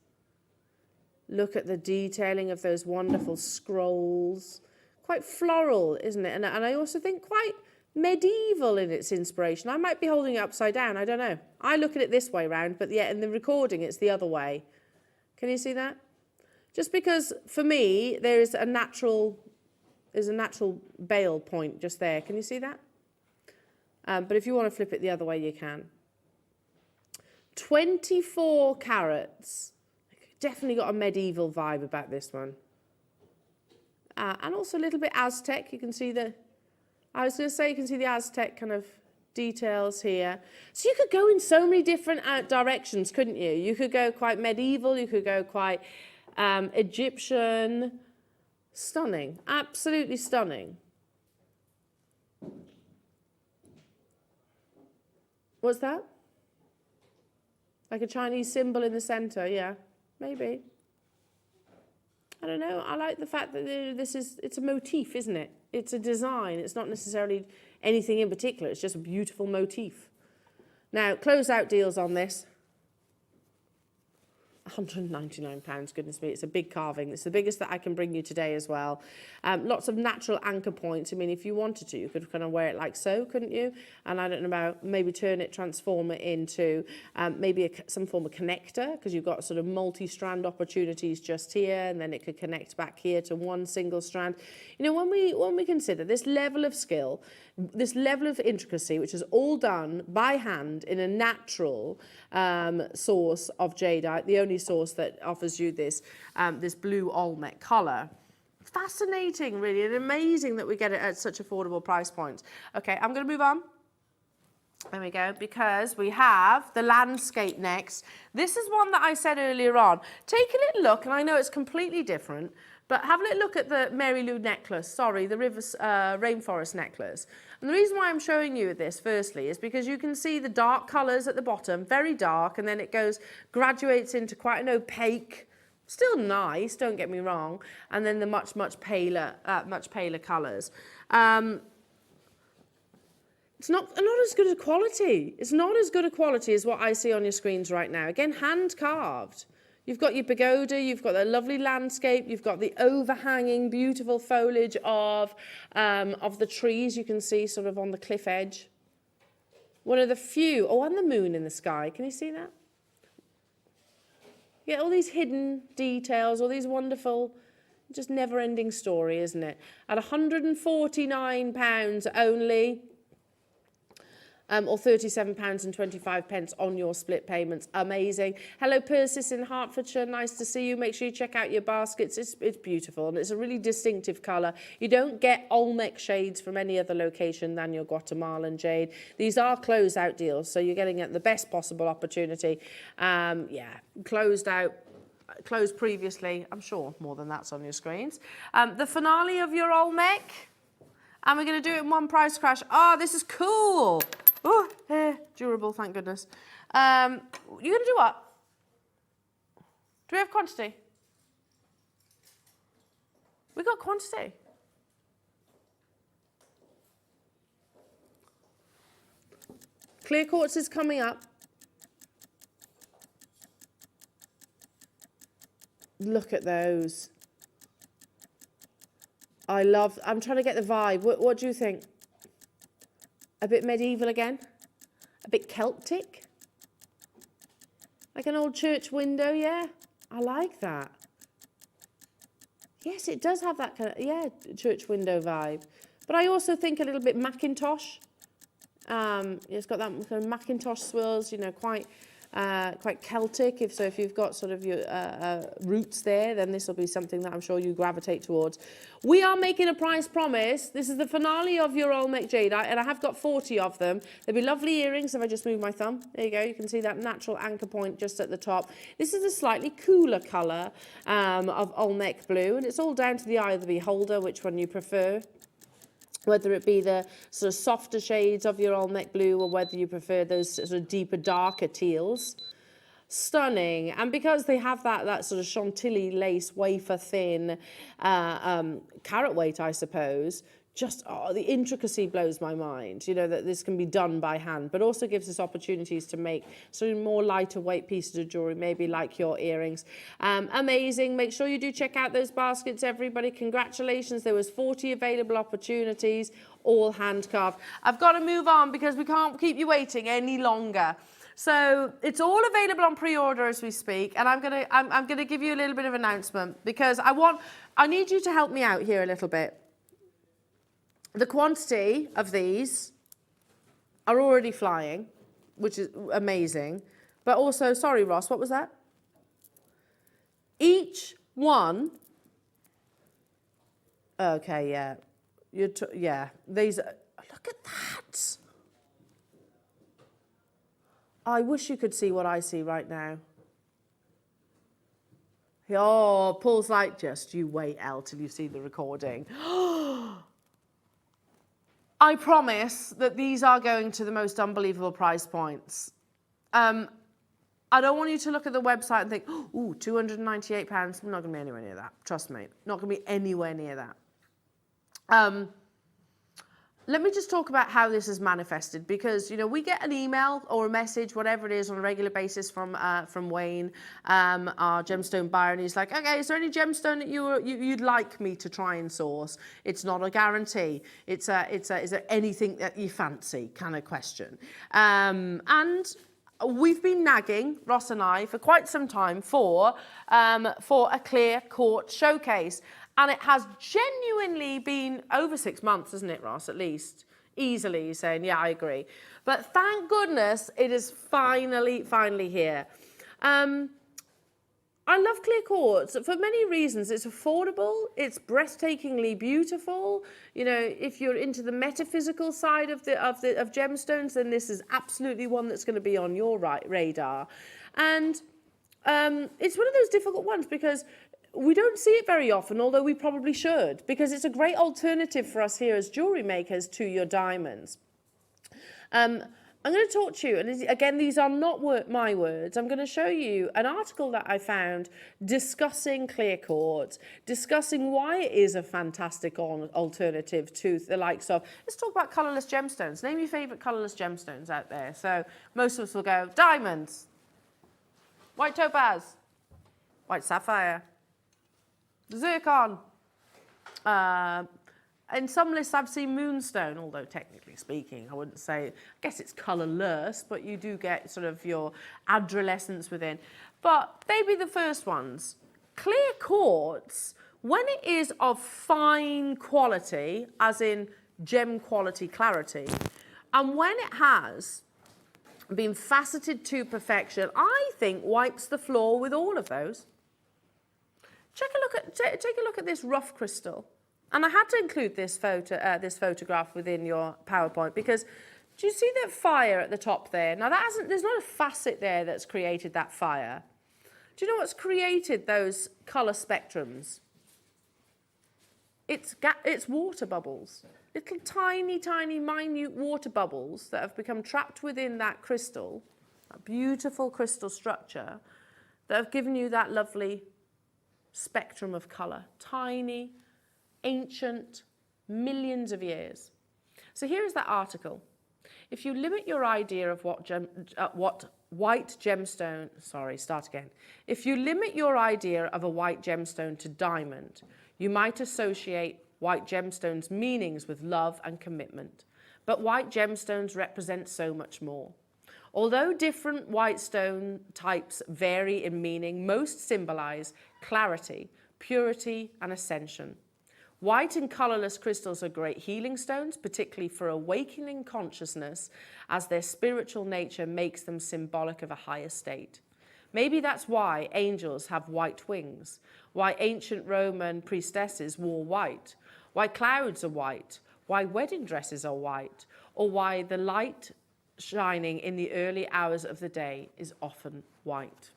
[SPEAKER 1] Look at the detailing of those wonderful scrolls. Quite floral, isn't it? And I also think quite medieval in its inspiration. I might be holding it upside down, I don't know. I look at it this way round, but yet in the recording it's the other way. Can you see that? Just because for me there's a natural bail point just there. Can you see that? But if you want to flip it the other way, you can. 24 carats. Definitely got a medieval vibe about this one. And also a little bit Aztec. You can see you can see the Aztec kind of details here. So you could go in so many different directions, couldn't you? You could go quite medieval, you could go quite Egyptian. Stunning, absolutely stunning. What's that? Like a Chinese symbol in the center, yeah, maybe. I don't know, I like the fact that it's a motif, isn't it? It's a design, it's not necessarily anything in particular, it's just a beautiful motif. Now, closeout deals on this. £199, goodness me, it's a big carving. It's the biggest that I can bring you today as well. Lots of natural anchor points. I mean, if you wanted to, you could kind of wear it like so, couldn't you? And I don't know about, maybe transform it into maybe some form of connector, because you've got sort of multi-strand opportunities just here, and then it could connect back here to one single strand. You know, when we consider this level of skill, this level of intricacy, which is all done by hand in a natural source of jadeite, the only source that offers you this this blue Olmec colour. Fascinating, really, and amazing that we get it at such affordable price points. Okay, I'm going to move on. There we go, because we have the landscape next. This is one that I said earlier on. Take a little look, and I know it's completely different, but have a little look at the Mary Lou necklace, sorry, the rainforest necklace. And the reason why I'm showing you this, firstly, is because you can see the dark colours at the bottom, very dark, and then it graduates into quite an opaque, still nice, don't get me wrong, and then the much paler colours. It's not as good a quality. It's not as good a quality as what I see on your screens right now. Again, hand carved. You've got your pagoda, you've got the lovely landscape, you've got the overhanging, beautiful foliage of the trees you can see sort of on the cliff edge. One of the few, and the moon in the sky. Can you see that? Yeah, all these hidden details, all these wonderful, just never-ending story, isn't it? At £149 only. Or £37.25 on your split payments. Amazing. Hello, Persis in Hertfordshire. Nice to see you. Make sure you check out your baskets. It's beautiful, and it's a really distinctive colour. You don't get Olmec shades from any other location than your Guatemalan jade. These are closed-out deals, so you're getting at the best possible opportunity. Yeah, closed previously. I'm sure more than that's on your screens. The finale of your Olmec. And we're going to do it in one price crash. Oh, this is cool. Oh, durable, thank goodness. You're going to do what? Do we have quantity? We got quantity. Clear Quartz is coming up. Look at those. I'm trying to get the vibe. What do you think? A bit medieval again? A bit Celtic? Like an old church window, yeah? I like that. Yes, it does have that kind of, church window vibe. But I also think a little bit Macintosh. It's got that kind of Macintosh swirls, you know, quite Celtic. If you've got sort of your roots there, then this will be something that I'm sure you gravitate towards. We are making a price promise. This is the finale of your Olmec jade, and I have got 40 of them. There'll be lovely earrings if I just move my thumb. There you go. You can see that natural anchor point just at the top. This is a slightly cooler colour of Olmec blue, and it's all down to the eye of the beholder, which one you prefer. Whether it be the sort of softer shades of your Olmec blue or whether you prefer those sort of deeper, darker teals. Stunning. And because they have that sort of chantilly lace, wafer thin, carat weight, I suppose, just, the intricacy blows my mind, you know, that this can be done by hand, but also gives us opportunities to make sort of more lighter weight pieces of jewellery, maybe like your earrings. Amazing. Make sure you do check out those baskets, everybody. Congratulations. There was 40 available opportunities, all hand carved. I've got to move on because we can't keep you waiting any longer. So it's all available on pre-order as we speak, and I'm gonna give you a little bit of announcement because I need you to help me out here a little bit. The quantity of these are already flying, which is amazing. But also, sorry, Ross, what was that? Each one. Okay, yeah. Yeah, these. Look at that. I wish you could see what I see right now. Oh, Paul's like, just you wait, Elle, till you see the recording. I promise that these are going to the most unbelievable price points. I don't want you to look at the website and think, ooh, £298. I'm not going to be anywhere near that. Trust me, not going to be anywhere near that. Let me just talk about how this is manifested because, you know, we get an email or a message, whatever it is, on a regular basis from Wayne, our gemstone buyer, and he's like, okay, is there any gemstone that you'd like me to try and source? It's not a guarantee. Is there anything that you fancy kind of question? And we've been nagging, Ross and I, for quite some time for a Clear Quartz showcase. And it has genuinely been over 6 months, isn't it, Ross, at least? Easily saying, yeah, I agree. But thank goodness it is finally here. I love Clear Quartz for many reasons. It's affordable, it's breathtakingly beautiful. You know, if you're into the metaphysical side of gemstones, then this is absolutely one that's going to be on your radar. And it's one of those difficult ones because we don't see it very often, although we probably should, because it's a great alternative for us here as jewellery makers to your diamonds. I'm going to talk to you, and again, these are not my words. I'm going to show you an article that I found discussing Clear Quartz, discussing why it is a fantastic alternative to the likes of, let's talk about colourless gemstones. Name your favourite colourless gemstones out there. So most of us will go, diamonds, white topaz, white sapphire, zircon. In some lists I've seen moonstone, although technically speaking I wouldn't say, I guess it's colourless, but you do get sort of your adolescence within. But they'd be the first ones. Clear quartz, when it is of fine quality, as in gem quality clarity, and when it has been faceted to perfection, I think wipes the floor with all of those. Take a look at this rough crystal. And I had to include this photograph within your PowerPoint because do you see that fire at the top there? Now there's not a facet there that's created that fire. Do you know what's created those colour spectrums? It's water bubbles. Little tiny, tiny, minute water bubbles that have become trapped within that crystal, that beautiful crystal structure, that have given you that lovely spectrum of colour. Tiny, ancient, millions of years. So here is that article. If you limit your idea of If you limit your idea of a white gemstone to diamond, you might associate white gemstones' meanings with love and commitment. But white gemstones represent so much more. Although different white stone types vary in meaning, most symbolize clarity, purity, and ascension. White and colourless crystals are great healing stones, particularly for awakening consciousness, as their spiritual nature makes them symbolic of a higher state. Maybe that's why angels have white wings, why ancient Roman priestesses wore white, why clouds are white, why wedding dresses are white, or why the light shining in the early hours of the day is often white.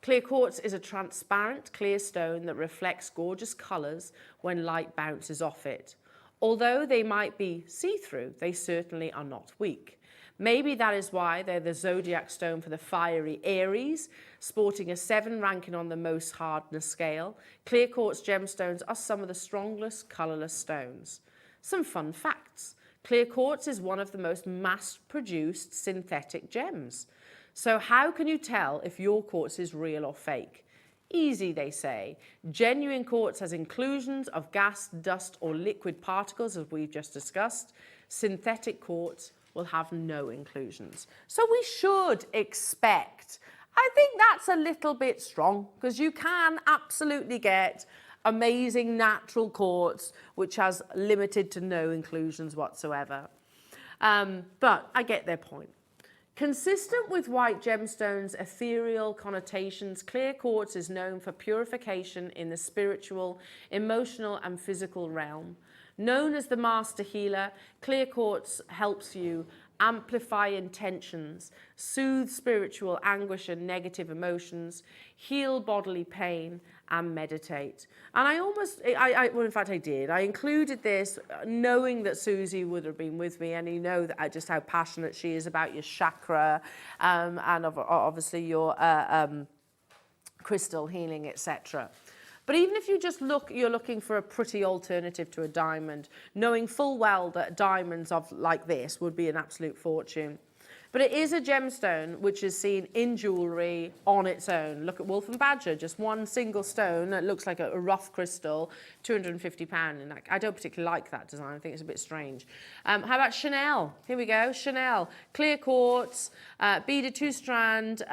[SPEAKER 1] Clear quartz is a transparent, clear stone that reflects gorgeous colours when light bounces off it. Although they might be see-through, they certainly are not weak. Maybe that is why they're the zodiac stone for the fiery Aries, sporting a 7 ranking on the most hardness scale. Clear quartz gemstones are some of the strongest colourless stones. Some fun facts. Clear quartz is one of the most mass-produced synthetic gems. So how can you tell if your quartz is real or fake? Easy, they say. Genuine quartz has inclusions of gas, dust, or liquid particles, as we've just discussed. Synthetic quartz will have no inclusions. So we should expect, I think that's a little bit strong, because you can absolutely get amazing natural quartz which has limited to no inclusions whatsoever. But I get their point. Consistent with white gemstones' ethereal connotations, clear quartz is known for purification in the spiritual, emotional, and physical realm. Known as the master healer, clear quartz helps you amplify intentions, soothe spiritual anguish and negative emotions, heal bodily pain, and meditate. And well, in fact I did. I included this knowing that Suzie would have been with me, and you know that just how passionate she is about your chakra and obviously your crystal healing, etc. But even if you just you're looking for a pretty alternative to a diamond, knowing full well that diamonds like this would be an absolute fortune. But it is a gemstone which is seen in jewellery on its own. Look at Wolf and Badger, just one single stone that looks like a rough crystal, £250. And I don't particularly like that design. I think it's a bit strange. How about Chanel? Here we go, Chanel. Clear quartz, beaded 2-strand,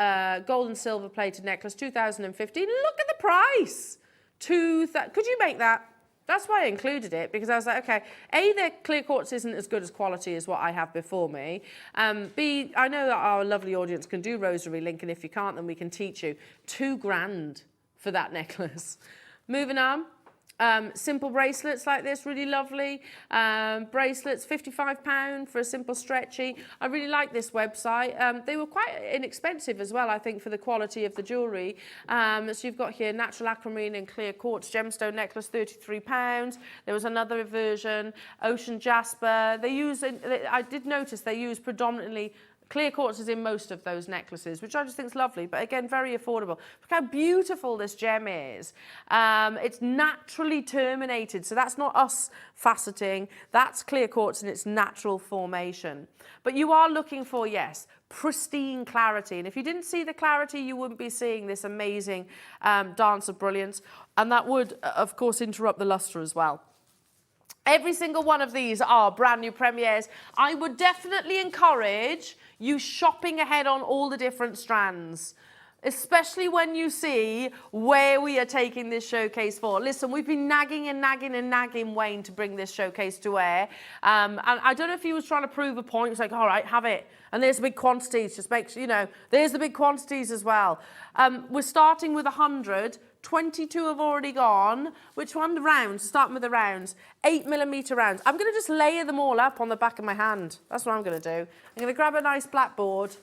[SPEAKER 1] gold and silver plated necklace, 2015. Look at the price. Could you make that? That's why I included it, because I was like, okay, A, the clear quartz isn't as good as quality as what I have before me. B, I know that our lovely audience can do rosary link, and if you can't, then we can teach you. £2,000 for that necklace. Moving on. Simple bracelets like this, really lovely. Bracelets, £55 for a simple stretchy. I really like this website. They were quite inexpensive as well, I think, for the quality of the jewellery. So you've got here natural aquamarine and clear quartz gemstone necklace, £33. There was another version, ocean jasper. I did notice they use predominantly clear quartz is in most of those necklaces, which I just think is lovely, but again, very affordable. Look how beautiful this gem is. It's naturally terminated, so that's not us faceting. That's clear quartz in its natural formation. But you are looking for, yes, pristine clarity. And if you didn't see the clarity, you wouldn't be seeing this amazing dance of brilliance. And that would, of course, interrupt the luster as well. Every single one of these are brand new premieres. I would definitely encourage you shopping ahead on all the different strands, especially when you see where we are taking this showcase for. Listen, we've been nagging and nagging and nagging Wayne to bring this showcase to air. And I don't know if he was trying to prove a point. He's like, all right, have it. And there's the big quantities. Just make sure, there's the big quantities as well. We're starting with 100. 22 have already gone. Which one? The rounds. Starting with the rounds. 8mm rounds. I'm going to just layer them all up on the back of my hand. That's what I'm going to do. I'm going to grab a nice blackboard.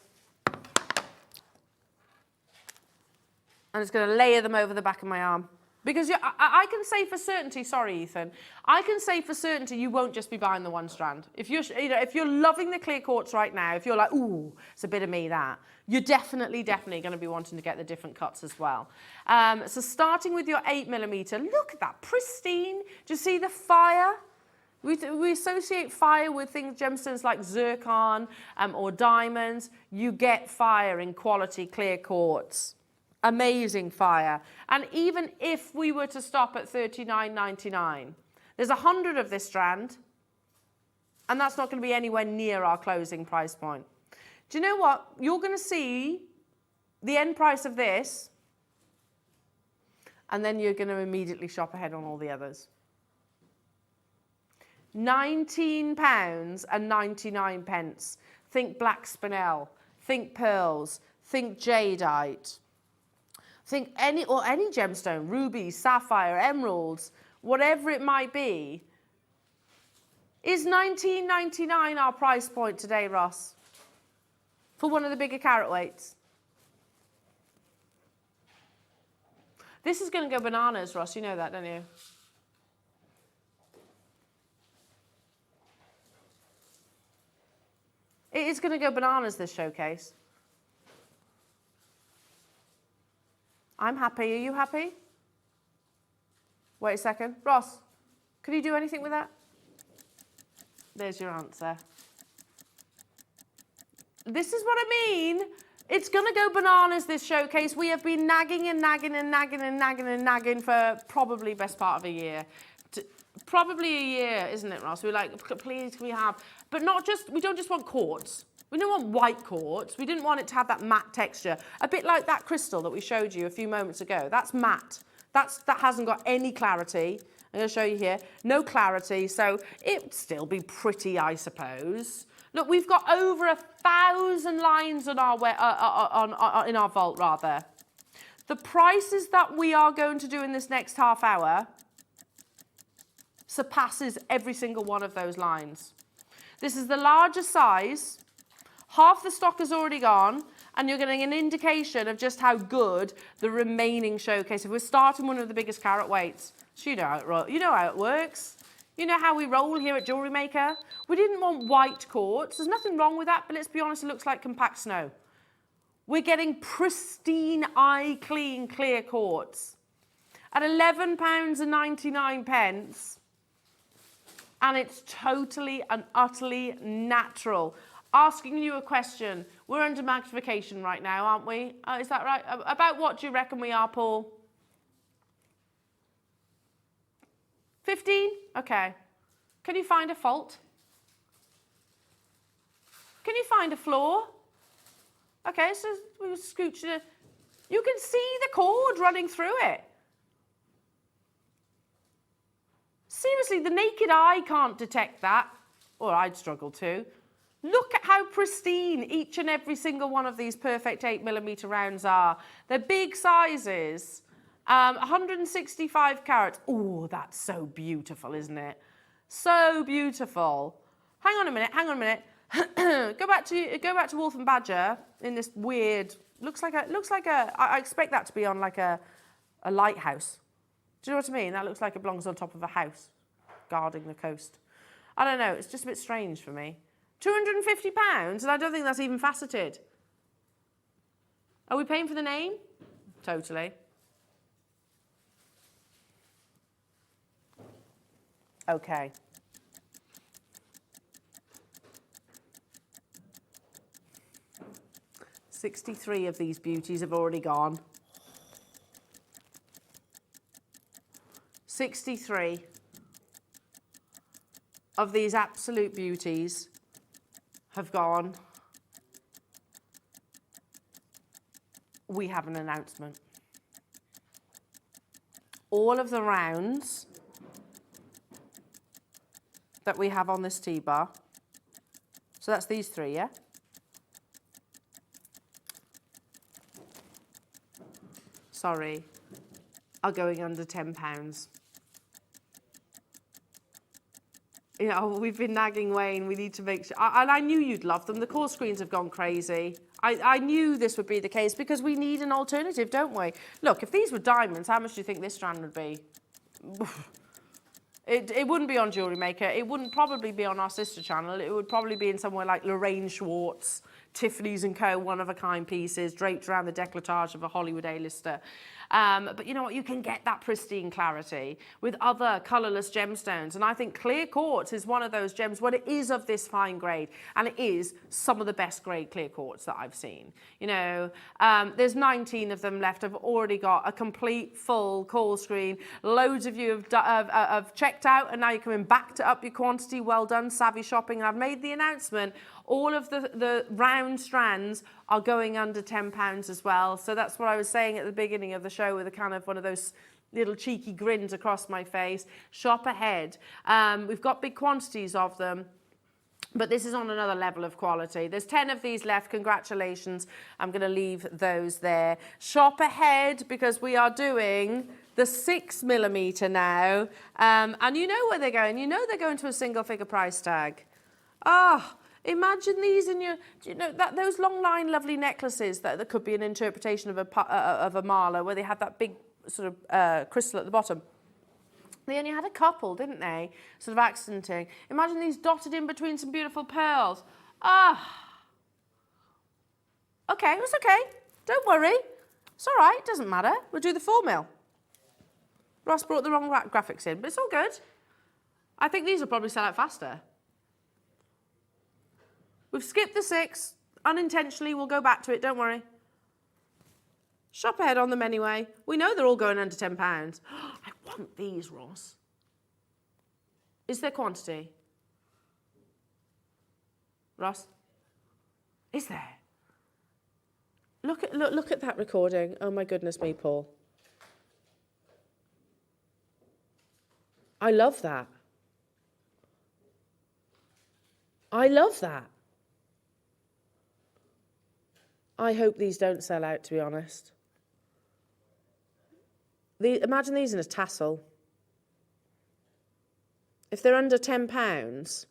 [SPEAKER 1] And it's going to layer them over the back of my arm. Because I can say for certainty, sorry, Ethan, I can say for certainty you won't just be buying the one strand. If you're loving the clear quartz right now, if you're like, ooh, it's a bit of me, that, you're definitely going to be wanting to get the different cuts as well. So starting with your 8mm, look at that, pristine. Do you see the fire? We associate fire with things, gemstones like zircon or diamonds. You get fire in quality clear quartz. Amazing fire. And even if we were to stop at $39.99, there's 100 of this strand, and that's not going to be anywhere near our closing price point. Do you know what? You're going to see the end price of this, and then you're going to immediately shop ahead on all the others. £19.99. Think black spinel, think pearls, think jadeite. Think any gemstone, rubies, sapphire, emeralds, whatever it might be. Is $19.99 our price point today, Ross? For one of the bigger carat weights? This is going to go bananas, Ross. You know that, don't you? It is going to go bananas, this showcase. I'm happy. Are you happy? Wait a second. Ross, could you do anything with that? There's your answer. This is what I mean. It's going to go bananas, this showcase. We have been nagging and nagging and nagging and nagging and nagging for probably best part of a year. Probably a year, isn't it, Ross? We're like, please, can we have... But not just... We don't just want quartz. We don't want white quartz. We didn't want it to have that matte texture. A bit like that crystal that we showed you a few moments ago. That's matte. That hasn't got any clarity. I'm going to show you here. No clarity, so it would still be pretty, I suppose. Look, we've got over 1,000 lines on our in our vault, rather. The prices that we are going to do in this next half hour surpasses every single one of those lines. This is the larger size. Half the stock has already gone, and you're getting an indication of just how good the remaining showcase. If we're starting one of the biggest carat weights, so you know how it works. You know how we roll here at JewelleryMaker. We didn't want white quartz. There's nothing wrong with that, but let's be honest, it looks like compact snow. We're getting pristine, eye-clean, clear quartz at £11.99, and it's totally and utterly natural. Asking you a question. We're under magnification right now, aren't we? Is that right? About what do you reckon we are, Paul? 15? Okay. Can you find a fault? Can you find a flaw? Okay, so we'll scooch it. You can see the cord running through it. Seriously, the naked eye can't detect that. Or I'd struggle to. Look at how pristine each and every single one of these perfect 8mm rounds are. They're big sizes. 165 carats. Oh, that's so beautiful, isn't it? So beautiful. Hang on a minute. Go back to Wolf and Badger in this weird. Looks like a. I expect that to be on like a lighthouse. Do you know what I mean? That looks like it belongs on top of a house, guarding the coast. I don't know. It's just a bit strange for me. £250, and I don't think that's even faceted. Are we paying for the name? Totally. Okay. $63 of these beauties have already gone. 63 of these absolute beauties have gone. We have an announcement. All of the rounds that we have on this T-bar, so that's these three, yeah? Sorry, are going under £10. You know, we've been nagging Wayne, we need to make sure, and I knew you'd love them. The call screens have gone crazy. I knew this would be the case because we need an alternative, don't we? Look, if these were diamonds, how much do you think this strand would be? It wouldn't be on JewelleryMaker. It wouldn't probably be on our sister channel. It would probably be in somewhere like Lorraine Schwartz, Tiffany's & Co. one-of-a-kind pieces draped around the décolletage of a Hollywood A-lister. But you know what? You can get that pristine clarity with other colourless gemstones. And I think clear quartz is one of those gems when it is of this fine grade. And it is some of the best grade clear quartz that I've seen. You know, there's 19 of them left. I've already got a complete full call screen. Loads of you have checked out and now you're coming back to up your quantity. Well done, savvy shopping. I've made the announcement. All of the round strands are going under £10 as well. So that's what I was saying at the beginning of the show with a kind of one of those little cheeky grins across my face. Shop ahead. We've got big quantities of them, but this is on another level of quality. There's 10 of these left. Congratulations. I'm going to leave those there. Shop ahead because we are doing the 6mm now. And you know where they're going. You know they're going to a single figure price tag. Ah. Imagine these in your, you know, those Longline lovely necklaces that could be an interpretation of a mala where they had that big sort of crystal at the bottom. They only had a couple, didn't they? Sort of accenting. Imagine these dotted in between some beautiful pearls. Ah, Okay, it's okay. Don't worry. It's all right, it doesn't matter. We'll do the 4 mil. Ross brought the wrong graphics in, but it's all good. I think these will probably sell out faster. We've skipped the 6. Unintentionally, we'll go back to it, don't worry. Shop ahead on them anyway. We know they're all going under £10. I want these, Ross. Is there quantity? Ross? Is there? Look at that recording. Oh my goodness me, Paul. I love that. I love that. I hope these don't sell out, to be honest. Imagine these in a tassel. If they're under £10,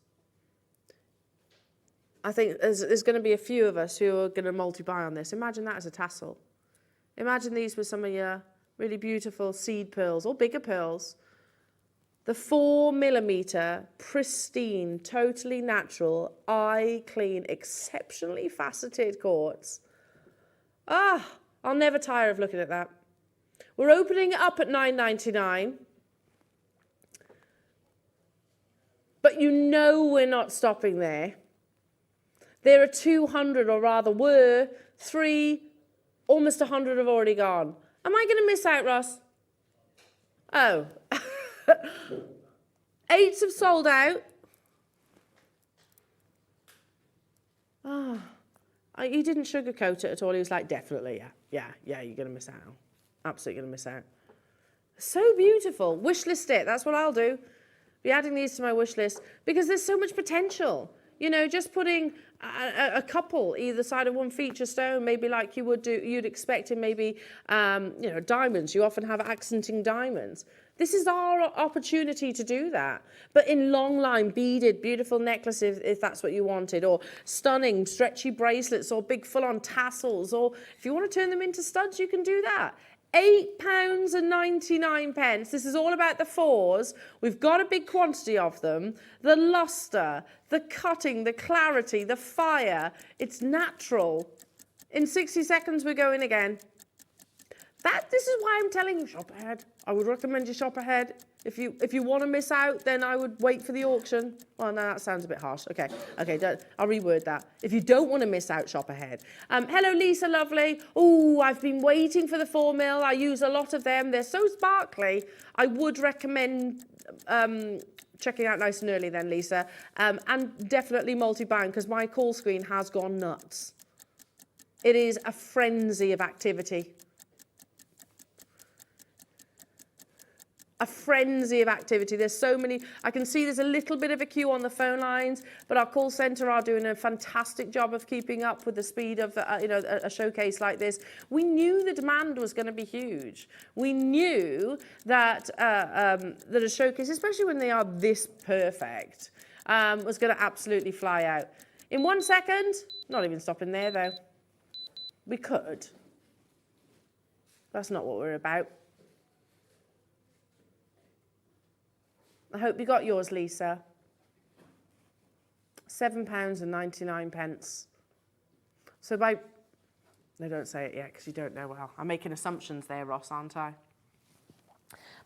[SPEAKER 1] I think there's going to be a few of us who are going to multi-buy on this. Imagine that as a tassel. Imagine these with some of your really beautiful seed pearls or bigger pearls. The 4mm, pristine, totally natural, eye clean, exceptionally faceted quartz. Ah, I'll never tire of looking at that. We're opening it up at $9.99. But you know we're not stopping there. There are 200, or rather were, 3, almost 100 have already gone. Am I going to miss out, Ross? Oh. 8 have sold out. Oh, he didn't sugarcoat it at all. He was like, definitely, yeah, you're going to miss out. Absolutely going to miss out. So beautiful. Wish list it. That's what I'll do. Be adding these to my wish list because there's so much potential. You know, just putting a couple either side of one feature stone, maybe like you'd expect in maybe, you know, diamonds. You often have accenting diamonds. This is our opportunity to do that. But in Longline, beaded, beautiful necklaces, if that's what you wanted, or stunning, stretchy bracelets, or big full-on tassels, or if you want to turn them into studs, you can do that. £8.99. This is all about the 4s. We've got a big quantity of them. The luster, the cutting, the clarity, the fire. It's natural. In 60 seconds, we're going again. This is why I'm telling you, shop ahead. I would recommend you shop ahead. If you want to miss out, then I would wait for the auction. Well, no, that sounds a bit harsh. Okay, I'll reword that. If you don't want to miss out, shop ahead. Hello, Lisa, lovely. Oh, I've been waiting for the 4 mil. I use a lot of them. They're so sparkly. I would recommend checking out nice and early then, Lisa. And definitely multi-buying because my call screen has gone nuts. It is a frenzy of activity. A frenzy of activity. There's so many. I can see there's a little bit of a queue on the phone lines, but our call centre are doing a fantastic job of keeping up with the speed of you know, a showcase like this. We knew the demand was going to be huge. We knew that that a showcase, especially when they are this perfect, was going to absolutely fly out. In 1 second, not even stopping there though. We could. That's not what we're about. I hope you got yours, Lisa. £7.99. So by... No, don't say it yet, because you don't know well. I'm making assumptions there, Ross, aren't I?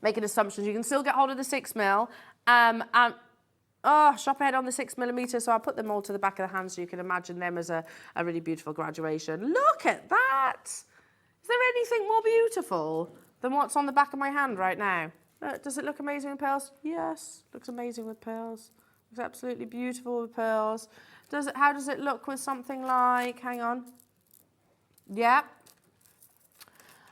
[SPEAKER 1] Making assumptions. You can still get hold of the 6 mil. Shop ahead on the 6mm, so I'll put them all to the back of the hand so you can imagine them as a really beautiful graduation. Look at that! Is there anything more beautiful than what's on the back of my hand right now? Does it look amazing with pearls? Yes, looks amazing with pearls. Looks absolutely beautiful with pearls. How does it look with something like, hang on. Yeah.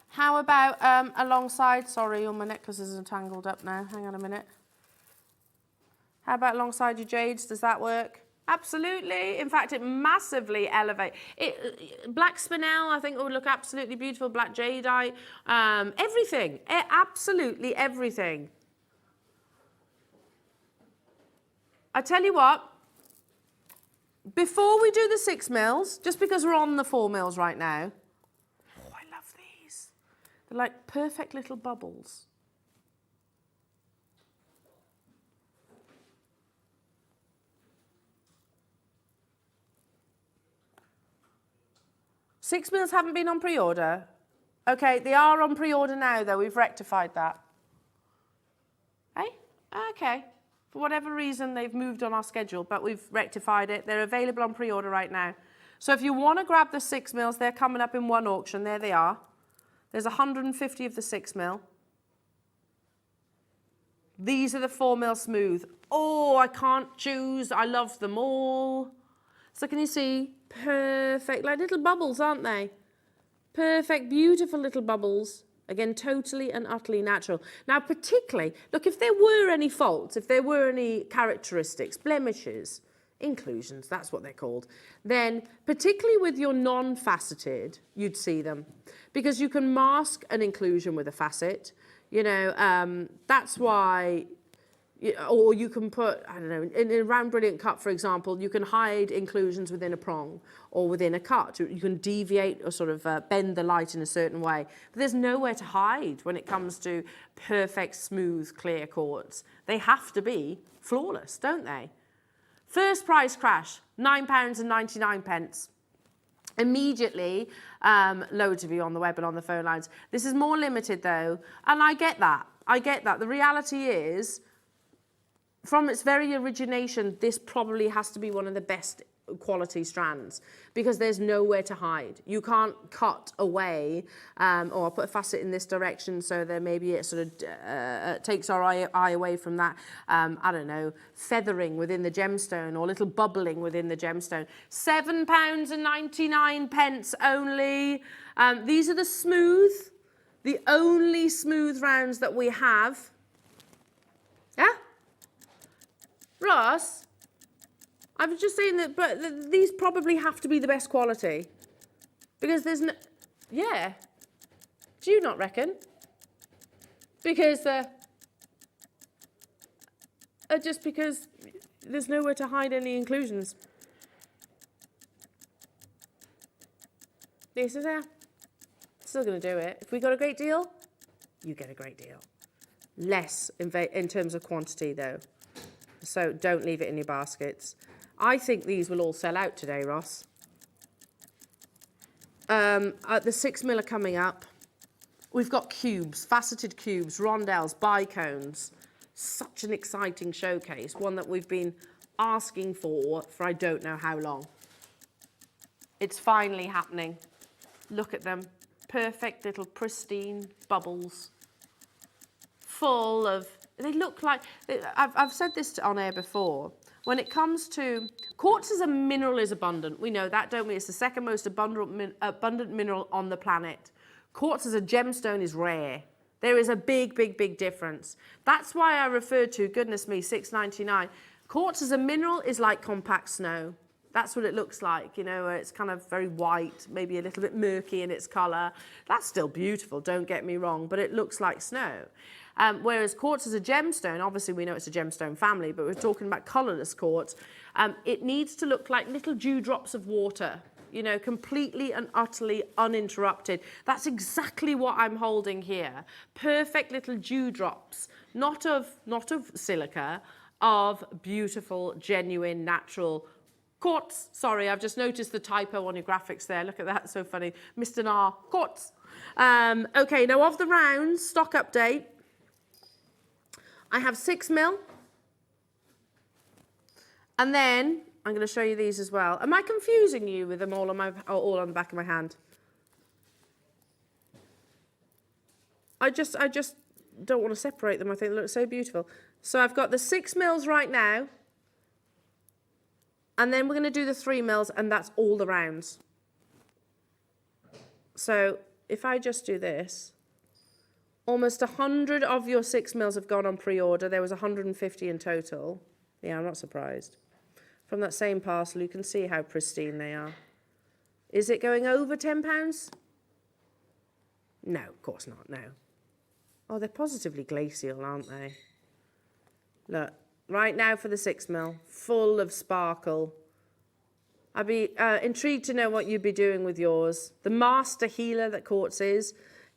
[SPEAKER 1] How about alongside, sorry, all my necklaces are tangled up now. Hang on a minute. How about alongside your jades? Does that work? Absolutely. In fact, it massively elevates. Black spinel, I think, would look absolutely beautiful. Black jadeite, everything. Absolutely everything. I tell you what, before we do the 6 mils, just because we're on the 4 mils right now, oh, I love these. They're like perfect little bubbles. 6 mils haven't been on pre-order. Okay, they are on pre-order now, though. We've rectified that. Hey? Okay. For whatever reason, they've moved on our schedule, but we've rectified it. They're available on pre-order right now. So if you want to grab the 6 mils, they're coming up in one auction. There they are. There's 150 of the 6 mil. These are the 4 mil smooth. Oh, I can't choose. I love them all. So can you see? Perfect. Like little bubbles, aren't they? Perfect, beautiful little bubbles. Again, totally and utterly natural. Now, particularly, look, if there were any faults, if there were any characteristics, blemishes, inclusions, that's what they're called, then particularly with your non-faceted, you'd see them. Because you can mask an inclusion with a facet. You know, that's why, or you can put, I don't know, in a round brilliant cut, for example, you can hide inclusions within a prong or within a cut. You can deviate or sort of bend the light in a certain way. But there's nowhere to hide when it comes to perfect, smooth, clear quartz. They have to be flawless, don't they? First price crash, £9.99. Immediately, loads of you on the web and on the phone lines. This is more limited though, and I get that. I get that. The reality is, from its very origination, this probably has to be one of the best quality strands because there's nowhere to hide. You can't cut away, or I'll put a facet in this direction so that maybe it sort of takes our eye away from that, I don't know, feathering within the gemstone or little bubbling within the gemstone. £7.99 only. These are the smooth, the only smooth rounds that we have. Yeah? Ross? I was just saying that, but these probably have to be the best quality. Because there's no, yeah. Do you not reckon? Because, just because there's nowhere to hide any inclusions. This is still going to do it. If we got a great deal, you get a great deal. Less in terms of quantity, though. So don't leave it in your baskets. I think these will all sell out today, Ross. The 6 mil are coming up. We've got cubes, faceted cubes, rondelles, bicones. Such an exciting showcase, one that we've been asking for I don't know how long. It's finally happening. Look at them. Perfect little pristine bubbles. Full of, they look like, I've said this on air before. When it comes to, quartz as a mineral is abundant. We know that, don't we? It's the second most abundant mineral on the planet. Quartz as a gemstone is rare. There is a big, big, big difference. That's why I referred to, goodness me, $6.99. Quartz as a mineral is like compact snow. That's what it looks like, you know, it's kind of very white, maybe a little bit murky in its colour. That's still beautiful, don't get me wrong, but it looks like snow. Whereas quartz is a gemstone, obviously we know it's a gemstone family, but we're talking about colourless quartz. It needs to look like little dewdrops of water, you know, completely and utterly uninterrupted. That's exactly what I'm holding here. Perfect little dewdrops, not of silica, of beautiful, genuine, natural quartz. Sorry, I've just noticed the typo on your graphics there. Look at that, so funny. Mr. Nar, quartz. Okay, now of the rounds, stock update. I have 6 mil. And then I'm going to show you these as well. Am I confusing you with them all on the back of my hand? I just don't want to separate them. I think they look so beautiful. So I've got the 6 mils right now. And then we're going to do the 3 mils, and that's all the rounds. So if I just do this, almost 100 of your 6 mils have gone on pre-order. There was 150 in total. Yeah, I'm not surprised. From that same parcel, you can see how pristine they are. Is it going over £10? No, of course not, no. Oh, they're positively glacial, aren't they? Look. Right now for the 6 mil, full of sparkle. I'd be intrigued to know what you'd be doing with yours. The master healer that quartz is,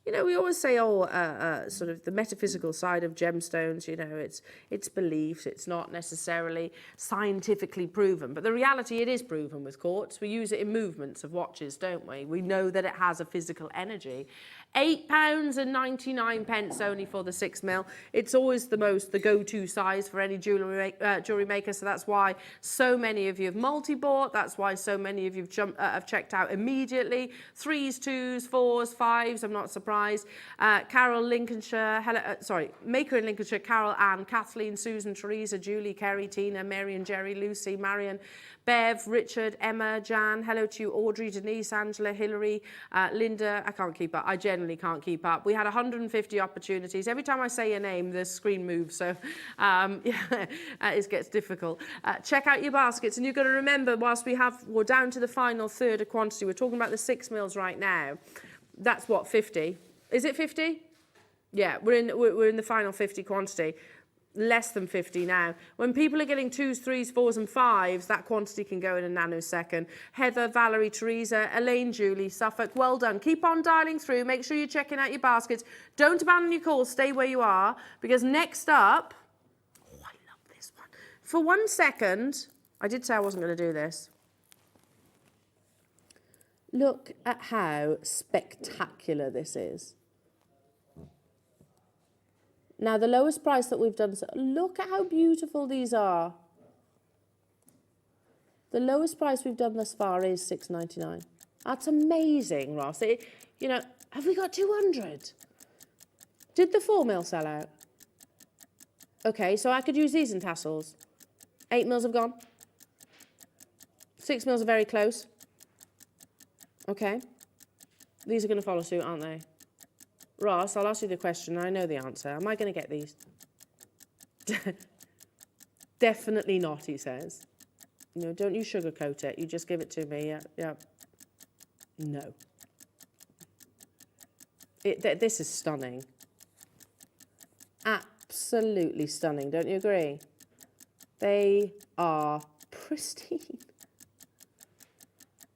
[SPEAKER 1] you know, we always say, sort of the metaphysical side of gemstones, you know, it's beliefs, it's not necessarily scientifically proven. But the reality, it is proven with quartz. We use it in movements of watches, don't we? We know that it has a physical energy. £8.99 only for the 6mm. It's always the go-to size for any jewellery maker, so that's why so many of you have multi-bought. That's why so many of you have checked out immediately. 3s, 2s, 4s, 5s, I'm not surprised. Carol, Lincolnshire, Maker in Lincolnshire, Carol, Anne, Kathleen, Susan, Teresa, Julie, Kerry, Tina, Mary and Jerry, Lucy, Marion, Bev, Richard, Emma, Jan, hello to you, Audrey, Denise, Angela, Hilary, Linda. I can't keep up. I generally can't keep up. We had 150 opportunities. Every time I say your name, the screen moves, so it gets difficult. Check out your baskets, and you've got to remember, whilst we're down to the final third of quantity, we're talking about the 6mm right now. That's what, 50? Is it 50? Yeah, we're in the final 50 quantity. Less than 50 now. When people are getting 2s, 3s, 4s and 5s, that quantity can go in a nanosecond. Heather, Valerie, Teresa, Elaine, Julie, Suffolk, well done. Keep on dialing through. Make sure you're checking out your baskets. Don't abandon your calls. Stay where you are, because next up, oh, I love this one. For 1 second, I did say I wasn't going to do this. Look at how spectacular this is. Now, the lowest price that we've done, so look at how beautiful these are. The lowest price we've done thus far is £6.99. That's amazing, Ross. You know, have we got 200? Did the 4mm sell out? Okay, so I could use these in tassels. 8mm have gone. 6mm are very close. Okay. These are going to follow suit, aren't they? Ross, I'll ask you the question. I know the answer. Am I going to get these? Definitely not, he says. You know, don't you sugarcoat it. You just give it to me. Yeah. No. This is stunning. Absolutely stunning. Don't you agree? They are pristine.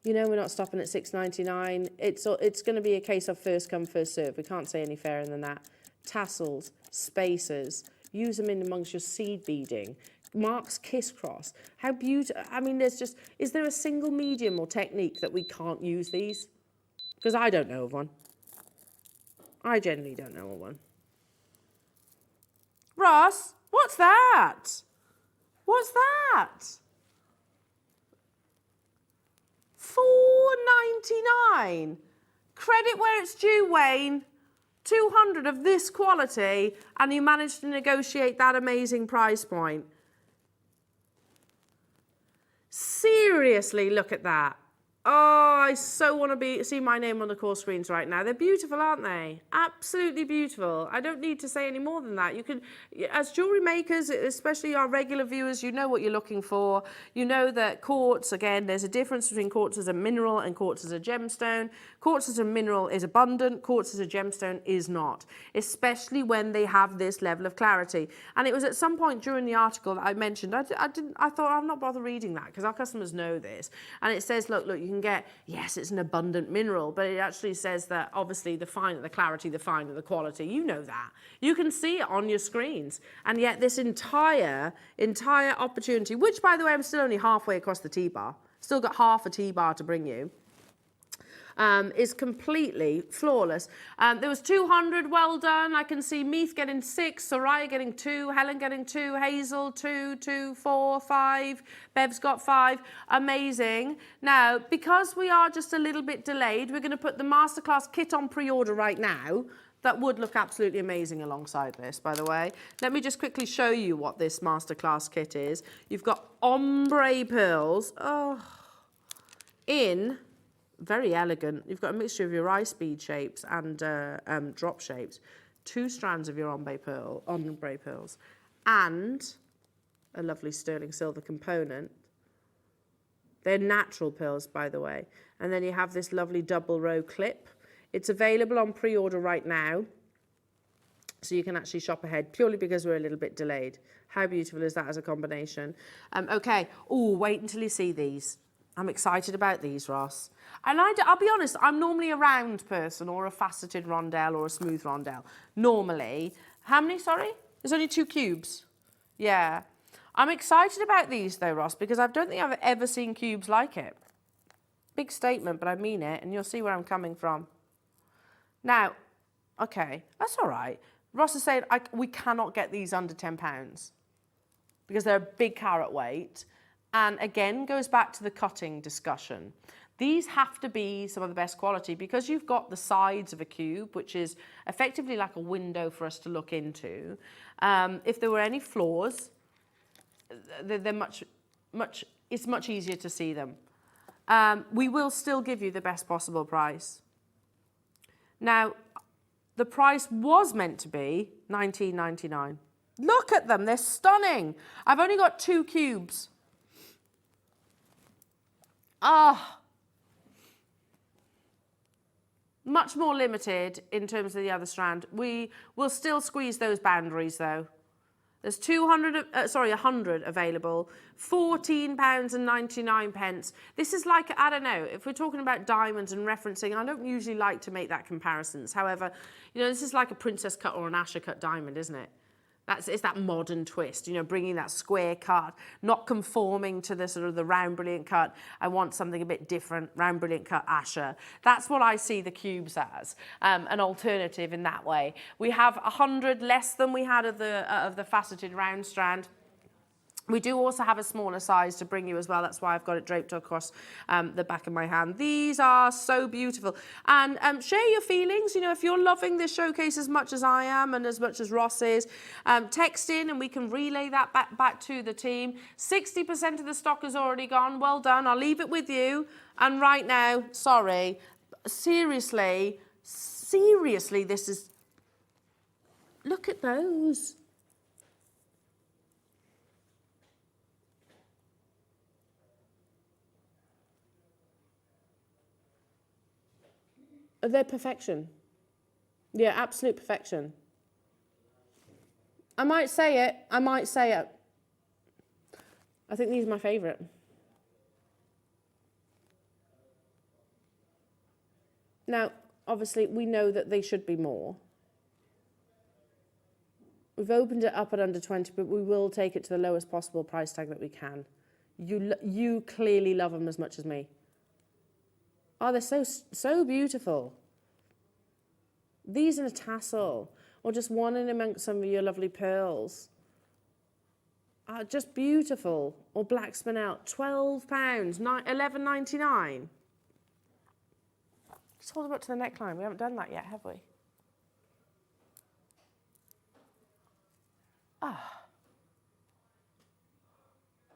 [SPEAKER 1] You know, we're not stopping at £6.99. It's going to be a case of first come, first serve. We can't say any fairer than that. Tassels, spacers, use them in amongst your seed beading. Mark's Kiss Cross. How beautiful. I mean, is there a single medium or technique that we can't use these? Because I don't know of one. I generally don't know of one. Ross, what's that? What's that? £4.99. Credit where it's due, Wayne. 200 of this quality, and you managed to negotiate that amazing price point. Seriously, look at that. Oh, I so want to see my name on the call screens right now. They're beautiful, aren't they? Absolutely beautiful. I don't need to say any more than that. You can, as jewellery makers, especially our regular viewers, you know what you're looking for. You know that quartz, again, there's a difference between quartz as a mineral and quartz as a gemstone. Quartz as a mineral is abundant. Quartz as a gemstone is not, especially when they have this level of clarity. And it was at some point during the article that I mentioned, I thought, I'm not bothered reading that because our customers know this. And it says, look, you can get, yes, it's an abundant mineral, but it actually says that obviously the finer the clarity, the finer the quality. You know that. You can see it on your screens. And yet this entire opportunity, which by the way, I'm still only halfway across the T-bar, still got half a T-bar to bring you, is completely flawless. There was 200, well done. I can see Meath getting 6, Soraya getting 2, Helen getting 2, Hazel 2, 2, 4, 5, Bev's got 5. Amazing. Now, because we are just a little bit delayed, we're going to put the masterclass kit on pre-order right now. That would look absolutely amazing alongside this, by the way. Let me just quickly show you what this masterclass kit is. You've got ombre pearls, in very elegant. You've got a mixture of your ice bead shapes and drop shapes. 2 strands of your ombre pearls, and a lovely sterling silver component. They're natural pearls, by the way. And then you have this lovely double row clip. It's available on pre-order right now, so you can actually shop ahead purely because we're a little bit delayed. How beautiful is that as a combination? Okay. Oh, wait until you see these. I'm excited about these, Ross. And I'll be honest, I'm normally a round person or a faceted rondelle or a smooth rondelle. Normally. How many, sorry? There's only 2 cubes. Yeah. I'm excited about these though, Ross, because I don't think I've ever seen cubes like it. Big statement, but I mean it, and you'll see where I'm coming from. Now, okay, that's all right. Ross is saying we cannot get these under £10 because they're a big carat weight. And again, goes back to the cutting discussion. These have to be some of the best quality because you've got the sides of a cube, which is effectively like a window for us to look into. If there were any flaws, they're it's much easier to see them. We will still give you the best possible price. Now, the price was meant to be $19.99. Look at them, they're stunning. I've only got 2 cubes. Ah. Much more limited in terms of the other strand. We will still squeeze those boundaries though. There's 100 available, £14.99. This is like, I don't know, if we're talking about diamonds and referencing, I don't usually like to make that comparisons. However, you know, this is like a princess cut or an Asher cut diamond, isn't it? It's that modern twist, you know, bringing that square cut, not conforming to the sort of the round brilliant cut. I want something a bit different, round brilliant cut Asher. That's what I see the cubes as, an alternative in that way. We have 100 less than we had of the faceted round strand. We do also have a smaller size to bring you as well. That's why I've got it draped across the back of my hand. These are so beautiful. And share your feelings. You know, if you're loving this showcase as much as I am and as much as Ross is, text in and we can relay that back to the team. 60% of the stock is already gone. Well done. I'll leave it with you. And right now, sorry, seriously, this is... Look at those. They're perfection. Yeah, absolute perfection. I might say it. I think these are my favourite. Now, obviously, we know that they should be more. We've opened it up at under 20, but we will take it to the lowest possible price tag that we can. You clearly love them as much as me. Oh, they're so beautiful. These in a tassel, or just one in amongst some of your lovely pearls. Just beautiful. Or black spin out, £12, $11.99. Just hold them up to the neckline. We haven't done that yet, have we? Ah.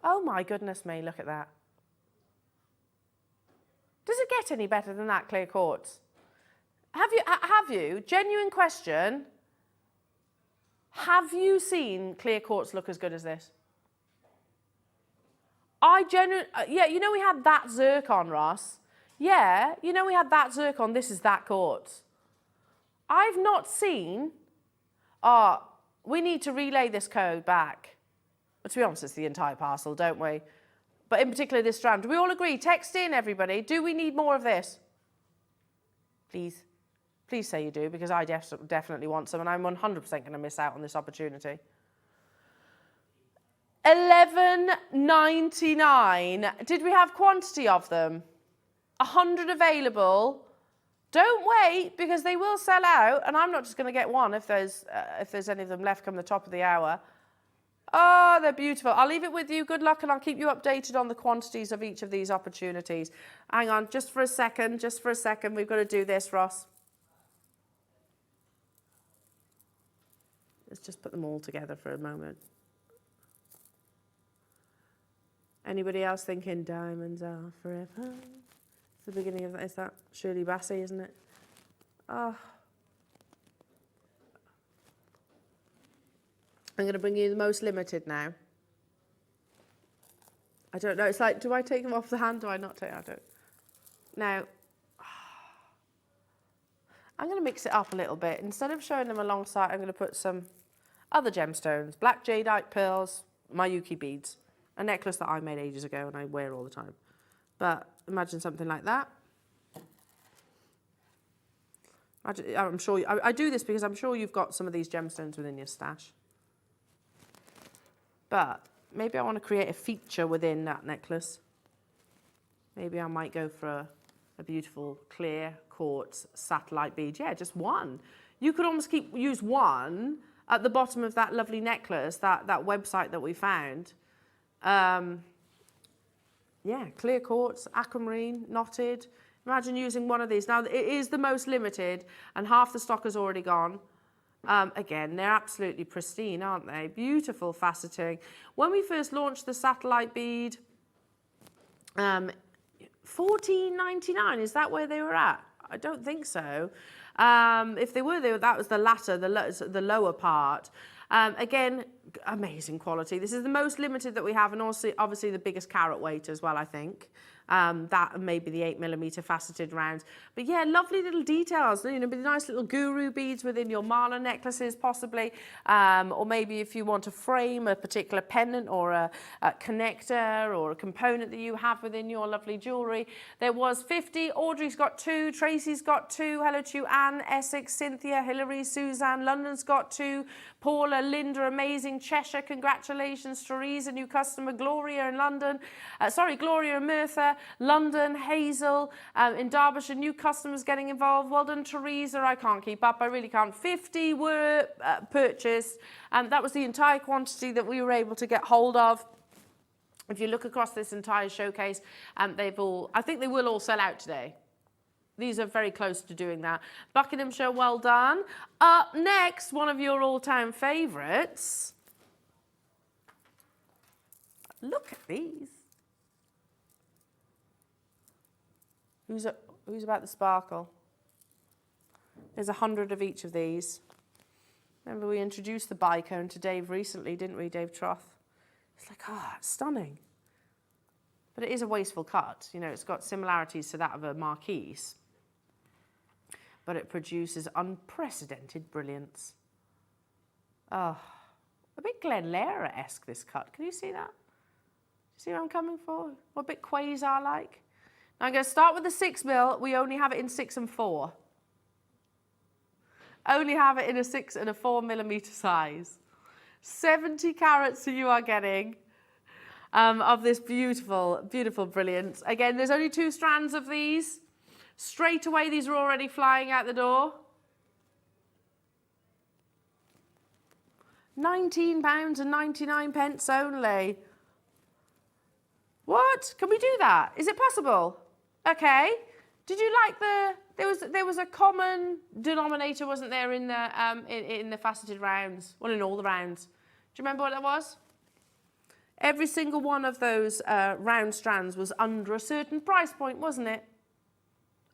[SPEAKER 1] Oh my goodness me, look at that. Does it get any better than that, Clear Quartz? Have you, genuine question, have you seen Clear Quartz look as good as this? Yeah, you know we had that zircon, Ross. Yeah, you know we had that zircon, this is that quartz. I've not seen, we need to relay this code back. But to be honest, it's the entire parcel, don't we? But in particular this strand. Do we all agree? Text in, everybody. Do we need more of this? Please. Please say you do, because I definitely want some, and I'm 100% going to miss out on this opportunity. $11.99. Did we have quantity of them? 100 available. Don't wait, because they will sell out, and I'm not just going to get one if there's any of them left come the top of the hour. Oh, they're beautiful. I'll leave it with you. Good luck, and I'll keep you updated on the quantities of each of these opportunities. Hang on, just for a second. We've got to do this, Ross. Let's just put them all together for a moment. Anybody else thinking diamonds are forever? It's the beginning of that. Is that Shirley Bassey, isn't it? Oh. I'm going to bring you the most limited now. I don't know. It's like, do I take them off the hand? Do I not take them? I don't. Now, I'm going to mix it up a little bit. Instead of showing them alongside, I'm going to put some other gemstones. Black jadeite pearls, my Yuki beads. A necklace that I made ages ago and I wear all the time. But imagine something like that. I'm sure, I do this because I'm sure you've got some of these gemstones within your stash. But maybe I want to create a feature within that necklace. Maybe I might go for a beautiful clear quartz satellite bead. Yeah, just one. You could almost use one at the bottom of that lovely necklace, that website that we found. Yeah, clear quartz, aquamarine, knotted. Imagine using one of these. Now, it is the most limited, and half the stock has already gone. Again, they're absolutely pristine, aren't they? Beautiful faceting. When we first launched the satellite bead, $14.99, is that where they were at? I don't think so. If they were, that was the latter, the lower part. Again, amazing quality. This is the most limited that we have, and also obviously the biggest carat weight as well, I think. That and maybe the 8mm faceted rounds. But yeah, lovely little details, you know, nice little guru beads within your mala necklaces possibly, or maybe if you want to frame a particular pendant or a connector or a component that you have within your lovely jewellery. There was 50, Audrey's got 2, Tracy's got 2, hello to you, Anne, Essex, Cynthia, Hilary, Suzanne, London's got 2, Paula, Linda, amazing, Cheshire, congratulations, Theresa, new customer, Gloria in London, Gloria and Mertha, London, Hazel, in Derbyshire, new customers getting involved. Well done, Teresa. I can't keep up. I really can't. 50 were purchased. That was the entire quantity that we were able to get hold of. If you look across this entire showcase, I think they will all sell out today. These are very close to doing that. Buckinghamshire, well done. Up next, one of your all-time favourites. Look at these. Who's about the sparkle? There's 100 of each of these. Remember we introduced the bicone to Dave recently, didn't we, Dave Troth? It's like, it's stunning. But it is a wasteful cut. You know, it's got similarities to that of a marquise. But it produces unprecedented brilliance. Oh, a bit Glen Lara-esque, this cut. Can you see that? See what I'm coming for? Or a bit quasar-like? Now I'm going to start with the 6mm. We only have it in 6 and 4. Only have it in a 6 and a 4mm size. 70 carats you are getting of this beautiful, beautiful brilliance. Again, there's only 2 strands of these. Straight away, these are already flying out the door. £19.99 only. What? Can we do that? Is it possible? Okay. Did you like there was a common denominator, wasn't there, in the faceted rounds? Well, in all the rounds. Do you remember what that was? Every single one of those round strands was under a certain price point, wasn't it?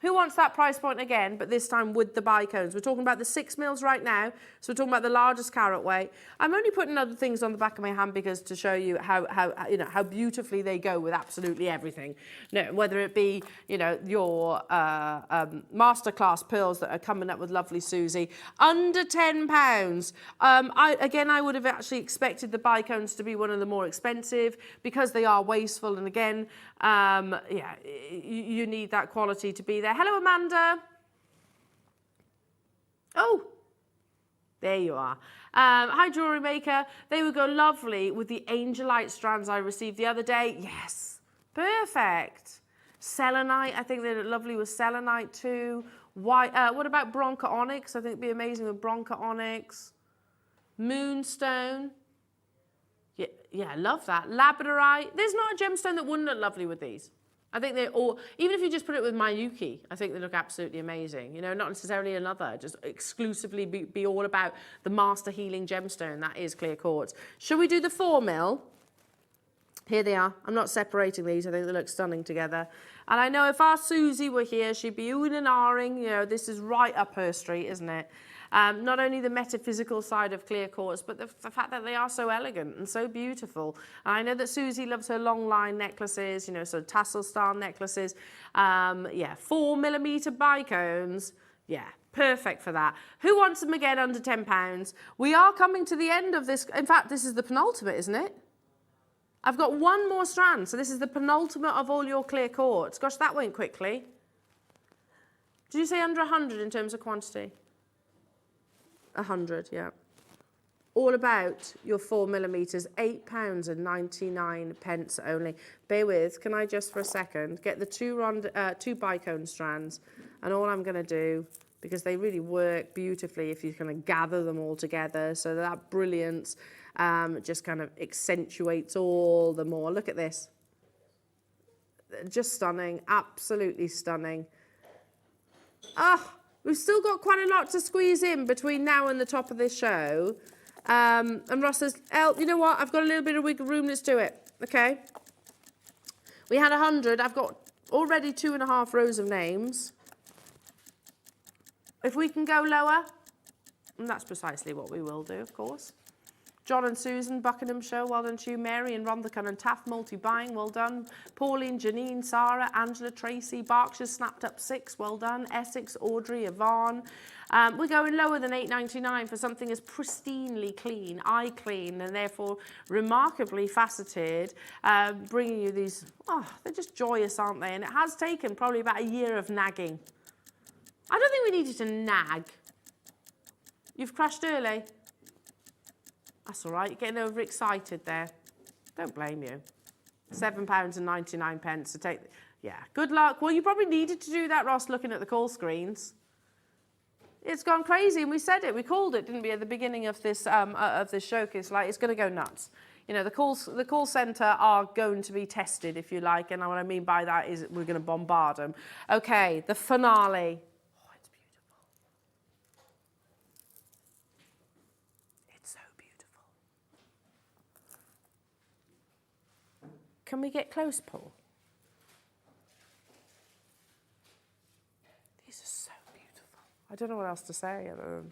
[SPEAKER 1] Who wants that price point again, but this time with the bicones? We're talking about the 6mm right now, so we're talking about the largest carat weight. I'm only putting other things on the back of my hand because to show you how beautifully they go with absolutely everything. No, whether it be your masterclass pearls that are coming up with lovely Susie, under £10. I would have actually expected the bicones to be one of the more expensive because they are wasteful, and again, you need that quality to be there. Hello, Amanda. Oh, there you are. Hi, Jewellery Maker. They would go lovely with the Angelite strands I received the other day. Yes, perfect. Selenite, I think they look lovely with selenite too. What about Bronca Onyx? I think it'd be amazing with Bronca Onyx. Moonstone. Yeah, I love that. Labradorite. There's not a gemstone that wouldn't look lovely with these. I think they all, even if you just put it with Mayuki, I think they look absolutely amazing. You know, not necessarily another, just exclusively be all about the master healing gemstone that is clear quartz. Shall we do the 4mm? Here they are. I'm not separating these. I think they look stunning together. And I know if our Susie were here, she'd be oohing and ahhing. You know, this is right up her street, isn't it? Not only the metaphysical side of clear quartz, but the fact that they are so elegant and so beautiful. And I know that Susie loves her Longline necklaces, you know, sort of tassel style necklaces. 4mm bicones. Yeah, perfect for that. Who wants them again under £10? We are coming to the end of this. In fact, this is the penultimate, isn't it? I've got one more strand, so this is the penultimate of all your clear quartz. Gosh, that went quickly. Did you say under 100 in terms of quantity? 100, yeah. All about your 4 millimeters, £8.99 only. Bear with, can I just for a second get the two bicone strands, and all I'm going to do, because they really work beautifully if you kind of gather them all together, so that brilliance just kind of accentuates all the more. Look at this. Just stunning, absolutely stunning. Ah, we've still got quite a lot to squeeze in between now and the top of this show. And Ross says, El, you know what? I've got a little bit of wiggle room. Let's do it. Okay. We had 100. I've got already 2.5 rows of names. If we can go lower, and that's precisely what we will do, of course. John and Susan, Buckinghamshire, well done to you. Mary and Rondicon and Taft, multi-buying, well done. Pauline, Janine, Sarah, Angela, Tracy, Berkshire, snapped up 6, well done. Essex, Audrey, Yvonne. We're going lower than £8.99 for something as pristinely clean, eye clean, and therefore remarkably faceted, bringing you these, oh, they're just joyous, aren't they? And it has taken probably about a year of nagging. I don't think we needed to nag. You've crashed early. That's all right, you're getting overexcited there. Don't blame you. £7.99 to take, yeah, good luck. Well, you probably needed to do that, Ross, looking at the call screens. It's gone crazy, and we said it, we called it, didn't we, at the beginning of this showcase, like, it's going to go nuts. You know, the call centre are going to be tested, if you like, and what I mean by that is we're going to bombard them. Okay, the finale. Oh, it's beautiful. It's so beautiful. Can we get close, Paul? These are so beautiful. I don't know what else to say other than...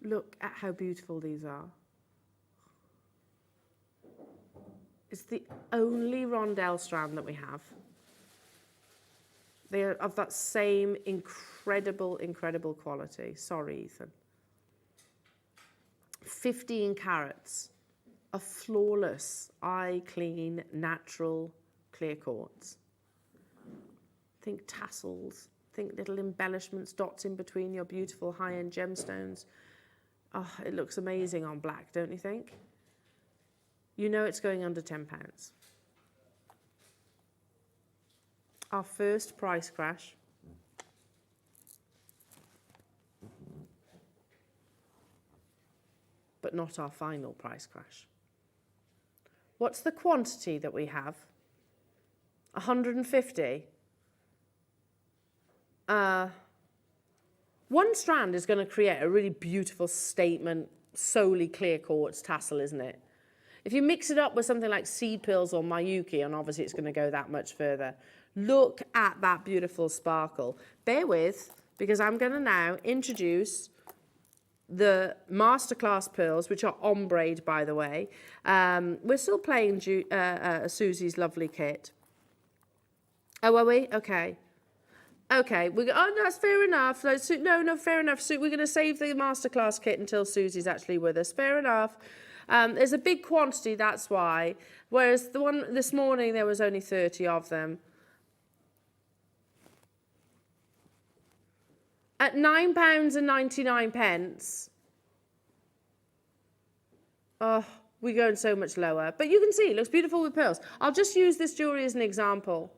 [SPEAKER 1] Look at how beautiful these are. It's the only rondelle strand that we have. They are of that same incredible, incredible quality. Sorry, Ethan. 15 carats of flawless, eye-clean, natural clear quartz. Think tassels, think little embellishments, dots in between your beautiful high-end gemstones. Oh, it looks amazing on black, don't you think? You know it's going under £10. Our first price crash. But not our final price crash. What's the quantity that we have? 150. One strand is going to create a really beautiful statement, solely clear quartz tassel, isn't it? If you mix it up with something like seed pearls or Miyuki, and obviously it's going to go that much further, look at that beautiful sparkle. Bear with, because I'm going to now introduce the masterclass pearls, which are ombre, by the way. We're still playing Susie's lovely kit. Oh, are we? Okay. Okay, oh, no, that's fair enough. No, fair enough. So we're going to save the masterclass kit until Susie's actually with us. Fair enough. There's a big quantity, that's why. Whereas the one this morning, there was only 30 of them. At £9.99, oh, we're going so much lower. But you can see, it looks beautiful with pearls. I'll just use this jewellery as an example.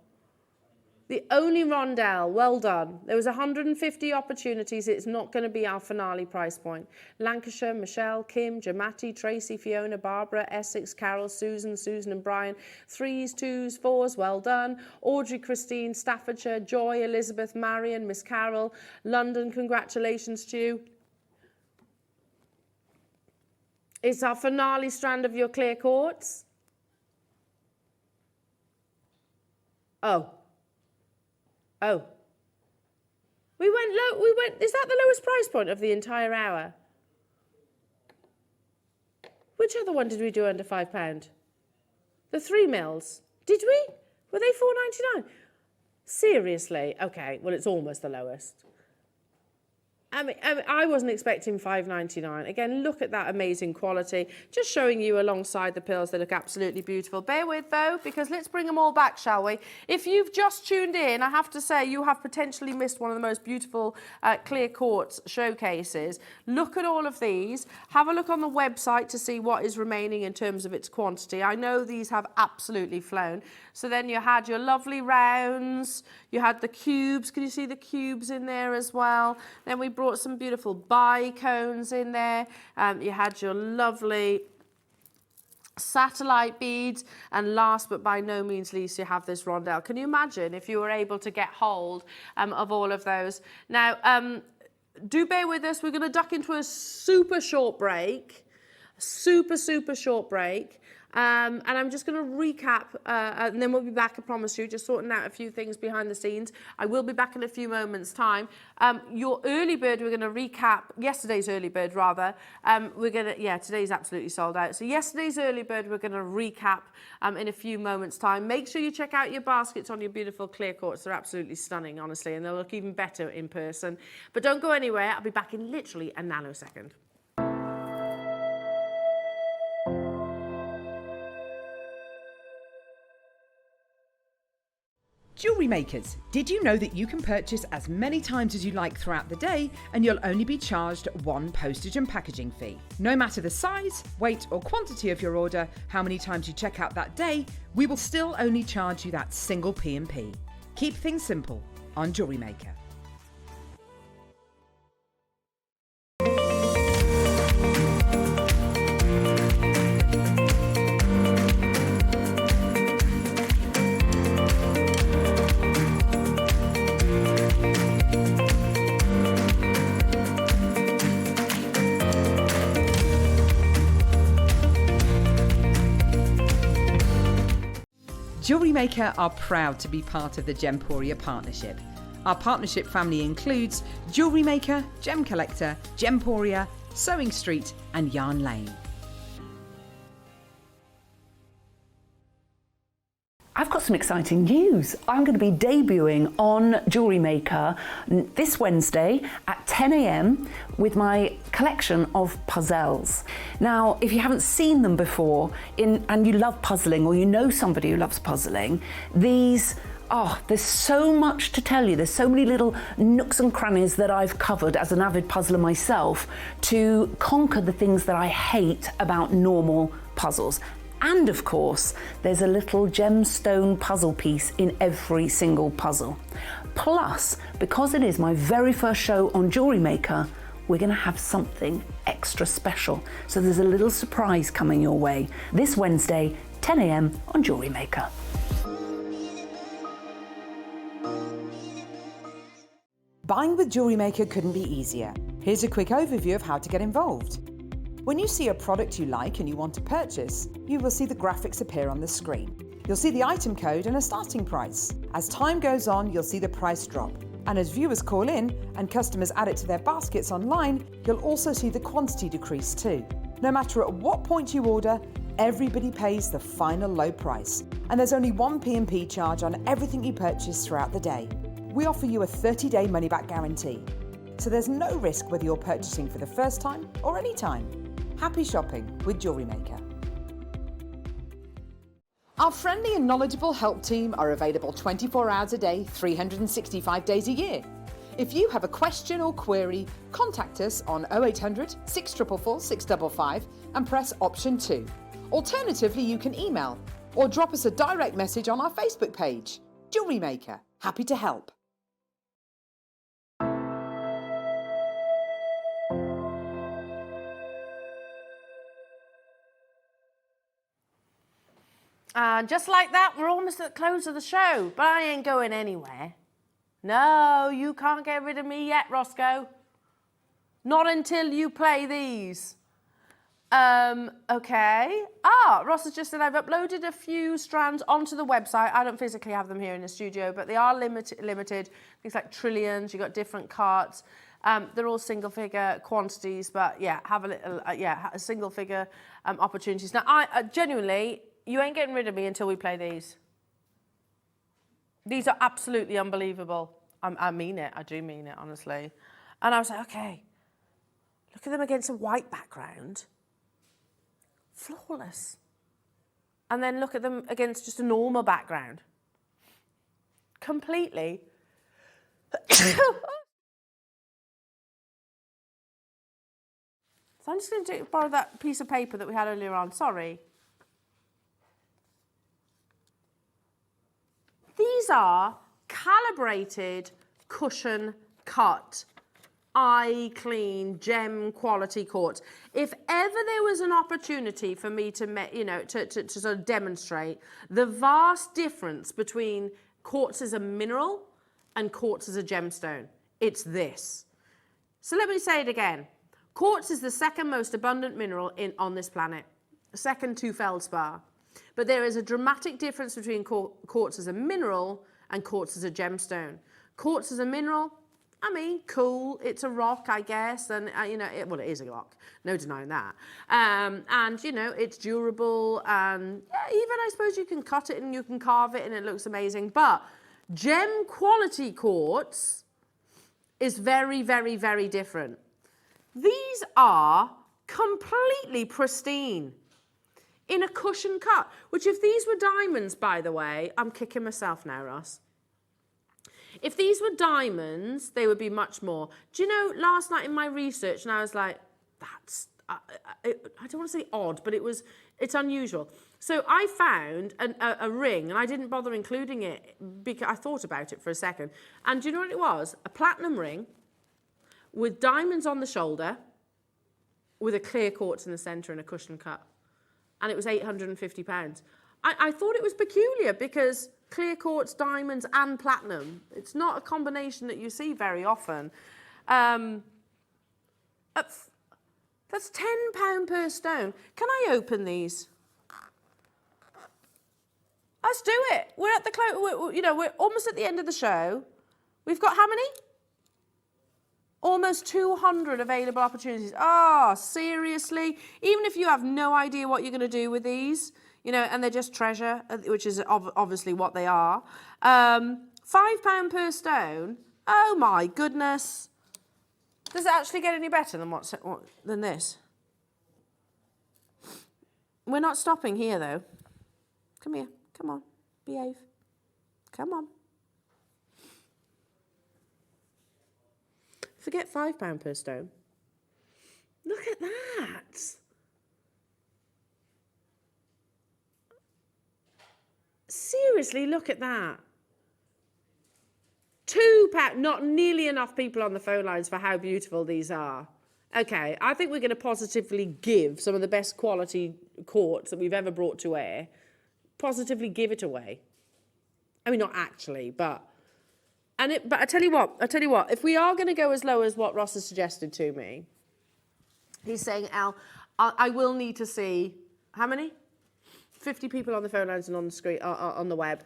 [SPEAKER 1] The only rondelle, well done. There was 150 opportunities. It's not going to be our finale price point. Lancashire, Michelle, Kim, Jamati, Tracy, Fiona, Barbara, Essex, Carol, Susan and Brian. 3s, 2s, 4s, well done. Audrey, Christine, Staffordshire, Joy, Elizabeth, Marion, Miss Carol. London, congratulations to you. It's our finale strand of your clear quartz. Oh. We went low, is that the lowest price point of the entire hour? Which other one did we do under £5? The 3 mils. Did we? Were they £4.99? Seriously? Okay, well, it's almost the lowest. I wasn't expecting $5.99. Again, look at that amazing quality. Just showing you alongside the pearls, they look absolutely beautiful. Bear with though, because let's bring them all back, shall we? If you've just tuned in, I have to say you have potentially missed one of the most beautiful clear quartz showcases. Look at all of these. Have a look on the website to see what is remaining in terms of its quantity. I know these have absolutely flown. So then you had your lovely rounds, you had the cubes. Can you see the cubes in there as well? Then we brought some beautiful bicones in there. You had your lovely satellite beads, and last but by no means least, you have this rondelle. Can you imagine if you were able to get hold of all of those? Now, do bear with us. We're going to duck into a super short break. Super short break. And I'm just going to recap, and then we'll be back, I promise you, just sorting out a few things behind the scenes. I will be back in a few moments' time. Your early bird, we're going to recap, yesterday's early bird, rather. Today's absolutely sold out. So yesterday's early bird, we're going to recap in a few moments' time. Make sure you check out your baskets on your beautiful clear quartz. They're absolutely stunning, honestly, and they'll look even better in person. But don't go anywhere. I'll be back in literally a nanosecond.
[SPEAKER 6] Jewellery makers, did you know that you can purchase as many times as you like throughout the day and you'll only be charged one postage and packaging fee? No matter the size, weight or quantity of your order, how many times you check out that day, we will still only charge you that single P&P. Keep things simple on Jewellery Maker. Jewellery Maker are proud to be part of the Gemporia partnership. Our partnership family includes Jewellery Maker, Gem Collector, Gemporia, Sewing Street and Yarn Lane.
[SPEAKER 7] I've got some exciting news. I'm going to be debuting on Jewellery Maker this Wednesday at 10 a.m. with my collection of puzzles. Now, if you haven't seen them before and you love puzzling, or you know somebody who loves puzzling, these, there's so much to tell you. There's so many little nooks and crannies that I've covered as an avid puzzler myself to conquer the things that I hate about normal puzzles. And of course, there's a little gemstone puzzle piece in every single puzzle. Plus, because it is my very first show on Jewellery Maker, we're going to have something extra special. So there's a little surprise coming your way this Wednesday, 10 a.m. on Jewellery Maker.
[SPEAKER 6] Buying with Jewellery Maker couldn't be easier. Here's a quick overview of how to get involved. When you see a product you like and you want to purchase, you will see the graphics appear on the screen. You'll see the item code and a starting price. As time goes on, you'll see the price drop. And as viewers call in and customers add it to their baskets online, you'll also see the quantity decrease too. No matter at what point you order, everybody pays the final low price. And there's only one P&P charge on everything you purchase throughout the day. We offer you a 30-day money-back guarantee. So there's no risk whether you're purchasing for the first time or any time. Happy shopping with Jewellery Maker. Our friendly and knowledgeable help team are available 24 hours a day, 365 days a year. If you have a question or query, contact us on 0800 644 655 and press option 2. Alternatively, you can email or drop us a direct message on our Facebook page. Jewellery Maker, happy to help.
[SPEAKER 1] Just like that, we're almost at the close of the show, but I ain't going anywhere. No, you can't get rid of me yet, Roscoe. Not until you play these. Okay. Ross has just said I've uploaded a few strands onto the website. I don't physically have them here in the studio, but they are limited. Things like trillions, you've got different carts. They're all single figure quantities, but yeah, have a little, a single figure opportunities. Now, I genuinely, you ain't getting rid of me until we play these. These are absolutely unbelievable. I mean it. I do mean it, honestly. And I was like, okay, look at them against a white background. Flawless. And then look at them against just a normal background. Completely. So I'm just going to borrow that piece of paper that we had earlier on. Sorry. These are calibrated, cushion cut, eye clean, gem quality quartz. If ever there was an opportunity for me to, to sort of demonstrate the vast difference between quartz as a mineral and quartz as a gemstone, it's this. So let me say it again. Quartz is the second most abundant mineral on this planet, second to feldspar. But there is a dramatic difference between quartz as a mineral and quartz as a gemstone. Quartz as a mineral, I mean, cool, it's a rock, I guess, and, it is a rock, no denying that. And, it's durable, and even I suppose you can cut it and you can carve it and it looks amazing. But gem quality quartz is very, very, very different. These are completely pristine in a cushion cut, which if these were diamonds, by the way, I'm kicking myself now, Ross. If these were diamonds, they would be much more. Do you know, last night in my research, and I was like, that's, I don't want to say odd, but it's unusual. So I found a ring, and I didn't bother including it because I thought about it for a second. And do you know what it was? A platinum ring with diamonds on the shoulder, with a clear quartz in the centre and a cushion cut. And it was £850. I thought it was peculiar because clear quartz, diamonds and platinum, it's not a combination that you see very often. That's £10 per stone. Can I open these? Let's do it. We're at the we're almost at the end of the show. We've got how many? Almost 200 available opportunities. Oh, seriously? Even if you have no idea what you're going to do with these, and they're just treasure, which is obviously what they are. £5 per stone. Oh my goodness. Does it actually get any better than this? We're not stopping here though. Come here. Come on. Behave. Come on. Forget £5 per stone. Look at that. Seriously, look at that. £2, not nearly enough people on the phone lines for how beautiful these are. Okay, I think we're going to positively give some of the best quality quartz that we've ever brought to air. Positively give it away. I mean, not actually, but I tell you what, if we are going to go as low as what Ross has suggested to me, he's saying, Al, I will need to see, how many? 50 people on the phone lines and on the screen, on the web.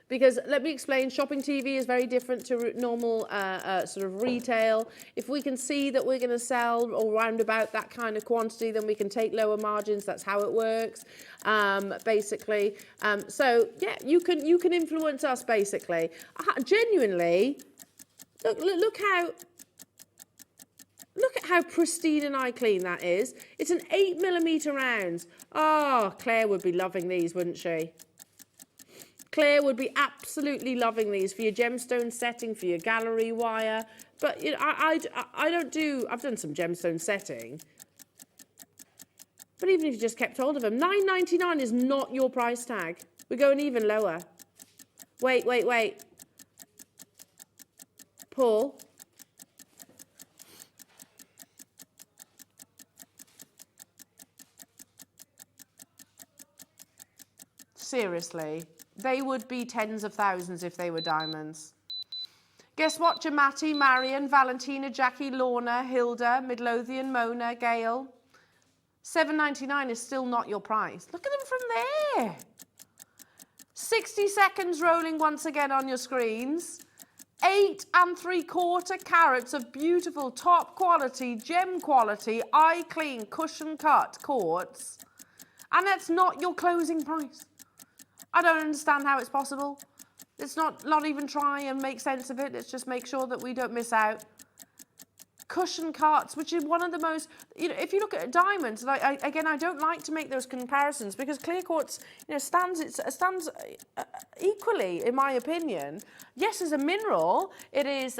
[SPEAKER 1] Because let me explain, shopping TV is very different to normal sort of retail. If we can see that we're going to sell or round about that kind of quantity, then we can take lower margins. That's how it works, basically. So yeah, you can influence us basically. Genuinely, look at how pristine and eye clean that is. It's an 8mm round. Oh, Claire would be loving these, wouldn't she? Claire would be absolutely loving these for your gemstone setting, for your gallery wire. But I don't do, I've done some gemstone setting. But even if you just kept hold of them, £9.99 is not your price tag. We're going even lower. Wait. Paul. Seriously. They would be tens of thousands if they were diamonds. Guess what? Jamati, Marion, Valentina, Jackie, Lorna, Hilda, Midlothian, Mona, Gail. £7.99 is still not your price. Look at them from there. 60 seconds rolling once again on your screens. 8 3/4 carats of beautiful, top quality, gem quality, eye clean, cushion cut quartz. And that's not your closing price. I don't understand how it's possible. Let's not even try and make sense of it. Let's just make sure that we don't miss out. cushion cuts, which is one of the most, you know, if you look at diamonds, like I don't like to make those comparisons because clear quartz, you know, stands equally, in my opinion. Yes, as a mineral, it is,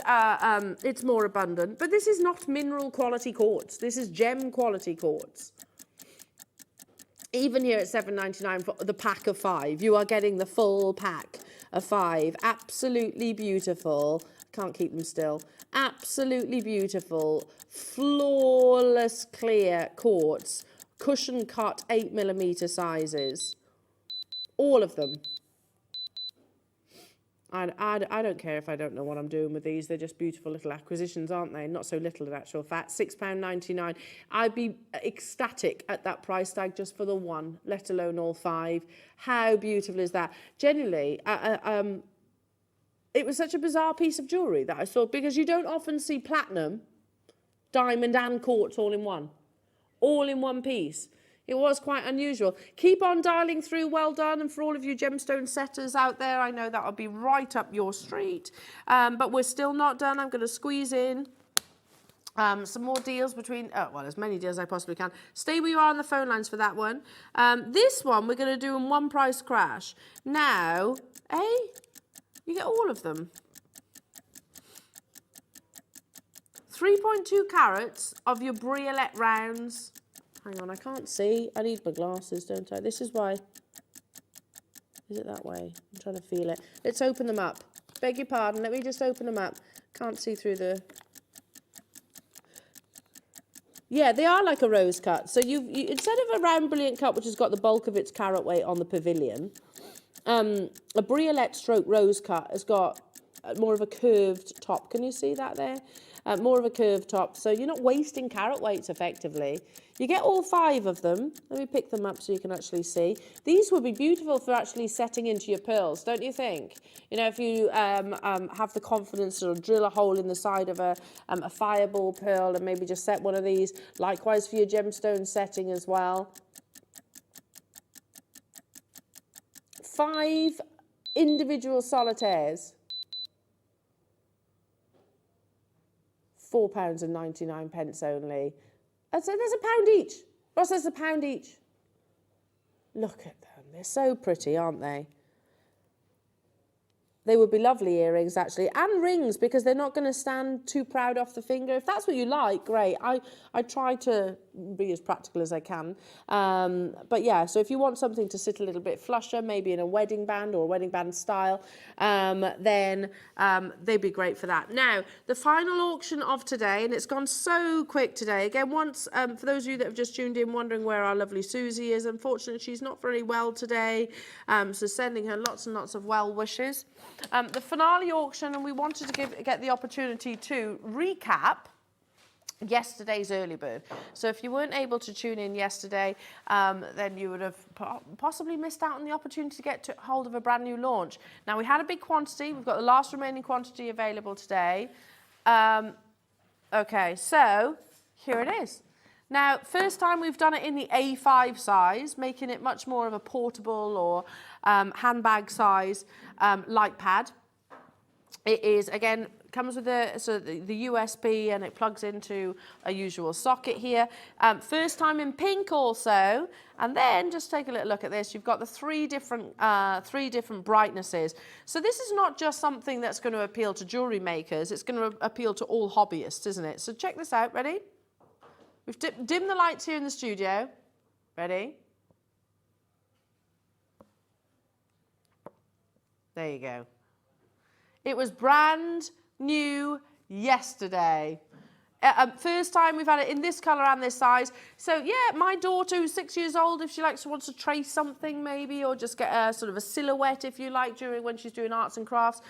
[SPEAKER 1] it's more abundant, but this is not mineral quality quartz. This is gem quality quartz. Even here at $7.99 for the pack of 5, you are getting the full pack of 5. Absolutely beautiful. Can't keep them still. Absolutely beautiful, flawless clear quartz, cushion cut 8mm sizes. All of them. I don't care if I don't know what I'm doing with these. They're just beautiful little acquisitions, aren't they? Not so little in actual fact. £6.99. I'd be ecstatic at that price tag just for the one, let alone all 5. How beautiful is that? Generally, it was such a bizarre piece of jewellery that I saw, because you don't often see platinum, diamond and quartz all in one piece. It was quite unusual. Keep on dialing through, well done. And for all of you gemstone setters out there, I know that'll be right up your street. But we're still not done. I'm going to squeeze in some more deals between, well, as many deals as I possibly can. Stay where you are on the phone lines for that one. This one we're going to do in one price crash. Now, you get all of them. 3.2 carats of your briolette rounds. Hang on, I can't see. I need my glasses, don't I? This is why. Is it that way? I'm trying to feel it. Let's open them up. Beg your pardon. Let me just open them up. Can't see through the... Yeah, they are like a rose cut. So you instead of a round brilliant cut, which has got the bulk of its carat weight on the pavilion, a briolette stroke rose cut has got more of a curved top. Can you see that there? More of a curved top. So you're not wasting carat weights effectively. You get all 5 of them. Let me pick them up so you can actually see. These would be beautiful for actually setting into your pearls, don't you think? You know, if you have the confidence to drill a hole in the side of a fireball pearl and maybe just set one of these. Likewise for your gemstone setting as well. 5 individual solitaires. £4.99 only. So there's £1 each. Ross, there's £1 each. Look at them. They're so pretty, aren't they? They would be lovely earrings, actually, and rings, because they're not going to stand too proud off the finger. If that's what you like, great. I try to be as practical as I can. But yeah, so if you want something to sit a little bit flusher, maybe in a wedding band or a wedding band style, then they'd be great for that. Now, the final auction of today, and it's gone so quick today. Again, once, for those of you that have just tuned in wondering where our lovely Suzie is, unfortunately, she's not very well today. So sending her lots and lots of well wishes. The finale auction, and we wanted to get the opportunity to recap yesterday's early bird. So if you weren't able to tune in yesterday, then you would have possibly missed out on the opportunity to get hold of a brand new launch. Now, we had a big quantity. We've got the last remaining quantity available today. Okay, so here it is. Now, first time we've done it in the A5 size, making it much more of a portable or handbag size light pad. It is, again, comes with the USB, and it plugs into a usual socket here. First time in pink also, and then just take a little look at this. You've got the three different brightnesses. So this is not just something that's going to appeal to jewellery makers. It's going to appeal to all hobbyists, isn't it? So check this out. Ready? We've dimmed the lights here in the studio. Ready? There you go. It was brand new yesterday. First time we've had it in this colour and this size. So yeah, my daughter who's 6 years old, if she wants to trace something maybe, or just get a sort of a silhouette, if you like, when she's doing arts and crafts.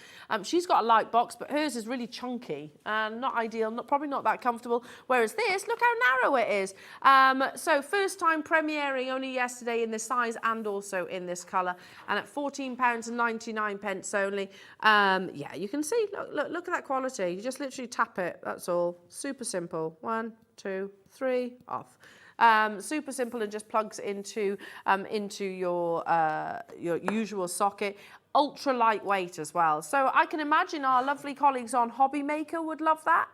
[SPEAKER 1] She's got a light box, but hers is really chunky and not ideal, probably not that comfortable. Whereas this, look how narrow it is. So first time premiering only yesterday in this size and also in this colour, and at £14.99 only. Yeah, you can see, look at that quality. You just literally tap it, that's all. Super simple. 1, 2, 3, off. Super simple, and just plugs into your usual socket. Ultra lightweight as well. So I can imagine our lovely colleagues on Hobby Maker would love that.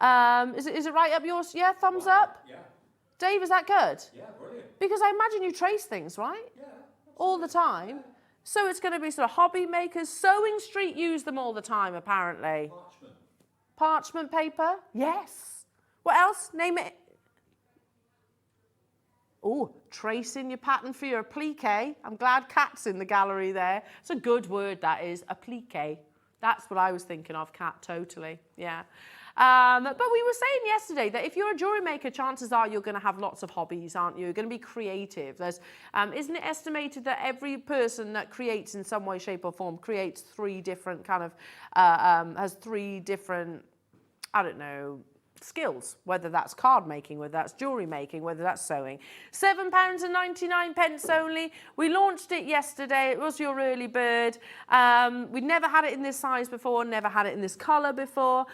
[SPEAKER 1] Is it right up yours? Yeah, thumbs up?
[SPEAKER 9] Yeah.
[SPEAKER 1] Dave, is that good?
[SPEAKER 9] Yeah, brilliant.
[SPEAKER 1] Because I imagine you trace things, right?
[SPEAKER 9] Yeah.
[SPEAKER 1] All the time. So it's going to be sort of hobby makers. Sewing Street use them all the time, apparently.
[SPEAKER 9] Parchment.
[SPEAKER 1] Parchment paper? Yes. What else? Name it. Oh, tracing your pattern for your applique. I'm glad Kat's in the gallery there. It's a good word, that is, applique. That's what I was thinking of, Kat, totally. Yeah. But we were saying yesterday that if you're a jewellery maker, chances are you're going to have lots of hobbies, aren't you? You're going to be creative. There's, isn't it estimated that every person that creates in some way, shape or form creates three different kind of, has three different, I don't know, skills, whether that's card making, whether that's jewellery making, whether that's sewing. £7.99 only. We launched it yesterday. It was your early bird. We'd never had it in this size before, never had it in this colour before.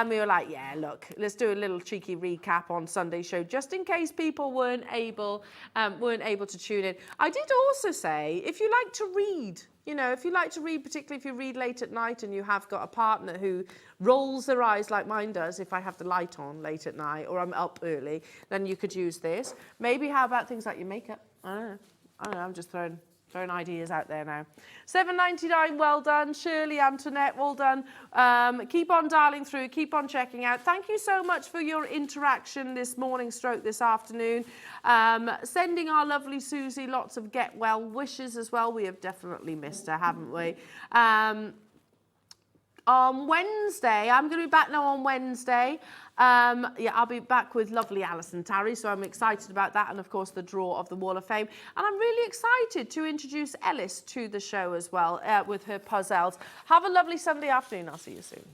[SPEAKER 1] We were like, yeah, look, let's do a little cheeky recap on Sunday's show, just in case people weren't able to tune in. I did also say, if you like to read, you know, if you like to read, particularly if you read late at night and you have got a partner who rolls their eyes like mine does if I have the light on late at night or I'm up early, then you could use this. Maybe how about things like your makeup? I don't know, I'm just throwing ideas out there now. £7.99, well done. Shirley, Antoinette, well done. Keep on dialing through, keep on checking out. Thank you so much for your interaction this morning stroke this afternoon. Sending our lovely Susie lots of get well wishes as well. We have definitely missed her, haven't we? On Wednesday, I'm going to be back now on Wednesday. Yeah, I'll be back with lovely Alison Tarry, so I'm excited about that, and of course the draw of the Wall of Fame. And I'm really excited to introduce Ellis to the show as well with her puzzles. Have a lovely Sunday afternoon. I'll see you soon.